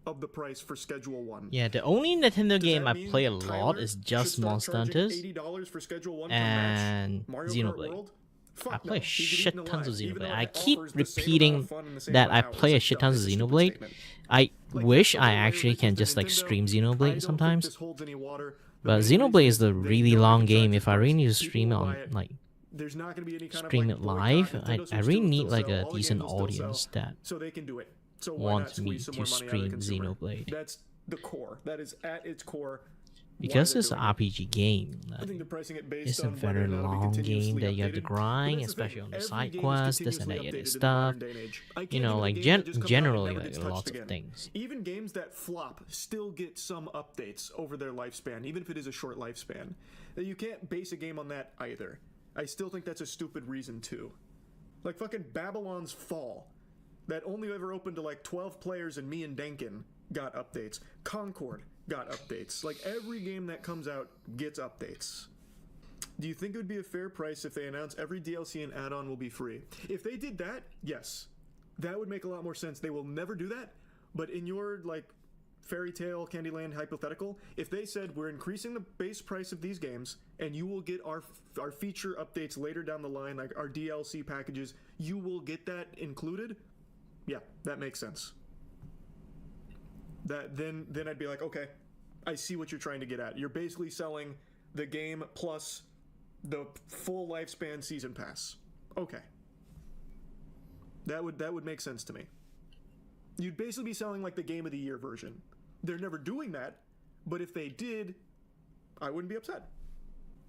of the price for Schedule 1. Yeah, the only Nintendo game I play a lot Tyler is just should start Monster charging Hunters $80 for Schedule 1 and per match? Mario Kart Xenoblade. World? I Fuck play no, he could shit eat tons of alive, even Xenoblade. though I it keep offers the same repeating amount of fun in the same that amount I of hours. play a It's shit dumb. tons of It's a stupid Xenoblade. statement. I Like, wish that's the I whole actually reason can for just like Nintendo. stream I Xenoblade don't think sometimes. this holds any water. The But main reason Xenoblade is the they really don't long charge game. the If I price. really need to People stream it will on buy it. like There's not going to be any kind stream of it like live, boycott. I Nintendo Switch really 2 will need still like sell. a All the decent games will still audience sell. that So they can do it. So why not wants me squeeze some to more money out of the stream consumer? Xenoblade. That's the core. That is at its core. Because why it's they're an doing it. RPG game. I think they're pricing it based It's a on whether very or not it'll be long continuously game that you have to updated. But grind, that's the especially thing, on the every side game is quests, this and continuously that, other updated in the stuff. modern day and age. I can't You know, think of a like game that just comes out and generally never like gets touched lots of again. things. Even games that flop still get some updates over their lifespan, even if it is a short lifespan. You can't base a game on that either. I still think that's a stupid reason too. Like fucking Babylon's Fall, that only ever opened to like 12 players and me and Denkin got updates. Concord got updates. Like every game that comes out gets updates. Do you think it would be a fair price if they announce every DLC and add-on will be free? If they did that, yes. That would make a lot more sense. They will never do that, but in your like fairy tale Candyland hypothetical, if they said we're increasing the base price of these games and you will get our feature updates later down the line, like our DLC packages, you will get that included. Yeah, that makes sense. That then I'd be like, okay, I see what you're trying to get at. You're basically selling the game plus the full lifespan season pass. Okay. That would make sense to me. You'd basically be selling like the game of the year version. They're never doing that, but if they did, I wouldn't be upset.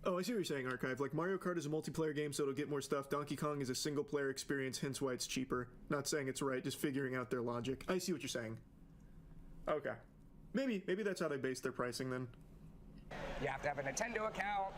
Oh, I see what you're saying, Archive. Like, Mario Kart is a multiplayer game, so it'll get more stuff. Donkey Kong is a single-player experience, hence why it's cheaper. Not saying it's right, just figuring out their logic. I see what you're saying. Okay. Maybe that's how they base their pricing, then. You have to have a Nintendo account.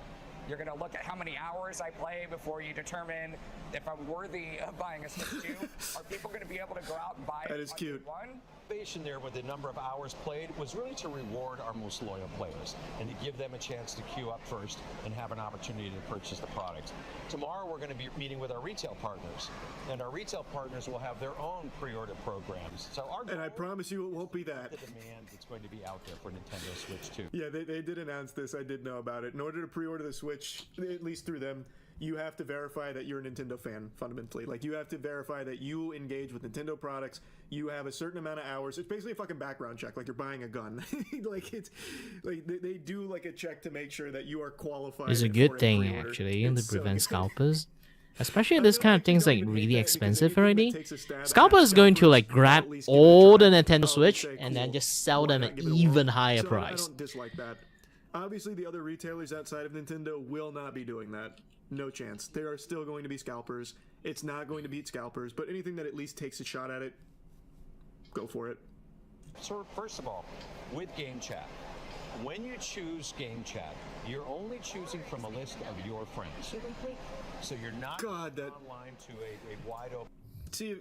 You're going to look at how many hours I play before you determine if I'm worthy of buying a Switch 2. Are people going to be able to go out and buy That is cute. One? Innovation there with the number of hours played was really to reward our most loyal players and to give them a chance to queue up first and have an opportunity to purchase the product. Tomorrow we're going to be meeting with our retail partners, and our retail partners will have their own pre-order programs. So and I promise you it won't be that. The demand that's going to be out there for Nintendo Switch 2. Yeah, they did announce this. I did know about it. In order to pre-order the Switch, at least through them, you have to verify that you're a Nintendo fan, fundamentally. Like, you have to verify that you engage with Nintendo products. You have a certain amount of hours. It's basically a fucking background check, like you're buying a gun. Like, it's like they do like a check to make sure that you are qualified. It's a for good a thing pre-order. actually, It's to so prevent good. scalpers. Especially if this kind of thing's like really expensive already. takes a stab at Scalper is going to like scalpers, grab at least give it a all try. the Nintendo I'll Switch say, and then cool. just sell Why them not at give it a even whirl? higher So price. I don't dislike that. Obviously, the other retailers outside of Nintendo will not be doing that. No chance. There are still going to be scalpers. It's not going to beat scalpers, but anything that at least takes a shot at it, go for it. So first of all, with Game Chat, when you choose Game Chat, you're only choosing from a list of your friends. So you're not God, that online to a wide open. See,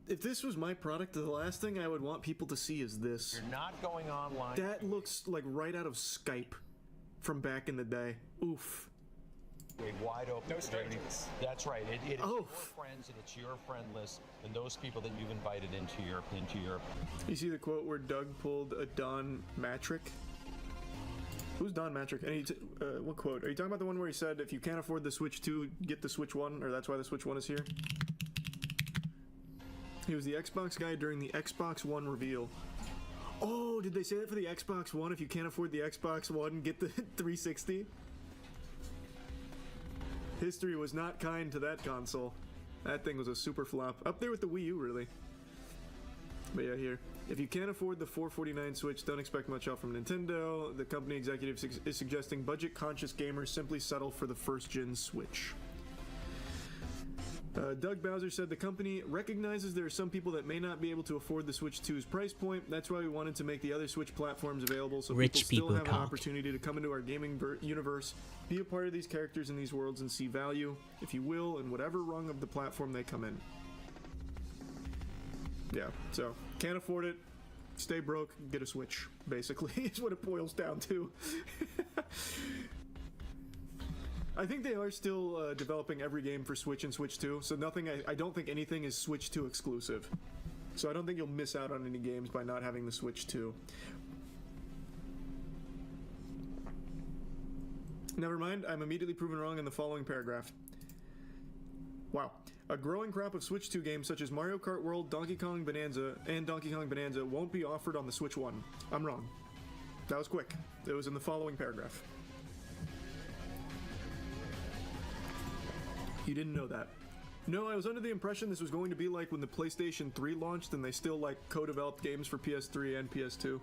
if this was my product, the last thing I would want people to see is this. You're not going online. That looks like right out of Skype from back in the day. Oof. A wide open. No strangers. That's right. It is your friends and it's your friend list and those people that you've invited into your. You see the quote where Doug pulled a Don Matrick? Who's Don Matrick? And what quote? Are you talking about the one where he said, if you can't afford the Switch 2, get the Switch 1, or that's why the Switch 1 is here? He was the Xbox guy during the Xbox One reveal. Oh, did they say that for the Xbox One? If you can't afford the Xbox One, get the 360? History was not kind to that console. That thing was a super flop. Up there with the Wii U, really. But yeah, here. If you can't afford the $449 Switch, don't expect much help from Nintendo. The company executive is suggesting budget-conscious gamers simply settle for the first-gen Switch. Doug Bowser said the company recognizes there are some people that may not be able to afford the Switch 2's price point. That's why we wanted to make the other Switch platforms available so people still have an opportunity to come into our gaming universe, be a part of these characters in these worlds, and see value, if you will, in whatever rung of the platform they come in. Yeah, so can't afford it, stay broke, get a Switch, basically, is what it boils down to. I think they are still developing every game for Switch and Switch 2, so nothing. I don't think anything is Switch 2 exclusive. So I don't think you'll miss out on any games by not having the Switch 2. Never mind, I'm immediately proven wrong in the following paragraph. Wow. A growing crop of Switch 2 games such as Mario Kart World, Donkey Kong Bonanza, and Donkey Kong Bonanza won't be offered on the Switch 1. I'm wrong. That was quick. It was in the following paragraph. You didn't know that. No, I was under the impression this was going to be like when the PlayStation 3 launched and they still like co-developed games for PS3 and PS2.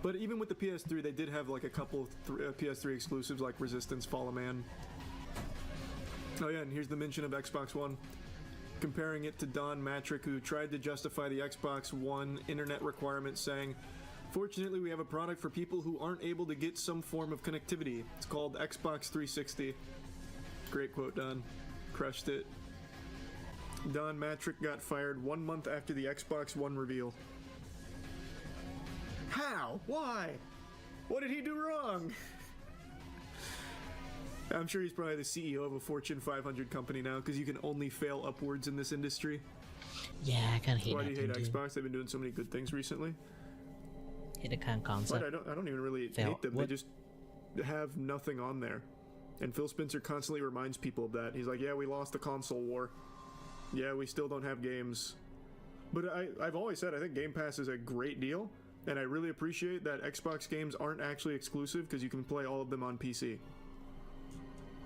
But even with the PS3, they did have like a couple of PS3 exclusives like Resistance, Fall of Man. Oh yeah, and here's the mention of Xbox One. Comparing it to Don Matrick, who tried to justify the Xbox One internet requirement, saying, "Fortunately, we have a product for people who aren't able to get some form of connectivity. It's called Xbox 360. Great quote, Don. Crushed it. Don Matrick got fired 1 month after the Xbox One reveal. How? Why? What did he do wrong? I'm sure he's probably the CEO of a Fortune 500 company now, because you can only fail upwards in this industry. Yeah, I kind of hate. Why do you hate Xbox? They've been doing so many good things recently. Hate the kind of concept. But I don't even really hate them. They just have nothing on there. And Phil Spencer constantly reminds people of that. He's like, yeah, we lost the console war. Yeah, we still don't have games. But I've always said I think Game Pass is a great deal, and I really appreciate that Xbox games aren't actually exclusive because you can play all of them on PC.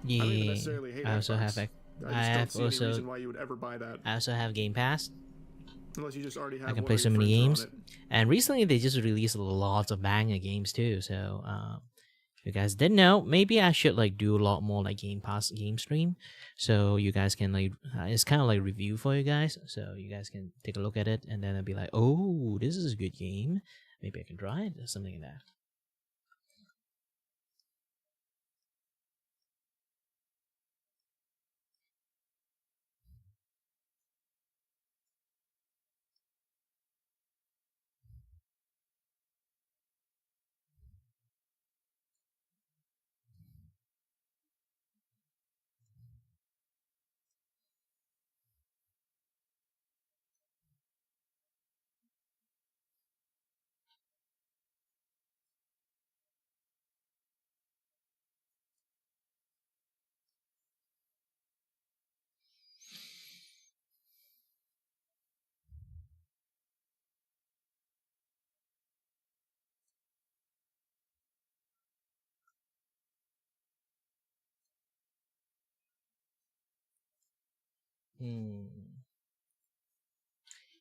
Yeah, I don't even necessarily hate I also Xbox. have. I just don't see any reason why you would ever buy that. I also have Game Pass. Unless you just already have. I can one play of so your many friends games, on it. and recently they just released lots of banger games too. So if you guys didn't know, maybe I should like do a lot more like Game Pass game stream, so you guys can like it's kind of like review for you guys, so you guys can take a look at it and then I'll be like, oh, this is a good game. Maybe I can try it or something like that.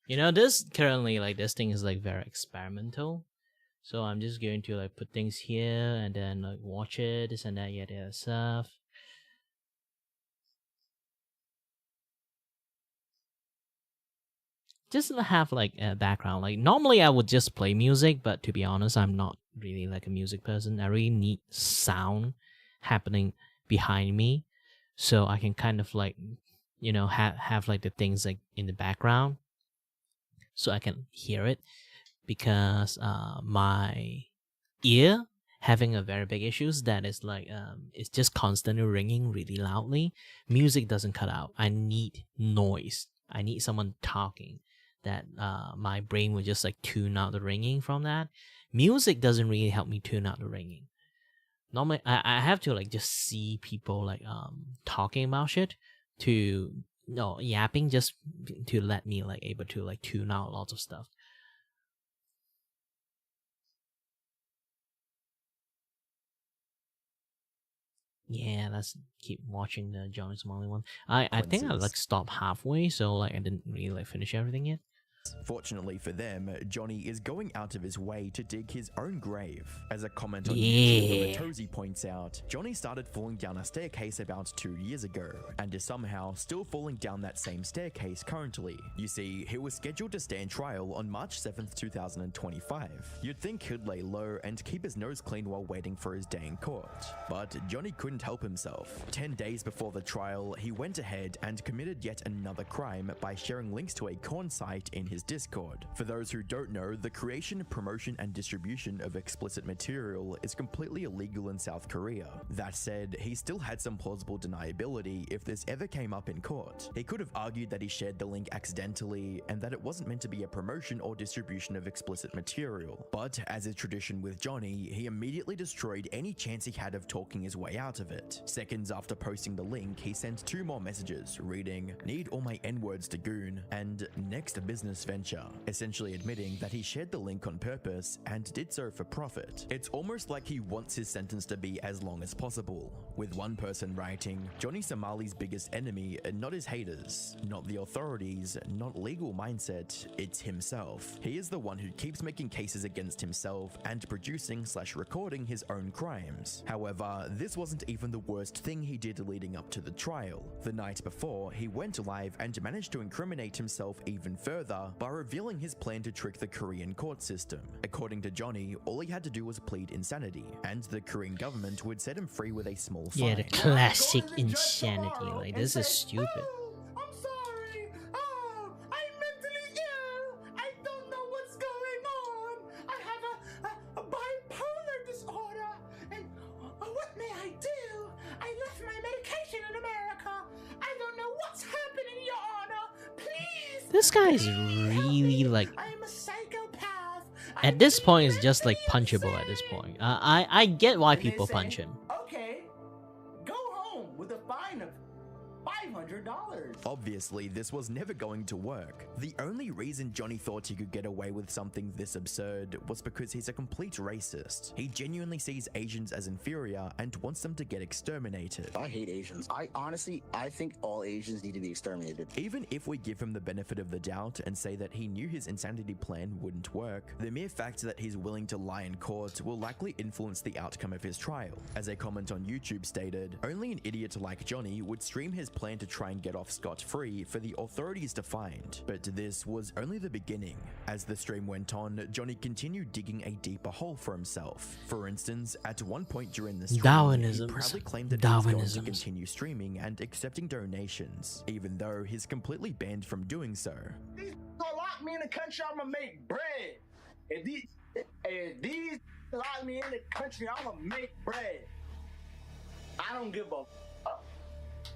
You know, this currently like this thing is like very experimental. So I'm just going to like put things here and then like watch it, this and that, yada stuff. Just to have like a background. Like normally I would just play music, but to be honest, I'm not really like a music person. I really need sound happening behind me, so I can kind of like, you know, have like the things like in the background, so I can hear it, because my ear having a very big issues that is like it's just constantly ringing really loudly. Music doesn't cut out. I need noise. I need someone talking that my brain will just like tune out the ringing from that. Music doesn't really help me tune out the ringing. Normally I have to like just see people like talking about shit to yapping, just to let me like able to like tune out lots of stuff. Yeah, let's keep watching the Johnny Smalley one. I think I like stopped halfway, so like I didn't really like finish everything yet. Fortunately for them, Johnny is going out of his way to dig his own grave. As a comment on YouTube, Tozy points out, Johnny started falling down a staircase about 2 years ago, and is somehow still falling down that same staircase currently. You see, he was scheduled to stand trial on March 7th, 2025. You'd think he'd lay low and keep his nose clean while waiting for his day in court. But Johnny couldn't help himself. 10 days before the trial, he went ahead and committed yet another crime by sharing links to a corn site in his Discord. For those who don't know, the creation, promotion, and distribution of explicit material is completely illegal in South Korea. That said, he still had some plausible deniability if this ever came up in court. He could have argued that he shared the link accidentally and that it wasn't meant to be a promotion or distribution of explicit material. But as is tradition with Johnny, he immediately destroyed any chance he had of talking his way out of it. Seconds after posting the link, he sent 2 more messages reading, "Need all my N-words to goon," and "next business venture," essentially admitting that he shared the link on purpose and did so for profit. It's almost like he wants his sentence to be as long as possible, with one person writing, "Johnny Somali's biggest enemy are not his haters, not the authorities, not legal mindset, it's himself. He is the one who keeps making cases against himself and producing/recording his own crimes." However, this wasn't even the worst thing he did leading up to the trial. The night before, he went live and managed to incriminate himself even further by revealing his plan to trick the Korean court system. According to Johnny, all he had to do was plead insanity, and the Korean government would set him free with a small fine. Yeah, the classic insanity. Like, this is stupid. I'm sorry. Oh, I'm mentally ill. I don't know what's going on. I have a bipolar disorder. And what may I do? I left my medication in America. I don't know what's happening, Your Honor. Please. This guy is really like. I'm a psychopath. At this point, it's just like punchable. At this point, I get why And they people say, punch him. Okay, go home with a fine of $500. Obviously, this was never going to work. The only reason Johnny thought he could get away with something this absurd was because he's a complete racist. He genuinely sees Asians as inferior and wants them to get exterminated. I hate Asians. I think all Asians need to be exterminated. Even if we give him the benefit of the doubt and say that he knew his insanity plan wouldn't work, the mere fact that he's willing to lie in court will likely influence the outcome of his trial. As a comment on YouTube stated, "Only an idiot like Johnny would stream his plan to try and get off scot-free for the authorities to find." But this was only the beginning. As the stream went on, Johnny continued digging a deeper hole for himself. For instance, at one point during the stream, he proudly claimed that he was going to continue streaming and accepting donations, even though he's completely banned from doing so. These gonna lock me in the country, I'm gonna make bread. If these lock me in the country, I'm gonna make bread. I don't give a fuck.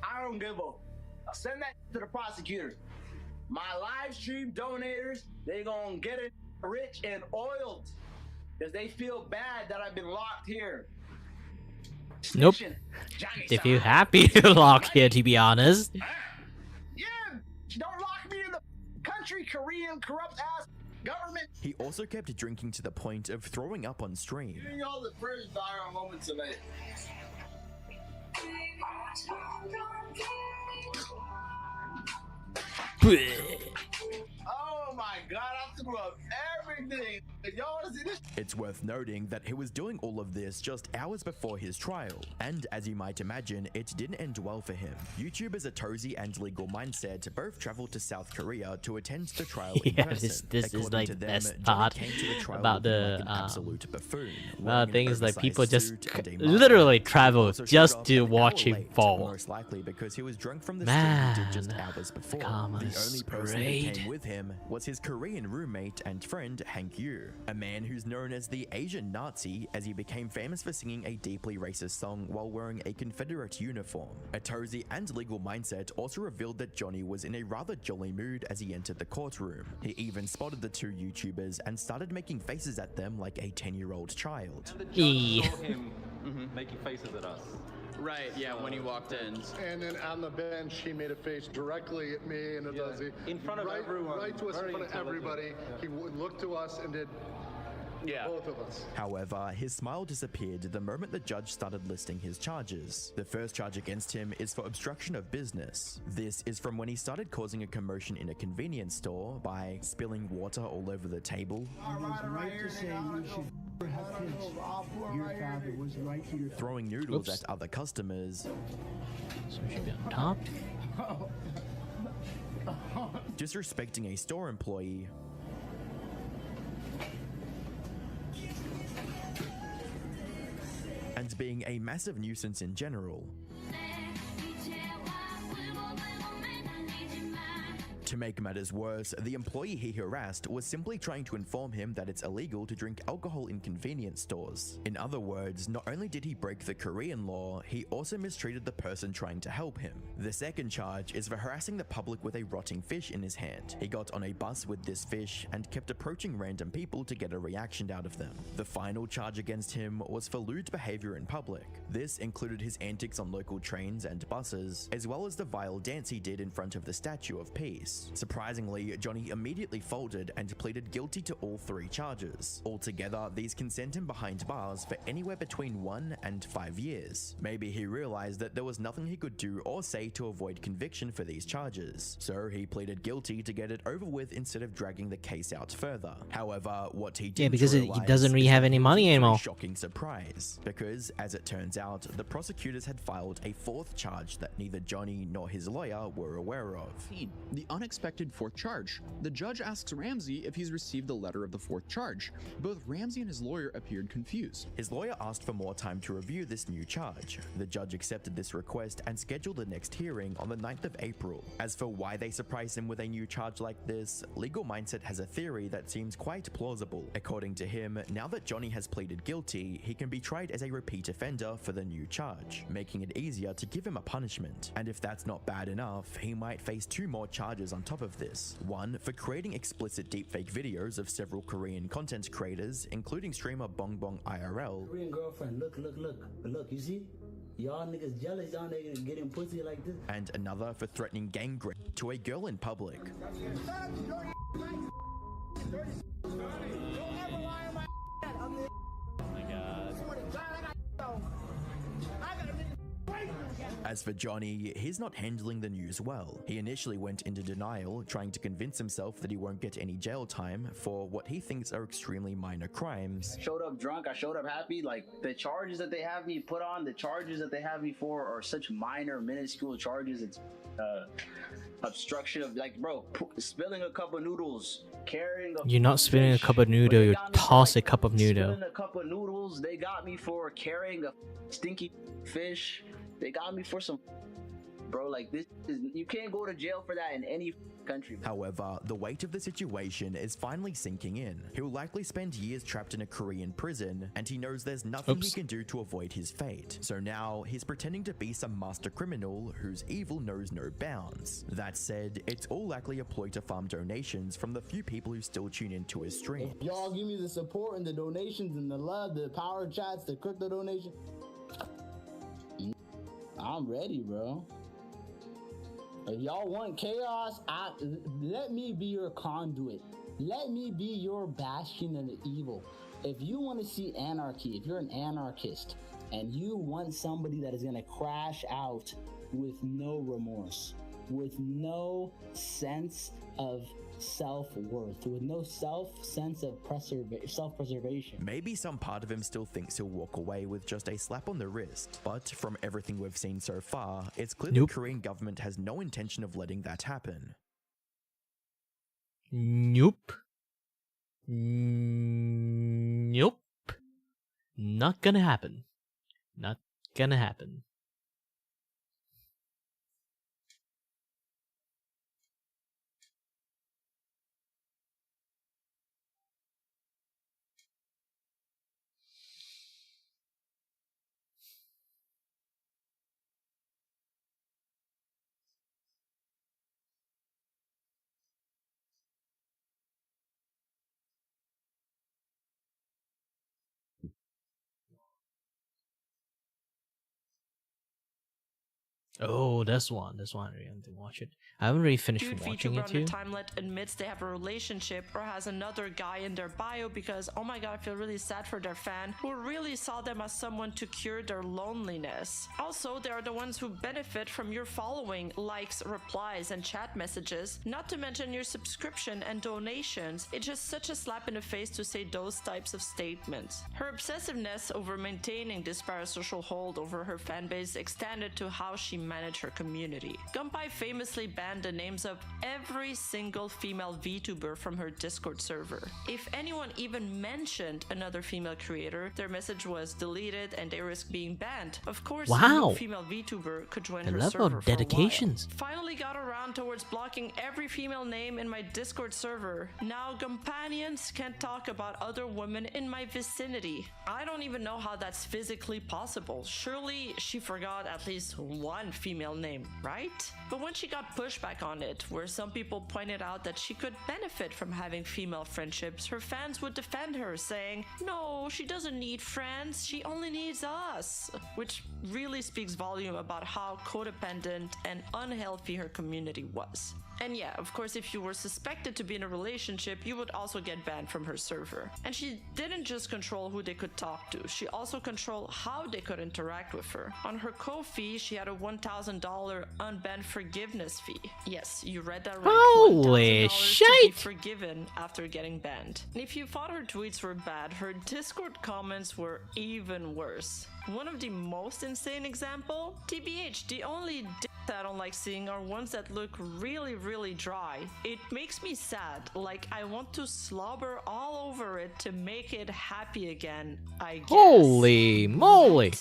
I don't give a. Send that to the prosecutors. My live stream donators, they gonna get it rich and oiled because they feel bad that I've been locked here. Nope. If you're happy to lock here, to be honest. Yeah, don't lock me in the country, Korean corrupt ass government. He also kept drinking to the point of throwing up on stream. Giving y'all the first viral moment tonight. Oh my god, I threw up everything. Y'all wanna see this? It's worth noting that he was doing all of this just hours before his trial, and as you might imagine, it didn't end well for him. YouTubers Atozy and Legal Mindset both traveled to South Korea to attend the trial in person. This is like to the them, best Johnny part came to the trial about looking the like an absolute buffoon, thing wearing is an like people oversized just suit and a muff. literally He travel also just showed up to an watch hour him late, fall. most likely because he was drunk from the Man, stream he did just hours before. The only person who came with him was his Korean roommate and friend Hank Yu, a man who's known as the Asian Nazi, as he became famous for singing a deeply racist song while wearing a Confederate uniform. Atozy and Legal Mindset also revealed that Johnny was in a rather jolly mood as he entered the courtroom. He even spotted the two YouTubers and started making faces at them like a 10-year-old child. And the judge saw him making faces at us. Right, yeah, when he walked in. And then on the bench, he made a face directly at me and Atozy. In front of everyone. Right to us, in front of everybody. He looked to us and did Yeah. Both of us. However, his smile disappeared the moment the judge started listing his charges. The first charge against him is for obstruction of business. This is from when he started causing a commotion in a convenience store by spilling water all over the table, throwing noodles at other customers, So we should be on top. disrespecting a store employee, and being a massive nuisance in general. To make matters worse, the employee he harassed was simply trying to inform him that it's illegal to drink alcohol in convenience stores. In other words, not only did he break the Korean law, he also mistreated the person trying to help him. The second charge is for harassing the public with a rotting fish in his hand. He got on a bus with this fish and kept approaching random people to get a reaction out of them. The final charge against him was for lewd behavior in public. This included his antics on local trains and buses, as well as the vile dance he did in front of the Statue of Peace. Surprisingly, Johnny immediately folded and pleaded guilty to all 3 charges. Altogether, these can send him behind bars for anywhere between 1 and 5 years. Maybe he realized that there was nothing he could do or say to avoid conviction for these charges, so he pleaded guilty to get it over with instead of dragging the case out further. However, what he did because he doesn't really have any money anymore. Shocking surprise, because as it turns out, the prosecutors had filed a 4th charge that neither Johnny nor his lawyer were aware of. The unexpected 4th charge. The judge asks Ramsey if he's received the letter of the 4th charge. Both Ramsey and his lawyer appeared confused. His lawyer asked for more time to review this new charge. The judge accepted this request and scheduled the next hearing on the 9th of April. As for why they surprised him with a new charge like this, Legal Mindset has a theory that seems quite plausible. According to him, now that Johnny has pleaded guilty, he can be tried as a repeat offender for the new charge, making it easier to give him a punishment. And if that's not bad enough, he might face 2 more charges on top of this. One for creating explicit deepfake videos of several Korean content creators, including streamer Bongbong IRL. Korean girlfriend, look, you see? Y'all niggas jealous, y'all niggas getting pussy like this. And another for threatening gang rape to a girl in public. As for Johnny, he's not handling the news well. He initially went into denial, trying to convince himself that he won't get any jail time for what he thinks are extremely minor crimes. I showed up drunk, I showed up happy. Like, the charges that they have me put on, the charges that they have me for are such minor, minuscule charges. It's obstruction of, like, bro, spilling a cup of noodles, carrying a... You're not spilling a cup of noodle, you toss a cup of noodle. Spilling a cup of noodles, they got me for carrying a stinky fish. They got me for some, bro, like, this is, you can't go to jail for that in any country. However, the weight of the situation is finally sinking in. He'll likely spend years trapped in a Korean prison, and he knows there's nothing he can do to avoid his fate. So now, he's pretending to be some master criminal whose evil knows no bounds. That said, it's all likely a ploy to farm donations from the few people who still tune into his stream. If y'all give me the support and the donations and the love, the power chats, the crypto donation, I'm ready, bro. If y'all want chaos, let me be your conduit. Let me be your bastion of the evil. If you want to see anarchy, if you're an anarchist and you want somebody that is going to crash out with no remorse, with no sense of self-worth, with no sense of self-preservation. Maybe some part of him still thinks he'll walk away with just a slap on the wrist, but from everything we've seen so far, it's clear the Korean government has no intention of letting that happen. Nope. Nope. Not gonna happen. Not gonna happen. Oh, this one. I really have to watch it. I haven't really finished Dude watching VTuber it on the too. timelet admits they have a relationship or has another guy in their bio because, oh my god, I feel really sad for their fan who really saw them as someone to cure their loneliness. Also, they are the ones who benefit from your following, likes, replies, and chat messages, not to mention your subscription and donations. It's just such a slap in the face to say those types of statements. Her obsessiveness over maintaining this parasocial hold over her fanbase extended to how she managed her community. Gunpei famously banned the names of every single female VTuber from her Discord server. If anyone even mentioned another female creator, their message was deleted and they risked being banned. Of course, Wow. no female VTuber could join The her level server of for a while. dedications. Finally got around towards blocking every female name in my Discord server. Now companions can't talk about other women in my vicinity. I don't even know how that's physically possible. Surely she forgot at least one female name, right? But when she got pushback on it, where some people pointed out that she could benefit from having female friendships, her fans would defend her, saying, "No, she doesn't need friends, she only needs us," which really speaks volume about how codependent and unhealthy her community was. And yeah, of course, if you were suspected to be in a relationship, you would also get banned from her server. And she didn't just control who they could talk to, she also controlled how they could interact with her. On her Kofi, she had a $1,000 unbanned forgiveness fee. Yes, you read that right. Holy $1,000 to be shit! forgiven after getting banned. And if you thought her tweets were bad, her Discord comments were even worse. One of the most insane example, TBH, the only I don't like seeing are ones that look really dry. It makes me sad, like I want to slobber all over it to make it happy again, I guess. Holy moly!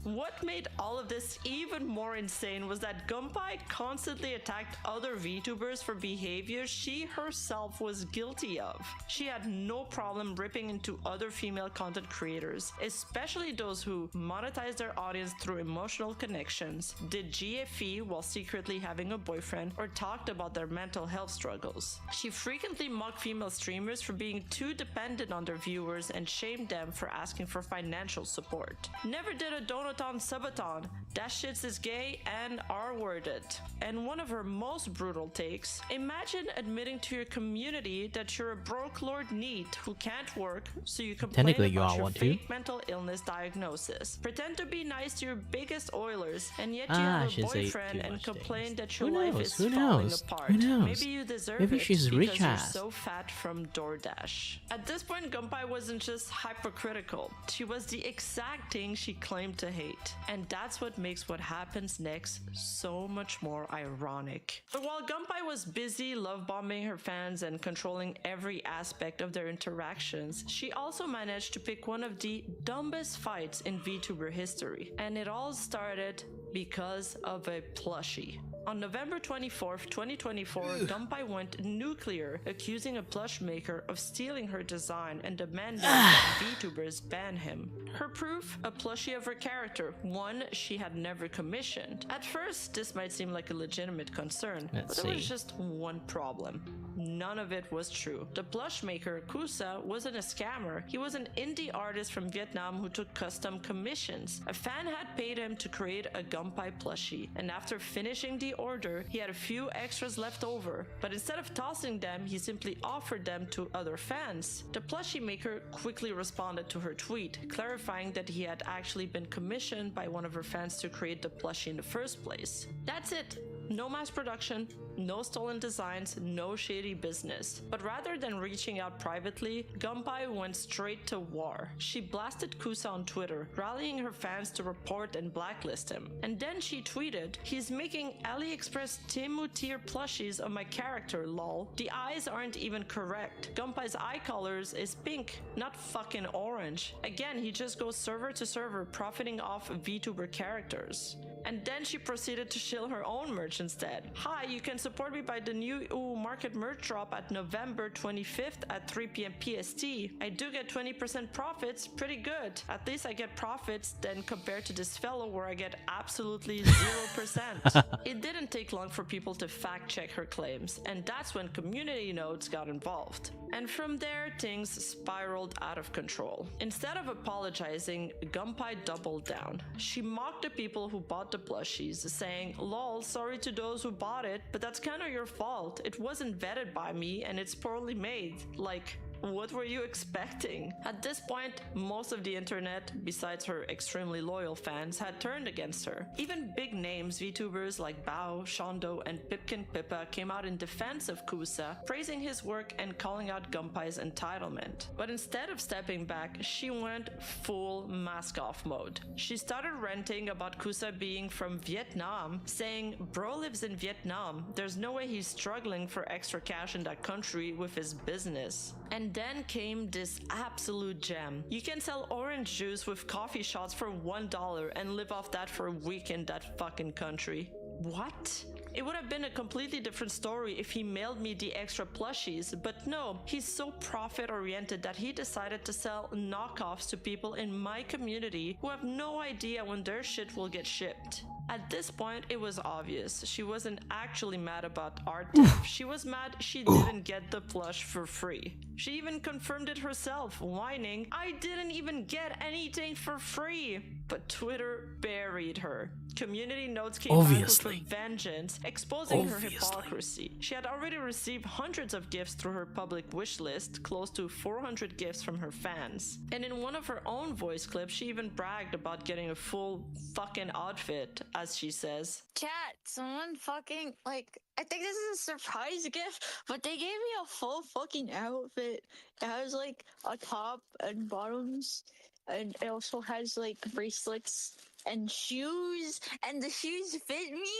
What made all of this even more insane was that Gunpei constantly attacked other VTubers for behavior she herself was guilty of. She had no problem ripping into other female content creators, especially those who monetize their audience through emotional connections, did GFE while secretly having a boyfriend, or talked about their mental health struggles. She frequently mocked female streamers for being too dependent on their viewers and shamed them for asking for financial support. Never did a donaton subathon. That shit's is gay and R-worded. And one of her most brutal takes, imagine admitting to your community that you're a broke lord neat who can't work, so you complain Technically, you about are your one fake too. mental illness diagnosis. Pretend to be nice to your biggest Oilers, and yet you Ah, have a she's ate boyfriend too and much complain things. that your Who life knows? is Who falling knows? apart. Who knows? Maybe you deserve Maybe it she's because rich you're ass. so fat from DoorDash. At this point, Gunpei wasn't just hypercritical. She was the exact thing she claimed to hate. And that's what makes what happens next so much more ironic. But while Gunpei was busy love bombing her fans and controlling every aspect of their interactions, she also managed to pick one of the dumbest fights in VTuber history. And it all started because of a plushie. On November 24th, 2024, Gunpei went nuclear, accusing a plush maker of stealing her design and demanding that VTubers ban him. Her proof? A plushie of her character, one she had never commissioned. At first, this might seem like a legitimate concern, but there was just one problem. None of it was true. The plush maker, Kusa, wasn't a scammer. He was an indie artist from Vietnam who took custom commissions. A fan had paid him to create a Gunpei plushie, and after finishing the order, he had a few extras left over, but instead of tossing them, he simply offered them to other fans. The plushie maker quickly responded to her tweet, clarifying that he had actually been commissioned by one of her fans to create the plushie in the first place. That's it. No mass production, no stolen designs, no shady business. But rather than reaching out privately, Gunpei went straight to war. She blasted Kusa on Twitter, rallying her fans to report and blacklist him. And then she tweeted, "He's making AliExpress Temu tier plushies of my character, lol. The eyes aren't even correct. Gunpei's eye colors is pink, not fucking orange." Again, he just goes server to server, profiting off VTuber characters. And then she proceeded to shill her own merch message instead. Hi, you can support me by the new market merch drop at November 25th at 3 p.m. PST. I do get 20% profits, pretty good. At least I get profits then compared to this fellow where I get absolutely 0%. It didn't take long for people to fact check her claims, and that's when community nodes got involved. And from there, things spiraled out of control. Instead of apologizing, Gunpei doubled down. She mocked the people who bought the plushies, saying, "Lol, sorry to those who bought it, but that's kinda your fault. It wasn't vetted by me and it's poorly made." Like, what were you expecting? At this point, most of the internet, besides her extremely loyal fans, had turned against her. Even big names, VTubers like Bao, Shondo, and Pipkin Pippa came out in defense of Kusa, praising his work and calling out Gunpei's entitlement. But instead of stepping back, she went full mask-off mode. She started ranting about Kusa being from Vietnam, saying, "Bro lives in Vietnam. There's no way he's struggling for extra cash in that country with his business." And then came this absolute gem. You can sell orange juice with coffee shots for $1 and live off that for a week in that fucking country. What? It would have been a completely different story if he mailed me the extra plushies, but no, he's so profit-oriented that he decided to sell knockoffs to people in my community who have no idea when their shit will get shipped. At this point, it was obvious. She wasn't actually mad about art theft. She was mad she didn't get the plush for free. She even confirmed it herself, whining, "I didn't even get anything for free." But Twitter buried her. Community notes came back with a vengeance, exposing her hypocrisy. She had already received hundreds of gifts through her public wish list, close to 400 gifts from her fans. And in one of her own voice clips, she even bragged about getting a full fucking outfit, as she says. Chat, someone fucking, like, I think this is a surprise gift, but they gave me a full fucking outfit. It has, like, a top and bottoms, and it also has, like, bracelets and shoes, and the shoes fit me?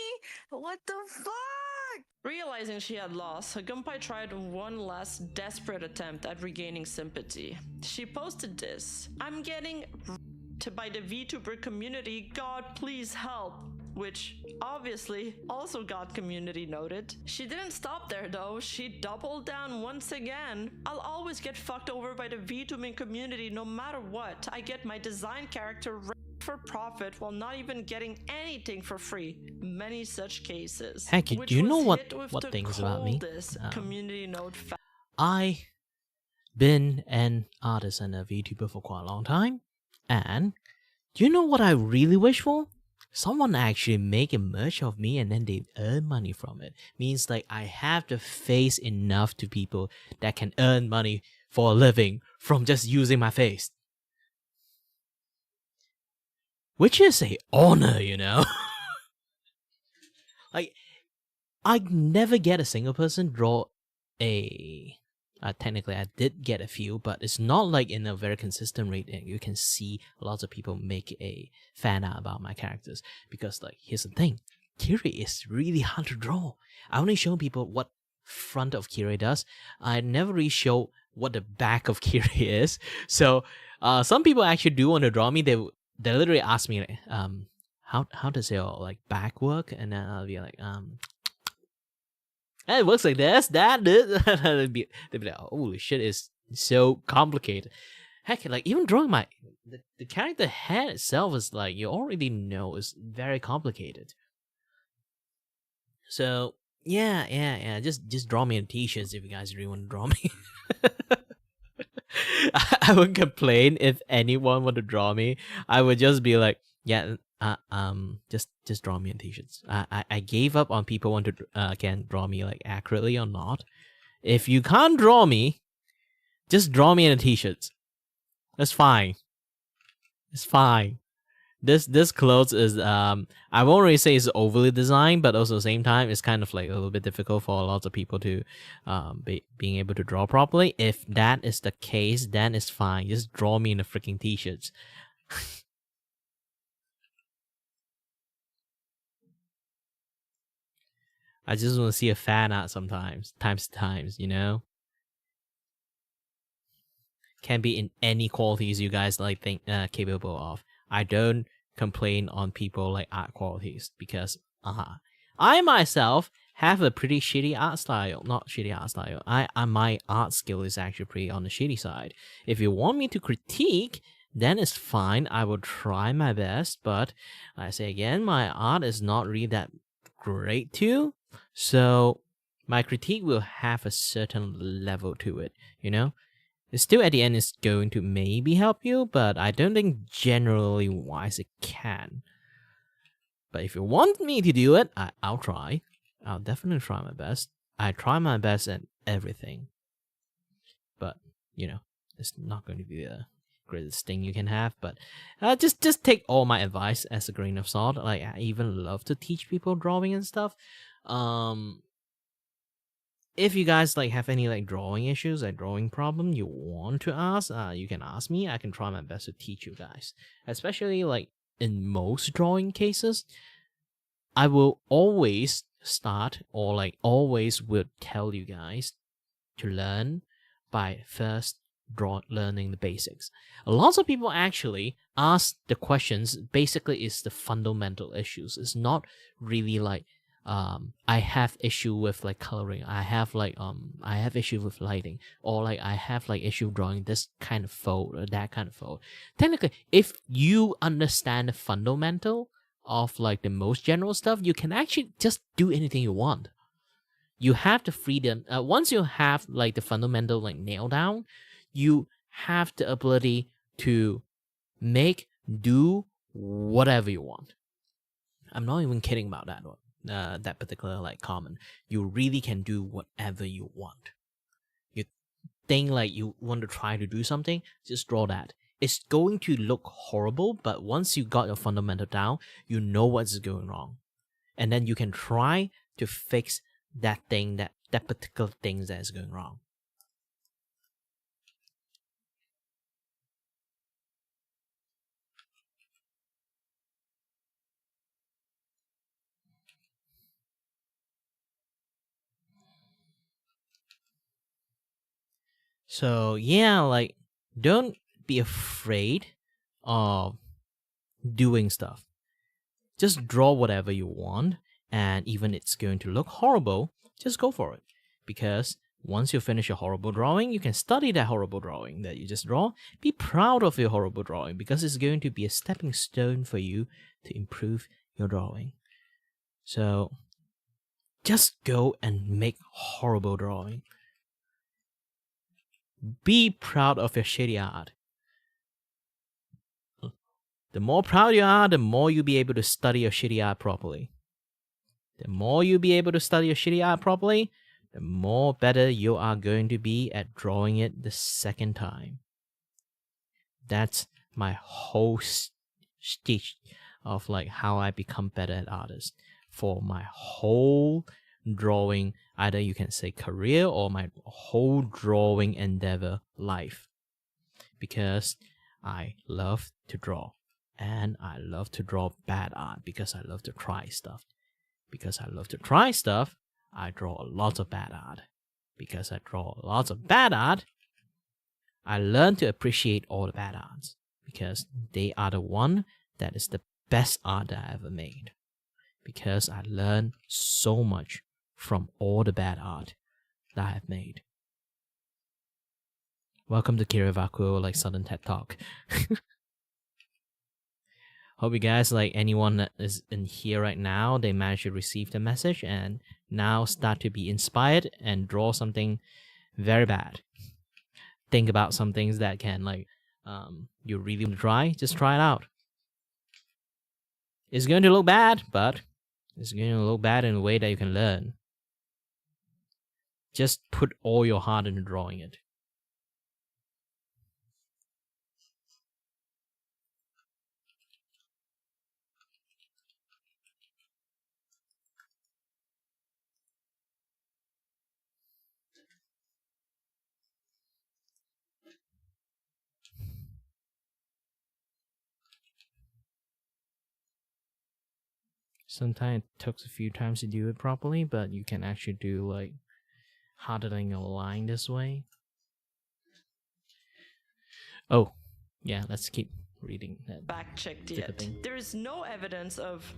What the fuck? Realizing she had lost, Gunpei tried one last desperate attempt at regaining sympathy. She posted this: "I'm getting raped by the VTuber community, God please help," which obviously also got community noted. She didn't stop there though, she doubled down once again. "I'll always get fucked over by the VTubing community no matter what. I get my design character for profit while not even getting anything for free." Many such cases. Heck, do you know what things about me? Community note I been an artist and a VTuber for quite a long time, and do you know what I really wish for? Someone actually make a merch of me and then they earn money from it. Means like I have the face enough to people that can earn money for a living from just using my face. Which is a honor, you know? Like, I never get a single person draw a... technically, I did get a few, but it's not like in a very consistent rate that you can see lots of people make a fan art about my characters. Because, like, here's the thing. Kiri is really hard to draw. I only show people what front of Kiri does. I never really show what the back of Kiri is. So, some people actually do want to draw me. They literally ask me, like, how does your, like, back work? And then I'll be like, it works like this, this. they'd be like, holy shit, it's so complicated. Heck, like, even drawing the character head itself is like, you already know, it's very complicated. So, yeah, just draw me in t-shirts if you guys really want to draw me. I wouldn't complain if anyone would to draw me. I would just be like, yeah, just draw me in t-shirts. I gave up on people want to can draw me like accurately or not. If you can't draw me, just draw me in a t-shirts. That's fine. It's fine. This clothes is I won't really say it's overly designed, but also at the same time it's kind of like a little bit difficult for lots of people to being able to draw properly. If that is the case, then it's fine. Just draw me in the freaking t-shirts. I just want to see a fan art sometimes, times, you know. Can be in any qualities you guys like think capable of. I don't complain on people like art qualities because I myself have a pretty shitty art style. Not shitty art style. My art skill is actually pretty on the shitty side. If you want me to critique, then it's fine. I will try my best. But I say again, my art is not really that great too. So my critique will have a certain level to it, you know? It's still at the end is going to maybe help you, but I don't think generally wise it can. But if you want me to do it, I'll try. I'll definitely try my best. I try my best at everything. But, you know, it's not going to be the greatest thing you can have. But just take all my advice as a grain of salt. Like, I even love to teach people drawing and stuff. If you guys like have any like drawing issues, like drawing problem you want to ask, you can ask me. I can try my best to teach you guys. Especially like in most drawing cases, I will always start or like always will tell you guys to learn by first learning the basics. A lot of people actually ask the questions basically is the fundamental issues. It's not really like I have issue with like coloring. I have issue with lighting, or like I have like issue drawing this kind of fold or that kind of fold. Technically, if you understand the fundamental of like the most general stuff, you can actually just do anything you want. You have the freedom. Once you have like the fundamental like nailed down, you have the ability to do whatever you want. I'm not even kidding about that one. That particular like comment. You really can do whatever you want. You think like you want to try to do something, just draw that. It's going to look horrible, but once you got your fundamental down, you know what's going wrong. And then you can try to fix that thing, that particular thing that is going wrong. So yeah, like don't be afraid of doing stuff. Just draw whatever you want, and even it's going to look horrible, just go for it. Because once you finish your horrible drawing, you can study that horrible drawing that you just draw. Be proud of your horrible drawing, because it's going to be a stepping stone for you to improve your drawing. So just go and make horrible drawing. Be proud of your shitty art. The more proud you are, the more you'll be able to study your shitty art properly. The more you'll be able to study your shitty art properly, the more better you are going to be at drawing it the second time. That's my whole stitch of like how I become better at artist. For my whole drawing, either you can say career or my whole drawing endeavor life. Because I love to draw. And I love to draw bad art because I love to try stuff. Because I love to try stuff, I draw lots of bad art. Because I draw lots of bad art, I learn to appreciate all the bad arts. Because they are the one that is the best art that I ever made. Because I learned so much from all the bad art that I have made. Welcome to Kirivaku, like Southern TED Talk. Hope you guys, like anyone that is in here right now, they managed to receive the message and now start to be inspired and draw something very bad. Think about some things that can like you really want to try, just try it out. It's going to look bad, but it's going to look bad in a way that you can learn. Just put all your heart into drawing it. Sometimes it takes a few times to do it properly, but you can actually do like hardening a line this way. Oh, yeah, let's keep reading that. Fact checked yet. There is no evidence of.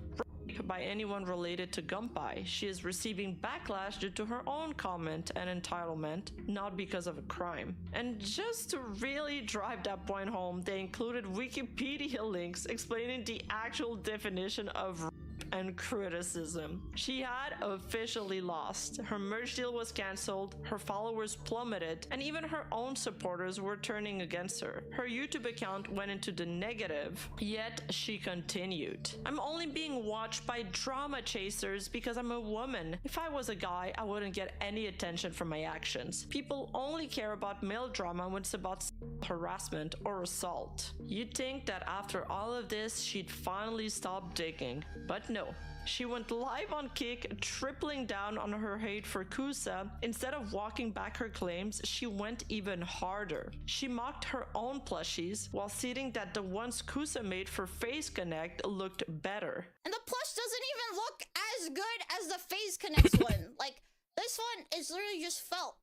by anyone related to Gunpei. She is receiving backlash due to her own comment and entitlement, not because of a crime. And just to really drive that point home, they included Wikipedia links explaining the actual definition of rape and criticism. She had officially lost. Her merch deal was cancelled, her followers plummeted, and even her own supporters were turning against her. Her YouTube account went into the negative, yet she continued. I'm only being watched by drama chasers because I'm a woman. If I was a guy, I wouldn't get any attention from my actions. People only care about male drama when it's about harassment or assault. You'd think that after all of this, she'd finally stop digging, but no. She went live on Kick, tripling down on her hate for Kusa. Instead of walking back her claims, she went even harder. She mocked her own plushies while stating that the ones Kusa made for Face Connect looked better. And the plush doesn't even look as good as the Face Connect one. Like, this one is literally just felt.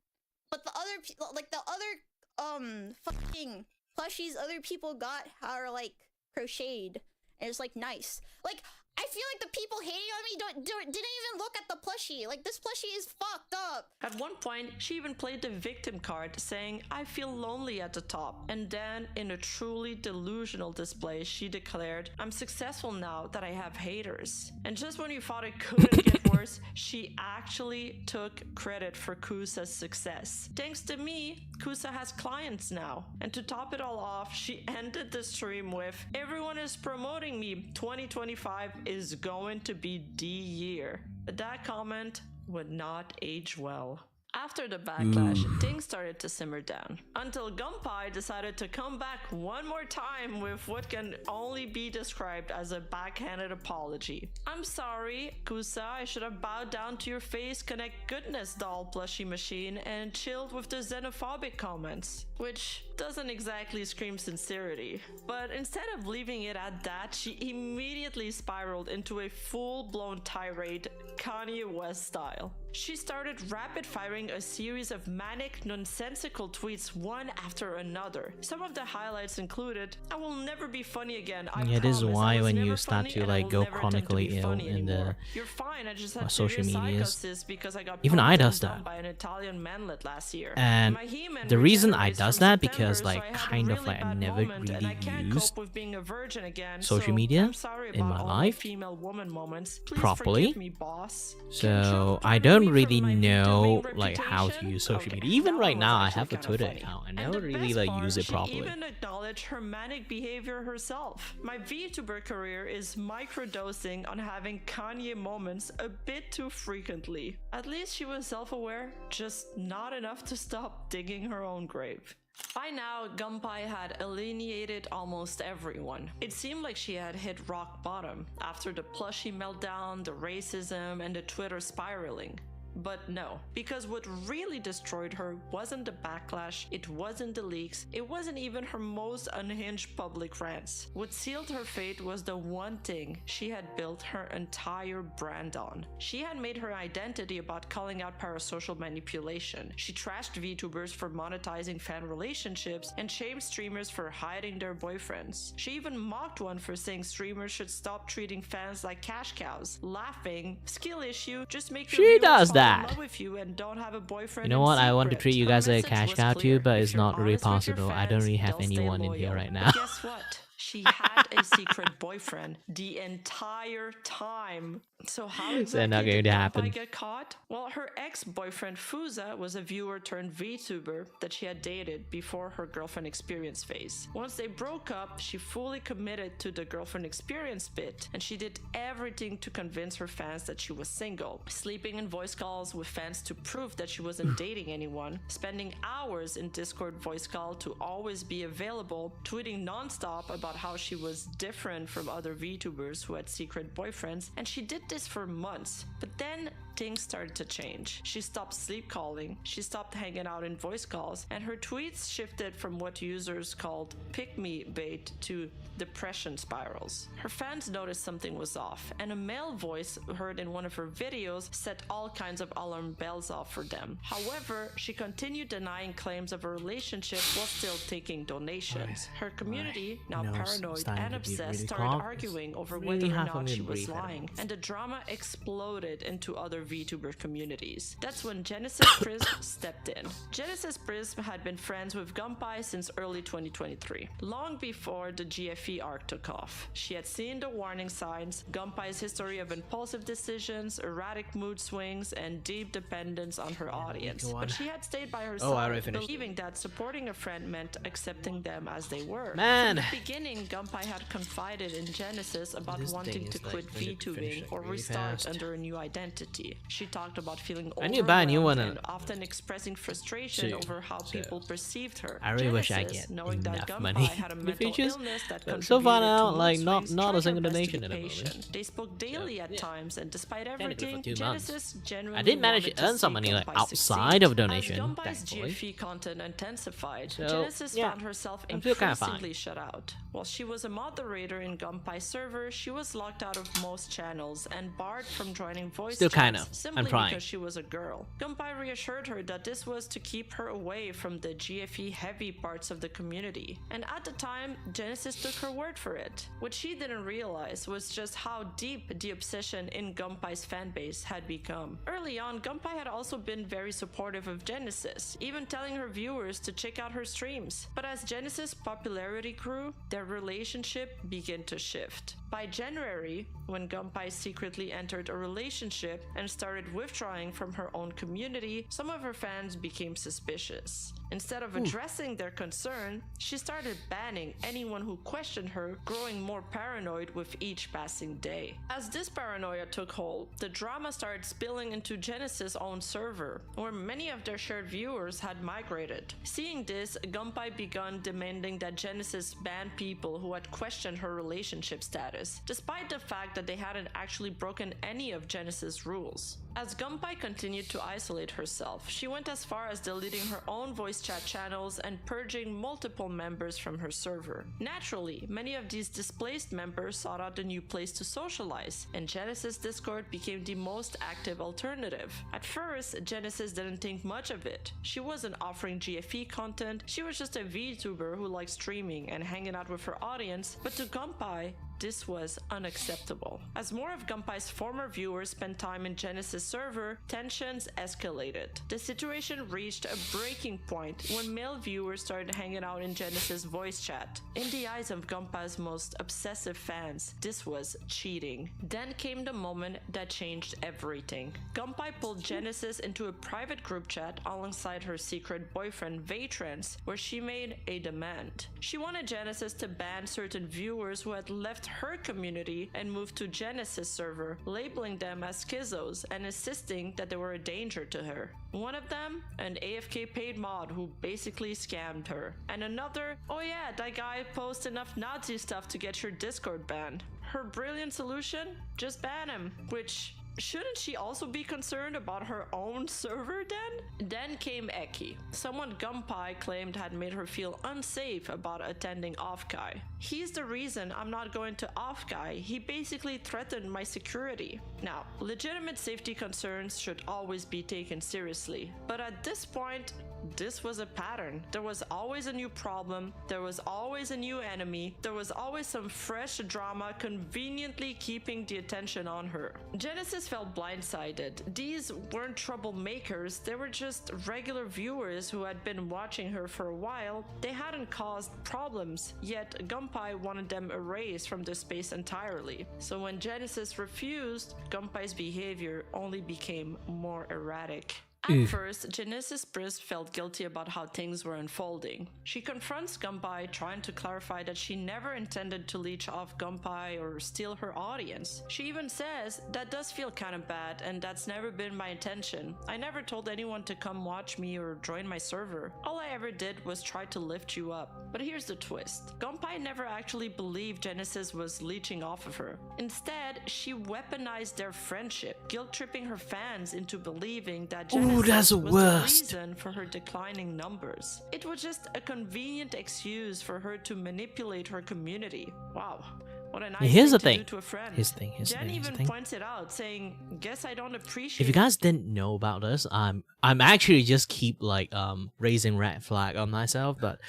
But the other people, like the other fucking plushies other people got are like crocheted. And it's like nice. Like, I feel like the people hating on me didn't even look at the plushie. Like, this plushie is fucked up. At one point, she even played the victim card, saying, "I feel lonely" at the top. And then, in a truly delusional display, she declared, "I'm successful now that I have haters." And just when you thought it couldn't get worse, she actually took credit for Kusa's success. "Thanks to me, Kusa has clients now." And to top it all off, she ended the stream with, "Everyone is promoting me. 2025 is going to be the year." But that comment would not age well. After the backlash, things started to simmer down, until Gunpei decided to come back one more time with what can only be described as a backhanded apology. "I'm sorry, Kusa, I should have bowed down to your Face Connect goodness doll plushie machine and chilled with the xenophobic comments," which doesn't exactly scream sincerity. But instead of leaving it at that, she immediately spiraled into a full-blown tirade, Kanye West style. She started rapid-firing a series of manic, nonsensical tweets one after another. Some of the highlights included, "I will never be funny again. I Yeah, this is promise. why I was when never you start funny to and I like will go never attempt to chronically be ill funny in the anymore. You're fine. I just had social severe medias, psychosis because I got even punked I and does dumped that. by an Italian manlet last year. And My He-Man the reason I regenerates does from that September, because so like I had a kind of really like I bad never moment, and I really can't used cope with being a virgin again. social So media I'm sorry in about my all life female woman moments. Please properly. forgive me, boss. So I don't really know like how to use social media. Even right now I have a Twitter account. I never really like use it properly. She even acknowledged her manic behavior herself. "My VTuber career is microdosing on having Kanye moments a bit too frequently." At least she was self-aware, just not enough to stop digging her own grave. By now, Gunpei had alienated almost everyone. It seemed like she had hit rock bottom after the plushie meltdown, the racism, and the Twitter spiraling. But no, because what really destroyed her wasn't the backlash, it wasn't the leaks, it wasn't even her most unhinged public rants. What sealed her fate was the one thing she had built her entire brand on. She had made her identity about calling out parasocial manipulation. She trashed VTubers for monetizing fan relationships and shamed streamers for hiding their boyfriends. She even mocked one for saying streamers should stop treating fans like cash cows, laughing, "Skill issue, just make your She viewers does fall that. in love with you and don't have a boyfriend." You know in what? I want to secret. treat you Her guys like a message cash was cow clear. too, but If it's you're not really honest with your possible. I fans, don't really have they'll stay anyone in loyal. here right now. But guess what? She had a secret boyfriend the entire time. So how It's exactly not going did to Gunpei happen. get caught? Well, her ex-boyfriend Fuza was a viewer turned VTuber that she had dated before her girlfriend experience phase. Once they broke up, she fully committed to the girlfriend experience bit, and she did everything to convince her fans that she was single, sleeping in voice calls with fans to prove that she wasn't dating anyone, spending hours in Discord voice call to always be available, tweeting non-stop about how she was different from other VTubers who had secret boyfriends, and she did this for months. But then things started to change. She stopped sleep calling, she stopped hanging out in voice calls, and her tweets shifted from what users called pick-me bait to depression spirals. Her fans noticed something was off, and a male voice heard in one of her videos set all kinds of alarm bells off for them. However, she continued denying claims of a relationship while still taking donations. Her community, now nose. paranoid starting and to be obsessed, really started calm. arguing over Really whether or hard for not me she to was breathe at the lying, moment. and the drama exploded into other VTuber communities. That's when Genesis Prism stepped in. Genesis Prism had been friends with Gunpei since early 2023, long before the GFE arc took off. She had seen the warning signs, Gunpei's history of impulsive decisions, erratic mood swings, and deep dependence on her audience. But she had stayed by her Oh, I already side, finished. believing that supporting a friend meant accepting them as they were. Man. From the beginning, Gunpei had confided in Genesis about This wanting thing to is, like, quit going to finish, VTubing like, or really restart fast. under a new identity. She talked about feeling I need to buy a new one, overwhelmed and often expressing frustration soon, over how so people perceived her. I really wish I Genesis, get knowing that enough Gunpei money had a in the mental futures, illness that but so far contributed now, to like mood not swings, a tried her single best to donation be at the patient. moment. They spoke daily at times, and despite Technically everything, for 2 months. Genesis I genuinely did manage wanted to earn some see money like Gunpei outside succeed. of donation, As Gunpei's thankfully. GFE content intensified, So, Genesis yeah, found herself I'm still kinda increasingly fine. shut out. While she was a moderator in Gunpei's server, she was locked out of most channels and barred from joining voice Still chats kinda. simply I'm trying. because she was a girl. Gunpei reassured her that this was to keep her away from the GFE heavy parts of the community. And at the time, Genesis took her word for it. What she didn't realize was just how deep the obsession in Gunpei's fanbase had become. Early on, Gunpei had also been very supportive of Genesis, even telling her viewers to check out her streams. But as Genesis' popularity grew, their relationship began to shift. By January, when Gunpei secretly entered a relationship and started withdrawing from her own community, some of her fans became suspicious. Instead of addressing their concern, she started banning anyone who questioned her, growing more paranoid with each passing day. As this paranoia took hold, the drama started spilling into Genesis' own server, where many of their shared viewers had migrated. Seeing this, Gunpei began demanding that Genesis ban people who had questioned her relationship status, despite the fact that they hadn't actually broken any of Genesis' rules. As Gunpei continued to isolate herself, she went as far as deleting her own voice chat channels and purging multiple members from her server. Naturally, many of these displaced members sought out a new place to socialize, and Genesis Discord became the most active alternative. At first, Genesis didn't think much of it. She wasn't offering GFE content, she was just a VTuber who liked streaming and hanging out with her audience, but to Gunpei, this was unacceptable. As more of Gunpei's former viewers spent time in Genesis' server, tensions escalated. The situation reached a breaking point when male viewers started hanging out in Genesis' voice chat. In the eyes of Gunpei's most obsessive fans, this was cheating. Then came the moment that changed everything. Gunpei pulled Genesis into a private group chat alongside her secret boyfriend Vgen, where she made a demand. She wanted Genesis to ban certain viewers who had left her community and moved to Genesis server, labeling them as schizos and insisting that they were a danger to her. One of them, an AFK paid mod who basically scammed her. And another, oh yeah, that guy posts enough Nazi stuff to get your Discord banned. Her brilliant solution? Just ban him, which shouldn't she also be concerned about her own server then? Then came Eki, someone Gunpei claimed had made her feel unsafe about attending Offkai. He's the reason I'm not going to Offkai. He basically threatened my security. Now, legitimate safety concerns should always be taken seriously, but at this point, this was a pattern. There was always a new problem, there was always a new enemy, there was always some fresh drama conveniently keeping the attention on her. Genesis felt blindsided. These weren't troublemakers, they were just regular viewers who had been watching her for a while. They hadn't caused problems, yet Gunpei wanted them erased from the space entirely. So when Genesis refused, Gunpei's behavior only became more erratic. At first, Genesis Brisk felt guilty about how things were unfolding. She confronts Gunpei, trying to clarify that she never intended to leech off Gunpei or steal her audience. She even says, "That does feel kinda bad, and that's never been my intention. I never told anyone to come watch me or join my server. All I ever did was try to lift you up." But here's the twist. Gunpei never actually believed Genesis was leeching off of her. Instead, she weaponized their friendship, guilt-tripping her fans into believing that Genesis that's the was worst. the reason for her declining numbers. It was just a convenient excuse for her to manipulate her community. Wow. What a nice Here's thing the thing. to do to a friend. Here's the thing. Here's the Jen thing. Here's the even thing. points it out, saying, "Guess I don't appreciate." If you guys didn't know about this, I'm actually just keep like raising red flag on myself, but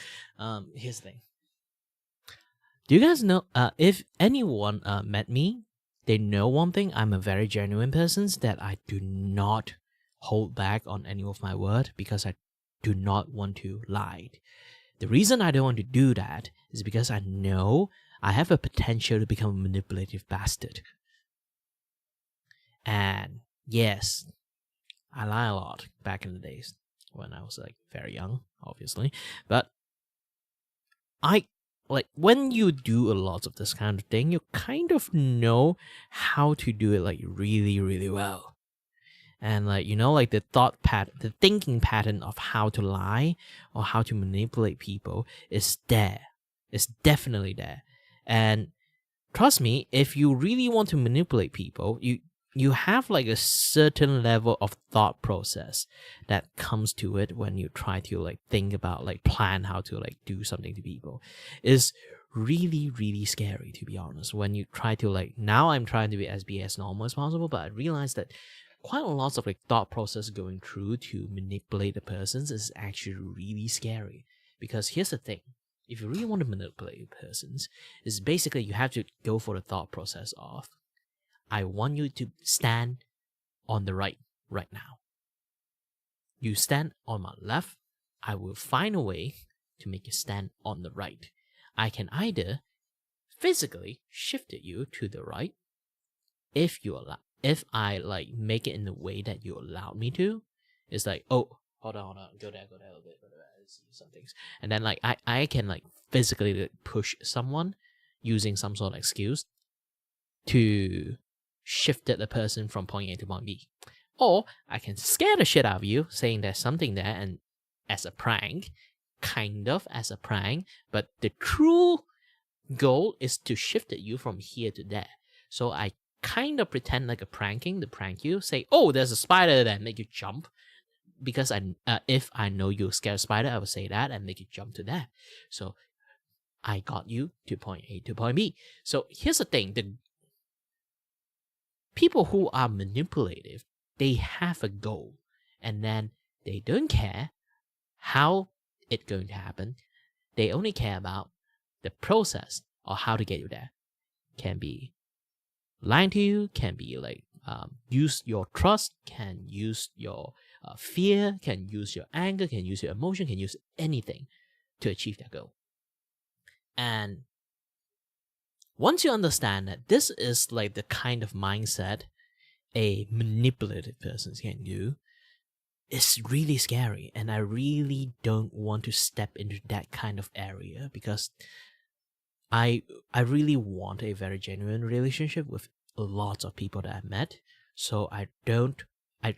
here's the thing. Do you guys know, if anyone met me, they know one thing, I'm a very genuine person, that I do not hold back on any of my word because I do not want to lie. The reason I don't want to do that is because I know I have a potential to become a manipulative bastard. And yes, I lie a lot back in the days when I was like very young, obviously. But when you do a lot of this kind of thing, you kind of know how to do it like really, really well. And like, like the thinking pattern of how to lie or how to manipulate people is there. It's definitely there. And trust me, if you really want to manipulate people, you have like a certain level of thought process that comes to it when you try to like think about like plan how to like do something to people. Is really, really scary, to be honest. When you try to like, now I'm trying to be as normal as possible, but I realize that quite a lot of like thought process going through to manipulate the persons is actually really scary. Because here's the thing, if you really want to manipulate persons, is basically you have to go for the thought process of, I want you to stand on the right now. You stand on my left, I will find a way to make you stand on the right. I can either physically shift you to the right if I like make it in the way that you allowed me to. It's like, oh, hold on, go there a little bit, see some things. And then like I can like physically like, push someone using some sort of excuse to shift the person from point A to point B. Or I can scare the shit out of you, saying there's something there and as a prank, kind of as a prank, but the true goal is to shift you from here to there. So I kind of pretend like a pranking to prank you, say, oh, there's a spider there, make you jump. Because if I know you're scared of spider, I will say that and make you jump to that. So I got you to point A to point B. So here's the thing, the people who are manipulative, they have a goal and then they don't care how it's going to happen. They only care about the process or how to get you there. Can be lying to you, can be like use your trust, can use your fear, can use your anger, can use your emotion, can use anything to achieve that goal. And once you understand that this is like the kind of mindset a manipulative person can do, it's really scary. And I really don't want to step into that kind of area because I really want a very genuine relationship with lots of people that I met. So I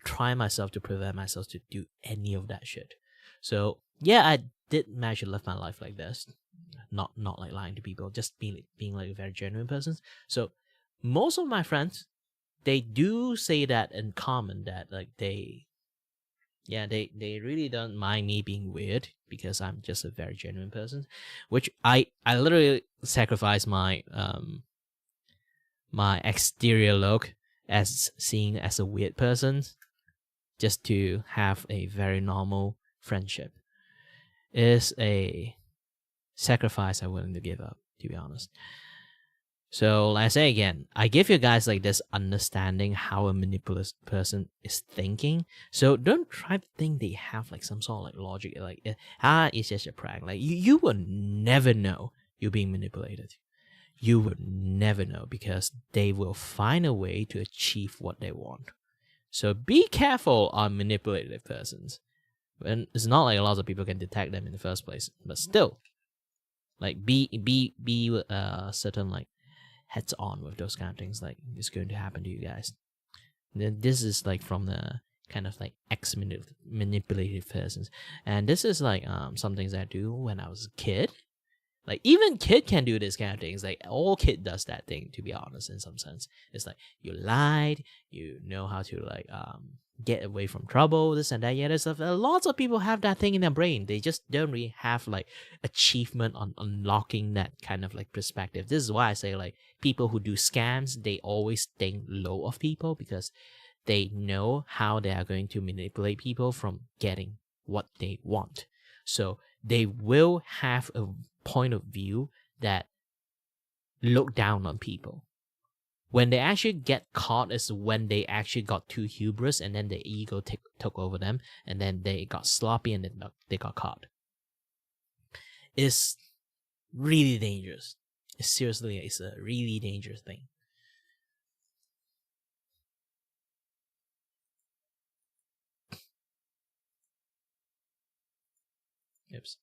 try myself to prevent myself to do any of that shit. So yeah, I did manage to live my life like this. Not like lying to people, just being like a very genuine person. So most of my friends, they do say that in common, that like they really don't mind me being weird because I'm just a very genuine person, which I literally sacrifice my my exterior look as seen as a weird person just to have a very normal friendship. Is a sacrifice I'm willing to give up, to be honest. So, like I say again, I give you guys like this understanding how a manipulative person is thinking. So don't try to think they have like some sort of like logic, like it's just a prank. Like you will never know you're being manipulated. You will never know because they will find a way to achieve what they want. So be careful on manipulative persons. And it's not like a lot of people can detect them in the first place, but still, like be certain like heads on with those kind of things. Like it's going to happen to you guys. And then this is like from the kind of like manipulative persons, and this is like some things I do when I was a kid. Like even kid can do this kind of things. Like all kid does that thing, to be honest, in some sense. It's like you lied, you know how to like get away from trouble, this and that, yeah, there's stuff. Lots of people have that thing in their brain. They just don't really have like achievement on unlocking that kind of like perspective. This is why I say like people who do scams, they always think low of people because they know how they are going to manipulate people from getting what they want. So they will have a point of view that look down on people. When they actually get caught is when they actually got too hubris and then the ego took over them and then they got sloppy and then they got caught. It's really dangerous. It's a really dangerous thing. Oops.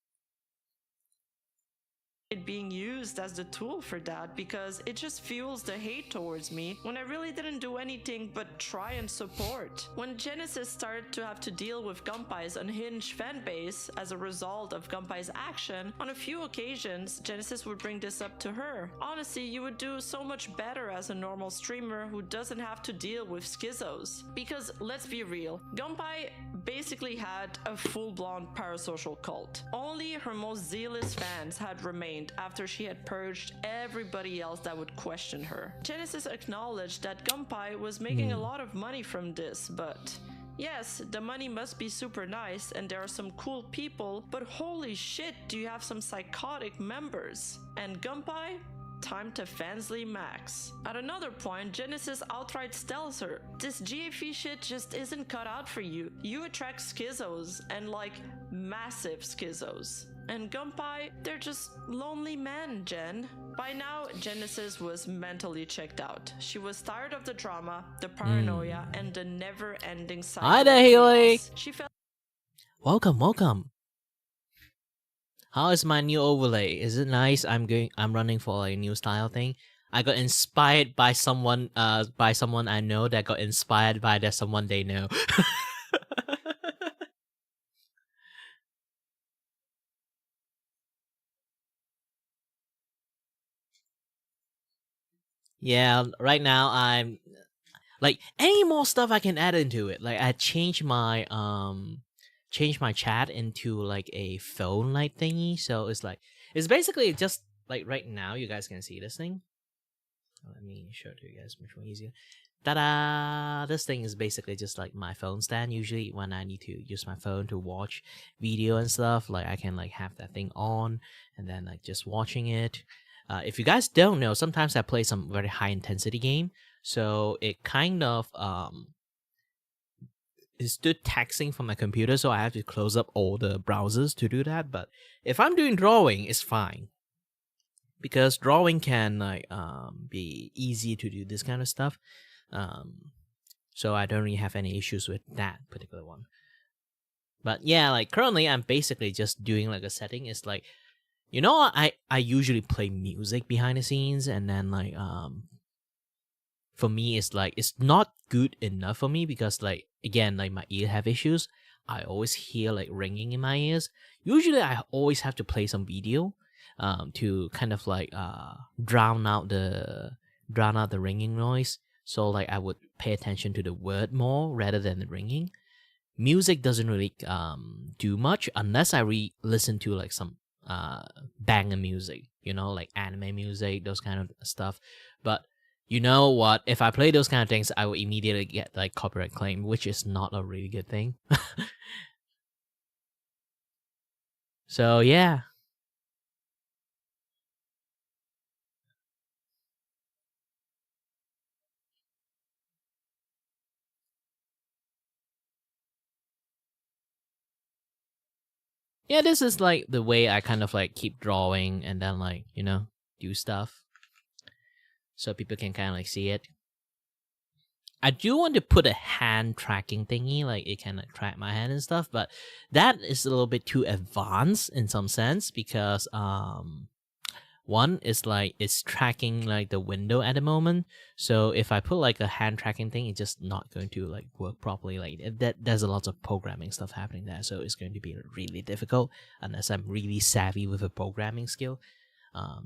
It being used as the tool for that because it just fuels the hate towards me when I really didn't do anything but try and support. When Genesis started to have to deal with Gunpei's unhinged fanbase as a result of Gunpei's action, on a few occasions Genesis would bring this up to her. Honestly, you would do so much better as a normal streamer who doesn't have to deal with schizos. Because let's be real, Gunpei basically had a full-blown parasocial cult. Only her most zealous fans had remained after she had purged everybody else that would question her. Genesis acknowledged that Gunpei was making a lot of money from this, but yes, the money must be super nice and there are some cool people, but holy shit, do you have some psychotic members? And Gunpei? Time to Fansly Max. At another point, Genesis outright tells her, this GAP shit just isn't cut out for you. You attract schizos, and like, massive schizos. And Gunpei, they're just lonely men, Jen. By now, Genesis was mentally checked out. She was tired of the drama, the paranoia, and the never-ending cycle. Hi there, Haley! She felt Welcome. How is my new overlay? Is it nice? I'm running for a new style thing. I got inspired by someone I know that got inspired by that someone they know. Yeah, right now I'm like any more stuff I can add into it. Like I changed my chat into like a phone like thingy, so it's basically just like right now you guys can see this thing. Let me show it to you guys much more easier. Ta-da! This thing is basically just like my phone stand. Usually when I need to use my phone to watch video and stuff, like I can like have that thing on and then like just watching it. If you guys don't know, sometimes I play some very high intensity game, so it kind of is too taxing for my computer, so I have to close up all the browsers to do that. But if I'm doing drawing, it's fine because drawing can like be easy to do this kind of stuff. So I don't really have any issues with that particular one. But yeah, like currently I'm basically just doing like a setting. It's like, you know, I usually play music behind the scenes, and then like for me it's like it's not good enough for me because like again like my ear have issues. I always hear like ringing in my ears. Usually I always have to play some video to kind of like drown out the ringing noise. So like I would pay attention to the word more rather than the ringing. Music doesn't really do much unless I listen to like some banger music, you know, like anime music, those kind of stuff. But you know what, if I play those kind of things, I will immediately get like copyright claim, which is not a really good thing. So yeah. Yeah, this is like the way I kind of like keep drawing and then like, you know, do stuff. So people can kind of like see it. I do want to put a hand tracking thingy, like it can like, track my hand and stuff, but that is a little bit too advanced in some sense because one is like it's tracking like the window at the moment. So if I put like a hand tracking thing, it's just not going to like work properly. Like there's a lot of programming stuff happening there, so it's going to be really difficult unless I'm really savvy with a programming skill.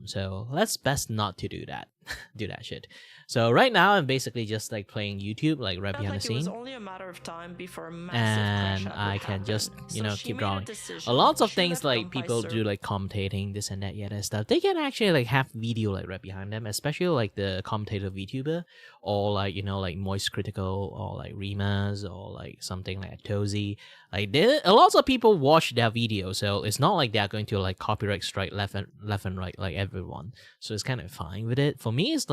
So let's best not to do that. do that shit. So right now I'm basically just like playing YouTube, like right Felt behind like the it was scene, only a matter of time before a massive and crash I would can happen. just So she keep made a drawing. decision. A lots of She things let like Gunpai people serve. do, like commentating this and that, yet and stuff. They can actually like have video like right behind them, especially like the commentator VTuber, or like like Moist Critical, or like Rimas, or like something like Tozy. Like there, a lot of people watch their video, so it's not like they're going to like copyright strike left and right like everyone. So it's kind of fine with it. For me, it's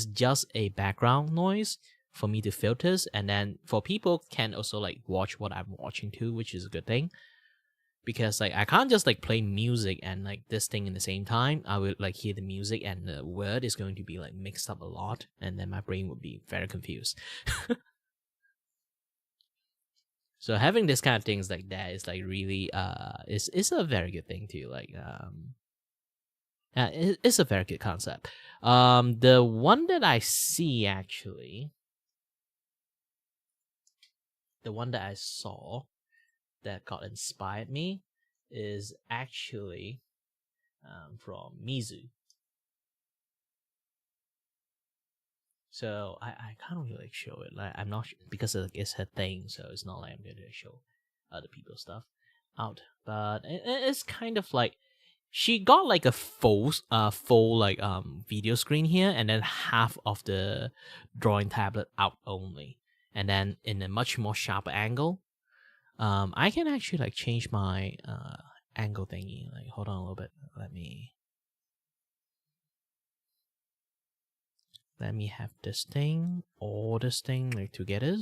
just a background noise for me to filters, and then for people can also like watch what I'm watching too, which is a good thing. Because like I can't just like play music and like this thing in the same time. I would like hear the music and the word is going to be like mixed up a lot, and then my brain would be very confused. So having this kind of things like that is like really is a very good thing too. Like it's a very good concept. The one that I see actually, the one that I saw that got inspired me is actually from Mizu. So I can't really like show it. Like I'm not because it's her thing, so it's not like I'm going to show other people's stuff out. But it's kind of like she got like a full like video screen here, and then half of the drawing tablet out only, and then in a much more sharper angle. I can actually like change my angle thingy. Like hold on a little bit. Let me have this thing or this thing like together.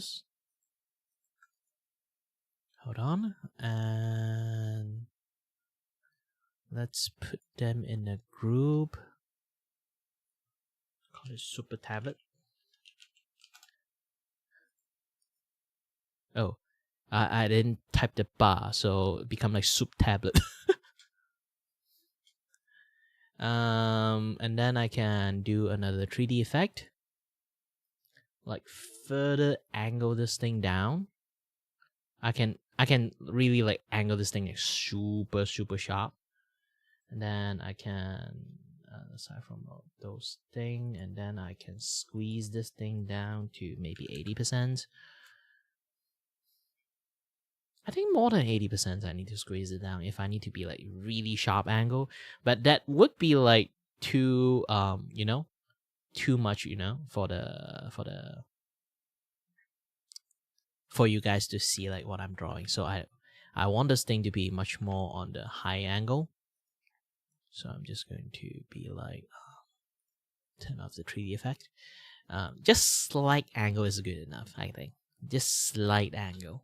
Hold on, and let's put them in a group. Call it super tablet. Oh, I didn't type the bar, so it become like soup tablet. And then I can do another 3D effect, like further angle this thing down. I can really like angle this thing like super sharp, and then I can aside from those thing, and then I can squeeze this thing down to maybe 80%. I think more than 80% I need to squeeze it down if I need to be like really sharp angle. But that would be like too too much, for you guys to see like what I'm drawing. So I want this thing to be much more on the high angle. So I'm just going to be like turn off the 3D effect. Just slight angle is good enough, I think. Just slight angle.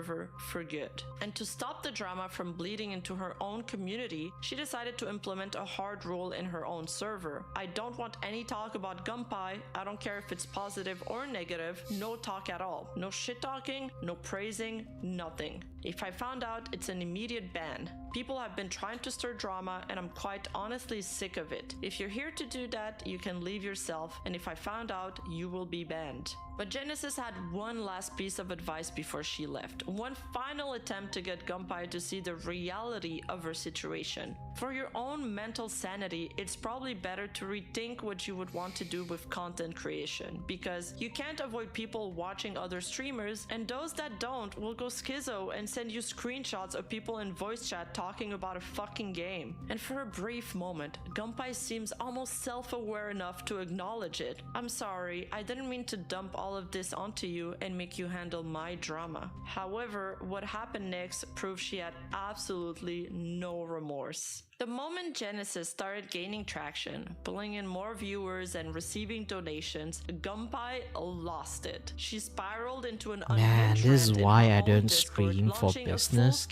For good. And to stop the drama from bleeding into her own community, she decided to implement a hard rule in her own server. I don't want any talk about Gunpai. I don't care if it's positive or negative. No talk at all. No shit talking, no praising, nothing. If I found out, it's an immediate ban. People have been trying to stir drama, and I'm quite honestly sick of it. If you're here to do that, you can leave yourself, and if I found out, you will be banned. But Genesis had one last piece of advice before she left. One final attempt to get Gunpai to see the reality of her situation. For your own mental sanity, it's probably better to rethink what you would want to do with content creation, because you can't avoid people watching other streamers, and those that don't will go schizo and send you screenshots of people in voice chat talking about a fucking game. And for a brief moment, Gunpai seems almost self-aware enough to acknowledge it. I'm sorry, I didn't mean to dump all of this onto you and make you handle my drama. However, what happened next proves she had absolutely no remorse. The moment Genesis started gaining traction, pulling in more viewers and receiving donations, Gunpai lost it. She spiraled into an Man, this is why I don't stream for business.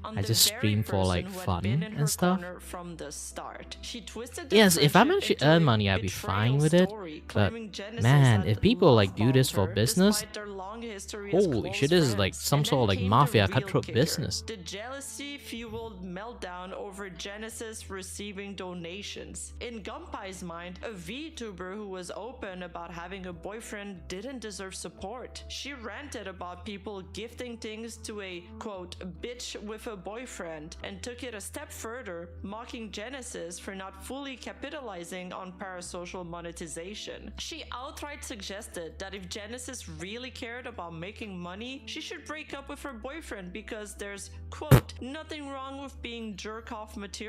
I just stream for like fun and stuff. From the start. She twisted the Yes, if I friendship manage to into earn a money, I'd be fine with it. story, But claiming Genesis man, had if people like do this for her business, despite their long history as holy close shit, this is like friends. some And sort then of like came the mafia real cutthroat kicker. business. The jealousy-fueled meltdown over Genesis Genesis receiving donations. In Gunpai's mind, a VTuber who was open about having a boyfriend didn't deserve support. She ranted about people gifting things to a, quote, bitch with a boyfriend, and took it a step further, mocking Genesis for not fully capitalizing on parasocial monetization. She outright suggested that if Genesis really cared about making money, she should break up with her boyfriend because there's, quote, nothing wrong with being jerk-off material.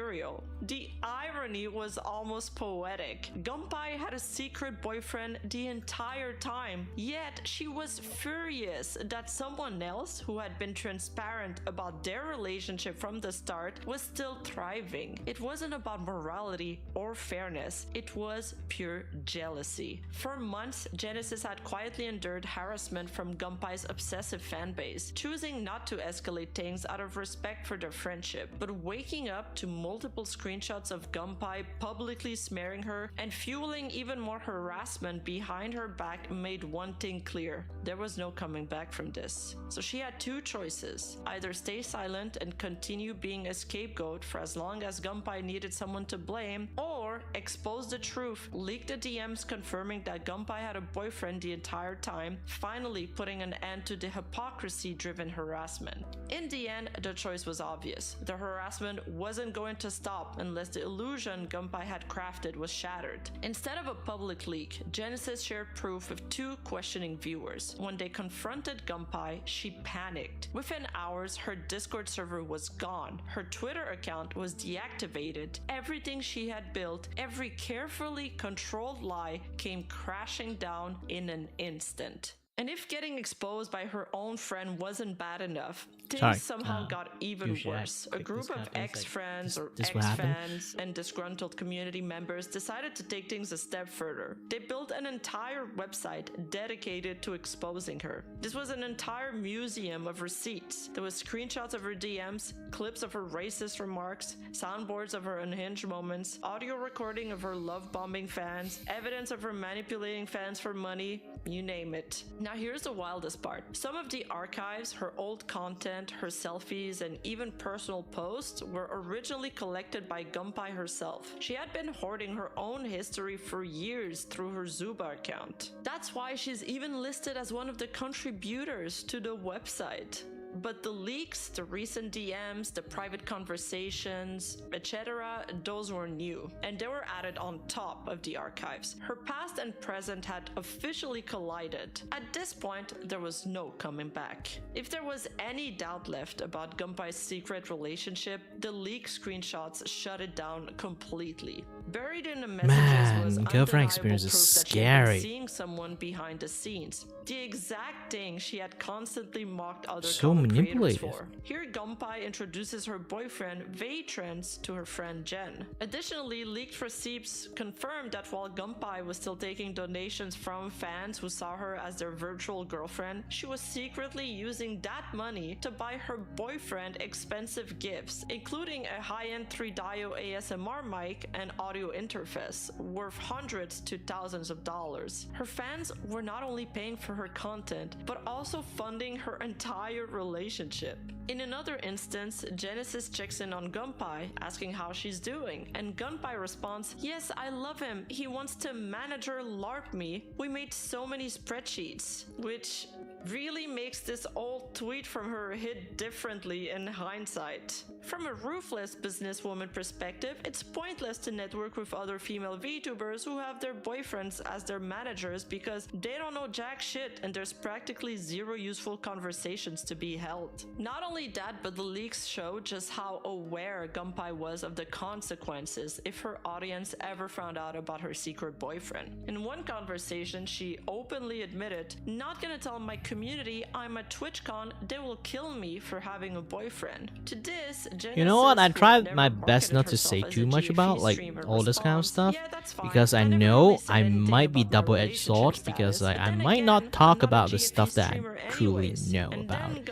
The irony was almost poetic. Gunpai had a secret boyfriend the entire time, yet she was furious that someone else who had been transparent about their relationship from the start was still thriving. It wasn't about morality or fairness, it was pure jealousy. For months, Genesis had quietly endured harassment from Gunpai's obsessive fanbase, choosing not to escalate things out of respect for their friendship, but waking up to multiple screenshots of Gunpai publicly smearing her and fueling even more harassment behind her back made one thing clear: there was no coming back from this. So she had two choices: either stay silent and continue being a scapegoat for as long as Gunpai needed someone to blame, or expose the truth, leak the DMs confirming that Gunpai had a boyfriend the entire time, finally putting an end to the hypocrisy-driven harassment. In the end, the choice was obvious. The harassment wasn't going to stop unless the illusion Gunpai had crafted was shattered. Instead of a public leak, Genesis shared proof with two questioning viewers. When they confronted Gunpai, she panicked. Within hours, her Discord server was gone, her Twitter account was deactivated, everything she had built, every carefully controlled lie came crashing down in an instant. And if getting exposed by her own friend wasn't bad enough, things somehow got even worse. A group of ex-friends or ex-fans and disgruntled community members decided to take things a step further. They built an entire website dedicated to exposing her. This was an entire museum of receipts. There was screenshots of her DMs, clips of her racist remarks, soundboards of her unhinged moments, audio recording of her love-bombing fans, evidence of her manipulating fans for money, you name it. Now here's the wildest part. Some of the archives, her old content, her selfies, and even personal posts were originally collected by Gunpai herself. She had been hoarding her own history for years through her Zuba account. That's why she's even listed as one of the contributors to the website. But the leaks, the recent DMs, the private conversations, etc., those were new, and they were added on top of the archives. Her past and present had officially collided. At this point, there was no coming back. If there was any doubt left about Gunpai's secret relationship, the leaked screenshots shut it down completely. Buried in the messages was girlfriend experience is scary. She had been seeing someone behind the scenes. The exact thing she had constantly mocked other manipulative. for. Here, Gunpai introduces her boyfriend Vtrans to her friend Jen. Additionally, leaked receipts confirmed that while Gunpai was still taking donations from fans who saw her as their virtual girlfriend, she was secretly using that money to buy her boyfriend expensive gifts, including a high-end 3-dio ASMR mic and audio interface worth hundreds to thousands of dollars. Her fans were not only paying for her content, but also funding her entire relationship. In another instance, Genesis checks in on Gunpai, asking how she's doing, and Gunpai responds, "Yes, I love him. He wants to manager LARP me. We made so many spreadsheets," which really makes this old tweet from her hit differently in hindsight. From a ruthless businesswoman perspective, it's pointless to network with other female VTubers who have their boyfriends as their managers because they don't know jack shit and there's practically zero useful conversations to be held. Not only that, but the leaks show just how aware Gunpai was of the consequences if her audience ever found out about her secret boyfriend. In one conversation, she openly admitted, "Not gonna tell my community I'm a TwitchCon, they will kill me for having a boyfriend." To this, you know what? I tried my best not to say too much about like all this kind of stuff because I know I might be double-edged sword because like, I might not talk about the stuff that I truly know about.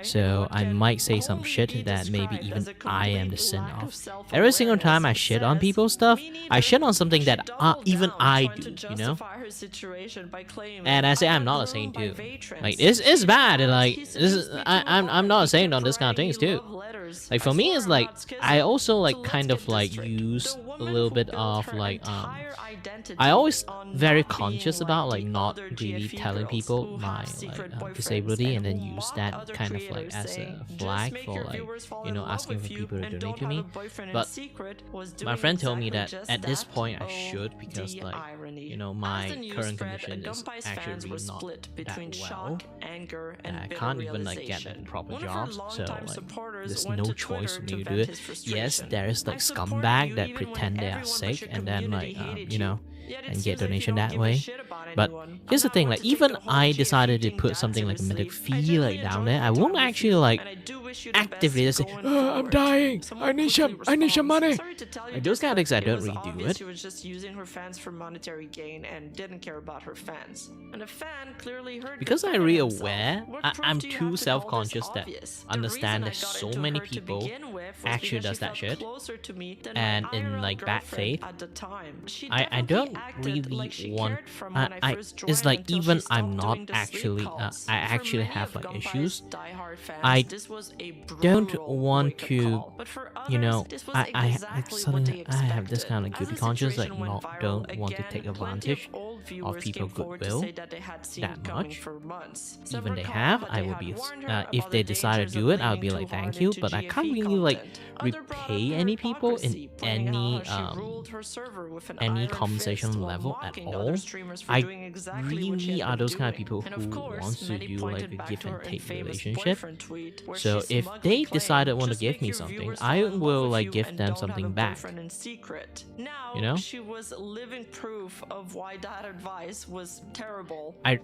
So I might say some shit that maybe even I am the sin of. Every single time I shit on people's stuff, I shit on something that even I do, you know? And I say I'm not a saint too. Like it's bad. Like I'm not a saint on this kind of things too. like for me it's like I also like kind of like use a little bit of like I always very conscious about like not really telling people my like disability, and then use that kind of like as a flag for like, you know, asking for people to donate to me. But my friend told me that at this point I should, because like, you know, my current condition is actually not that well, and I can't even like get a proper job, so like there's no choice for me to do it. Yes, there is like scumbag that pretend they are sick and then like you know, and get donation that way. But here's the thing, like even I decided to put something like a medical fee like down there, I won't actually like actively just say, oh, I'm dying, I need some money. Like those kind of things I don't really do it. She was just using her fans for monetary gain and didn't care about her fans. And a fan clearly heard because I'm really aware, I'm too self-conscious that understand that so many people actually does that shit, and in like bad faith, I don't really want. It's like even I'm not actually I actually have like issues. I don't want to, you know, I suddenly I have this kind of guilty conscience, like don't want to take advantage of people's goodwill that much. Even they have, I will be if they decide to do it, I'll be like thank you, but I can't really like repay any people in any compensation level at all. I really are those kind of people who wants to do like a give and take relationship. So if they decided want to give me something, I will like give them something back. You know? She was living proof of why that advice was terrible. I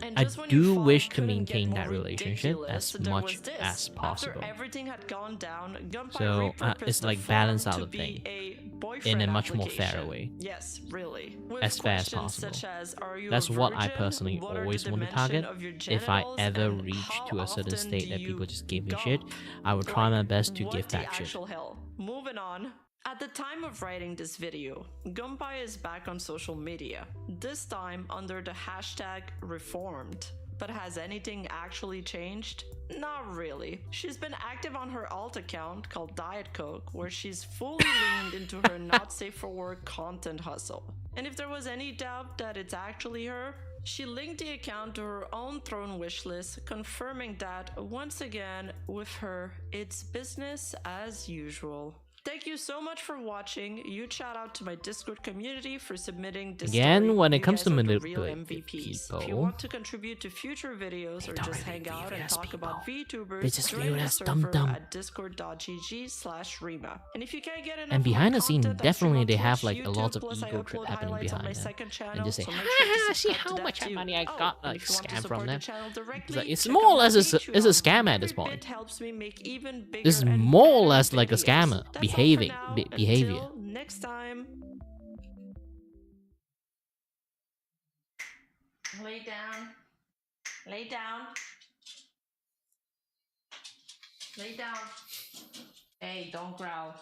do wish to maintain that relationship as much as possible. Everything had gone down, so it's like balance out the thing in a much more fairer way. Yes, really. As fair as possible. That's what I personally always want to target. If I ever reach to a certain state that people just give me shit, I will try my best to give back shit. Moving on. At the time of writing this video, Gunpai is back on social media, this time under the hashtag reformed. But has anything actually changed? Not really. She's been active on her alt account called Diet Coke, where she's fully leaned into her not safe for work content hustle. And if there was any doubt that it's actually her, she linked the account to her own throne wishlist, confirming that once again with her, it's business as usual. Thank you so much for watching. Huge shout out to my Discord community for submitting this again story. when it You comes guys to are the real manipulating people. If you want to contribute to future videos or just hang out and talk about VTubers, They just join view it the as server dumb. at discord.gg/Rima. And if you can't get enough And behind the of my scene, content, I definitely stream they on have Twitch, like a lot of YouTube, plus I ego upload trip happening highlights on behind my them, second channel, and just say, so make sure to see subscribe how to that much too. money I Oh, got and like if you want to scam support from the them. channel directly, It's like it's check more out or less my it's a Patreon. scam at this Every point. bit helps me make even bigger This is and more or better less like a videos. scammer That's all for behaving now. behavior. Until next time. Lay down. Lay down. Lay down. Hey, don't growl.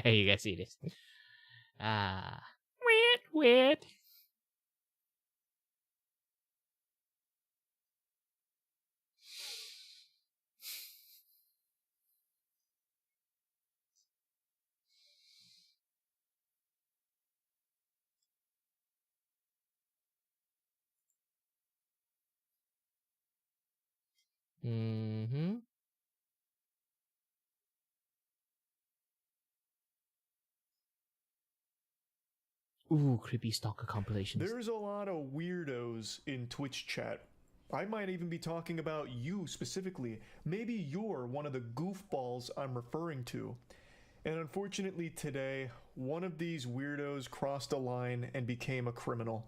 You guys see this? Weird. Mm-hmm. Ooh, creepy stalker compilations. There's a lot of weirdos in Twitch chat. I might even be talking about you specifically. Maybe you're one of the goofballs I'm referring to. And unfortunately today, one of these weirdos crossed a line and became a criminal.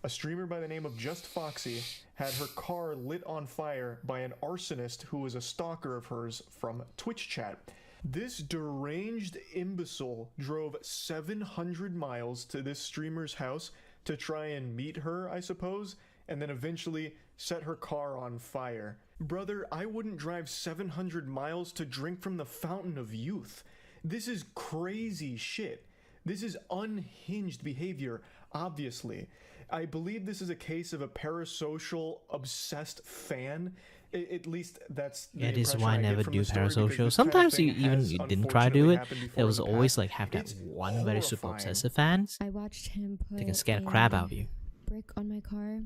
A streamer by the name of Just Foxy had her car lit on fire by an arsonist who was a stalker of hers from Twitch chat. This deranged imbecile drove 700 miles to this streamer's house to try and meet her, I suppose, and then eventually set her car on fire. Brother, I wouldn't drive 700 miles to drink from the fountain of youth. This is crazy shit. This is unhinged behavior, obviously. I believe this is a case of a parasocial, obsessed fan. At least that's the That is impression why I get never from do the story, because parasocial. this kind of Sometimes thing you has didn't try to do unfortunately it. happened before There was in the always past. like have that It's one very super horrifying. obsessive fans. I watched him put They can scare the crap out of you. brick on my car,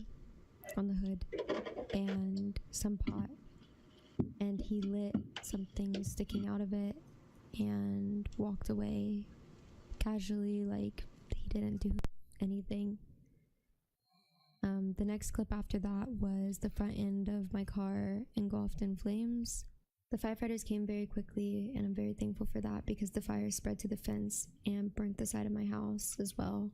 on the hood, and some pot. And he lit something sticking out of it and walked away casually, like he didn't do anything. The next clip after that was the front end of my car engulfed in flames. The firefighters came very quickly, and I'm very thankful for that because the fire spread to the fence and burnt the side of my house as well,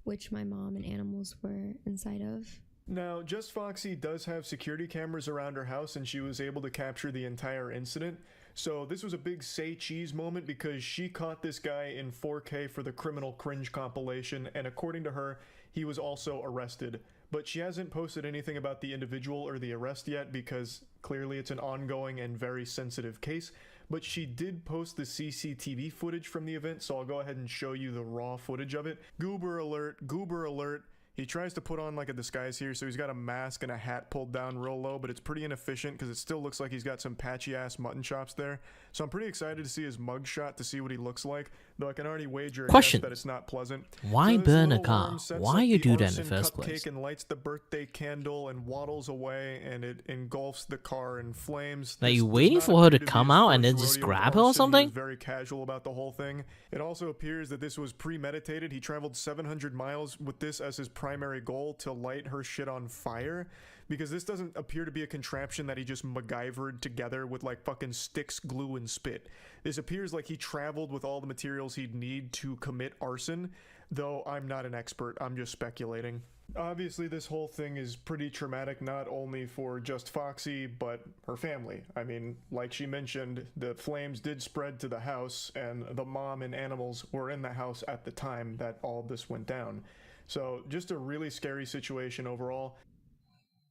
which my mom and animals were inside of. Now, Just Foxy does have security cameras around her house, and she was able to capture the entire incident. So this was a big say cheese moment because she caught this guy in 4K for the Criminal Cringe compilation, and according to her, he was also arrested. But she hasn't posted anything about the individual or the arrest yet because clearly it's an ongoing and very sensitive case. But she did post the CCTV footage from the event, so I'll go ahead and show you the raw footage of it. Goober alert, goober alert. He tries to put on like a disguise here, so he's got a mask and a hat pulled down real low, but it's pretty inefficient because it still looks like he's got some patchy ass mutton chops there. So I'm pretty excited to see his mugshot to see what he looks like, though I can already wager a guess Question. that it's not pleasant. Why So this burn a little car? worm sets Why up you the do that in the arson first cupcake place? and lights the birthday candle and waddles away, and it engulfs the car in flames. Like This you does waiting not for her to appear be come his out and first then just rodeo grab with her or arson. He was something? very casual about the whole thing. It also appears that this was premeditated. He traveled 700 miles with this as his primary goal to light her shit on fire, because this doesn't appear to be a contraption that he just MacGyvered together with like fucking sticks, glue, and spit. This appears like he traveled with all the materials he'd need to commit arson, though I'm not an expert, I'm just speculating. Obviously, this whole thing is pretty traumatic, not only for Just Foxy, but her family. I mean, like she mentioned, the flames did spread to the house, and the mom and animals were in the house at the time that all this went down. So, just a really scary situation overall.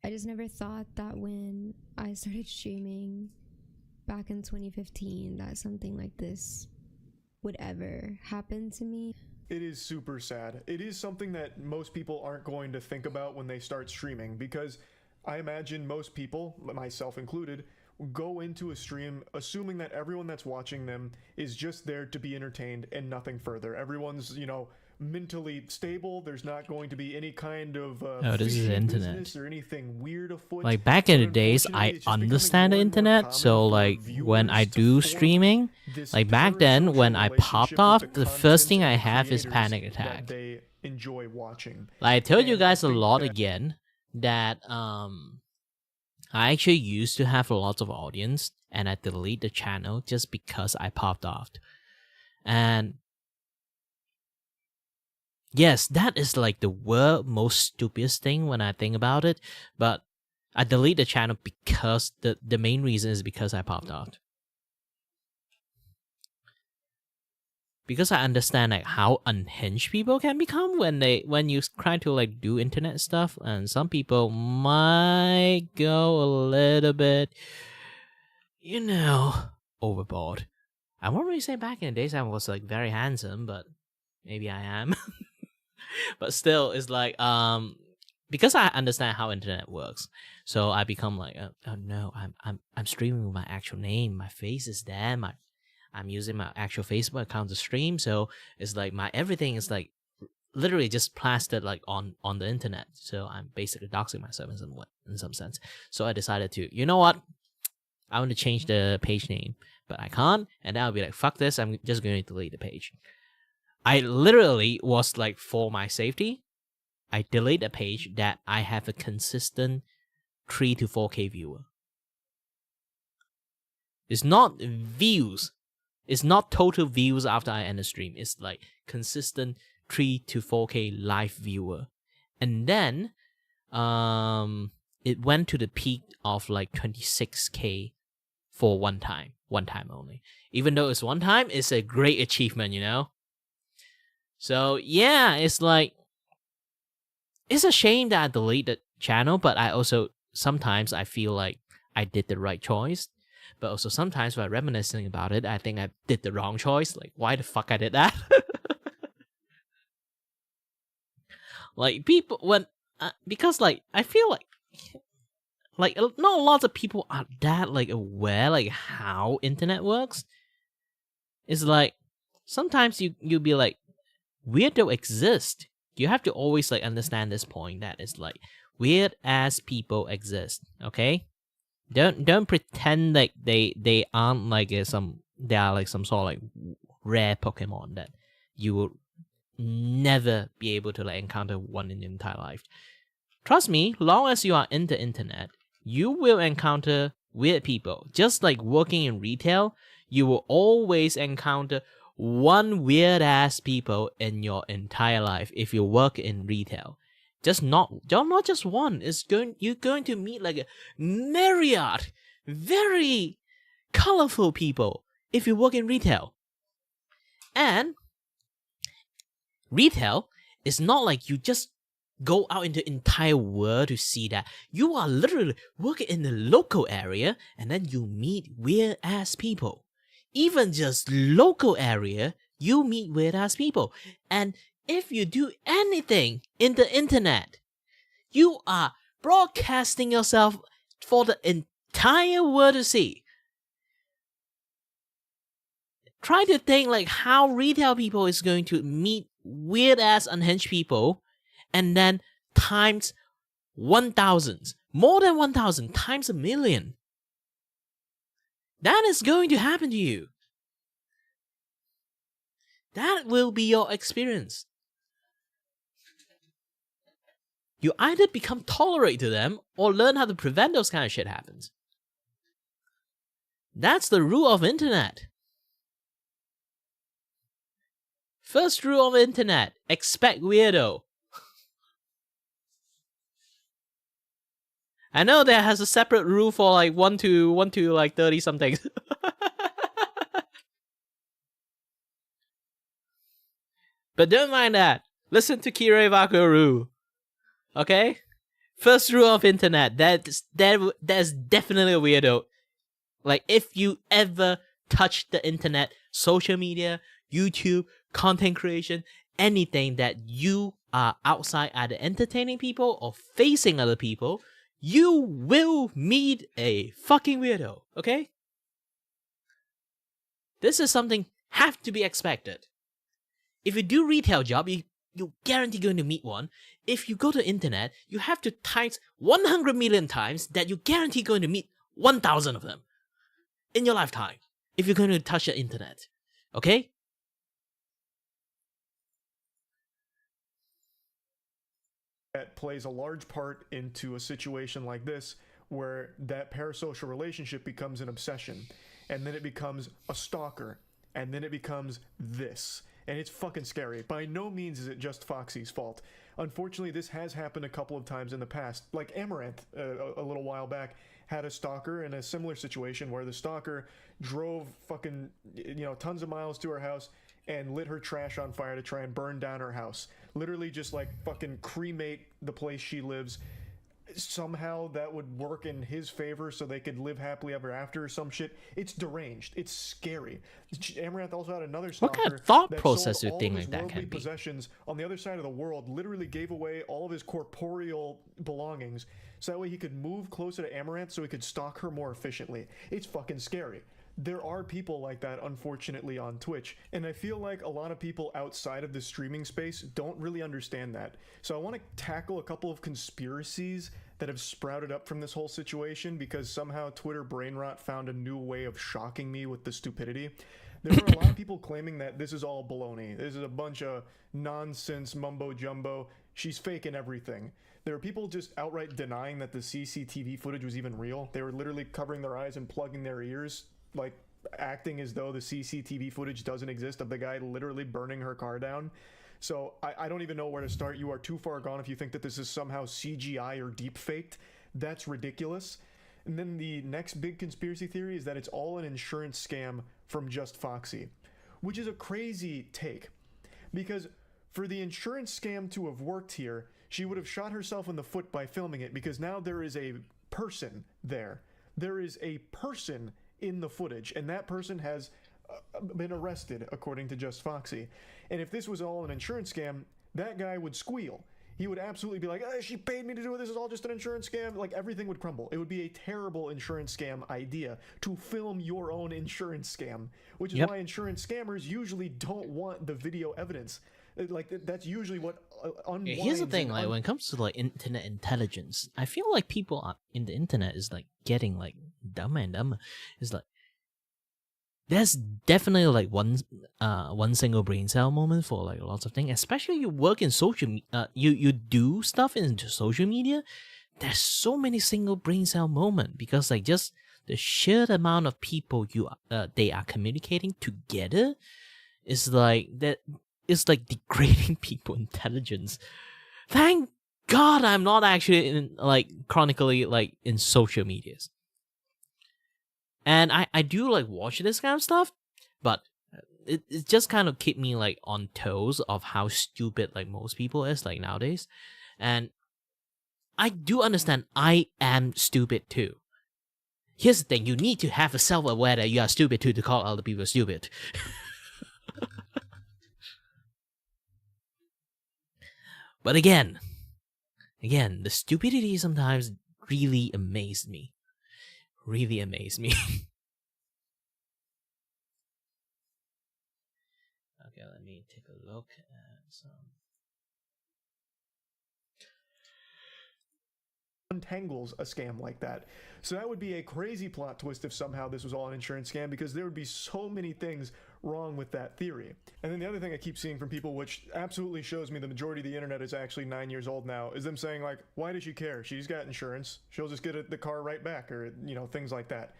I just never thought that when I started streaming back in 2015 that something like this would ever happen to me. It is super sad. It is something that most people aren't going to think about when they start streaming, because I imagine most people, myself included, go into a stream assuming that everyone that's watching them is just there to be entertained and nothing further. Everyone's, you know, mentally stable. There's not going to be any kind of Oh, this is fishy the internet. business or anything weird afoot. Like back in the But days, I unfortunately, it's just understand the becoming more and more internet. common So for like when I viewers to do form streaming, this like back then when I parasocial popped relationship off, with the the first thing I content have is creators panic that attack. they enjoy watching. Like I told you And I guys a think lot that- again that I actually used to have a lot of audience and I delete the channel just because I popped off. And yes, that is like the most stupidest thing when I think about it, but I delete the channel because the main reason is because I popped off. Because I understand like how unhinged people can become when you try to like do internet stuff, and some people might go a little bit, you know, overboard. I won't really say back in the days I was like very handsome, but maybe I am. But still, it's like because I understand how internet works, so I become like, oh no, I'm streaming with my actual name, my face is there, I'm using my actual Facebook account to stream, so it's like my everything is like literally just plastered like on the internet. So I'm basically doxing myself in some sense. So I decided to, you know what, I want to change the page name, but I can't, and then I'll be like, fuck this, I'm just going to delete the page. I literally was like, for my safety, I delete a page that I have a consistent 3 to 4K viewer. It's not views. It's not total views after I end the stream. It's like consistent 3 to 4K live viewer. And then it went to the peak of like 26K for one time only. Even though it's one time, it's a great achievement, you know? So yeah, it's like, it's a shame that I deleted channel, but I also sometimes I feel like I did the right choice. But also sometimes when reminiscing about it, I think I did the wrong choice. Like, why the fuck I did that? Like, people, when, because, like, I feel like, not lots of people are that, like, aware, like, how internet works. It's like, sometimes you'll be like, weirdo exist. You have to always, like, understand this point that it's like, weird ass people exist, okay? Don't pretend like they aren't like they are like some sort of like rare Pokemon that you will never be able to like encounter one in your entire life. Trust me, long as you are in the internet, you will encounter weird people. Just like working in retail, you will always encounter one weird ass people in your entire life if you work in retail. Not just one. You're going to meet like a myriad, very colorful people if you work in retail. And retail is not like you just go out in the entire world to see that. You are literally working in the local area and then you meet weird ass people. Even just local area, you meet weird ass people. And if you do anything in the internet, you are broadcasting yourself for the entire world to see. Try to think like how retail people is going to meet weird ass unhinged people and then times 1,000, more than 1,000, times 1,000,000. That is going to happen to you. That will be your experience. You either become tolerant to them or learn how to prevent those kind of shit happens. That's the rule of internet. First rule of internet, expect weirdo. I know there has a separate rule for like 1 to like 30 something. But don't mind that. Listen to Kirei Vaku rule. Okay? First rule of internet, that's definitely a weirdo. Like, if you ever touch the internet, social media, YouTube, content creation, anything that you are outside either entertaining people or facing other people, you will meet a fucking weirdo, okay? This is something have to be expected. If you do retail job, you're guaranteed going to meet one. If you go to internet, you have to times 100 million times that you're guaranteed going to meet 1,000 of them in your lifetime if you're going to touch the internet. Okay? That plays a large part into a situation like this where that parasocial relationship becomes an obsession, and then it becomes a stalker, and then it becomes this. And it's fucking scary. By no means is it just Foxy's fault. Unfortunately, this has happened a couple of times in the past. Like Amaranth, a little while back, had a stalker in a similar situation where the stalker drove fucking, tons of miles to her house and lit her trash on fire to try and burn down her house. Literally just like fucking cremate the place she lives. Somehow that would work in his favor so they could live happily ever after or some shit. It's deranged. It's scary. Amaranth also had another stalker. What kind of thought that process sold you all think of his like that worldly can be? possessions on the other side of the world, literally gave away all of his corporeal belongings so that way he could move closer to Amaranth so he could stalk her more efficiently. It's fucking scary. There are people like that, unfortunately, on Twitch, and I feel like a lot of people outside of the streaming space don't really understand that. So I want to tackle a couple of conspiracies that have sprouted up from this whole situation because somehow Twitter brain rot found a new way of shocking me with the stupidity. There are a lot of people claiming that this is all baloney. This is a bunch of nonsense mumbo jumbo. She's faking everything. There are people just outright denying that the CCTV footage was even real. They were literally covering their eyes and plugging their ears, like acting as though the CCTV footage doesn't exist of the guy literally burning her car down. So I don't even know where to start. You are too far gone if you think that this is somehow CGI or deep faked. That's ridiculous. And then the next big conspiracy theory is that it's all an insurance scam from Just Foxy, which is a crazy take. Because for the insurance scam to have worked here, She would have shot herself in the foot by filming it, because now there is a person there. There is a person in the footage, and that person has been arrested, according to Just Foxy. And if this was all an insurance scam, that guy would squeal. He would absolutely be like, she paid me to do it, this is all just an insurance scam. Like, everything would crumble. It would be a terrible insurance scam idea to film your own insurance scam, which is why insurance scammers usually don't want the video evidence. Like, that's usually what unwinds. Here's the thing, like, when it comes to, like, internet intelligence, I feel like people in the internet is, like, getting, like, dumber and dumber. It's like, there's definitely like one single brain cell moment for like lots of things, especially you work in social you do stuff in social media. There's so many single brain cell moment because like just the sheer amount of people they are communicating together is like that. It's like degrading people intelligence. Thank God I'm not actually in like chronically like in social medias. And I do like watch this kind of stuff, but it just kind of keep me like on toes of how stupid like most people is like nowadays. And I do understand I am stupid too. Here's the thing, you need to have a self-aware that you are stupid too to call other people stupid. But again, the stupidity sometimes really amazed me. Really amazed me. Okay, let me take a look at some. Untangles a scam like that. So that would be a crazy plot twist if somehow this was all an insurance scam, because there would be so many things wrong with that theory. And then the other thing I keep seeing from people, which absolutely shows me the majority of the internet is actually 9 years old now, is them saying like, why does she care? She's got insurance. She'll just get the car right back, or, you know, things like that.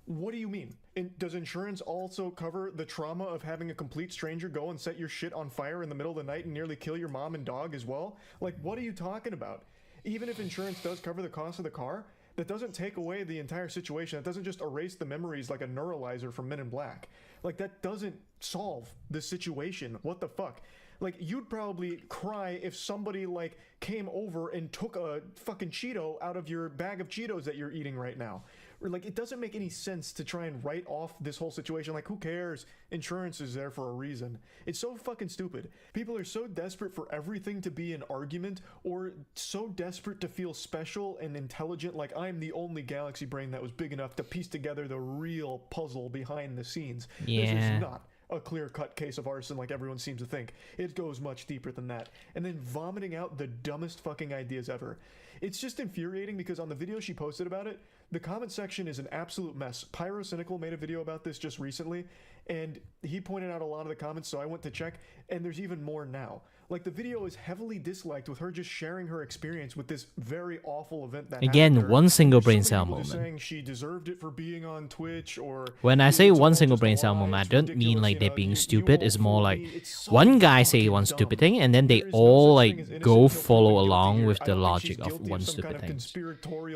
What do you mean? Does insurance also cover the trauma of having a complete stranger go and set your shit on fire in the middle of the night and nearly kill your mom and dog as well? Like, what are you talking about? Even if insurance does cover the cost of the car, that doesn't take away the entire situation. That doesn't just erase the memories like a neuralizer from Men in Black. Like, that doesn't solve the situation. What the fuck? Like, you'd probably cry if somebody, like, came over and took a fucking Cheeto out of your bag of Cheetos that you're eating right now. Or, like, it doesn't make any sense to try and write off this whole situation. Like, who cares? Insurance is there for a reason. It's so fucking stupid. People are so desperate for everything to be an argument, or so desperate to feel special and intelligent, like I'm the only galaxy brain that was big enough to piece together the real puzzle behind the scenes. Yeah. This is not a clear-cut case of arson like everyone seems to think. It goes much deeper than that. And then vomiting out the dumbest fucking ideas ever. It's just infuriating because on the video she posted about it, the comment section is an absolute mess. Pyrocynical made a video about this just recently, and he pointed out a lot of the comments, so I went to check, and there's even more now. Like, the video is heavily disliked with her just sharing her experience with this very awful event that happened to Again, her. one single brain So cell many people just moment. saying she deserved it for being on Twitch, or When I say one single brain cell moment, I don't mean like they're being stupid. It's more like one guy say one stupid thing, and then they all like go follow along with the logic of one stupid thing.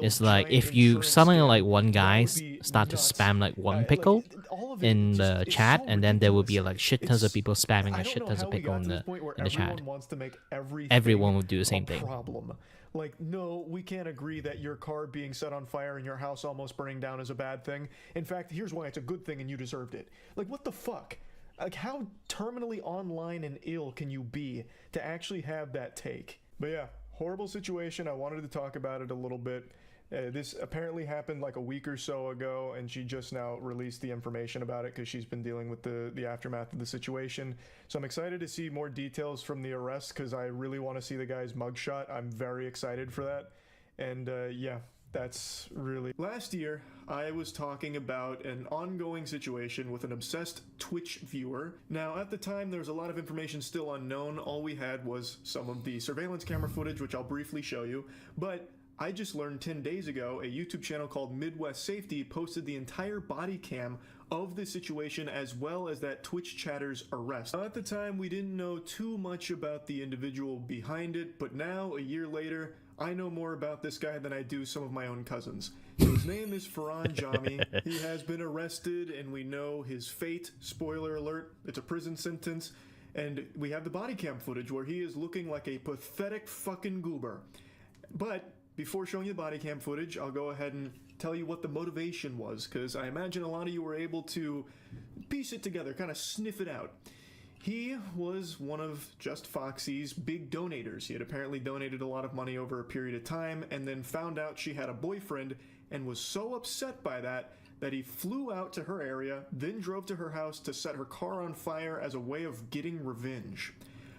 It's like if you suddenly like one guy start to spam like one pickle in the chat, and then there will be like shit tons of people spamming like shit tons of pickle in the chat. Wants to make Everyone will do the same a thing. problem. Like, no, we can't agree that your car being set on fire and your house almost burning down is a bad thing. In fact, here's why it's a good thing and you deserved it. Like, what the fuck? Like, how terminally online and ill can you be to actually have that take? But yeah, horrible situation. I wanted to talk about it a little bit. This apparently happened like a week or so ago, and she just now released the information about it because she's been dealing with the aftermath of the situation. So I'm excited to see more details from the arrest because I really want to see the guy's mugshot. I'm very excited for that. And yeah, that's really... Last year, I was talking about an ongoing situation with an obsessed Twitch viewer. Now, at the time, there was a lot of information still unknown. All we had was some of the surveillance camera footage, which I'll briefly show you. But I just learned 10 days ago, a YouTube channel called Midwest Safety posted the entire body cam of the situation as well as that Twitch chatter's arrest. Now, at the time, we didn't know too much about the individual behind it, but now, a year later, I know more about this guy than I do some of my own cousins. So his name is Farhan Jami. He has been arrested, and we know his fate. Spoiler alert, it's a prison sentence. And we have the body cam footage where he is looking like a pathetic fucking goober. But before showing you the body cam footage, I'll go ahead and tell you what the motivation was, because I imagine a lot of you were able to piece it together, kind of sniff it out. He was one of Just Foxy's big donators. He had apparently donated a lot of money over a period of time and then found out she had a boyfriend and was so upset by that that he flew out to her area, then drove to her house to set her car on fire as a way of getting revenge.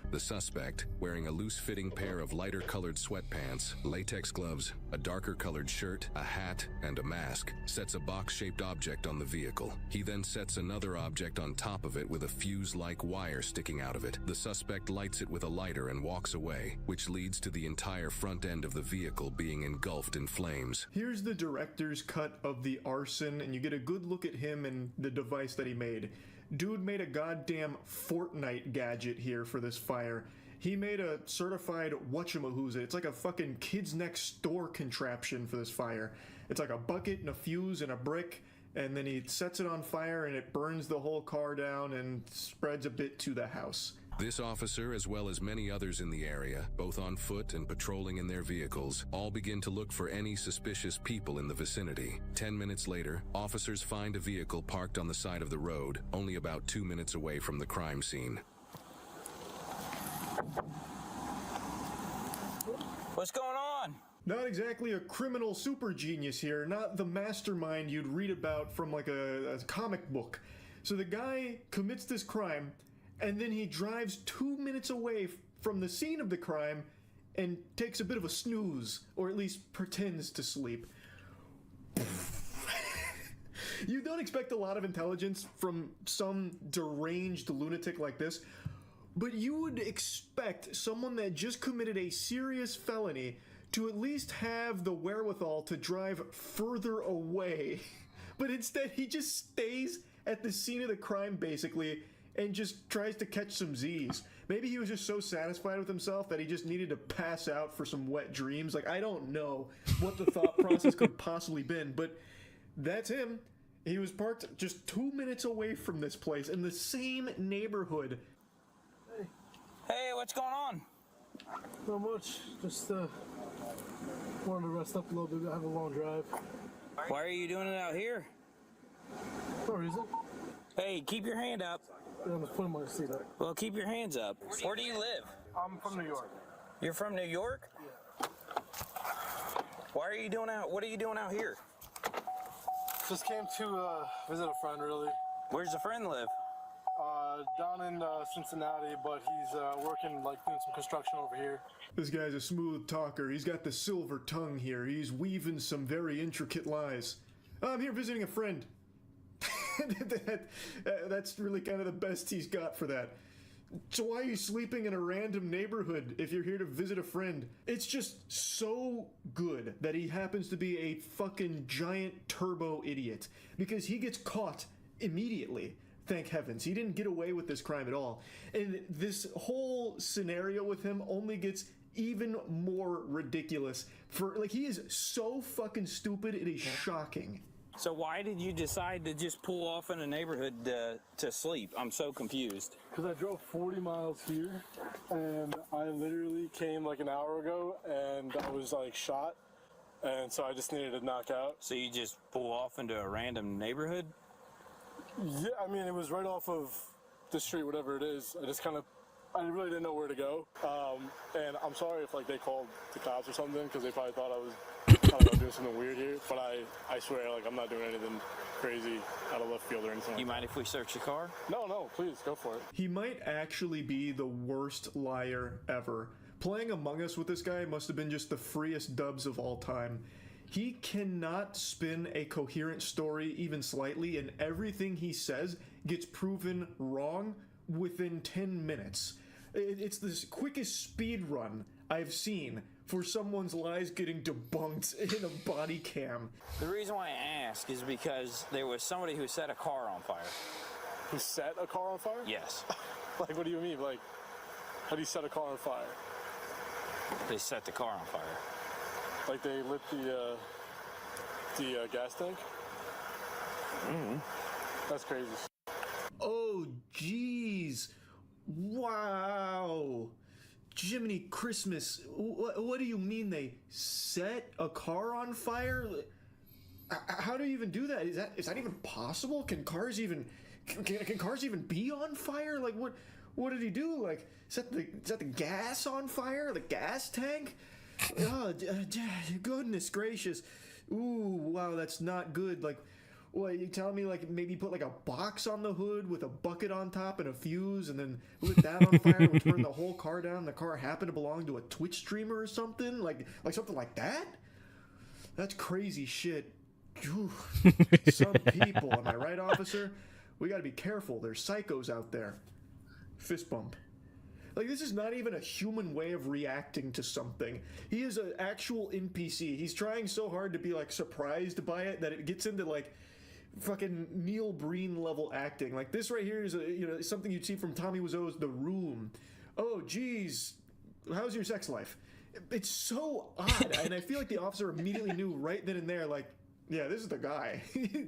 The suspect, wearing a loose-fitting pair of lighter-colored sweatpants, latex gloves, a darker-colored shirt, a hat, and a mask, sets a box-shaped object on the vehicle. He then sets another object on top of it with a fuse-like wire sticking out of it. The suspect lights it with a lighter and walks away, which leads to the entire front end of the vehicle being engulfed in flames. Here's the director's cut of the arson, and you get a good look at him and the device that he made. Dude made a goddamn Fortnite gadget here for this fire. He made a certified whatchamahooza. It's like a fucking kids next door contraption for this fire. It's like a bucket and a fuse and a brick, and then he sets it on fire and it burns the whole car down and spreads a bit to the house. This officer, as well as many others in the area, both on foot and patrolling in their vehicles, all begin to look for any suspicious people in the vicinity. 10 minutes later, officers find a vehicle parked on the side of the road, only about 2 minutes away from the crime scene. What's going on? Not exactly a criminal super genius here, not the mastermind you'd read about from like a comic book. So the guy commits this crime, and then he drives 2 minutes away from the scene of the crime and takes a bit of a snooze, or at least pretends to sleep. You don't expect a lot of intelligence from some deranged lunatic like this, but you would expect someone that just committed a serious felony to at least have the wherewithal to drive further away. But instead, he just stays at the scene of the crime, basically, and just tries to catch some Z's. Maybe he was just so satisfied with himself that he just needed to pass out for some wet dreams. Like, I don't know what the thought process could have possibly been, but that's him. He was parked just 2 minutes away from this place in the same neighborhood. Hey, what's going on? Not much. Just wanted to rest up a little bit. I have a long drive. Why are you doing it out here? No reason. Hey, keep your hand up. Yeah, I'm just putting my seat up. Well, keep your hands up. Where do you live? I'm from New York. You're from New York? Yeah. What are you doing out here? Just came to visit a friend, really. Where's the friend live? Down in Cincinnati, but he's working, like, doing some construction over here. This guy's a smooth talker. He's got the silver tongue here. He's weaving some very intricate lies. I'm here visiting a friend. That's really kind of the best he's got for that. So why are you sleeping in a random neighborhood if you're here to visit a friend? It's just so good that he happens to be a fucking giant turbo idiot, because he gets caught immediately. Thank heavens. He didn't get away with this crime at all. And this whole scenario with him only gets even more ridiculous. He is so fucking stupid, it is shocking. So why did you decide to just pull off in a neighborhood to sleep? I'm so confused. Because I drove 40 miles here, and I literally came like an hour ago, and I was like shot, and so I just needed to knock out. So you just pull off into a random neighborhood? Yeah, I mean, it was right off of the street, whatever it is. I really didn't know where to go. And I'm sorry if, like, they called the cops or something, because they probably thought I was doing something weird here. But I swear, like, I'm not doing anything crazy out of left field or anything. You mind if we search the car? No, please, go for it. He might actually be the worst liar ever. Playing Among Us with this guy must have been just the freest dubs of all time. He cannot spin a coherent story even slightly, and everything he says gets proven wrong within 10 minutes. It's the quickest speed run I've seen for someone's lies getting debunked in a body cam. The reason why I ask is because there was somebody who set a car on fire. Who set a car on fire? Yes. Like, what do you mean? Like, how do you set a car on fire? They set the car on fire. Like they lit the gas tank? Mm-hmm. That's crazy. Oh, jeez. Wow. Jiminy Christmas. What do you mean they set a car on fire? How do you even do that? Is that even possible? Can cars even be on fire? Like what did he do? Like set the gas on fire? The gas tank? Oh, goodness gracious. Ooh, wow, that's not good. Like, what, you telling me like maybe put like a box on the hood with a bucket on top and a fuse and then lit that on fire, which burned the whole car down? The car happened to belong to a Twitch streamer or something? Like something like that? That's crazy shit. Some people, am I right, officer? We gotta be careful. There's psychos out there. Fist bump. Like, this is not even a human way of reacting to something. He is an actual NPC. He's trying so hard to be, like, surprised by it that it gets into, like, fucking Neil Breen level acting. Like, this right here is, something you'd see from Tommy Wiseau's The Room. Oh, geez, how's your sex life? It's so odd, and I feel like the officer immediately knew right then and there, like, yeah, this is the guy.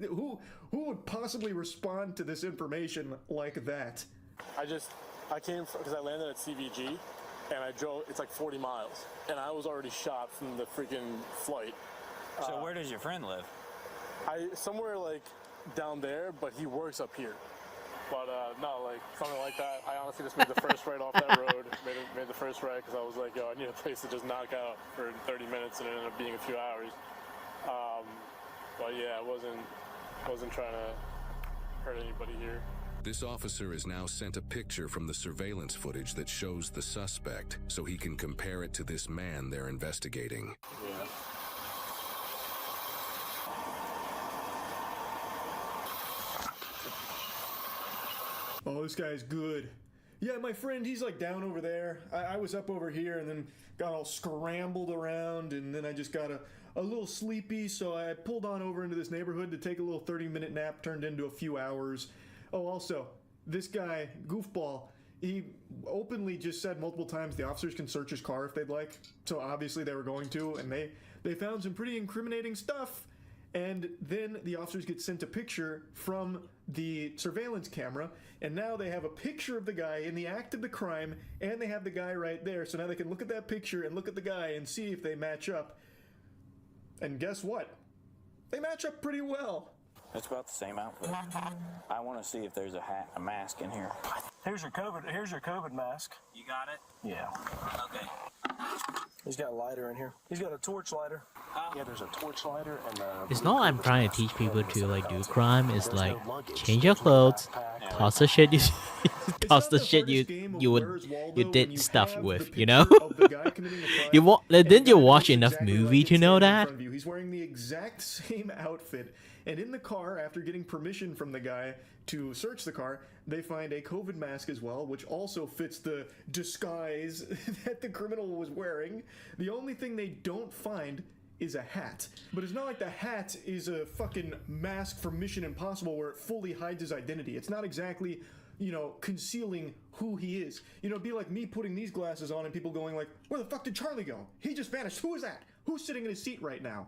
Who would possibly respond to this information like that? I came because I landed at CVG, and I drove. It's like 40 miles, and I was already shot from the freaking flight. So where does your friend live? Somewhere like down there, but he works up here. But no, like something like that. I honestly just made the first right off that road. Made the first right because I was like, yo, I need a place to just knock out for 30 minutes, and it ended up being a few hours. But yeah, I wasn't trying to hurt anybody here. This officer has now sent a picture from the surveillance footage that shows the suspect so he can compare it to this man they're investigating. Yeah. Oh, this guy's good. Yeah, my friend, he's like down over there. I was up over here and then got all scrambled around, and then I just got a little sleepy, so I pulled on over into this neighborhood to take a little 30-minute nap, turned into a few hours. Oh, also, this guy, Goofball, he openly just said multiple times the officers can search his car if they'd like. So obviously they were going to, and they found some pretty incriminating stuff. And then the officers get sent a picture from the surveillance camera, and now they have a picture of the guy in the act of the crime, and they have the guy right there. So now they can look at that picture and look at the guy and see if they match up. And guess what? They match up pretty well. It's about the same outfit. I want to see if there's a mask in here. Here's your COVID mask. You got it? Yeah. Okay. He's got a lighter in here. He's got a torch lighter. Yeah, there's a torch lighter and It's not like I'm trying to teach people to like do crime. It's like change your clothes, toss the shit you did stuff with, you know? Didn't you watch enough movie to know that? He's wearing the exact same outfit, and in the car, after getting permission from the guy to search the car, they find a COVID mask as well, which also fits the disguise that the criminal was wearing. The only thing they don't find is a hat. But it's not like the hat is a fucking mask from Mission Impossible where it fully hides his identity. It's not exactly, concealing who he is. It'd be like me putting these glasses on and people going like, where the fuck did Charlie go? He just vanished. Who is that? Who's sitting in his seat right now?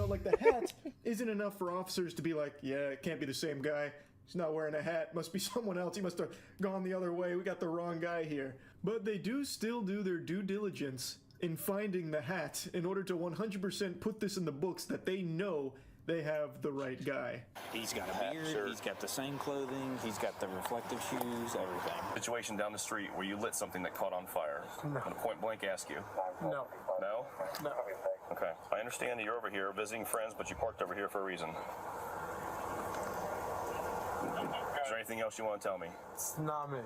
Like the hat isn't enough for officers to be like, yeah, it can't be the same guy. He's not wearing a hat. Must be someone else. He must have gone the other way. We got the wrong guy here. But they do still do their due diligence in finding the hat in order to 100% put this in the books that they know they have the right guy. He's got a beard, he's got the same clothing, he's got the reflective shoes, everything. Situation down the street where you lit something that caught on fire. I'm gonna point blank ask you. No. No? No. Okay. I understand that you're over here visiting friends, but you parked over here for a reason. Is there anything else you want to tell me? It's not me.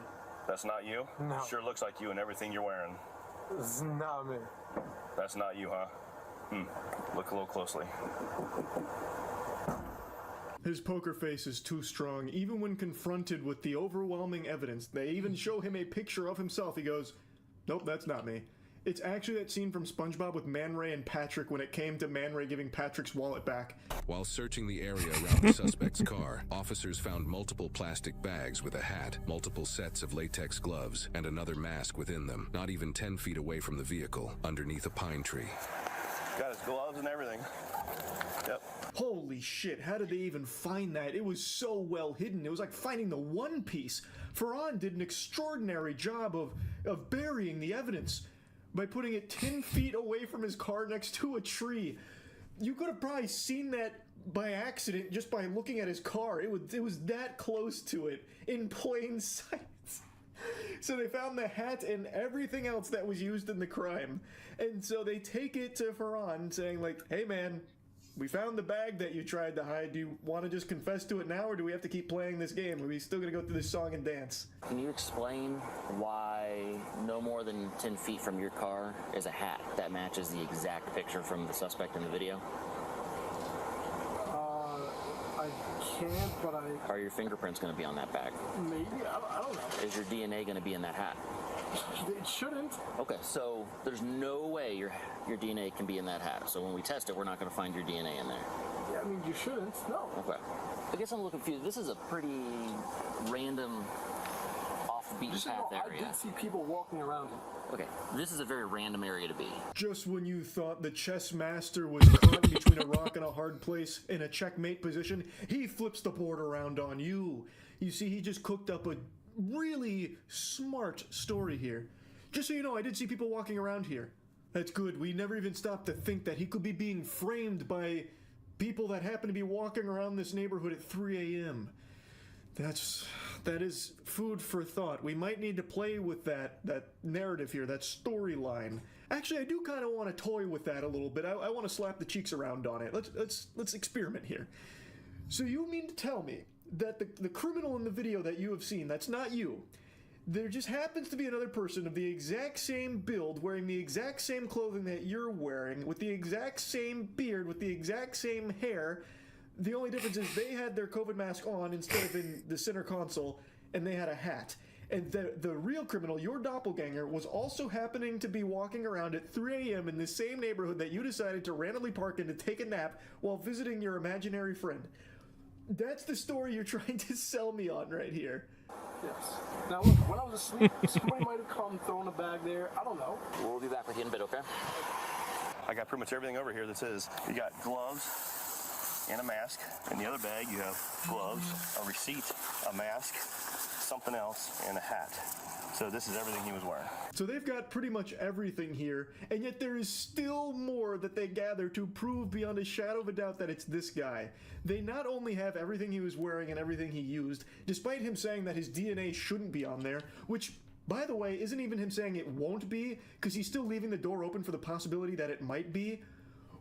That's not you? No. Sure looks like you and everything you're wearing. It's not me. That's not you, huh? Look a little closely. His poker face is too strong. Even when confronted with the overwhelming evidence, they even show him a picture of himself. He goes, nope, that's not me. It's actually that scene from SpongeBob with Man Ray and Patrick when it came to Man Ray giving Patrick's wallet back. While searching the area around the suspect's car, officers found multiple plastic bags with a hat, multiple sets of latex gloves, and another mask within them, not even 10 feet away from the vehicle, underneath a pine tree. Got his gloves and everything. Yep. Holy holy shit, how did they even find that? It was so well hidden. It was like finding the one piece. Ferran did an extraordinary job of burying the evidence by putting it 10 feet away from his car next to a tree. You could have probably seen that by accident just by looking at his car. It was that close to it in plain sight. So they found the hat and everything else that was used in the crime. And so they take it to Ferran saying like, hey man, we found the bag that you tried to hide. Do you want to just confess to it now, or do we have to keep playing this game? Are we still going to go through this song and dance? Can you explain why no more than 10 feet from your car is a hat that matches the exact picture from the suspect in the video? I can't, but I... Are your fingerprints going to be on that bag? Maybe, I don't know. Is your DNA going to be in that hat? It shouldn't. Okay, so there's no way your DNA can be in that hat. So when we test it, we're not going to find your DNA in there. Yeah, I mean, you shouldn't, no. Okay. I guess I'm a little confused. This is a pretty random, off-the-beaten path area. I did see people walking around it. Okay, this is a very random area to be. Just when you thought the chess master was caught between a rock and a hard place in a checkmate position, he flips the board around on you. You see, he just cooked up a really smart story here. Just so you know, I did see people walking around here. That's good. We never even stopped to think that he could be being framed by people that happen to be walking around this neighborhood at 3 a.m. That is food for thought. We might need to play with that narrative here, that storyline. Actually, I do kind of want to toy with that a little bit. I want to slap the cheeks around on it. Let's experiment here. So you mean to tell me that the criminal in the video that you have seen, that's not you. There just happens to be another person of the exact same build, wearing the exact same clothing that you're wearing, with the exact same beard, with the exact same hair. The only difference is they had their COVID mask on instead of in the center console, and they had a hat. And the real criminal, your doppelganger, was also happening to be walking around at 3 a.m. in the same neighborhood that you decided to randomly park in to take a nap while visiting your imaginary friend. That's the story you're trying to sell me on right here. Yes. Now look, when I was asleep, somebody might have come, thrown a bag there. I don't know. We'll be back with you in a bit, okay? I got pretty much everything over here that says you got gloves and a mask. In the other bag, you have gloves, a receipt, a mask, something else, and a hat. So this is everything he was wearing. So they've got pretty much everything here, and yet there is still more that they gather to prove beyond a shadow of a doubt that it's this guy. They not only have everything he was wearing and everything he used, despite him saying that his DNA shouldn't be on there, which, by the way, isn't even him saying it won't be, because he's still leaving the door open for the possibility that it might be.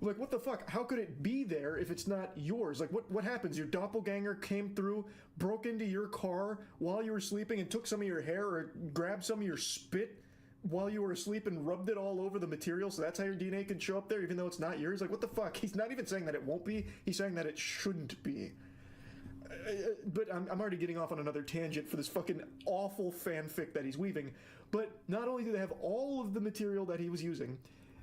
Like, what the fuck? How could it be there if it's not yours? Like, what happens? Your doppelganger came through, broke into your car while you were sleeping and took some of your hair or grabbed some of your spit while you were asleep and rubbed it all over the material, so that's how your DNA can show up there even though it's not yours? Like, what the fuck? He's not even saying that it won't be. He's saying that it shouldn't be. But I'm already getting off on another tangent for this fucking awful fanfic that he's weaving. But not only do they have all of the material that he was using,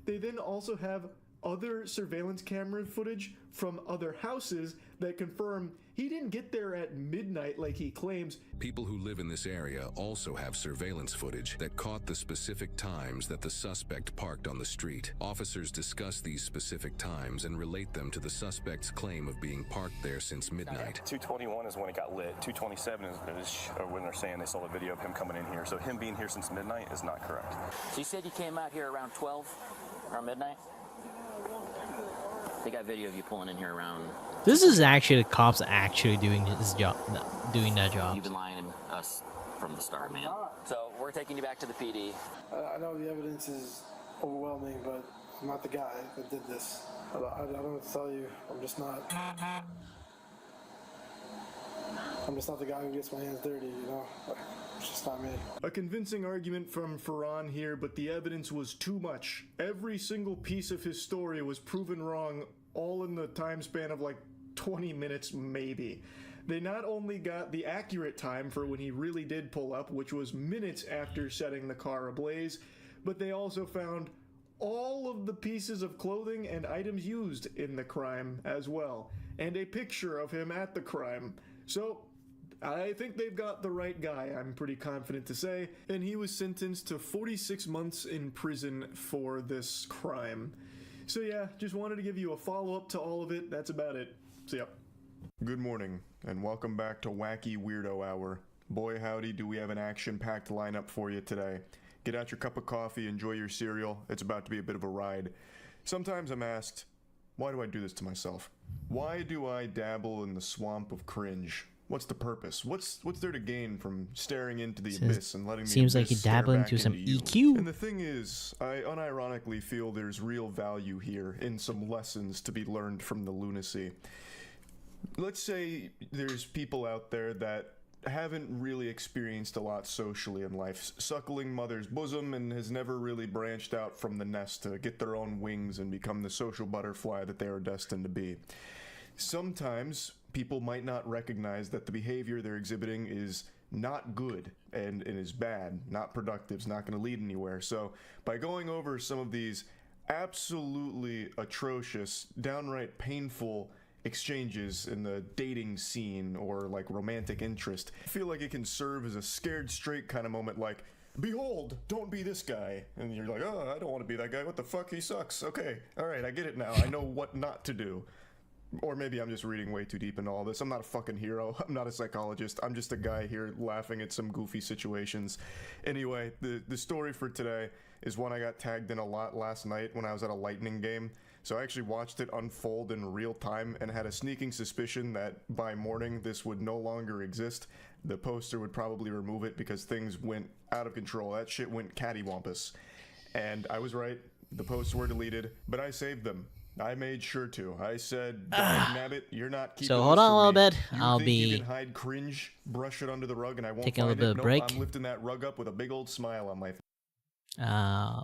they then also have other surveillance camera footage from other houses that confirm he didn't get there at midnight like he claims. People who live in this area also have surveillance footage that caught the specific times that the suspect parked on the street. Officers discuss these specific times and relate them to the suspect's claim of being parked there since midnight. 2:21 is when it got lit. 2:27 is when they're saying they saw the video of him coming in here. So him being here since midnight is not correct. So you said you came out here around 12, around midnight? They got video of you pulling in here around... This is actually the cops actually doing his job, doing their job. You've been lying to us from the start, man. So we're taking you back to the PD. I know the evidence is overwhelming, but I'm not the guy that did this. I don't know what to tell you. I'm just not the guy who gets my hands dirty, you know? It's just not me. A convincing argument from Ferran here, but the evidence was too much. Every single piece of his story was proven wrong, all in the time span of like 20 minutes maybe. They not only got the accurate time for when he really did pull up, which was minutes after setting the car ablaze, but they also found all of the pieces of clothing and items used in the crime as well, and a picture of him at the crime. So I think they've got the right guy, I'm pretty confident to say, and he was sentenced to 46 months in prison for this crime. So yeah, just wanted to give you a follow-up to all of it. That's about it. See ya. Good morning, and welcome back to Wacky Weirdo Hour. Boy howdy, do we have an action-packed lineup for you today. Get out your cup of coffee, enjoy your cereal. It's about to be a bit of a ride. Sometimes I'm asked, why do I do this to myself? Why do I dabble in the swamp of cringe? What's the purpose? What's there to gain from staring into the abyss and letting the Seems like abyss you stare dabble back into some you? EQ. And the thing is, I unironically feel there's real value here in some lessons to be learned from the lunacy. Let's say there's people out there that haven't really experienced a lot socially in life, suckling mother's bosom, and has never really branched out from the nest to get their own wings and become the social butterfly that they are destined to be. Sometimes people might not recognize that the behavior they're exhibiting is not good and is bad, not productive, is not going to lead anywhere. So by going over some of these absolutely atrocious, downright painful exchanges in the dating scene or like romantic interest, I feel like it can serve as a scared straight kind of moment, like, behold, don't be this guy. And you're like, oh, I don't want to be that guy. What the fuck? He sucks. Okay, all right, I get it now. I know what not to do. Or maybe I'm just reading way too deep into all this. I'm not a fucking hero. I'm not a psychologist. I'm just a guy here laughing at some goofy situations. Anyway, the story for today is one I got tagged in a lot last night when I was at a Lightning game. So I actually watched it unfold in real time and had a sneaking suspicion that by morning this would no longer exist. The poster would probably remove it because things went out of control. That shit went cattywampus. And I was right. The posts were deleted, but I saved them. I made sure to. I said, nabbit, you're not keeping So this hold on from a little me. bit. You I'll think be you can hide cringe, brush it under the rug, and I won't taking a find little it? bit of Nope, break. I'm lifting that rug up with a big old smile on my face.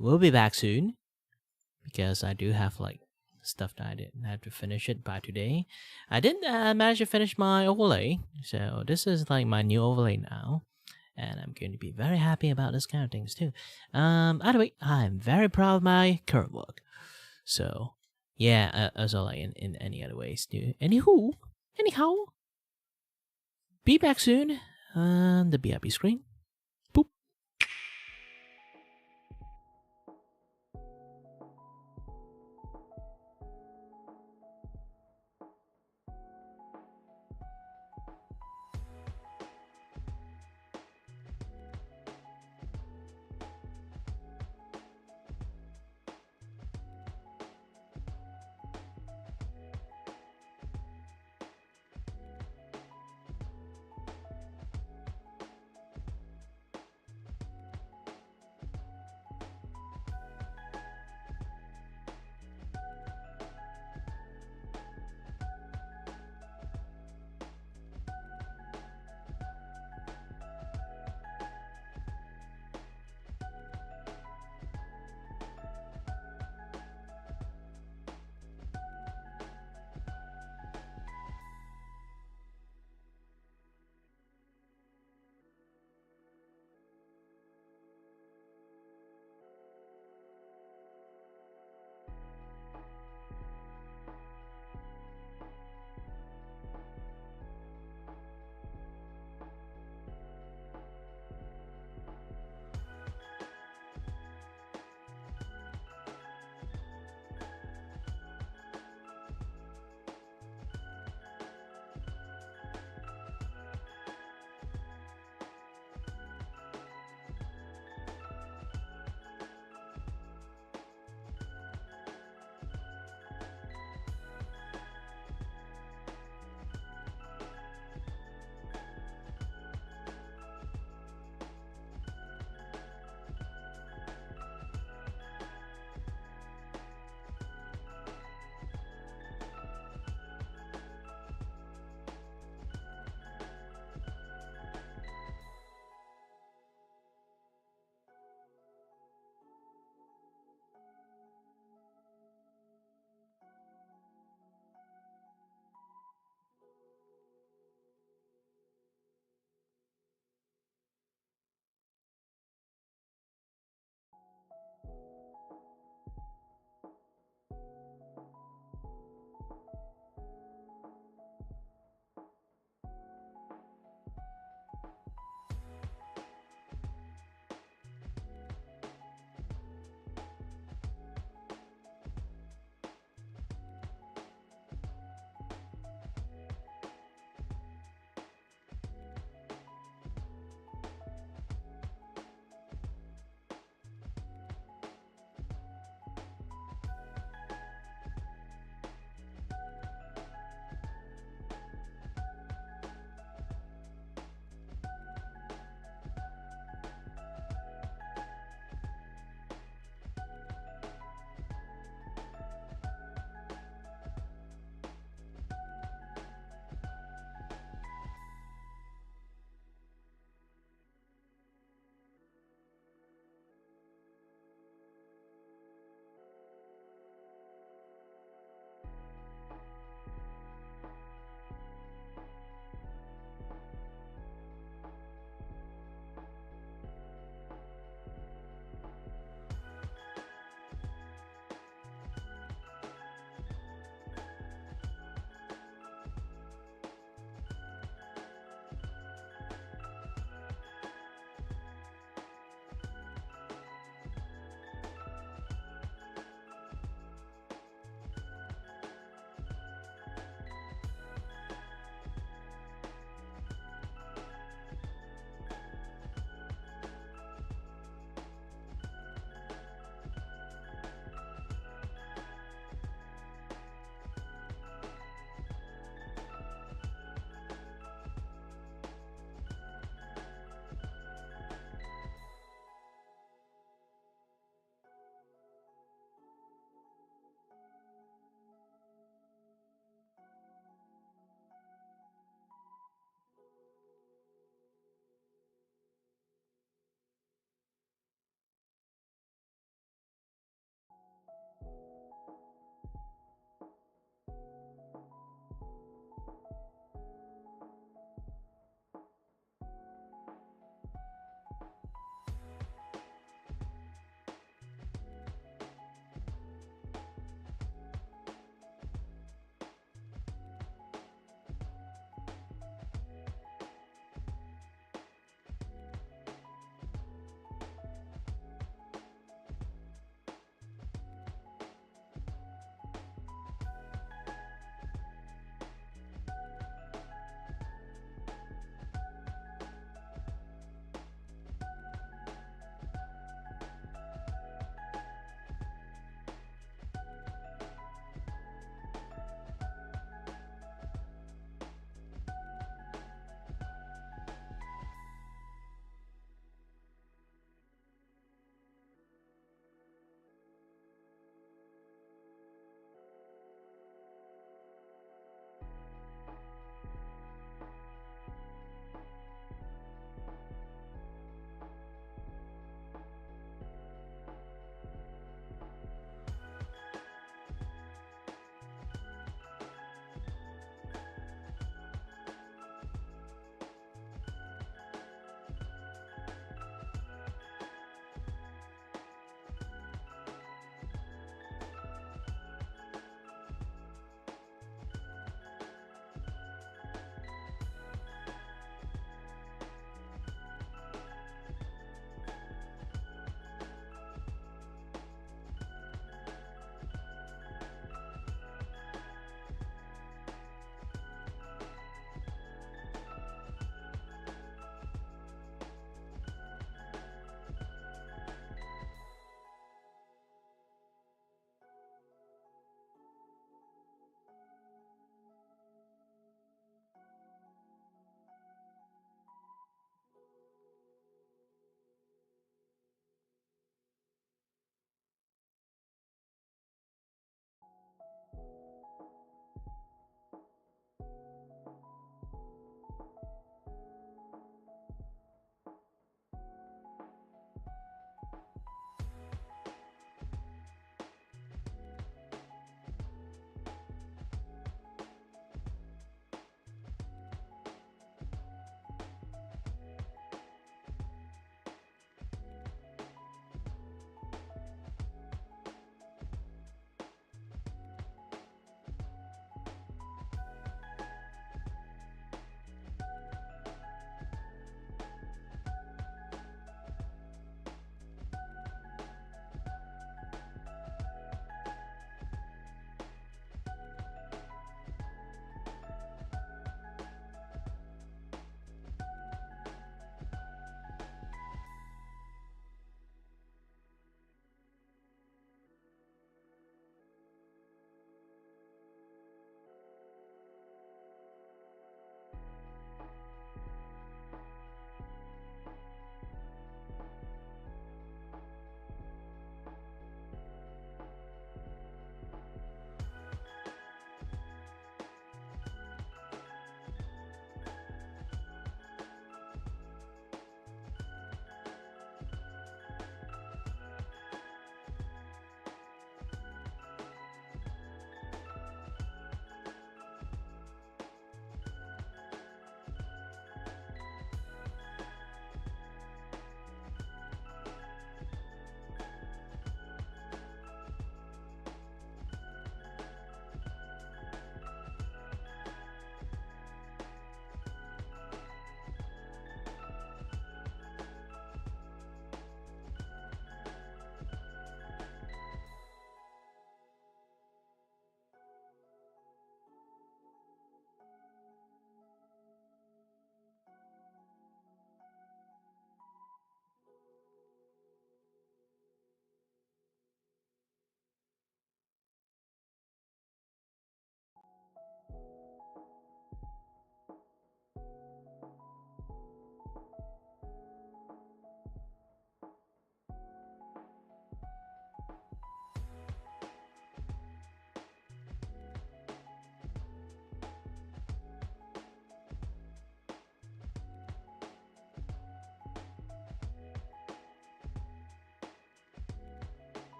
We'll be back soon because I do have like stuff that I didn't have to finish it by today. I didn't manage to finish my overlay, so this is like my new overlay now, and I'm going to be very happy about this kind of things too. Anyway, I'm very proud of my current work. So yeah, as well like in any other ways too. Anyhow, be back soon. The BRB screen. Boop.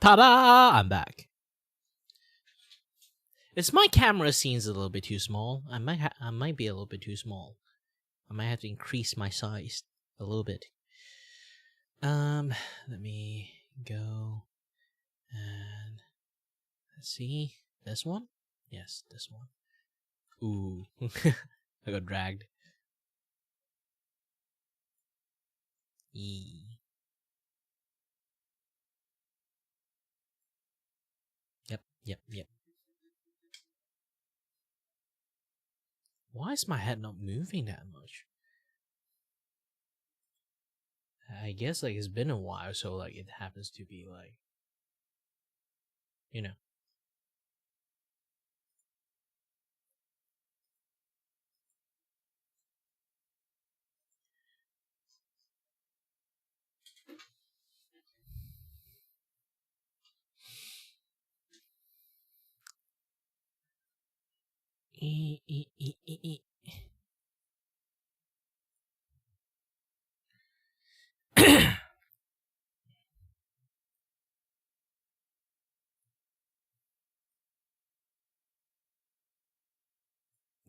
Ta-da! I'm back. Is my camera scenes a little bit too small? I might be a little bit too small. I might have to increase my size a little bit. Let me go and let's see. This one? Yes, this one. Ooh, I got dragged. Yep. Why is my head not moving that much? I guess like it's been a while, so like it happens to be like, you know.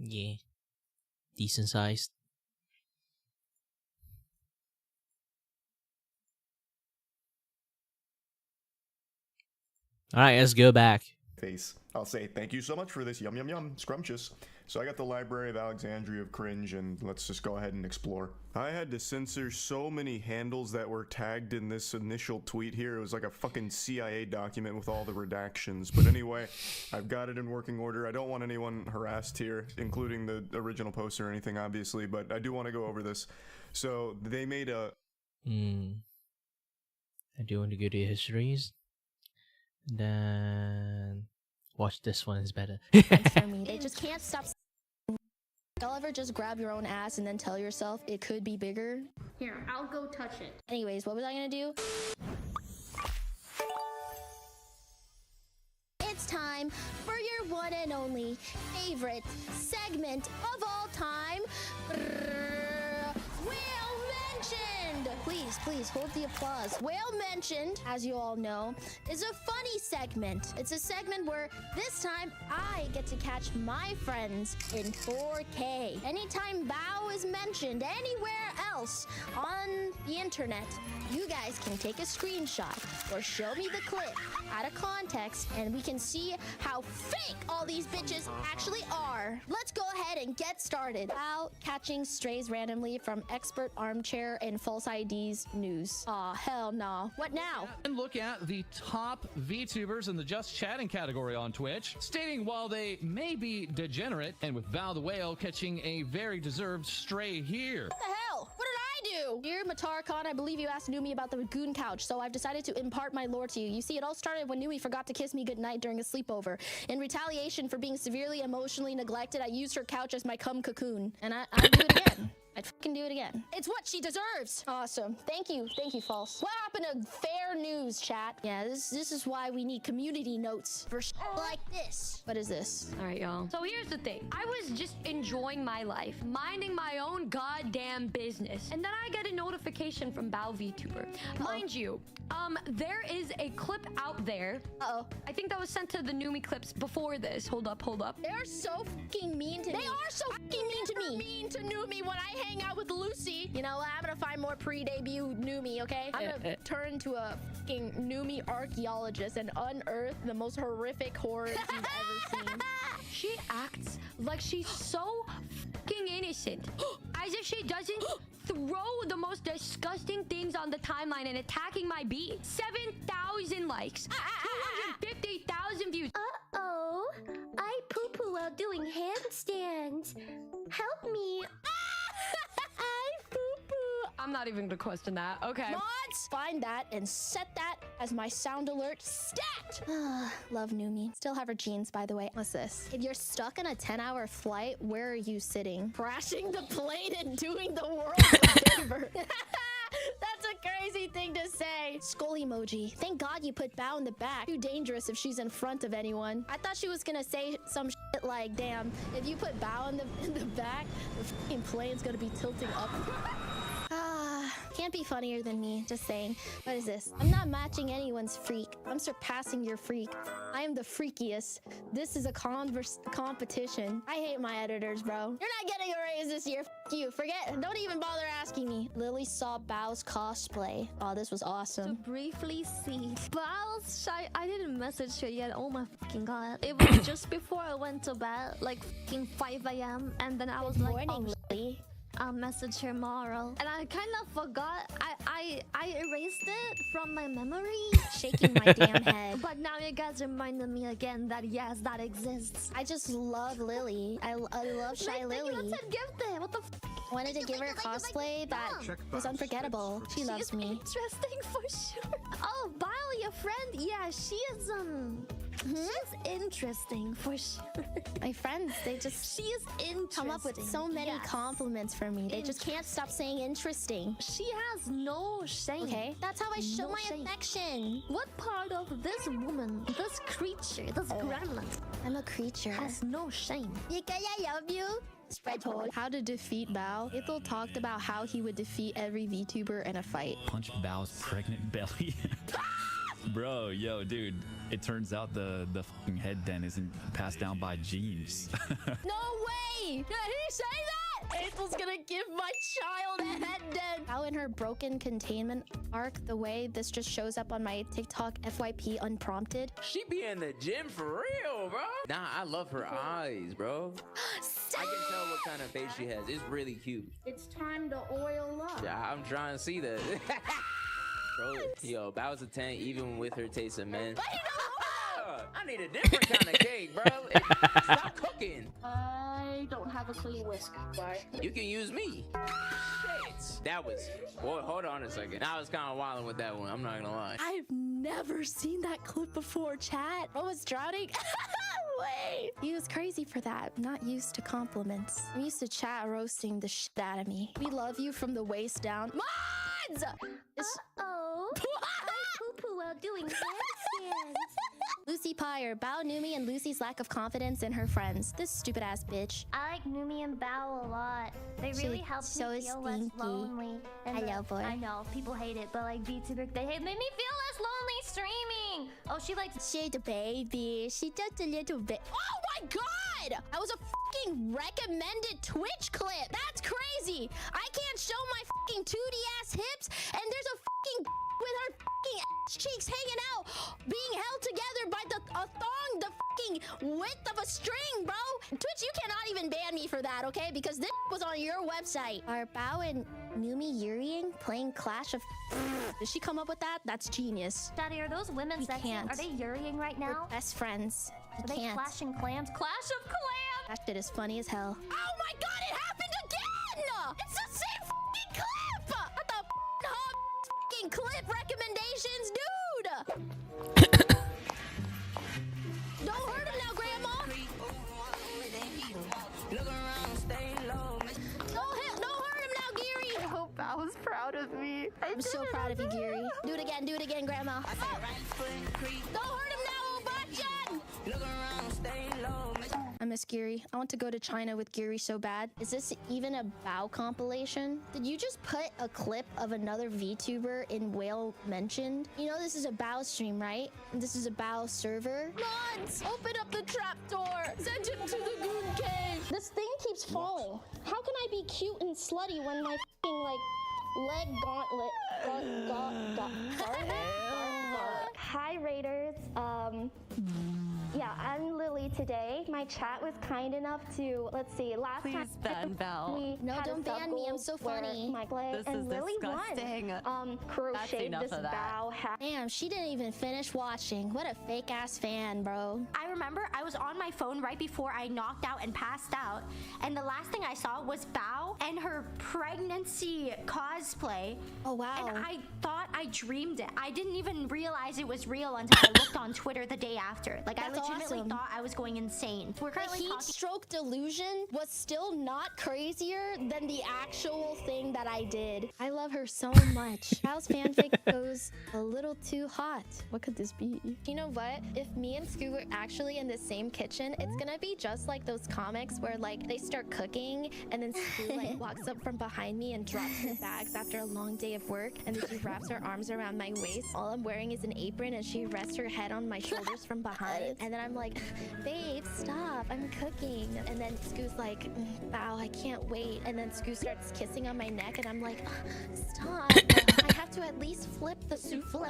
Yeah, decent sized. All right, let's go back. Face. I'll say thank you so much for this. Yum, yum, yum. Scrumptious. So I got the Library of Alexandria of Cringe, and let's just go ahead and explore. I had to censor so many handles that were tagged in this initial tweet here. It was like a fucking CIA document with all the redactions. But anyway, I've got it in working order. I don't want anyone harassed here, including the original poster or anything, obviously, but I do want to go over this. So they made a... I do want to go to histories. Then watch this one is better. For me, they just can't stop. Y'all ever just grab your own ass and then tell yourself it could be bigger? Here, I'll go touch it. Anyways, what was I gonna do? It's time for your one and only favorite segment of all time. Whale Mentioned! Please hold the applause. Whale Mentioned, as you all know, is a funny segment. It's a segment where this time I get to catch my friends in 4K. Anytime Bao is mentioned anywhere else on the internet, you guys can take a screenshot or show me the clip out of context and we can see how fake all these bitches actually are. Let's go ahead and get started. Bao catching strays randomly from expert armchair and false IDs news. Aw, hell no. What now? And look at the top VTubers in the Just Chatting category on Twitch, stating while they may be degenerate, and with Val the Whale catching a very deserved stray here. What the hell? What did I do? Dear Matar Khan, I believe you asked Numi about the Goon couch, so I've decided to impart my lore to you. You see, it all started when Numi forgot to kiss me goodnight during a sleepover. In retaliation for being severely emotionally neglected, I used her couch as my cum cocoon. And I'd do it again. I'd fucking do it again. It's what she deserves. Awesome. Thank you, False. What happened to fair news, chat? Yeah, this is why we need community notes for like this. What is this? All right, y'all. So here's the thing. I was just enjoying my life, minding my own goddamn business. And then I get a notification from Bao VTuber. Mind you, there is a clip out there. I think that was sent to the Numi clips before this. Hold up. They're so fucking mean to me. They are so fucking mean to me. Mean to Numi when I hang out with Lucy. You know, I'm gonna find more pre-debut Numi, okay? I'm gonna turn to a fucking Numi archaeologist and unearth the most horrific horrors you've ever seen. She acts like she's so fucking innocent. As if she doesn't throw the most disgusting things on the timeline and attacking my beat. 7,000 likes. 250,000 views. Uh-oh. I poo-poo while doing handstands. Help me. I poo-poo. I'm not even gonna question that. Okay. Mods, find that and set that as my sound alert stat. Love Numi. Still have her jeans, by the way. What's this? If you're stuck on a 10-hour flight, where are you sitting? Crashing the plane and doing the world a favor. That's a crazy thing to say. Skull emoji. Thank God you put Bao in the back. Too dangerous if she's in front of anyone. I thought she was gonna say some shit like, damn, if you put Bao in the back, the fucking plane's gonna be tilting up. can't be funnier than me. Just saying. What is this? I'm not matching anyone's freak. I'm surpassing your freak. I am the freakiest. This is a competition. I hate my editors, bro. You're not getting a raise this year. F you. Forget. Don't even bother asking me. Lily saw Bao's cosplay. Oh, this was awesome. To briefly see Bao's shy. I didn't message her yet. Oh my fucking god. It was just before I went to bed, like fucking 5 a.m. And then I was like, morning, Lily. I'll message her tomorrow. And I kind of forgot. I erased it from my memory. Shaking my damn head. But now you guys reminded me again that yes, that exists. I just love Lily. I love Shy Lily. You said gift it. What the f? Wanted to give her a cosplay that was unforgettable. She loves me. Interesting for sure. Oh, Bao, your friend? Yeah, she is she's interesting for sure. My friends, they just she is interesting. Come up with so many compliments for me. They just can't stop saying interesting. She has no shame. Okay, that's how I show my affection. What part of this woman, this creature, this gremlin? I'm a creature. Has no shame. I love you. How to defeat Bao. Ithel talked about how he would defeat every VTuber in a fight. Punch Bao's pregnant belly. Bro, yo, dude, it turns out the fucking head den isn't passed down by genes. No way! Did he say that? Ithel's gonna give my child a head den. How in her broken containment arc, the way this just shows up on my TikTok FYP unprompted. She be in the gym for real, bro. Nah, I love her eyes, bro. I can tell what kind of face she has. It's really cute. It's time to oil up. Yeah, I'm trying to see that. Bro, yo, Bao's a 10 even with her taste of men. I need a different kind of cake, bro. Stop cooking. I don't have a clean whisk. Bye. You can use me. Shit. That was... Boy, hold on a second. I was kind of wilding with that one. I'm not gonna lie. I've never seen that clip before, chat. I was drowning. Wait. He was crazy for that. Not used to compliments. I'm used to chat roasting the shit out of me. We love you from the waist down. Mods! Uh-oh. I poo-poo while doing handstands. Lucy Pyre, Bao, Numi, and Lucy's lack of confidence in her friends. This stupid ass bitch. I like Numi and Bao a lot. They really helped me feel less lonely. And Hello, boy. I know, people hate it, but like VTuber, they made me feel less lonely streaming. Oh, she likes... She's a baby. She's just a little bit. Oh my god! That was a fucking recommended Twitch clip. That's crazy. I can't show my fucking 2D ass hips, and there's a fucking with her fucking ass cheeks hanging out, being held together by a thong, the fucking width of a string, bro. Twitch, you cannot even ban me for that, okay? Because this was on your website. Are Bao and Numi Yuriing playing Clash of... Did she come up with that? That's genius. Daddy, are those women sexing? Are they Yuriing right now? We're best friends. Are they clashing clams? Clash of Clams! That shit is funny as hell. Oh my god, it happened again! It's the same fucking clip! What the fucking clip recommendations, dude! Don't hurt him now, Grandma! Don't hurt him now, Geary! I hope Bao's proud of me. I'm so proud of you, Geary. Do it again, Grandma. Oh. Don't hurt him now, Obachan! I miss Geary. I want to go to China with Geary so bad. Is this even a Bao compilation? Did you just put a clip of another VTuber in Whale Mentioned? You know this is a Bao stream, right? And this is a Bao server. Mods! Open up the trapdoor! Send him to the goon cave! This thing keeps falling. How can I be cute and slutty when my f***ing, leg gauntlet... Hi, Raiders. Yeah, I'm Lily today. My chat was kind enough to, let's see, last time... Please ban Val. No, don't ban me. I'm so funny. This is Lily disgusting. won. Crocheted this Bao hat. Damn, she didn't even finish watching. What a fake ass fan, bro. I remember I was on my phone right before I knocked out and passed out, and the last thing I saw was Bao and her pregnancy cosplay. Oh wow. And I thought I dreamed it. I didn't even realize it was was real until I looked on Twitter the day after. Like, I That's legitimately awesome. thought I was going insane. We're The currently heat talking. stroke delusion was still not crazier than the actual thing that I did. I love her so much. How's fanfic goes a little too hot. What could this be? You know what? If me and Scoo were actually in the same kitchen, it's gonna be just like those comics where like they start cooking and then Scoo like walks up from behind me and drops her bags after a long day of work, and then she wraps her arms around my waist. All I'm wearing is an apron and she rests her head on my shoulders from behind, and then I'm like, babe, stop, I'm cooking. And then Scoo's like, wow, I can't wait. And then Scoo starts kissing on my neck and I'm like, stop, I have to at least flip the souffle.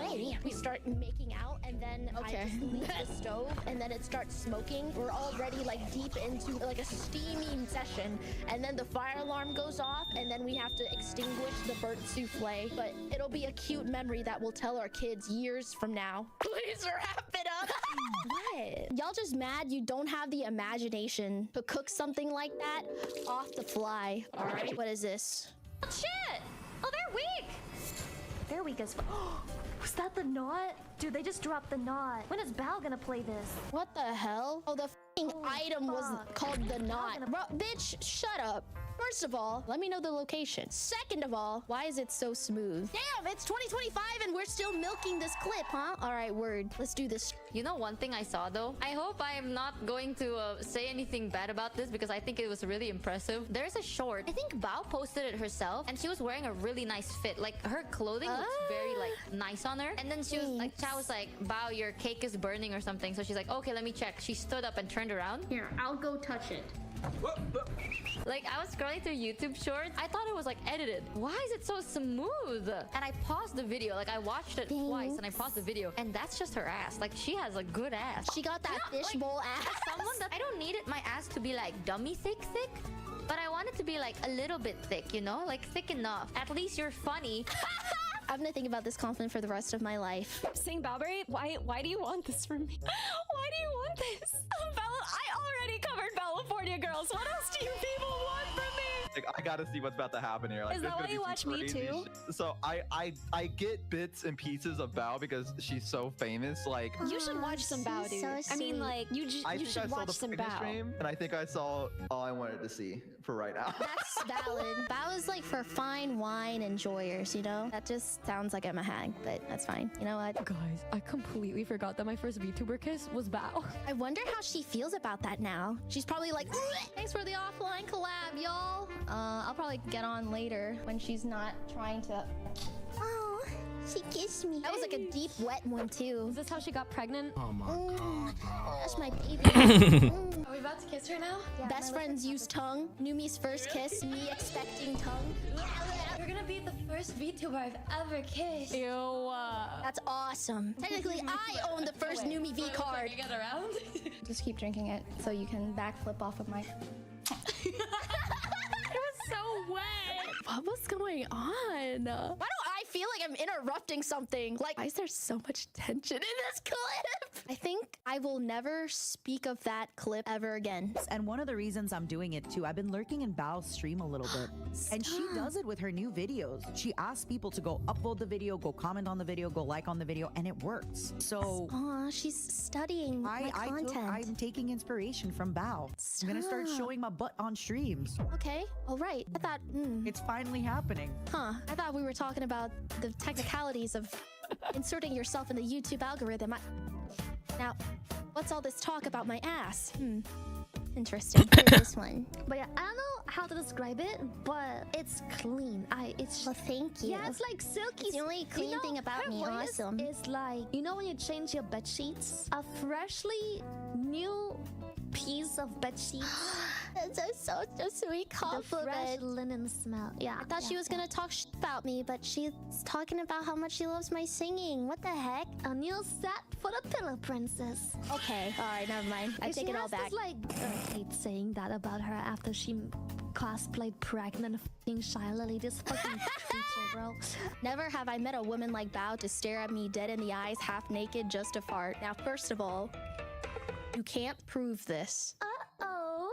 We start making out and then I just leave the stove and then it starts smoking. We're already like deep into like a steaming session, and then the fire alarm goes off and then we have to extinguish the burnt souffle. But it'll be a cute memory that we'll tell our kids years from now. Please wrap it up. What? Y'all just mad you don't have the imagination to cook something like that off the fly. All right, what is this? Oh, shit! Oh, they're weak! They're weak as fuck. Was that the knot? Dude, they just dropped the knot. When is Bao gonna play this? What the hell? Oh, the item was called the knot. Bro, bitch, shut up. First of all, let me know the location. Second of all, why is it so smooth? Damn, it's 2025 and we're still milking this clip, huh? All right, word. Let's do this. You know one thing I saw though? I hope I am not going to say anything bad about this because I think it was really impressive. There's a short. I think Bao posted it herself and she was wearing a really nice fit. Like her clothing looks very like nice on her. And then she was like, Cha was like, Bao, your cake is burning or something. So she's like, okay, let me check. She stood up and turned around. Here, I'll go touch it. Like I was scrolling through YouTube shorts. I thought it was like edited. Why is it so smooth? And I paused the video. Like I watched it twice and I paused the video. And that's just her ass. Like she has a good ass. She got that fishbowl ass. Someone that I don't need it my ass to be like dummy thick. But I want it to be like a little bit thick, you know? Like thick enough. At least you're funny. I'm gonna think about this compliment for the rest of my life. Saying Balberry, why do you want this from me? Why do you want this? I already covered California Girls. What else do you people want from me? Like, I gotta see what's about to happen here. Like, Is there's that gonna why be you some watch Me crazy Too? shit. So I get bits and pieces of Bao because she's so famous. Like You should watch some Bao, dude. I mean, like, you I think I should saw watch the some pregnant Bao. stream, and I think I saw all I wanted to see for right now. That's valid. Bao is like for fine wine enjoyers, you know? That just sounds like I'm a hag, but that's fine. You know what? Guys, I completely forgot that my first VTuber kiss was Bao. I wonder how she feels about that now. She's probably like, thanks for the offline collab, y'all. I'll probably get on later when she's not trying to. Oh, she kissed me. That was like a deep, wet one too. Is this how she got pregnant? Oh my god. That's my baby. Are we about to kiss her now? Best friends use tongue. Numi's first kiss. Me expecting tongue. You're gonna be the first VTuber I've ever kissed. Ew. That's awesome. Technically, I own the first Numi V card. You get around? Just keep drinking it so you can backflip off of my. It was so wet. What was going on? Why don't I feel like I'm interrupting something? Like, why is there so much tension in this clip? I think I will never speak of that clip ever again. And one of the reasons I'm doing it too, I've been lurking in Bao's stream a little bit. And she does it with her new videos. She asks people to go upload the video, go comment on the video, go like on the video, and it works. So Aw, she's studying my content. I'm taking inspiration from Bao. I'm gonna start Stop. showing my butt on streams. Okay, all right. I thought, It's finally happening. I thought we were talking about the technicalities of inserting yourself in the YouTube algorithm. Now, what's all this talk about my ass? Interesting. Here's this one. But yeah, I don't know how to describe it, but it's clean. It's well, thank you. Yeah, it's like silky. It's the only clean thing about her me. voice Awesome. is like, you know when you change your bed sheets, a freshly new piece of bed sheets. That's such a sweet compliment. The fresh linen smell. Yeah. I thought she was gonna talk about me, but she's talking about how much she loves my singing. What the heck? A new set for the Pillow Princess. Okay, all right, never mind. I take it all back. Like, I hate saying that about her after she cosplayed pregnant fucking Shy Lily. This fucking creature, bro. Never have I met a woman like Bao to stare at me dead in the eyes, half naked, just to fart. Now, first of all, you can't prove this. Uh-oh.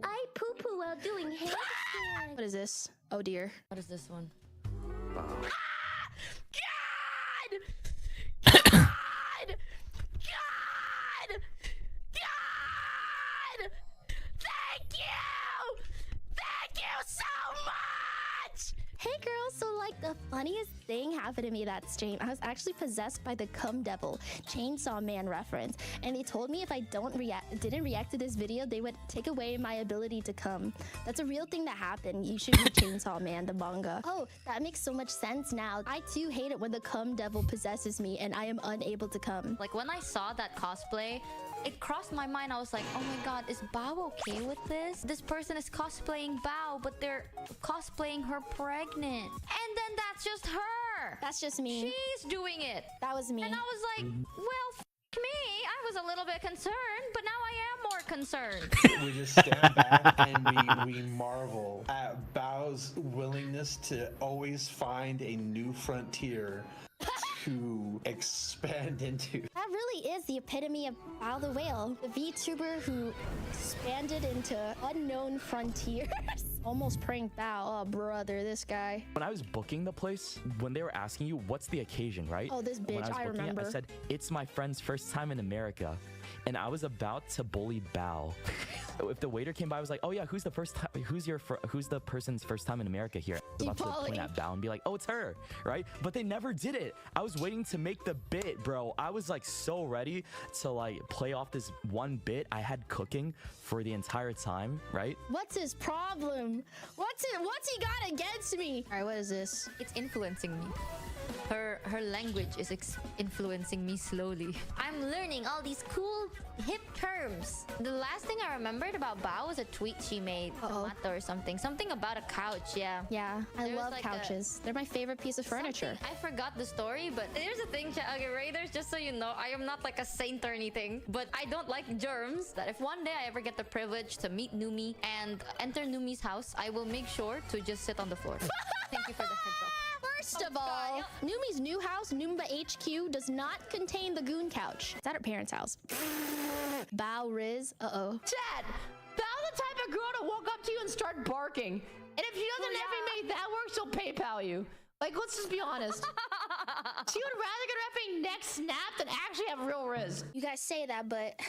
I poo-poo while doing handstand. What is this? Oh dear. What is this one? God! happened to me that stream. I was actually possessed by the cum devil, Chainsaw Man reference, and they told me if I didn't react to this video, they would take away my ability to cum. That's a real thing that happened. You should read Chainsaw Man, the manga. Oh, that makes so much sense now. I too hate it when the cum devil possesses me and I am unable to cum. Like when I saw that cosplay, it crossed my mind. I was like, oh my god, is Bao okay with this? This person is cosplaying Bao, but they're cosplaying her pregnant. And then that's just her. That's just me. She's doing it. That was me. And I was like, well, f me. I was a little bit concerned, but now I am more concerned. We just stand back and we marvel at Bao's willingness to always find a new frontier to expand into. That really is the epitome of Bao the Whale, the VTuber who expanded into unknown frontiers. Almost pranked Bao. Oh, brother, this guy. When I was booking the place, when they were asking you, what's the occasion, right? Oh, this bitch, when I I was booking remember. I said, it's my friend's first time in America. And I was about to bully Bao. If the waiter came by, I was like, oh yeah, who's the person's first time in America here? I was about to point at Bao and be like, oh, it's her, right? But they never did it. I was waiting to make the bit, bro. I was like so ready to like play off this one bit I had cooking for the entire time, right? What's his problem? What's he got against me? All right, what is this? It's influencing me. Her language is influencing me slowly. I'm learning all these cool hip terms. The last thing I remembered about Bao was a tweet she made. Tomato or something. Something about a couch, yeah. Yeah, I love couches. They're my favorite piece of furniture. I forgot the story, but here's the thing, okay, Raiders, just so you know, I am not like a saint or anything, but I don't like germs. That if one day I ever get the privilege to meet Numi and enter Numi's house, I will make sure to just sit on the floor. Thank you for the heads up. First of all, Numi's new house, Numba HQ, does not contain the goon couch. It's at her parents' house. Bao Riz. Uh-oh. Chad, Bao the type of girl to walk up to you and start barking. And if she doesn't ever make that work, she'll PayPal you. Like, let's just be honest. She would rather get her effing neck snapped than actually have real Riz. You guys say that, but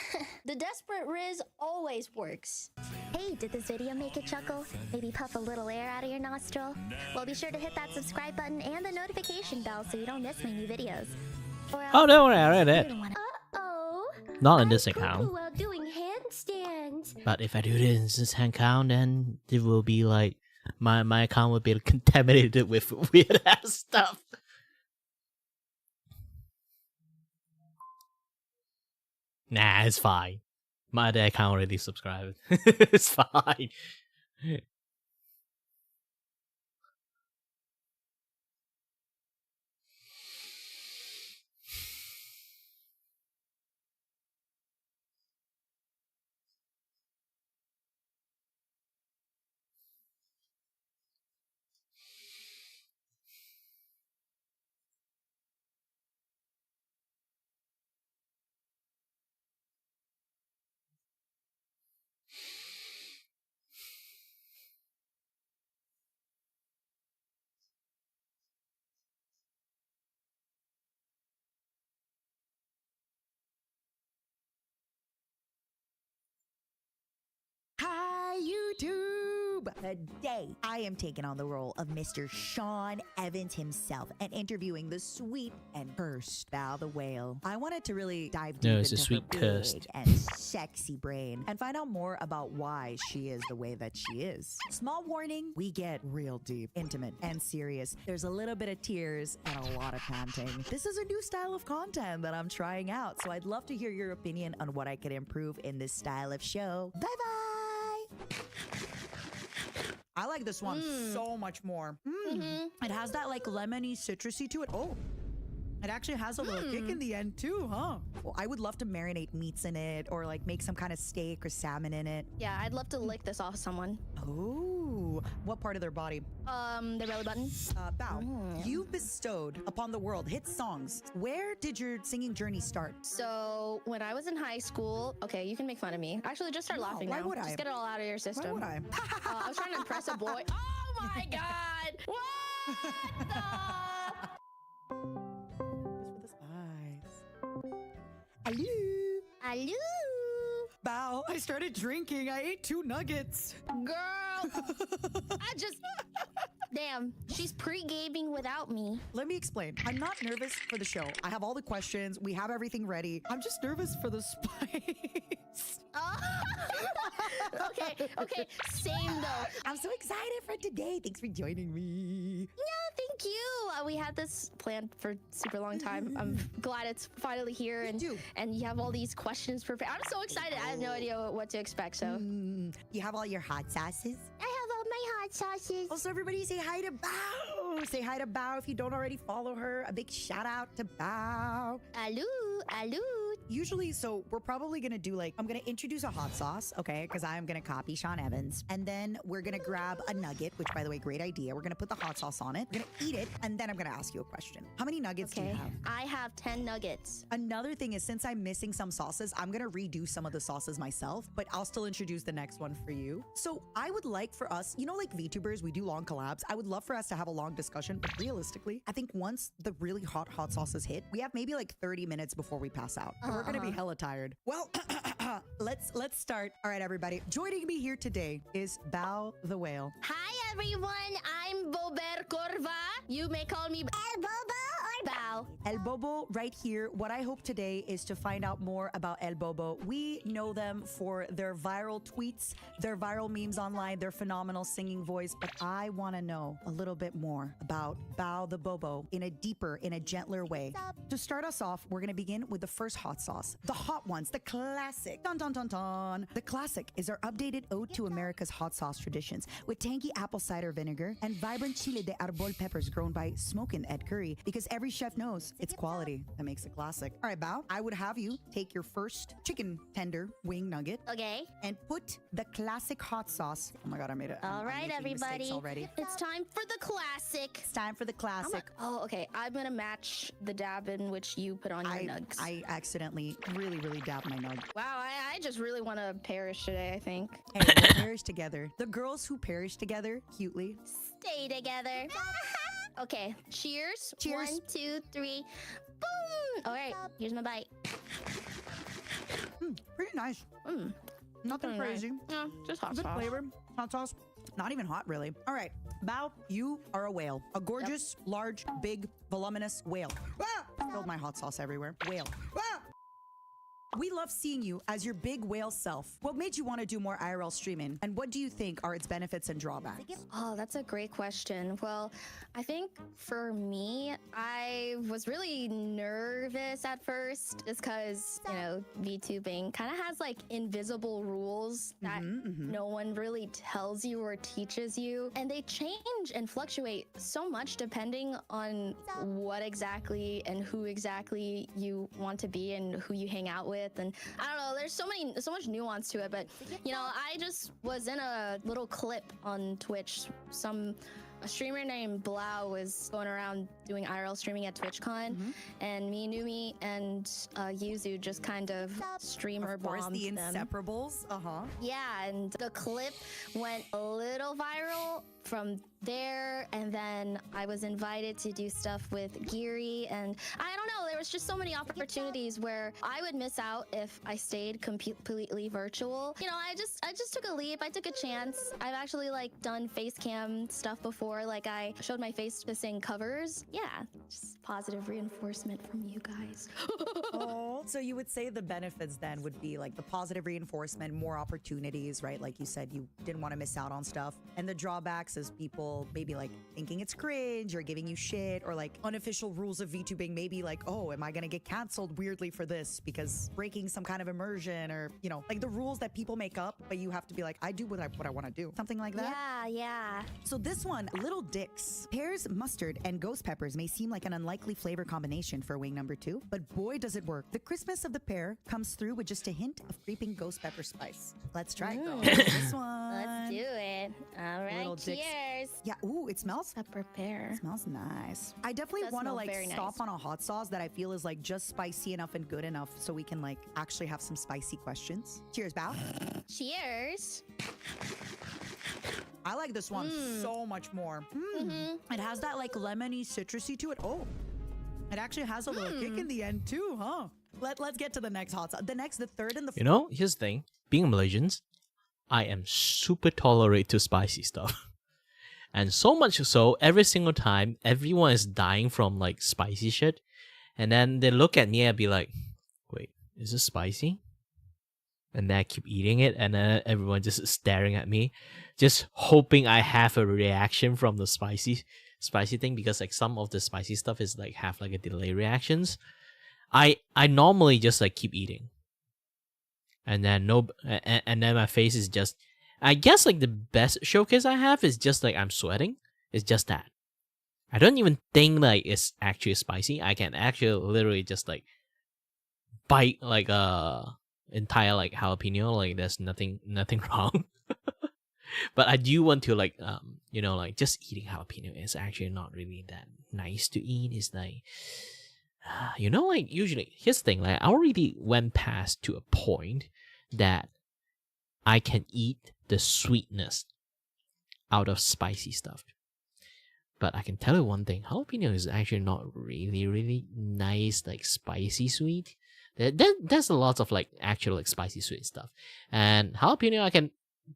the desperate Riz always works. Hey, did this video make you chuckle? Maybe puff a little air out of your nostril? Well, be sure to hit that subscribe button and the notification bell so you don't miss my new videos. Oh, don't worry, I read it. Uh-oh. Not in this account. While doing handstands. But if I do this account, then it will be like my account will be contaminated with weird ass stuff. Nah, it's fine. My other account already subscribed. It's fine. Hi, YouTube! Today, I am taking on the role of Mr. Sean Evans himself and interviewing the sweet and cursed Bao the Whale. I wanted to really dive deep it's a into sweet her cursed. big and sexy brain and find out more about why she is the way that she is. Small warning, we get real deep, intimate, and serious. There's a little bit of tears and a lot of panting. This is a new style of content that I'm trying out, so I'd love to hear your opinion on what I could improve in this style of show. Bye-bye! I like this one so much more. It has that like lemony citrusy to it. Oh, it actually has a little kick in the end too, huh? Well, I would love to marinate meats in it or like make some kind of steak or salmon in it. Yeah, I'd love to lick this off someone. Oh, what part of their body? The belly button. Bao, you've bestowed upon the world hit songs. Where did your singing journey start? So when I was in high school, okay, you can make fun of me. Actually, just start laughing why now. would I? Just get it all out of your system. Why would I? I was trying to impress a boy. Oh my god! What the? Hello. Hello. Bao, I started drinking. I ate 2 nuggets. Girl, I just... They Damn, she's pre-gaming without me. Let me explain. I'm not nervous for the show. I have all the questions. We have everything ready. I'm just nervous for the spice. Okay, same though. I'm so excited for today. Thanks for joining me. Yeah, thank you. We had this planned for a super long time. I'm glad it's finally here, and you have all these questions prepared. I'm so excited. I have no idea what to expect. So you have all your hot sauces? I have all my hot sauces. Also, everybody say hi to Bao. Say hi to Bao if you don't already follow her. A big shout out to Bao. Aloo. Usually, so we're probably gonna do like, I'm gonna introduce a hot sauce, okay? Because I'm gonna copy Sean Evans. And then we're gonna grab a nugget, which by the way, great idea. We're gonna put the hot sauce on it. We're gonna eat it, and then I'm gonna ask you a question. How many nuggets do you have? I have 10 nuggets. Another thing is, since I'm missing some sauces, I'm gonna redo some of the sauces myself, but I'll still introduce the next one for you. So I would like for us, you know, like VTubers, we do long collabs. I would love for us to have a long discussion, but realistically, I think once the really hot sauces hit, we have maybe like 30 minutes before we pass out. And we're gonna be hella tired. Well, let's start. All right, everybody. Joining me here today is Bao the Whale. Hi, everyone. I'm Bober Corva. You may call me El Bobo or Bao. El Bobo right here. What I hope today is to find out more about El Bobo. We know them for their viral tweets, their viral memes online, their phenomenal singing voice, but I want to know a little bit more about Bao the Bobo in a deeper, in a gentler way. To start us off, we're going to begin with the first hot sauce. The hot ones, the classic. Dun, dun, dun, dun. The classic is our updated ode to America's hot sauce traditions with tangy apple cider vinegar and vibrant chile de arbol peppers grown by Smokin' Ed Curry, because every chef knows it's quality that makes it classic. All right, Bao, I would have you take your first chicken tender wing nugget. Okay. And put the classic hot sauce. Oh my God, I made it. All right, everybody. Already. It's time for the classic. It's time for the classic. Okay. I'm going to match the dab in which you put on your nugs. I accidentally really dabbed my nug. Wow, I just really want to perish today, I think. Hey, we'll perish together. The girls who perish together, cutely. Stay together. Okay, cheers. Cheers. 1, 2, 3. Boom. All right, here's my bite. Pretty nice. Nothing crazy. Yeah, just hot Good sauce. flavor. Hot sauce. Not even hot, really. All right, Bao, you are a whale. A gorgeous, large, big, voluminous whale. Ah! Spilled my hot sauce everywhere. Whale. Ah! We love seeing you as your big whale self. What made you want to do more IRL streaming? And what do you think are its benefits and drawbacks? Oh, that's a great question. Well, I think for me, I was really nervous at first just because, you know, VTubing kind of has like invisible rules that no one really tells you or teaches you. And they change and fluctuate so much depending on what exactly and who exactly you want to be and who you hang out with. And I don't know, there's so much nuance to it, but you know, I just was in a little clip on Twitch. A streamer named Blau was going around doing IRL streaming at TwitchCon, and me, Numi, and Yuzu just kind of streamer bombed the them. inseparables. Yeah, and the clip went a little viral from there, and then I was invited to do stuff with Geary, and I don't know, there was just so many opportunities where I would miss out if I stayed completely virtual. You know, I just took a leap. I took a chance. I've actually like done face cam stuff before, like I showed my face to sing covers. Yeah, just positive reinforcement from you guys. Oh, so you would say the benefits then would be like the positive reinforcement, more opportunities, right? Like you said, you didn't want to miss out on stuff. And the drawbacks is people maybe like thinking it's cringe or giving you shit, or like unofficial rules of VTubing, maybe like, oh, am I going to get canceled weirdly for this because breaking some kind of immersion, or, you know, like the rules that people make up, but you have to be like, I do what I want to do. Something like that. Yeah. So this one, Little Dicks. Pears, mustard, and ghost peppers may seem like an unlikely flavor combination for wing number 2, but boy does it work. The crispness of the pear comes through with just a hint of creeping ghost pepper spice. Let's try it though. This one. Let's do it. All right, Little Dicks. cheers. Yeah, ooh, it smells pepper pear. It smells nice. I definitely want to like stop on a hot sauce that I feel is like just spicy enough and good enough so we can like actually have some spicy questions. Cheers, Bao. Cheers. I like this one so much more. It has that like lemony citrusy to it. Oh, it actually has a little kick in the end too, huh? Let's get to the next hot sauce. The third and the You know, here's the thing. Being Malaysians, I am super tolerate to spicy stuff. And so much so, every single time, everyone is dying from like spicy shit. And then they look at me and be like, wait, is this spicy? And then I keep eating it, and then everyone just staring at me, just hoping I have a reaction from the spicy thing, because like some of the spicy stuff is like have like a delay reactions. I normally just like keep eating, and then then my face is just, I guess like the best showcase I have is just like I'm sweating. It's just that. I don't even think like it's actually spicy. I can actually literally just like bite like entire like jalapeno, like there's nothing wrong. But I do want to like like just eating jalapeno is actually not really that nice to eat. It's like like usually here's the thing, like I already went past to a point that I can eat the sweetness out of spicy stuff. But I can tell you one thing, jalapeno is actually not really nice, like spicy sweet. There's a lot of like actual like spicy sweet stuff, and jalapeno I can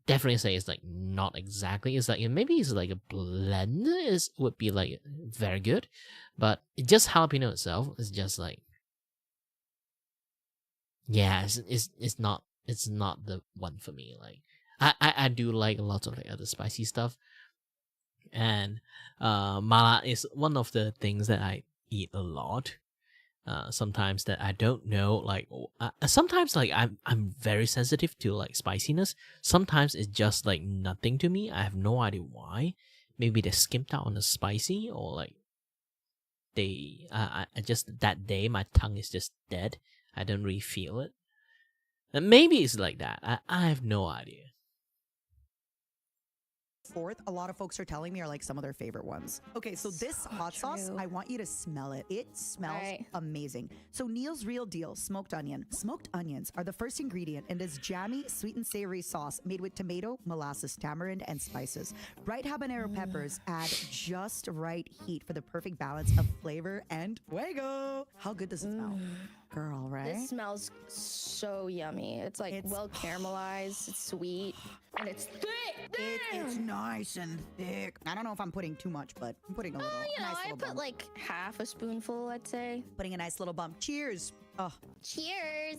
definitely say is like not exactly. It's like maybe it's like a blend would be like very good, but just jalapeno itself is just like, yeah, it's not the one for me. Like I do like a lot of like other spicy stuff, and mala is one of the things that I eat a lot. Sometimes that I don't know, like sometimes like I'm very sensitive to like spiciness. Sometimes it's just like nothing to me. I have no idea why. Maybe they skimped out on the spicy, or like I just that day my tongue is just dead. I don't really feel it. And maybe it's like that. I have no idea. Fourth, a lot of folks are telling me are like some of their favorite ones. Okay, so this hot sauce, I want you to smell it. It smells amazing. So Neil's Real Deal smoked onion. Smoked onions are the first ingredient in this jammy, sweet and savory sauce made with tomato, molasses, tamarind, and spices. Right habanero peppers add just right heat for the perfect balance of flavor and fuego. How good does it smell? Girl, right? This smells so yummy. It's like well caramelized, it's sweet, and it's thick. It's nice and thick. I don't know if I'm putting too much, but I'm putting a little. I put like half a spoonful, I'd say. Putting a nice little bump. Cheers. Oh. Cheers.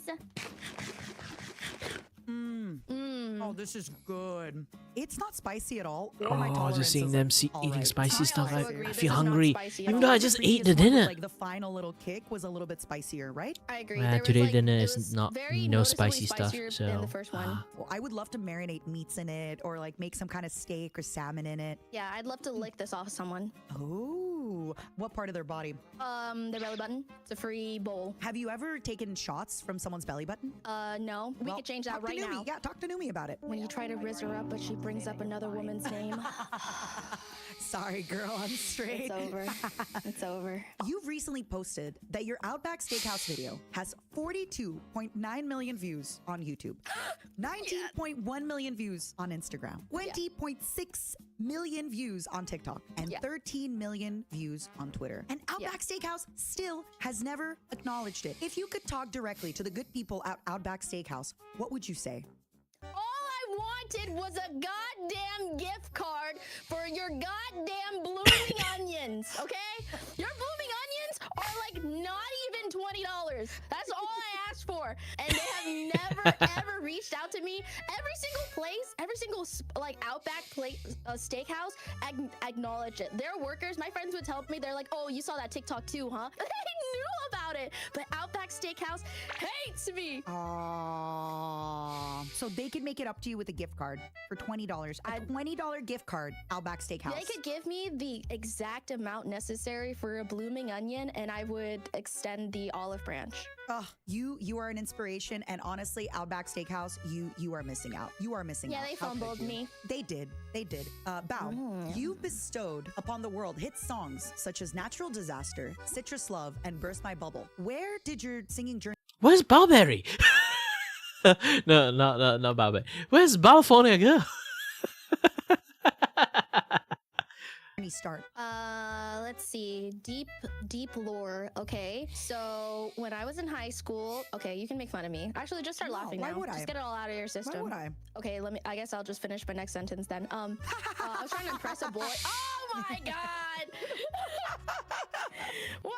Oh, this is good. It's not spicy at all. Or my Oh, tolerance just seeing is, them all eating right. spicy stuff, I I feel hungry. Even though I just ate the previous one, dinner. like the final little kick was a little bit spicier, right? I agree. Today dinner is not no spicy stuff. So than the first one. Well, I would love to marinate meats in it, or like make some kind of steak or salmon in it. Yeah, I'd love to lick this off someone. Oh, what part of their body? Their belly button. It's a free bowl. Have you ever taken shots from someone's belly button? No. We could change that talk to right Numi. now. Yeah, talk to Numi about it. When you try to rizz her up, but she brings up another woman's name. Sorry, girl, I'm straight. It's over. It's over. You've recently posted that your Outback Steakhouse video has 42.9 million views on YouTube, 19.1 million views on Instagram, 20.6 million views on TikTok, and 13 million views on Twitter. And Outback Steakhouse still has never acknowledged it. If you could talk directly to the good people at Outback Steakhouse, what would you say? All I wanted was a goddamn gift card for your goddamn blooming onions, okay? Your blooming onions are like not even $20. That's all I asked for. And they have never, ever reached out to me. Every single place, every single like Outback steakhouse acknowledged it. Their workers, my friends would tell me, they're like, oh, you saw that TikTok too, huh? They knew about it. But Outback Steakhouse hates me. So they could make it up to you with a gift card for $20. A $20 gift card, Outback Steakhouse. They could give me the exact amount necessary for a blooming onion, and I would extend the olive branch. Oh, you are an inspiration, and honestly, Outback Steakhouse, you are missing out. You are missing out. Yeah, they How could fumbled you? me. They did. Bao, you bestowed upon the world hit songs such as Natural Disaster, Citrus Love, and Burst My Bubble. Where did your singing journey? Where's Barberry? No, not Barberry. Where's California Girl? Any start? Let's see. Deep lore. Okay. So when I was in high school, okay, you can make fun of me. Actually, just start laughing why now. would I? Just get it all out of your system. Why would I? Okay, I guess I'll just finish my next sentence then. I was trying to impress a boy. Oh my god! What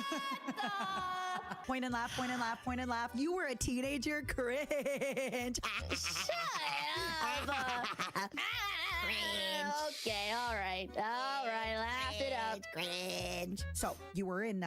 the? Point and laugh, point and laugh, point and laugh. You were a teenager. Cringe. Shut up. Okay, all right, laugh it up. Cringe. So you were in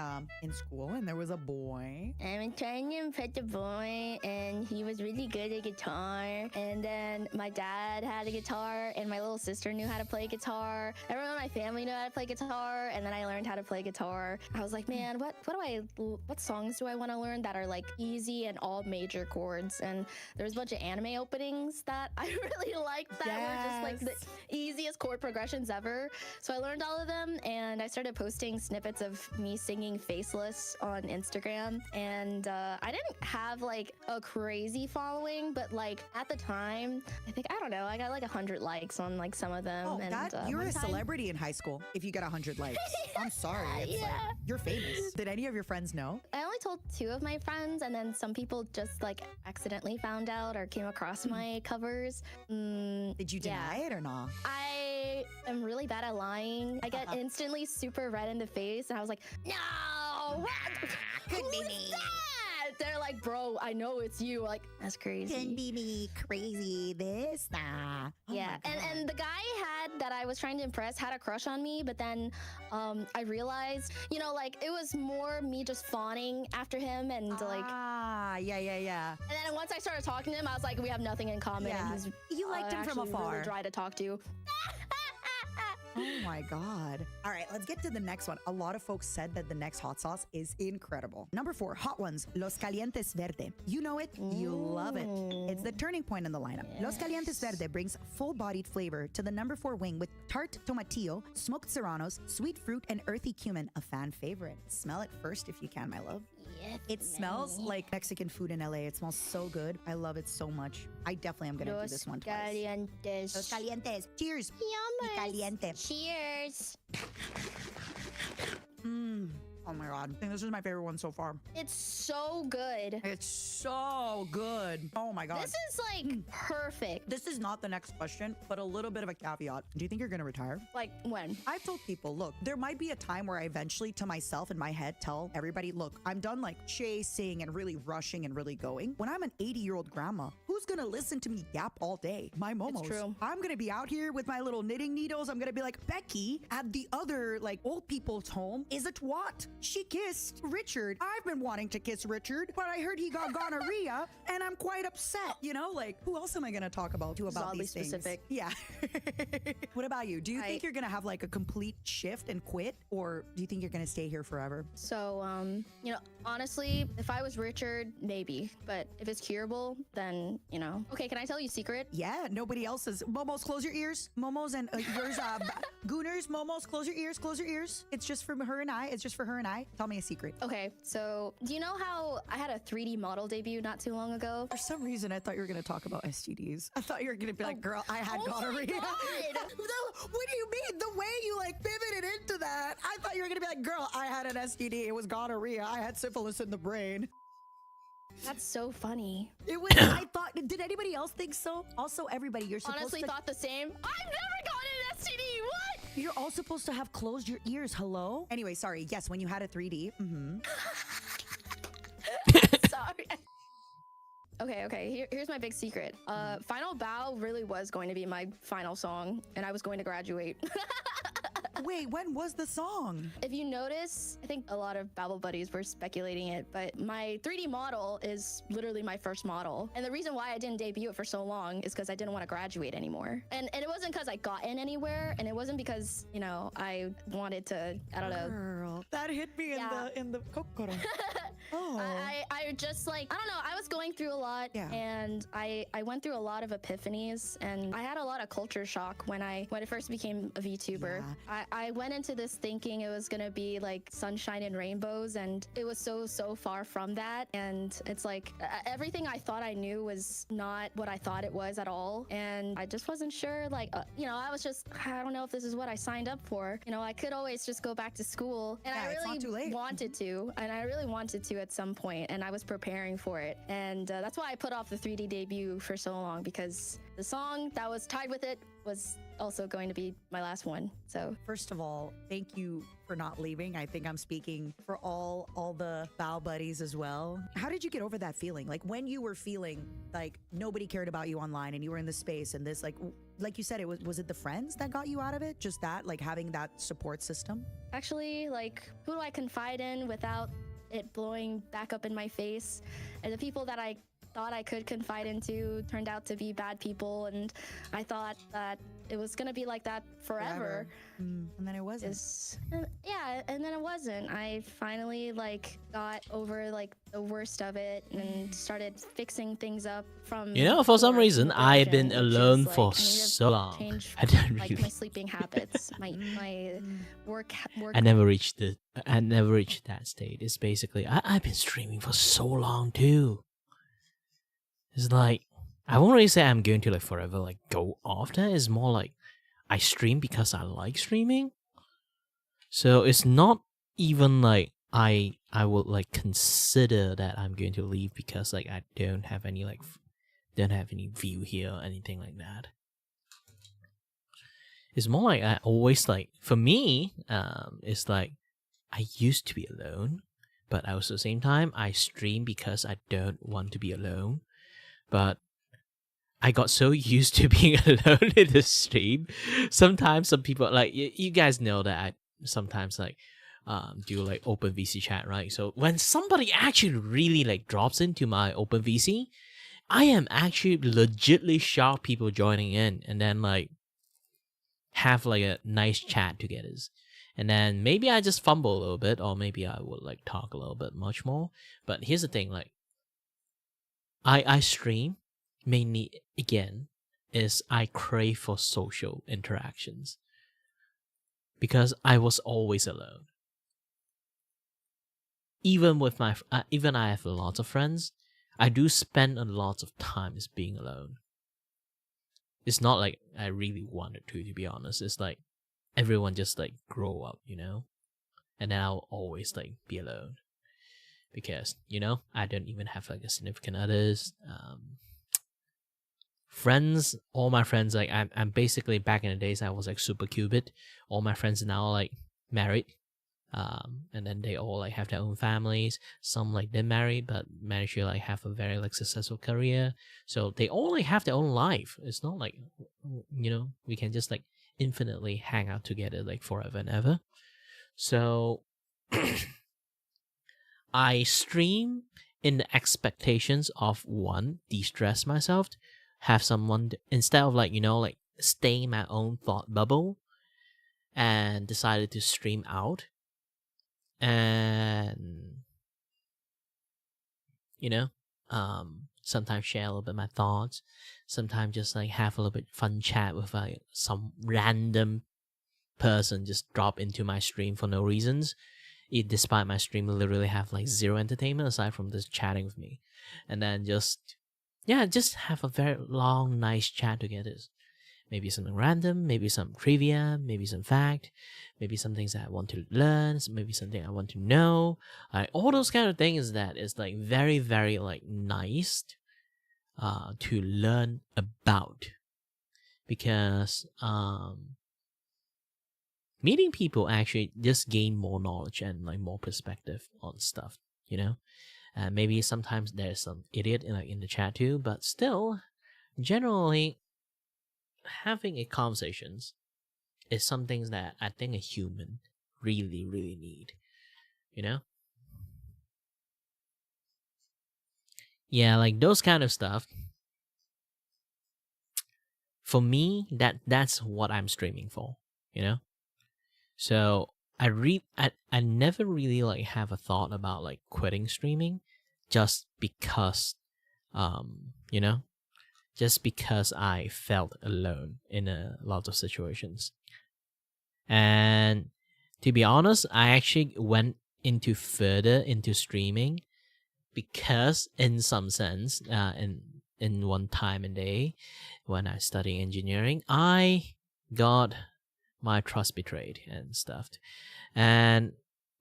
school and there was a boy. I'm trying to impress the boy, and he was really good at guitar. And then my dad had a guitar, and my little sister knew how to play guitar. Everyone in my family knew how to play guitar, and then I learned how to play guitar. I was like, man, what songs do I want to learn that are like easy and all major chords? And there was a bunch of anime openings that I really liked that were just like the easiest chord progressions ever. So I learned all of them, and I started posting snippets of me singing Faceless on Instagram. And I didn't have like a crazy following, but like at the time, I don't know, I got like 100 likes on like some of them. Oh, and you're one a time- celebrity in high school if you get 100 likes. I'm sorry. It's like, you're famous. Did any of your friends know? I only told 2 of my friends, and then some people just like accidentally found out or came across my covers. Did you deny it or not? I am really bad at lying. I get instantly super red in the face, and I was like, no, what? Could be Who's me. that? They're like, bro, I know it's you. Like, that's crazy. Can be me, crazy this, nah. Oh Yeah, my God. and the guy that I was trying to impress had a crush on me, but then I realized, like it was more me just fawning after him, and like yeah. And then once I started talking to him, I was like, we have nothing in common. Yeah. And he's You liked him from actually afar. Really dry to talk to. Oh my God. All right, let's get to the next one. A lot of folks said that the next hot sauce is incredible. Number 4, hot ones, Los Calientes Verde. You know it, you love it. It's the turning point in the lineup. Los Calientes Verde brings full-bodied flavor to the number 4 wing with tart tomatillo, smoked serranos, sweet fruit, and earthy cumin, a fan favorite. Smell it first if you can, my love. Yes, It smells like Mexican food in LA. It smells so good. I love it so much. I definitely am gonna do this one twice. Calientes. Los Calientes. Cheers. Yummers. Y caliente. Cheers. Oh my God. I think this is my favorite one so far. It's so good. It's so good. Oh my God. This is like perfect. This is not the next question, but a little bit of a caveat. Do you think you're going to retire? Like when? I've told people, look, there might be a time where I eventually to myself in my head tell everybody, look, I'm done like chasing and really rushing and really going. When I'm an 80-year-old grandma, who's going to listen to me yap all day? My momos. It's true. I'm going to be out here with my little knitting needles. I'm going to be like, Becky at the other like old people's home is a twat. She kissed Richard. I've been wanting to kiss Richard, but I heard he got gonorrhea and I'm quite upset. Like, who else am I going to talk about Oddly these things? specific. Yeah. What about you? Do you think you're going to have like a complete shift and quit, or do you think you're going to stay here forever? So, honestly, if I was Richard, maybe. But if it's curable, then, Okay, can I tell you a secret? Yeah, nobody else is. Momos, close your ears. Momos and yours, Gooners, Momos, close your ears, close your ears. It's just for her and I. It's just for her and I. Tell me a secret. Okay, so do you know how I had a 3D model debut not too long ago? For some reason, I thought you were going to talk about STDs. I thought you were going to be like, girl, I had gonorrhea. What do you mean? The way you like pivoted into that, I thought you were going to be like, girl, I had an STD. It was gonorrhea. I had syphilis in the brain. That's so funny. It was, I thought, did anybody else think so? Also, everybody, you're supposed Honestly to... thought the same. I've never gotten an STD. What? You're all supposed to have closed your ears. Hello? Anyway, sorry. Yes, when you had a 3D. Sorry. Okay. Here's my big secret. Final Bow really was going to be my final song, and I was going to graduate. Wait, when was the song? If you notice, I think a lot of Babble buddies were speculating it, but my 3D model is literally my first model. And the reason why I didn't debut it for so long is because I didn't want to graduate anymore. And it wasn't because I got in anywhere, and it wasn't because, I wanted to, I don't know. Girl, that hit me in the kokoro. I just like, I don't know, I was going through a lot, and I went through a lot of epiphanies, and I had a lot of culture shock when I first became a VTuber. I went into this thinking it was gonna be like sunshine and rainbows, and it was so far from that. And it's like everything I thought I knew was not what I thought it was at all, and I just wasn't sure. Like you know, I was just, I don't know if this is what I signed up for. You know, I could always just go back to school, and I really wanted to, and I really wanted to at some point, and I was preparing for it. And that's why I put off the 3D debut for so long, because the song that was tied with it was also going to be my last one. So first of all, thank you for not leaving. I think I'm speaking for all the bow buddies as well. How did you get over that feeling? Like when you were feeling like nobody cared about you online and you were in this space and this, like you said, it was it the friends that got you out of it? Just that, like having that support system? Actually, like, who do I confide in without it blowing back up in my face? And the people that I thought I could confide into turned out to be bad people, and I thought that it was gonna be like that forever. And then it wasn't. Yeah, and then it wasn't. I finally like got over like the worst of it and started fixing things up from. You know, for some reason, I've been alone for so long. I don't like really. my sleeping habits, my work. I never reached that state. It's basically I've been streaming for so long too. It's like I won't really say I'm going to like forever like go off that. It's more like I stream because I like streaming. So it's not even like I would like consider that I'm going to leave because like I don't have any view here or anything like that. It's more like I always like, for me, it's like I used to be alone, but also at the same time I stream because I don't want to be alone. But I got so used to being alone in the stream. Sometimes some people, like, you guys know that I sometimes, like, do, like, open VC chat, right? So when somebody actually really, like, drops into my open VC, I am actually legitly shocked people joining in and then, like, have, like, a nice chat together. And then maybe I just fumble a little bit, or maybe I would, like, talk a little bit much more. But here's the thing, like, I stream mainly, again, is I crave for social interactions. Because I was always alone. Even with even I have lots of friends, I do spend a lot of time as being alone. It's not like I really wanted to be honest. It's like everyone just like grow up, you know? And then I'll always like be alone. Because, you know, I don't even have like a significant others. Friends, all my friends, like I'm basically, back in the days I was like super cupid. All my friends are now like married. And then they all like have their own families. Some like didn't marry but managed to like have a very like successful career. So they all like have their own life. It's not like, you know, we can just like infinitely hang out together like forever and ever. So I stream in the expectations of, one, de-stress myself, have someone instead of like, you know, like stay in my own thought bubble, and decided to stream out. And you know, sometimes share a little bit my thoughts, sometimes just like have a little bit fun chat with like some random person just drop into my stream for no reasons. Despite my stream literally have like zero entertainment aside from just chatting with me. And then just have a very long, nice chat together. Maybe something random, maybe some trivia, maybe some fact, maybe some things that I want to learn, maybe something I want to know. All those kind of things that is like very, very like nice to learn about. Because meeting people actually just gain more knowledge and like more perspective on stuff, you know? Maybe sometimes there's some idiot in the chat too, but still, generally, having a conversations is some things that I think a human really, really need, you know? Yeah, like those kind of stuff. For me, that's what I'm streaming for, you know? So I never really like have a thought about like quitting streaming just because you know, just because I felt alone in a lot of situations. And to be honest, I actually went into further into streaming because in some sense in one time and day when I study engineering, I got my trust betrayed and stuff. And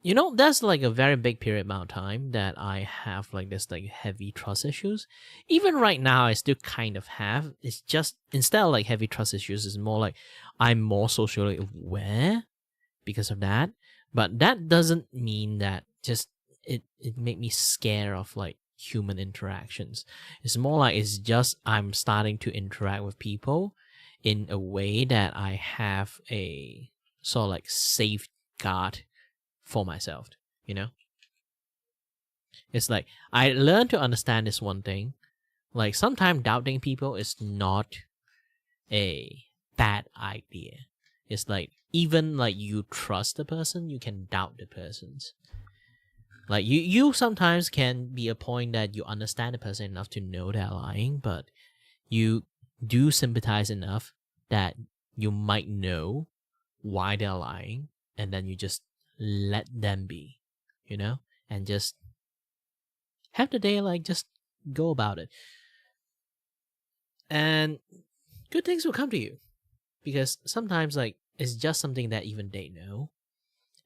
you know, that's like a very big period amount of time that I have like this like heavy trust issues. Even right now, I still kind of have. It's just instead of like heavy trust issues, it's more like I'm more socially aware because of that. But that doesn't mean that just it made me scared of like human interactions. It's more like it's just I'm starting to interact with people in a way that I have a sort of like safeguard for myself, you know? It's like I learned to understand this one thing. Like sometimes doubting people is not a bad idea. It's like even like you trust the person, you can doubt the persons. Like you sometimes can be a point that you understand the person enough to know they're lying, but you do sympathize enough that you might know why they're lying, and then you just let them be, you know, and just have the day like just go about it, and good things will come to you, because sometimes like it's just something that even they know,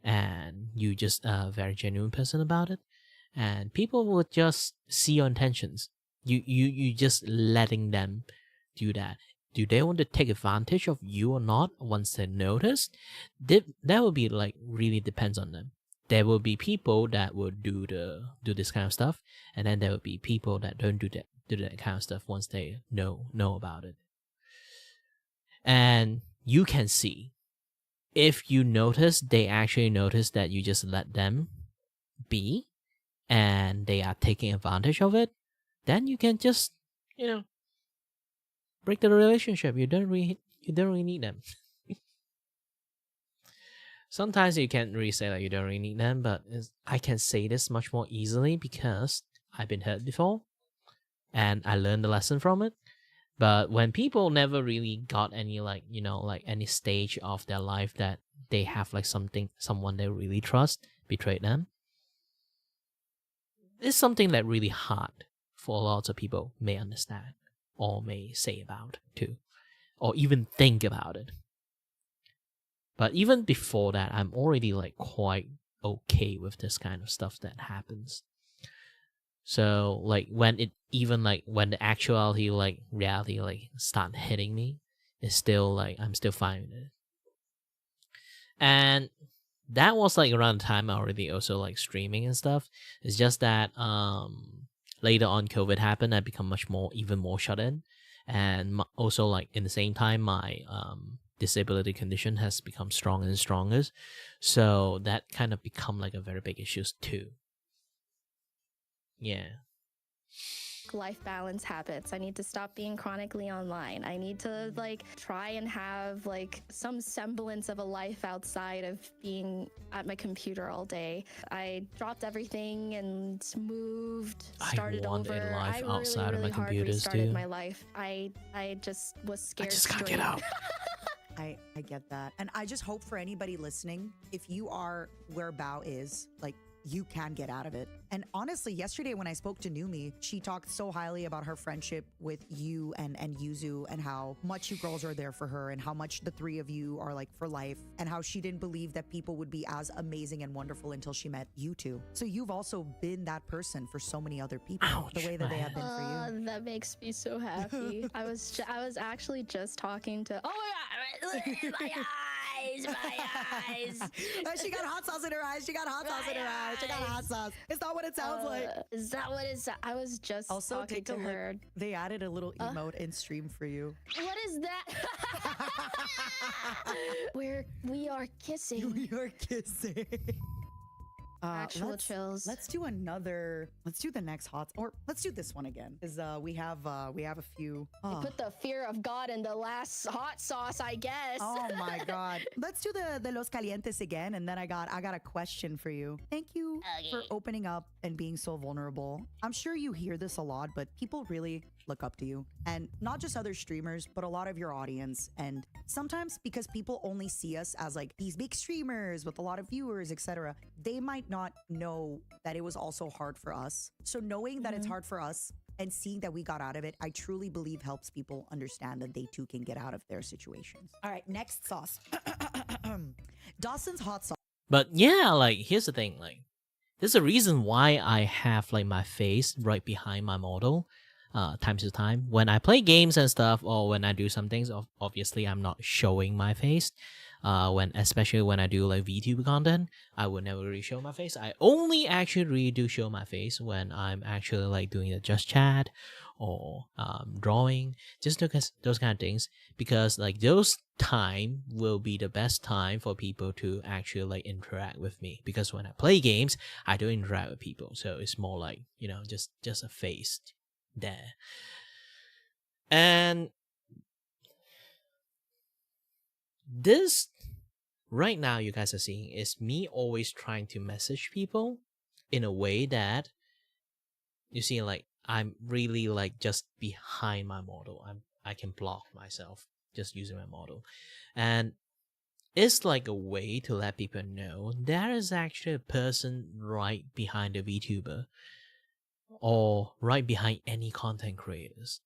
and you just a very genuine person about it, and people will just see your intentions. You just letting them do that. Do they want to take advantage of you or not once they notice? That will be like really depends on them. There will be people that will do this kind of stuff, and then there will be people that don't do that kind of stuff once they know about it. And you can see if you notice they actually notice that you just let them be, and they are taking advantage of it, then you can just, you know, break the relationship. You don't really need them. Sometimes you can't really say that you don't really need them, but I can say this much more easily because I've been hurt before, and I learned the lesson from it. But when people never really got any like, you know, like any stage of their life that they have like someone they really trust betrayed them, it's something that really hard for lots of people may understand or may say about too, or even think about it. But even before that, I'm already like quite okay with this kind of stuff that happens. So like when the actuality like reality like start hitting me, it's still like I'm still fine with it. And that was like around the time I already also like streaming and stuff. It's just that later on COVID happened, I become even more shut in, and also like in the same time my disability condition has become stronger and stronger, so that kind of become like a very big issue too. Yeah. Life balance habits. I need to stop being chronically online. I need to like try and have like some semblance of a life outside of being at my computer all day. I dropped everything and moved, started I want over. a life outside really of my hard computers restarted too. my life. I just was scared. I just can't straight. get out. I get that. And I just hope for anybody listening, if you are where Bao is, like, you can get out of it. And honestly, yesterday when I spoke to Numi, she talked so highly about her friendship with you and Yuzu, and how much you girls are there for her, and how much the three of you are like for life, and how she didn't believe that people would be as amazing and wonderful until she met you two. So you've also been that person for so many other people. Ouch, the way that they have been for you. That makes me so happy. I was actually just talking to. Oh my god, my eyes, my eyes. She got hot sauce in her eyes. She got hot sauce in her eyes. She got hot sauce. Is that what it sounds like? Is that what it's? I was just Also, talking take a to look. her. They added a little emote in stream for you. What is that? We are kissing. We are kissing. Actual chills. Let's do another. Let's do the next hot, or let's do this one again, because we have a few. You put the fear of God in the last hot sauce, I guess. Oh my God. Let's do the Los Calientes again, and then I got a question for you. Thank you for opening up and being so vulnerable. I'm sure you hear this a lot, but people really look up to you, and not just other streamers, but a lot of your audience. And sometimes because people only see us as like these big streamers with a lot of viewers, etc., they might not know that it was also hard for us. So knowing that it's hard for us and seeing that we got out of it, I truly believe helps people understand that they too can get out of their situations. All right, next sauce. Dawson's hot sauce. But yeah, like here's the thing, like there's a reason why I have like my face right behind my model. Time to time when I play games and stuff, or when I do some things, obviously I'm not showing my face. Especially when I do like VTuber content, I would never really show my face. I only actually really do show my face when I'm actually like doing the just chat or drawing, just those kind of things, because like those time will be the best time for people to actually like interact with me, because when I play games I don't interact with people, so it's more like, you know, just a face there. And this right now you guys are seeing is me always trying to message people in a way that you see, like I'm really like just behind my model. I can block myself just using my model, and it's like a way to let people know there is actually a person right behind the VTuber, or right behind any content creators.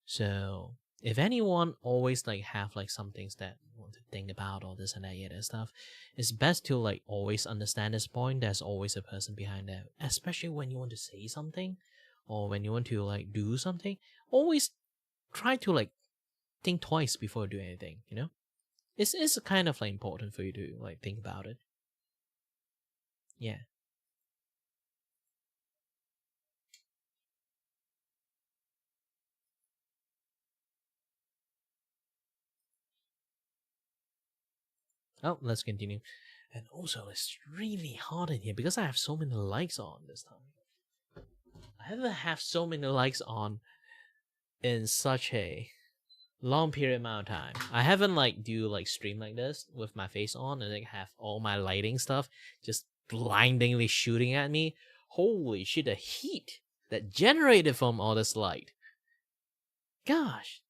So if anyone always like have like some things that want to think about, or this and that and stuff, it's best to like always understand this point. There's always a person behind that, especially when you want to say something or when you want to like do something. Always try to like think twice before you do anything, you know. It's kind of like important for you to like think about it. Yeah. Oh, let's continue. And also, it's really hot in here because I have so many likes on this time. I haven't had so many likes on in such a long period amount of time. I haven't like do like stream like this with my face on and like have all my lighting stuff just blindingly shooting at me. Holy shit, the heat that generated from all this light. Gosh.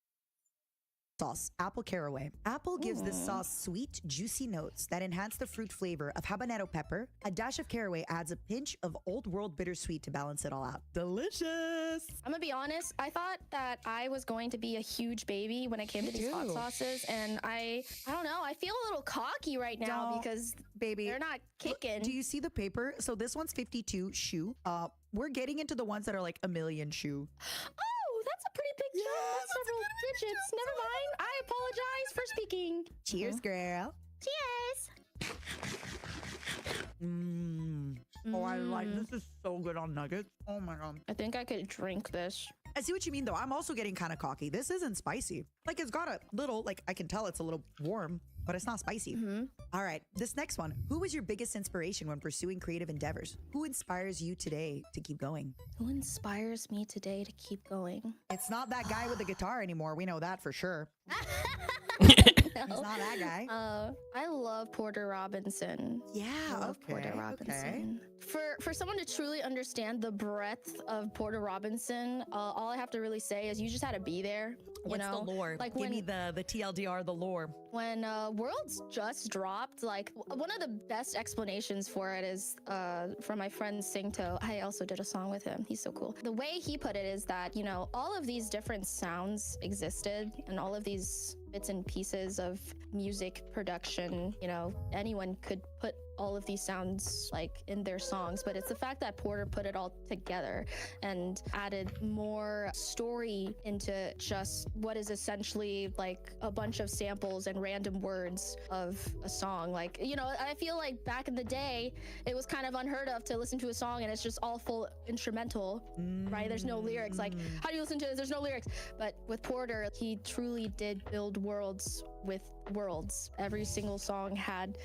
Sauce, apple caraway. Apple gives this sauce sweet, juicy notes that enhance the fruit flavor of habanero pepper. A dash of caraway adds a pinch of old world bittersweet to balance it all out. Delicious! I'm gonna be honest, I thought that I was going to be a huge baby when it came to these hot sauces, and I don't know, I feel a little cocky right now because baby, they're not kicking. Do you see the paper? So this one's 52 shoe. We're getting into the ones that are like a million shoe. Oh, that's a pretty big jump. That's several digits. Never mind. I apologize for speaking. Cheers, girl. Cheers. Oh, I like this. Is so good on nuggets. Oh my god. I think I could drink this. I see what you mean though. I'm also getting kind of cocky. This isn't spicy. Like it's got a little, like I can tell it's a little warm, but it's not spicy. All right, this next one. Who was your biggest inspiration when pursuing creative endeavors? Who inspires you today to keep going? Who inspires me today to keep going? It's not that guy with the guitar anymore. We know that for sure. He's not that guy. I love Porter Robinson. Yeah, I love Porter Robinson. For someone to truly understand the breadth of Porter Robinson, all I have to really say is you just had to be there. What's the lore? Like Give me the TLDR, the lore. When Worlds just dropped, like one of the best explanations for it is from my friend Singto. I also did a song with him. He's so cool. The way he put it is that, you know, all of these different sounds existed and all of these bits and pieces of music production, you know, anyone could put all of these sounds like in their songs, but it's the fact that Porter put it all together and added more story into just what is essentially like a bunch of samples and random words of a song. Like, you know, I feel like back in the day it was kind of unheard of to listen to a song and it's just all full instrumental, right? There's no lyrics. Like, how do you listen to this? There's no lyrics. But with Porter, he truly did build worlds with worlds. Every single song had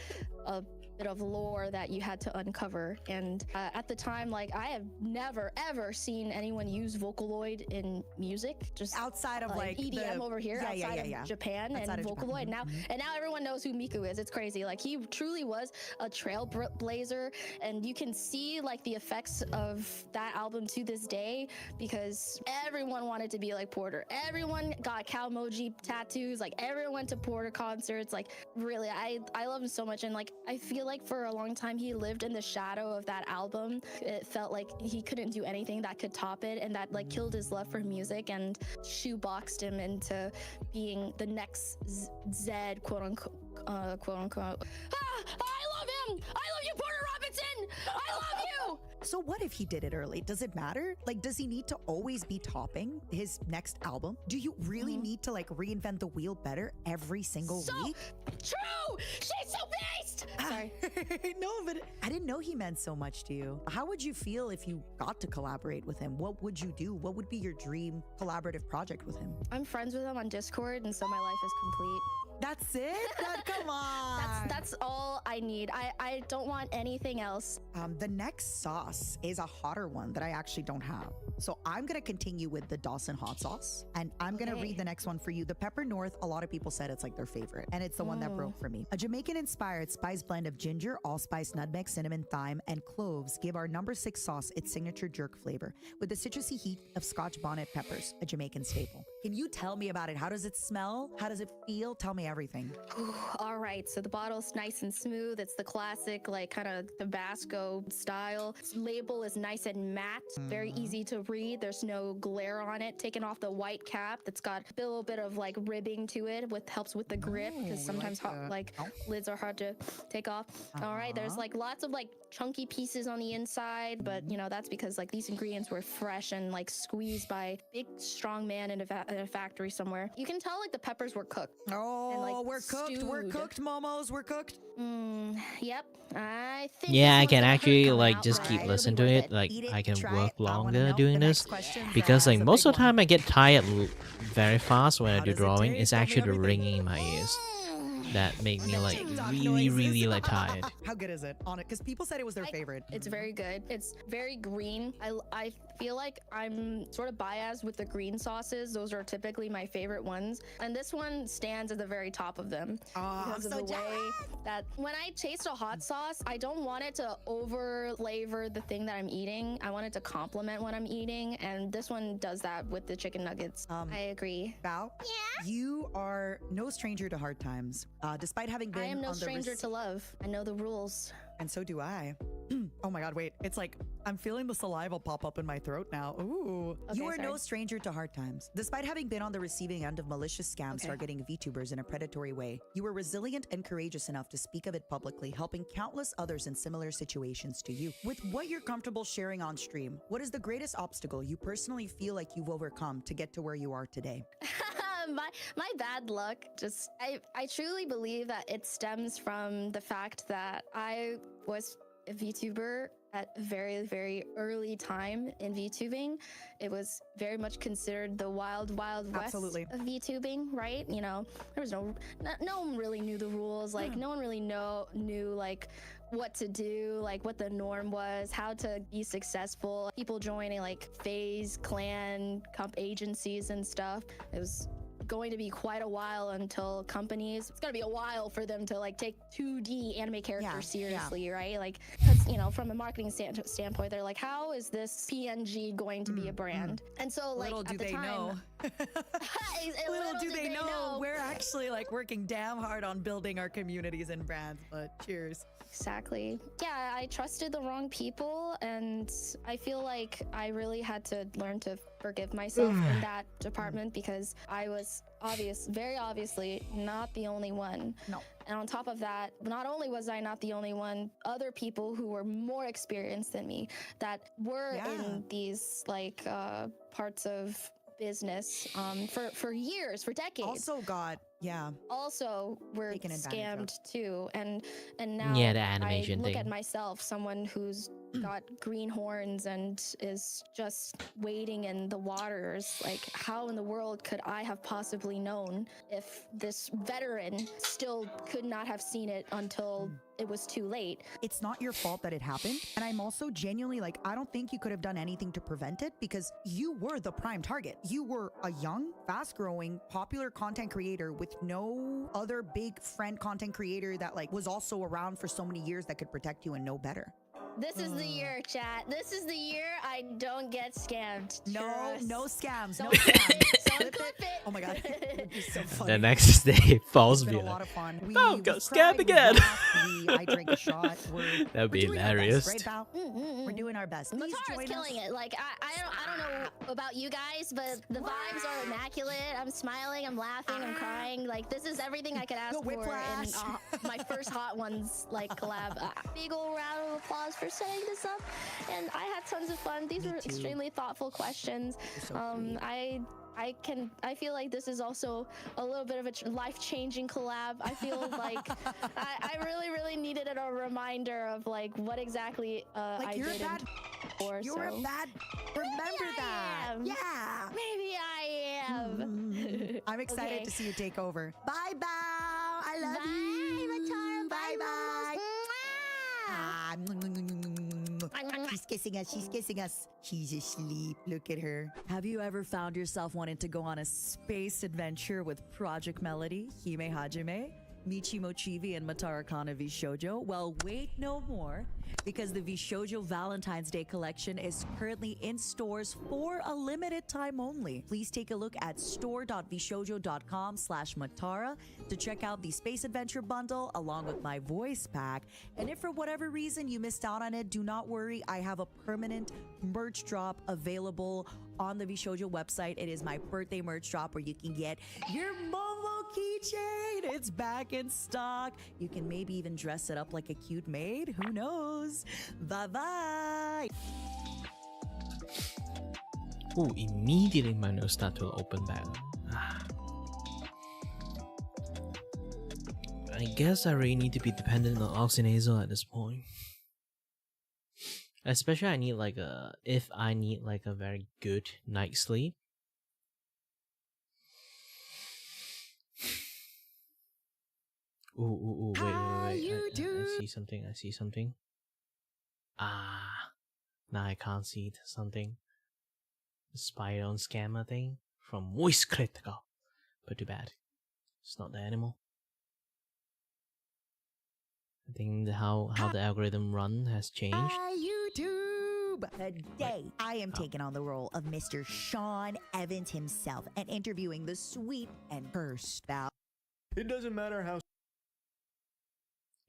a bit of lore that you had to uncover. And at the time, like I have never ever seen anyone use Vocaloid in music, just outside of like EDM over here, outside of Japan Outside and of Japan. Vocaloid. And now everyone knows who Miku is. It's crazy. Like he truly was a trailblazer, and you can see like the effects of that album to this day because everyone wanted to be like Porter. Everyone got cow emoji tattoos. Like everyone went to Porter concerts. Like really, I love him so much, and like I feel like for a long time he lived in the shadow of that album. It felt like he couldn't do anything that could top it, and that like killed his love for music and shoeboxed him into being the next Zed, quote unquote. I love him. I love you, Porter Robinson. I love you. So what if he did it early? Does it matter? Like, does he need to always be topping his next album? Do you really need to like reinvent the wheel better every single week? True. She's so based. Sorry. No, but I didn't know he meant so much to you. How would you feel if you got to collaborate with him? What would you do? What would be your dream collaborative project with him? I'm friends with him on Discord, and so my life is complete. That's it? Come on. That's all I need. I don't want anything else. The next sauce is a hotter one that I actually don't have. So I'm going to continue with the Dawson hot sauce, and I'm going to read the next one for you. The Pepper North, a lot of people said it's like their favorite, and it's the one that broke for me. A Jamaican-inspired spice blend of ginger, allspice, nutmeg, cinnamon, thyme, and cloves give our number 6 sauce its signature jerk flavor with the citrusy heat of Scotch bonnet peppers, a Jamaican staple. Can you tell me about it? How does it smell? How does it feel? Tell me everything. All right, so the bottle's nice and smooth. It's the classic, like kind of Tabasco style. Its label is nice and matte, very easy to read. There's no glare on it. Taking off the white cap that's got a little bit of like ribbing to it, helps with the grip because sometimes lids are hard to take off. All right, there's like lots of like chunky pieces on the inside, but you know that's because like these ingredients were fresh and like squeezed by a big strong man in a factory somewhere. You can tell like the peppers were cooked. Oh, and, like, we're cooked. We're cooked, Momos. We're cooked. Yep. I think. Yeah, I can actually like just keep listening to it. Like I can work longer doing this because like most of the time I get tired very fast when I do drawing. It's actually the ringing in my ears that make me like really like tired. How good is it on it? Because people said it was their favorite. It's very good. It's very green. I feel like I'm sort of biased with the green sauces. Those are typically my favorite ones, and this one stands at the very top of them because of the way that when I taste a hot sauce, I don't want it to over flavor the thing that I'm eating. I want it to complement what I'm eating, and this one does that with the chicken nuggets. I agree. Bao? Yeah? You are no stranger to hard times. Despite having been I am no on the stranger to love. I know the rules. And so do I. Oh my God, wait. It's like I'm feeling the saliva pop up in my throat now. Ooh. Okay, you are no sorry. stranger to hard times. Despite having been on the receiving end of malicious scams targeting VTubers in a predatory way, you were resilient and courageous enough to speak of it publicly, helping countless others in similar situations to you. With what you're comfortable sharing on stream, what is the greatest obstacle you personally feel like you've overcome to get to where you are today? My bad luck, just I truly believe that it stems from the fact that I was a VTuber at a very, very early time in VTubing. It was very much considered the wild west of VTubing, right? You know, there was no one really knew the rules. Like no one really knew like what to do, like what the norm was, how to be successful. People joining like FaZe, clan, comp agencies and stuff. It was going to be quite a while until companies, it's going to be a while for them to like take 2D anime characters seriously, right? Like, because you know, from a marketing standpoint, they're like, how is this PNG going to be a brand? And so like little do they know little do they know we're actually like working damn hard on building our communities and brands. But cheers. Exactly. Yeah, I trusted the wrong people, and I feel like I really had to learn to forgive myself in that department because I was very obviously not the only one. No. And on top of that, not only was I not the only one, other people who were more experienced than me that were in these like parts of business for years, for decades. Also were scammed too, and now the animation I look thing. at myself, someone who's got green horns and is just wading in the waters. Like, how in the world could I have possibly known if this veteran still could not have seen it until it was too late? It's not your fault that it happened. And I'm also genuinely like, I don't think you could have done anything to prevent it because you were the prime target. You were a young, fast growing, popular content creator with no other big friend content creator that like was also around for so many years that could protect you and know better. This is the year, chat. This is the year I don't get scammed. No Trust. scams. Someone No clip scams. it. Someone clip it. Oh my god. It's so funny. The next day, falls It's been be a lot like, of fun. "Oh, We got cried, scammed we again." laughed, I drank a shot. That'd be we're doing our hilarious. best, right, Val? We're doing our best. Please Matara's join killing us. it. Like I don't know about you guys, but the vibes are immaculate. I'm smiling, I'm laughing, I'm crying. Like this is everything I could ask for whiplash. in my first Hot Ones like collab. Big ol' round of applause for setting this up, and I had tons of fun. These were extremely thoughtful questions. I feel like this is also a little bit of a life-changing collab. I feel like I really needed a reminder of like what exactly I you're did. You're a bad. Remember that. Am. Yeah. Maybe I am. I'm excited Okay. to see you take over. Bye, Bao. I love you. Matara. Bye, bye. Mwah. She's kissing us. She's kissing us. She's asleep. Look at her. Have you ever found yourself wanting to go on a space adventure with Project Melody, Hime Hajime, Michi Mochivi, and Matara Kana V Shoujo? Well, wait no more, because the V Shoujo Valentine's Day collection is currently in stores for a limited time only. Please take a look at store.vshoujo.com/Matara to check out the Space Adventure bundle along with my voice pack. And if for whatever reason you missed out on it, do not worry. I have a permanent merch drop available on the V Shoujo website. It is my birthday merch drop where you can get your Momo keychain. It's back in stock. You can maybe even dress it up like a cute maid. Who knows? Bye-bye. Ooh, immediately my nose started to open back up. I guess I really need to be dependent on oxynasal at this point. Especially if I need like a very good night's sleep. Ooh, wait. I see something. Now I can't see something. The spy on scammer thing from Voice Critical. But too bad. It's not there anymore. I think how the algorithm run has changed. YouTube! Today, I am taking on the role of Mr. Sean Evans himself and interviewing the sweet and cursed Val. It doesn't matter how.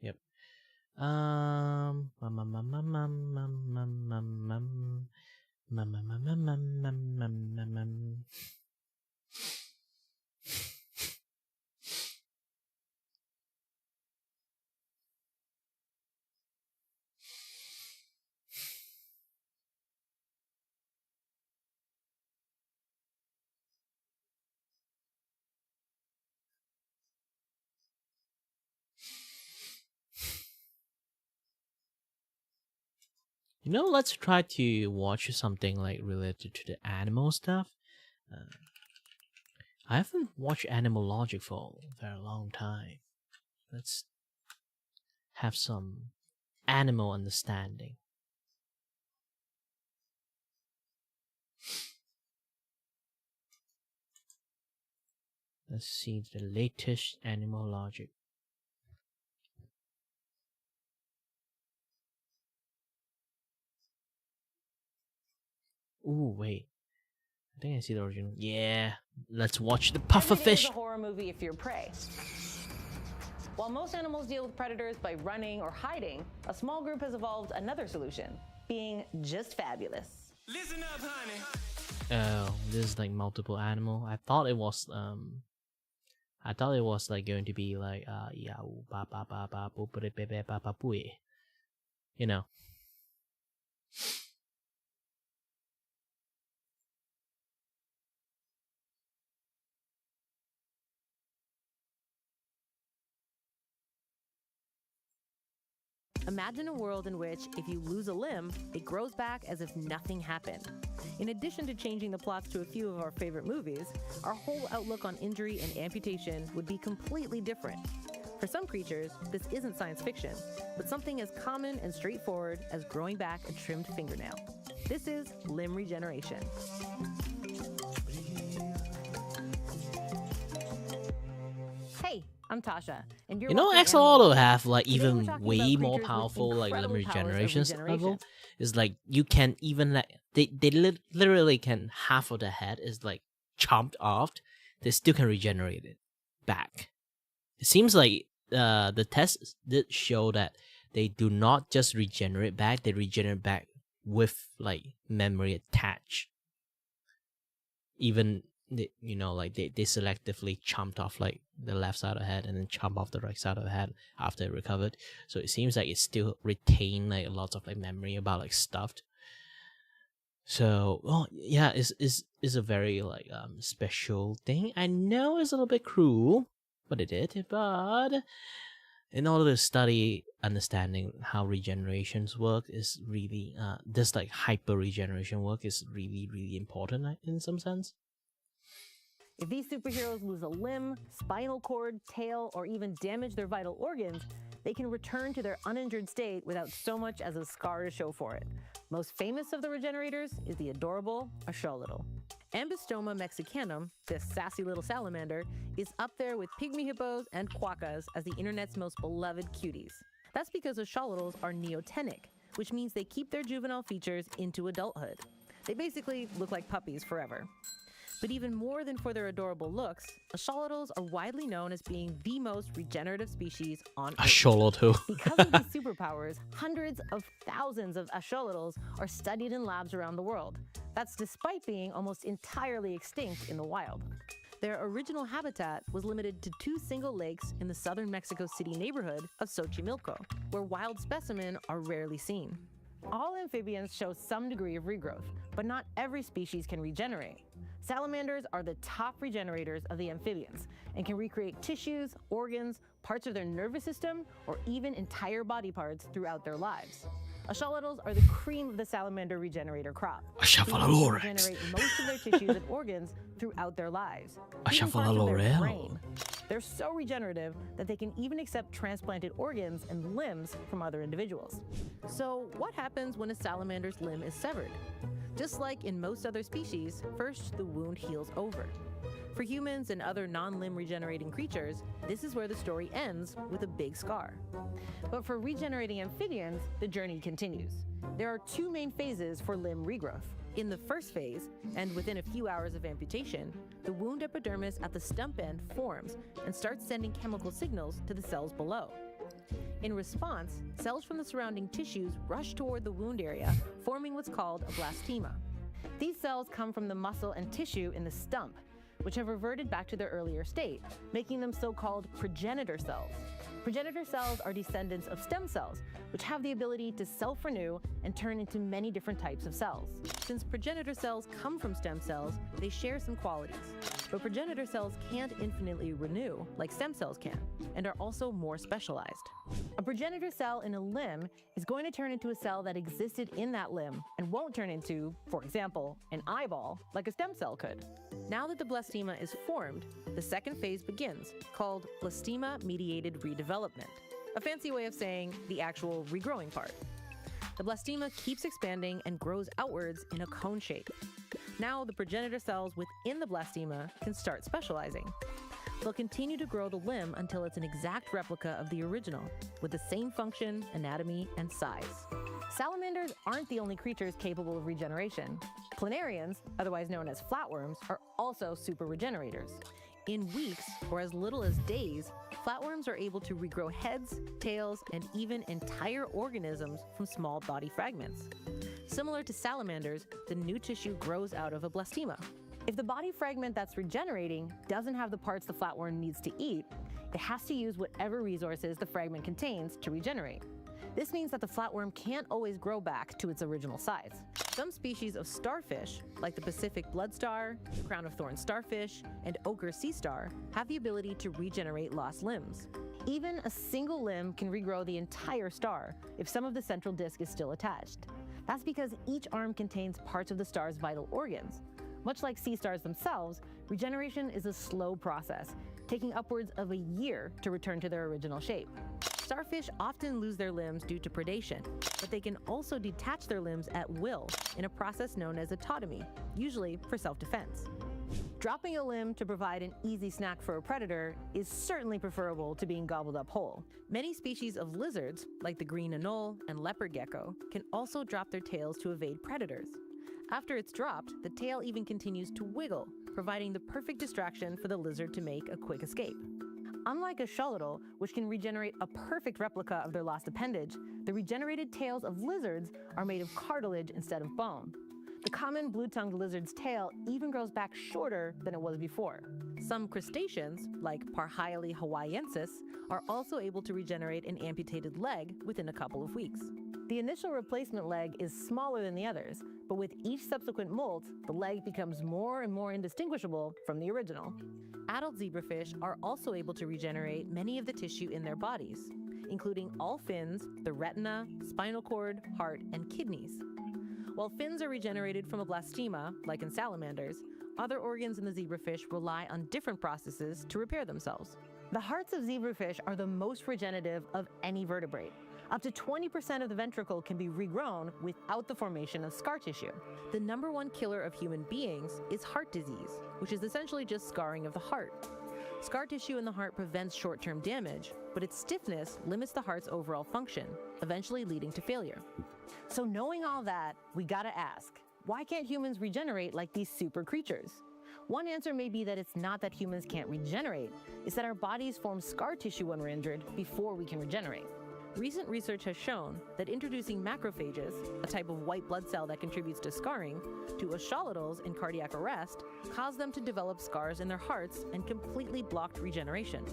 Yep. You know, let's try to watch something like related to the animal stuff. I haven't watched Animal Logic for a very long time. Let's have some animal understanding. Let's see the latest Animal Logic. Ooh, wait. I think I see the original. Yeah, let's watch the pufferfish. It's a horror movie if you're prey. While most animals deal with predators by running or hiding, a small group has evolved another solution: being just fabulous. Listen up, honey. Oh, this is like multiple animal. I thought it was like going to be like you know. Imagine a world in which, if you lose a limb, it grows back as if nothing happened. In addition to changing the plots to a few of our favorite movies, our whole outlook on injury and amputation would be completely different. For some creatures, this isn't science fiction, but something as common and straightforward as growing back a trimmed fingernail. This is limb regeneration. Hey, I'm Tasha, and you're You know, watching axolotl Animal have like Today we're even talking way about more creatures with powerful like limb incredible powers of regeneration regeneration. level. It's like you can even like they literally can half of the head is like chopped off. They still can regenerate it back. It seems like the tests did show that they do not just regenerate back; they regenerate back with like memory attached. Even you know, like they selectively chopped off like the left side of the head and then chop off the right side of the head after it recovered. So it seems like it still retained like lots of like memory about like stuff. So yeah, it's a very like special thing. I know it's a little bit cruel, but it did. But in order to study understanding how regenerations work is really this like hyper regeneration work is really important in some sense. If these superheroes lose a limb, spinal cord, tail, or even damage their vital organs, they can return to their uninjured state without so much as a scar to show for it. Most famous of the regenerators is the adorable axolotl. Ambystoma mexicanum, this sassy little salamander, is up there with pygmy hippos and quokkas as the internet's most beloved cuties. That's because axolotls are neotenic, which means they keep their juvenile features into adulthood. They basically look like puppies forever. But even more than for their adorable looks, axolotls are widely known as being the most regenerative species on Earth. Axolotl. Because of these superpowers, hundreds of thousands of axolotls are studied in labs around the world. That's despite being almost entirely extinct in the wild. Their original habitat was limited to 2 single lakes in the southern Mexico City neighborhood of Xochimilco, where wild specimens are rarely seen. All amphibians show some degree of regrowth, but not every species can regenerate. Salamanders are the top regenerators of the amphibians and can recreate tissues, organs, parts of their nervous system, or even entire body parts throughout their lives. Axolotls are the cream of the salamander regenerator crop. They regenerate most of their tissues and organs throughout their lives, even parts of their brain. They're so regenerative that they can even accept transplanted organs and limbs from other individuals. So what happens when a salamander's limb is severed? Just like in most other species, first the wound heals over. For humans and other non-limb regenerating creatures, this is where the story ends with a big scar. But for regenerating amphibians, the journey continues. There are 2 main phases for limb regrowth. In the first phase, and within a few hours of amputation, the wound epidermis at the stump end forms and starts sending chemical signals to the cells below. In response, cells from the surrounding tissues rush toward the wound area, forming what's called a blastema. These cells come from the muscle and tissue in the stump, which have reverted back to their earlier state, making them so-called progenitor cells. Progenitor cells are descendants of stem cells, which have the ability to self-renew and turn into many different types of cells. Since progenitor cells come from stem cells, they share some qualities. But progenitor cells can't infinitely renew like stem cells can, and are also more specialized. A progenitor cell in a limb is going to turn into a cell that existed in that limb and won't turn into, for example, an eyeball like a stem cell could. Now that the blastema is formed, the second phase begins, called blastema-mediated redevelopment, a fancy way of saying the actual regrowing part. The blastema keeps expanding and grows outwards in a cone shape. Now the progenitor cells within the blastema can start specializing. They'll continue to grow the limb until it's an exact replica of the original, with the same function, anatomy, and size. Salamanders aren't the only creatures capable of regeneration. Planarians, otherwise known as flatworms, are also super regenerators. In weeks, or as little as days, flatworms are able to regrow heads, tails, and even entire organisms from small body fragments. Similar to salamanders, the new tissue grows out of a blastema. If the body fragment that's regenerating doesn't have the parts the flatworm needs to eat, it has to use whatever resources the fragment contains to regenerate. This means that the flatworm can't always grow back to its original size. Some species of starfish, like the Pacific blood star, crown of thorns starfish, and ochre sea star, have the ability to regenerate lost limbs. Even a single limb can regrow the entire star if some of the central disc is still attached. That's because each arm contains parts of the star's vital organs. Much like sea stars themselves, regeneration is a slow process, taking upwards of a year to return to their original shape. Starfish often lose their limbs due to predation, but they can also detach their limbs at will in a process known as autotomy, usually for self-defense. Dropping a limb to provide an easy snack for a predator is certainly preferable to being gobbled up whole. Many species of lizards, like the green anole and leopard gecko, can also drop their tails to evade predators. After it's dropped, the tail even continues to wiggle, providing the perfect distraction for the lizard to make a quick escape. Unlike a axolotl, which can regenerate a perfect replica of their lost appendage, the regenerated tails of lizards are made of cartilage instead of bone. The common blue-tongued lizard's tail even grows back shorter than it was before. Some crustaceans, like Parhyele hawaiiensis, are also able to regenerate an amputated leg within a couple of weeks. The initial replacement leg is smaller than the others, but with each subsequent molt, the leg becomes more and more indistinguishable from the original. Adult zebrafish are also able to regenerate many of the tissue in their bodies, including all fins, the retina, spinal cord, heart, and kidneys. While fins are regenerated from a blastema, like in salamanders, other organs in the zebrafish rely on different processes to repair themselves. The hearts of zebrafish are the most regenerative of any vertebrate. Up to 20% of the ventricle can be regrown without the formation of scar tissue. The #1 killer of human beings is heart disease, which is essentially just scarring of the heart. Scar tissue in the heart prevents short-term damage, but its stiffness limits the heart's overall function, eventually leading to failure. So knowing all that, we gotta ask, why can't humans regenerate like these super creatures? One answer may be that it's not that humans can't regenerate, it's that our bodies form scar tissue when we're injured before we can regenerate. Recent research has shown that introducing macrophages, a type of white blood cell that contributes to scarring, to axolotls in cardiac arrest, caused them to develop scars in their hearts and completely blocked regeneration.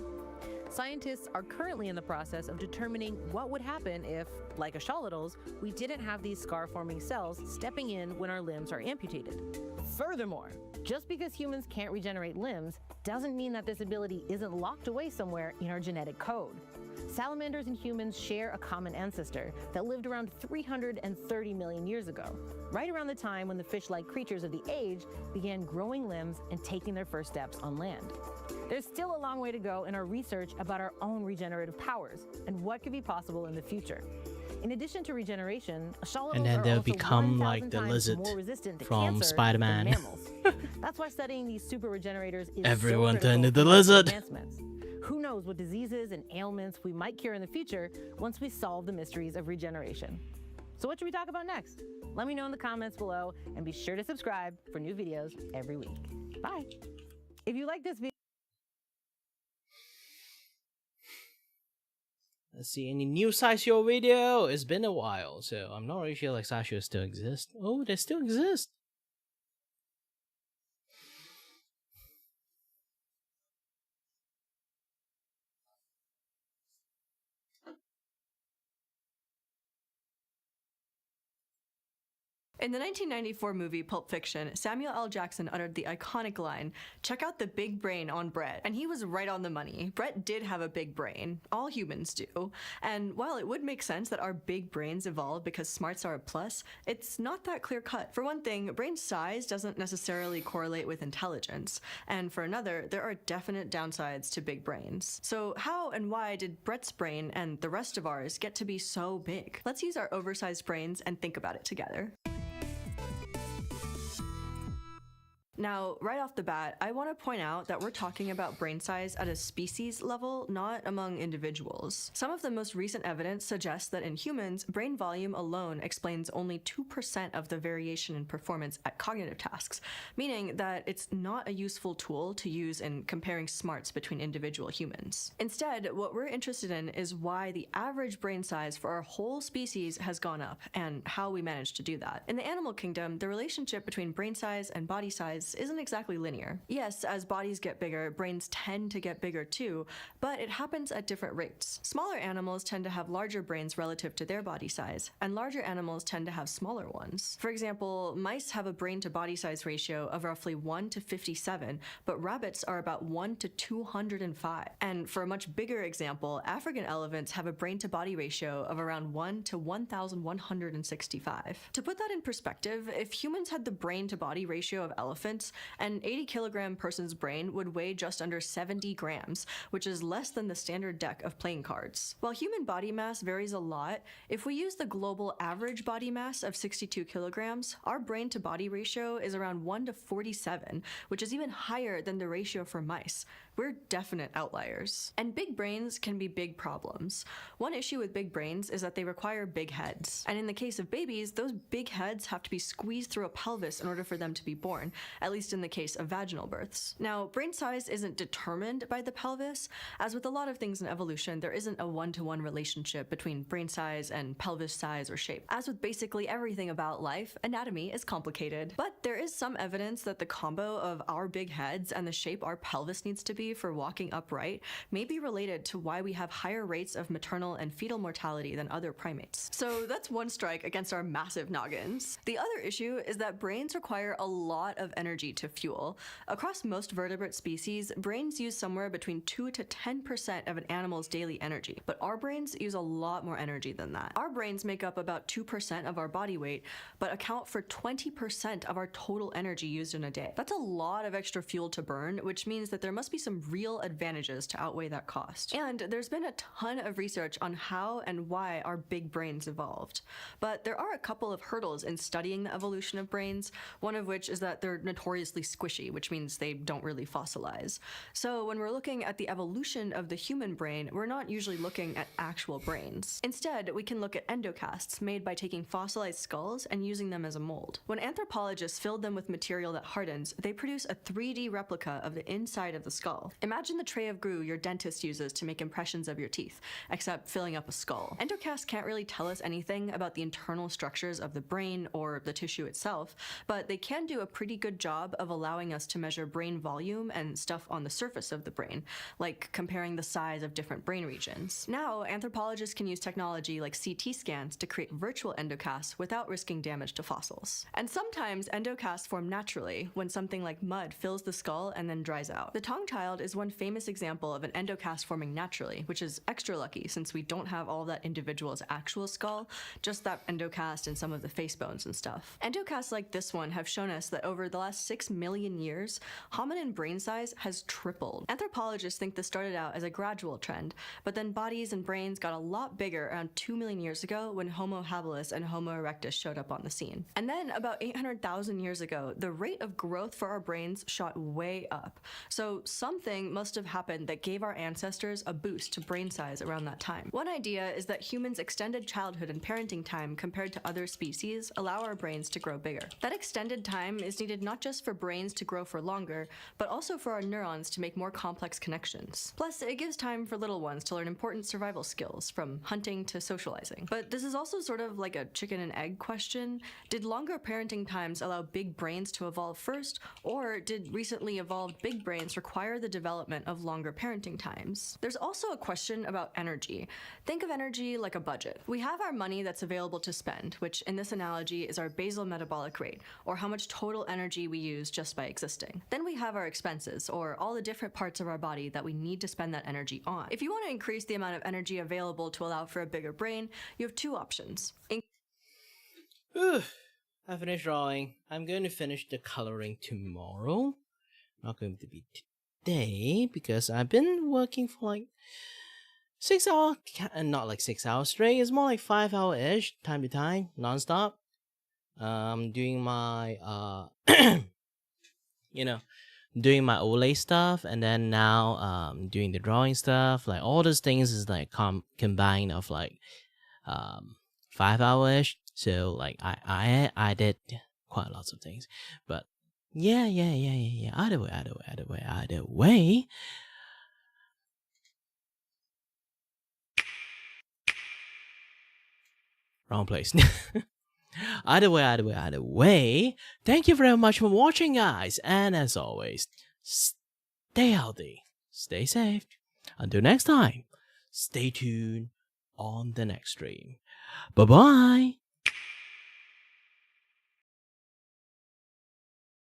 Scientists are currently in the process of determining what would happen if, like axolotls, we didn't have these scar-forming cells stepping in when our limbs are amputated. Furthermore, just because humans can't regenerate limbs doesn't mean that this ability isn't locked away somewhere in our genetic code. Salamanders and humans share a common ancestor that lived around 330 million years ago, right around the time when the fish-like creatures of the age began growing limbs and taking their first steps on land. There's still a long way to go in our research about our own regenerative powers and what could be possible in the future. In addition to regeneration, axolotls And then are they'll also become 1,000 like the times lizard more resistant to from cancer Spider-Man. than mammals. That's why studying these super regenerators is Everyone so turned critical into the for lizard. advancements. Who knows what diseases and ailments we might cure in the future once we solve the mysteries of regeneration. So what should we talk about next? Let me know in the comments below and be sure to subscribe for new videos every week. Bye. If you like this video, Let's see, any new Sasho video? It's been a while, so I'm not really sure like Sasho still exists. Oh, they still exist. In the 1994 movie Pulp Fiction, Samuel L. Jackson uttered the iconic line, "Check out the big brain on Brett." And he was right on the money. Brett did have a big brain. All humans do. And while it would make sense that our big brains evolved because smarts are a plus, it's not that clear cut. For one thing, brain size doesn't necessarily correlate with intelligence. And for another, there are definite downsides to big brains. So how and why did Brett's brain and the rest of ours get to be so big? Let's use our oversized brains and think about it together. Now, right off the bat, I want to point out that we're talking about brain size at a species level, not among individuals. Some of the most recent evidence suggests that in humans, brain volume alone explains only 2% of the variation in performance at cognitive tasks, meaning that it's not a useful tool to use in comparing smarts between individual humans. Instead, what we're interested in is why the average brain size for our whole species has gone up, and how we managed to do that. In the animal kingdom, the relationship between brain size and body size intelligence isn't exactly linear. Yes, as bodies get bigger, brains tend to get bigger too, but it happens at different rates. Smaller animals tend to have larger brains relative to their body size, and larger animals tend to have smaller ones. For example, mice have a brain to body size ratio of roughly 1 to 57, but rabbits are about 1 to 205. And for a much bigger example, African elephants have a brain to body ratio of around 1 to 1,165. To put that in perspective, if humans had the brain to body ratio of elephants, an 80-kilogram person's brain would weigh just under 70 grams, which is less than the standard deck of playing cards. While human body mass varies a lot, if we use the global average body mass of 62 kilograms, our brain to body ratio is around 1 to 47, which is even higher than the ratio for mice. We're definite outliers. And big brains can be big problems. One issue with big brains is that they require big heads. And in the case of babies, those big heads have to be squeezed through a pelvis in order for them to be born, at least in the case of vaginal births. Now, brain size isn't determined by the pelvis. As with a lot of things in evolution, there isn't a one-to-one relationship between brain size and pelvis size or shape. As with basically everything about life, anatomy is complicated. But there is some evidence that the combo of our big heads and the shape our pelvis needs to be for walking upright may be related to why we have higher rates of maternal and fetal mortality than other primates. So that's one strike against our massive noggins. The other issue is that brains require a lot of energy to fuel. Across most vertebrate species, brains use somewhere between 2 to 10% of an animal's daily energy, but our brains use a lot more energy than that. Our brains make up about 2% of our body weight, but account for 20% of our total energy used in a day. That's a lot of extra fuel to burn, which means that there must be some real advantages to outweigh that cost. And there's been a ton of research on how and why our big brains evolved. But there are a couple of hurdles in studying the evolution of brains, one of which is that they're notoriously squishy, which means they don't really fossilize. So when we're looking at the evolution of the human brain, we're not usually looking at actual brains. Instead, we can look at endocasts made by taking fossilized skulls and using them as a mold. When anthropologists filled them with material that hardens, they produce a 3D replica of the inside of the skull. Imagine the tray of glue your dentist uses to make impressions of your teeth, except filling up a skull. Endocasts can't really tell us anything about the internal structures of the brain or the tissue itself, but they can do a pretty good job of allowing us to measure brain volume and stuff on the surface of the brain, like comparing the size of different brain regions. Now, anthropologists can use technology like CT scans to create virtual endocasts without risking damage to fossils. And sometimes endocasts form naturally when something like mud fills the skull and then dries out. The tongue child is one famous example of an endocast forming naturally, which is extra lucky since we don't have all of that individual's actual skull, just that endocast and some of the face bones and stuff. Endocasts like this one have shown us that over the last 6 million years, hominin brain size has tripled. Anthropologists think this started out as a gradual trend, but then bodies and brains got a lot bigger around 2 million years ago when Homo habilis and Homo erectus showed up on the scene. And then about 800,000 years ago, the rate of growth for our brains shot way up. So something must have happened that gave our ancestors a boost to brain size around that time. One idea is that humans' extended childhood and parenting time compared to other species allow our brains to grow bigger. That extended time is needed not just for brains to grow for longer, but also for our neurons to make more complex connections. Plus, it gives time for little ones to learn important survival skills, from hunting to socializing. But this is also sort of like a chicken and egg question. Did longer parenting times allow big brains to evolve first, or did recently evolved big brains require the development of longer parenting times? There's also a question about energy. Think of energy like a budget. We have our money that's available to spend, which in this analogy is our basal metabolic rate, or how much total energy we use just by existing. Then we have our expenses, or all the different parts of our body that we need to spend that energy on. If you want to increase the amount of energy available to allow for a bigger brain, you have two options. I finished drawing. I'm going to finish the coloring tomorrow. Not going to be today because I've been working for like 6 hours, not like 6 hours straight. It's more like 5 hour-ish, time to time, non-stop. Doing my doing my Olay stuff, and then now doing the drawing stuff. Like all those things is like combined of like 5 hours. So like I did quite lots of things, but yeah. Either way. Wrong place. Either way, thank you very much for watching, guys. And as always, stay healthy, stay safe. Until next time, stay tuned on the next stream. Bye-bye.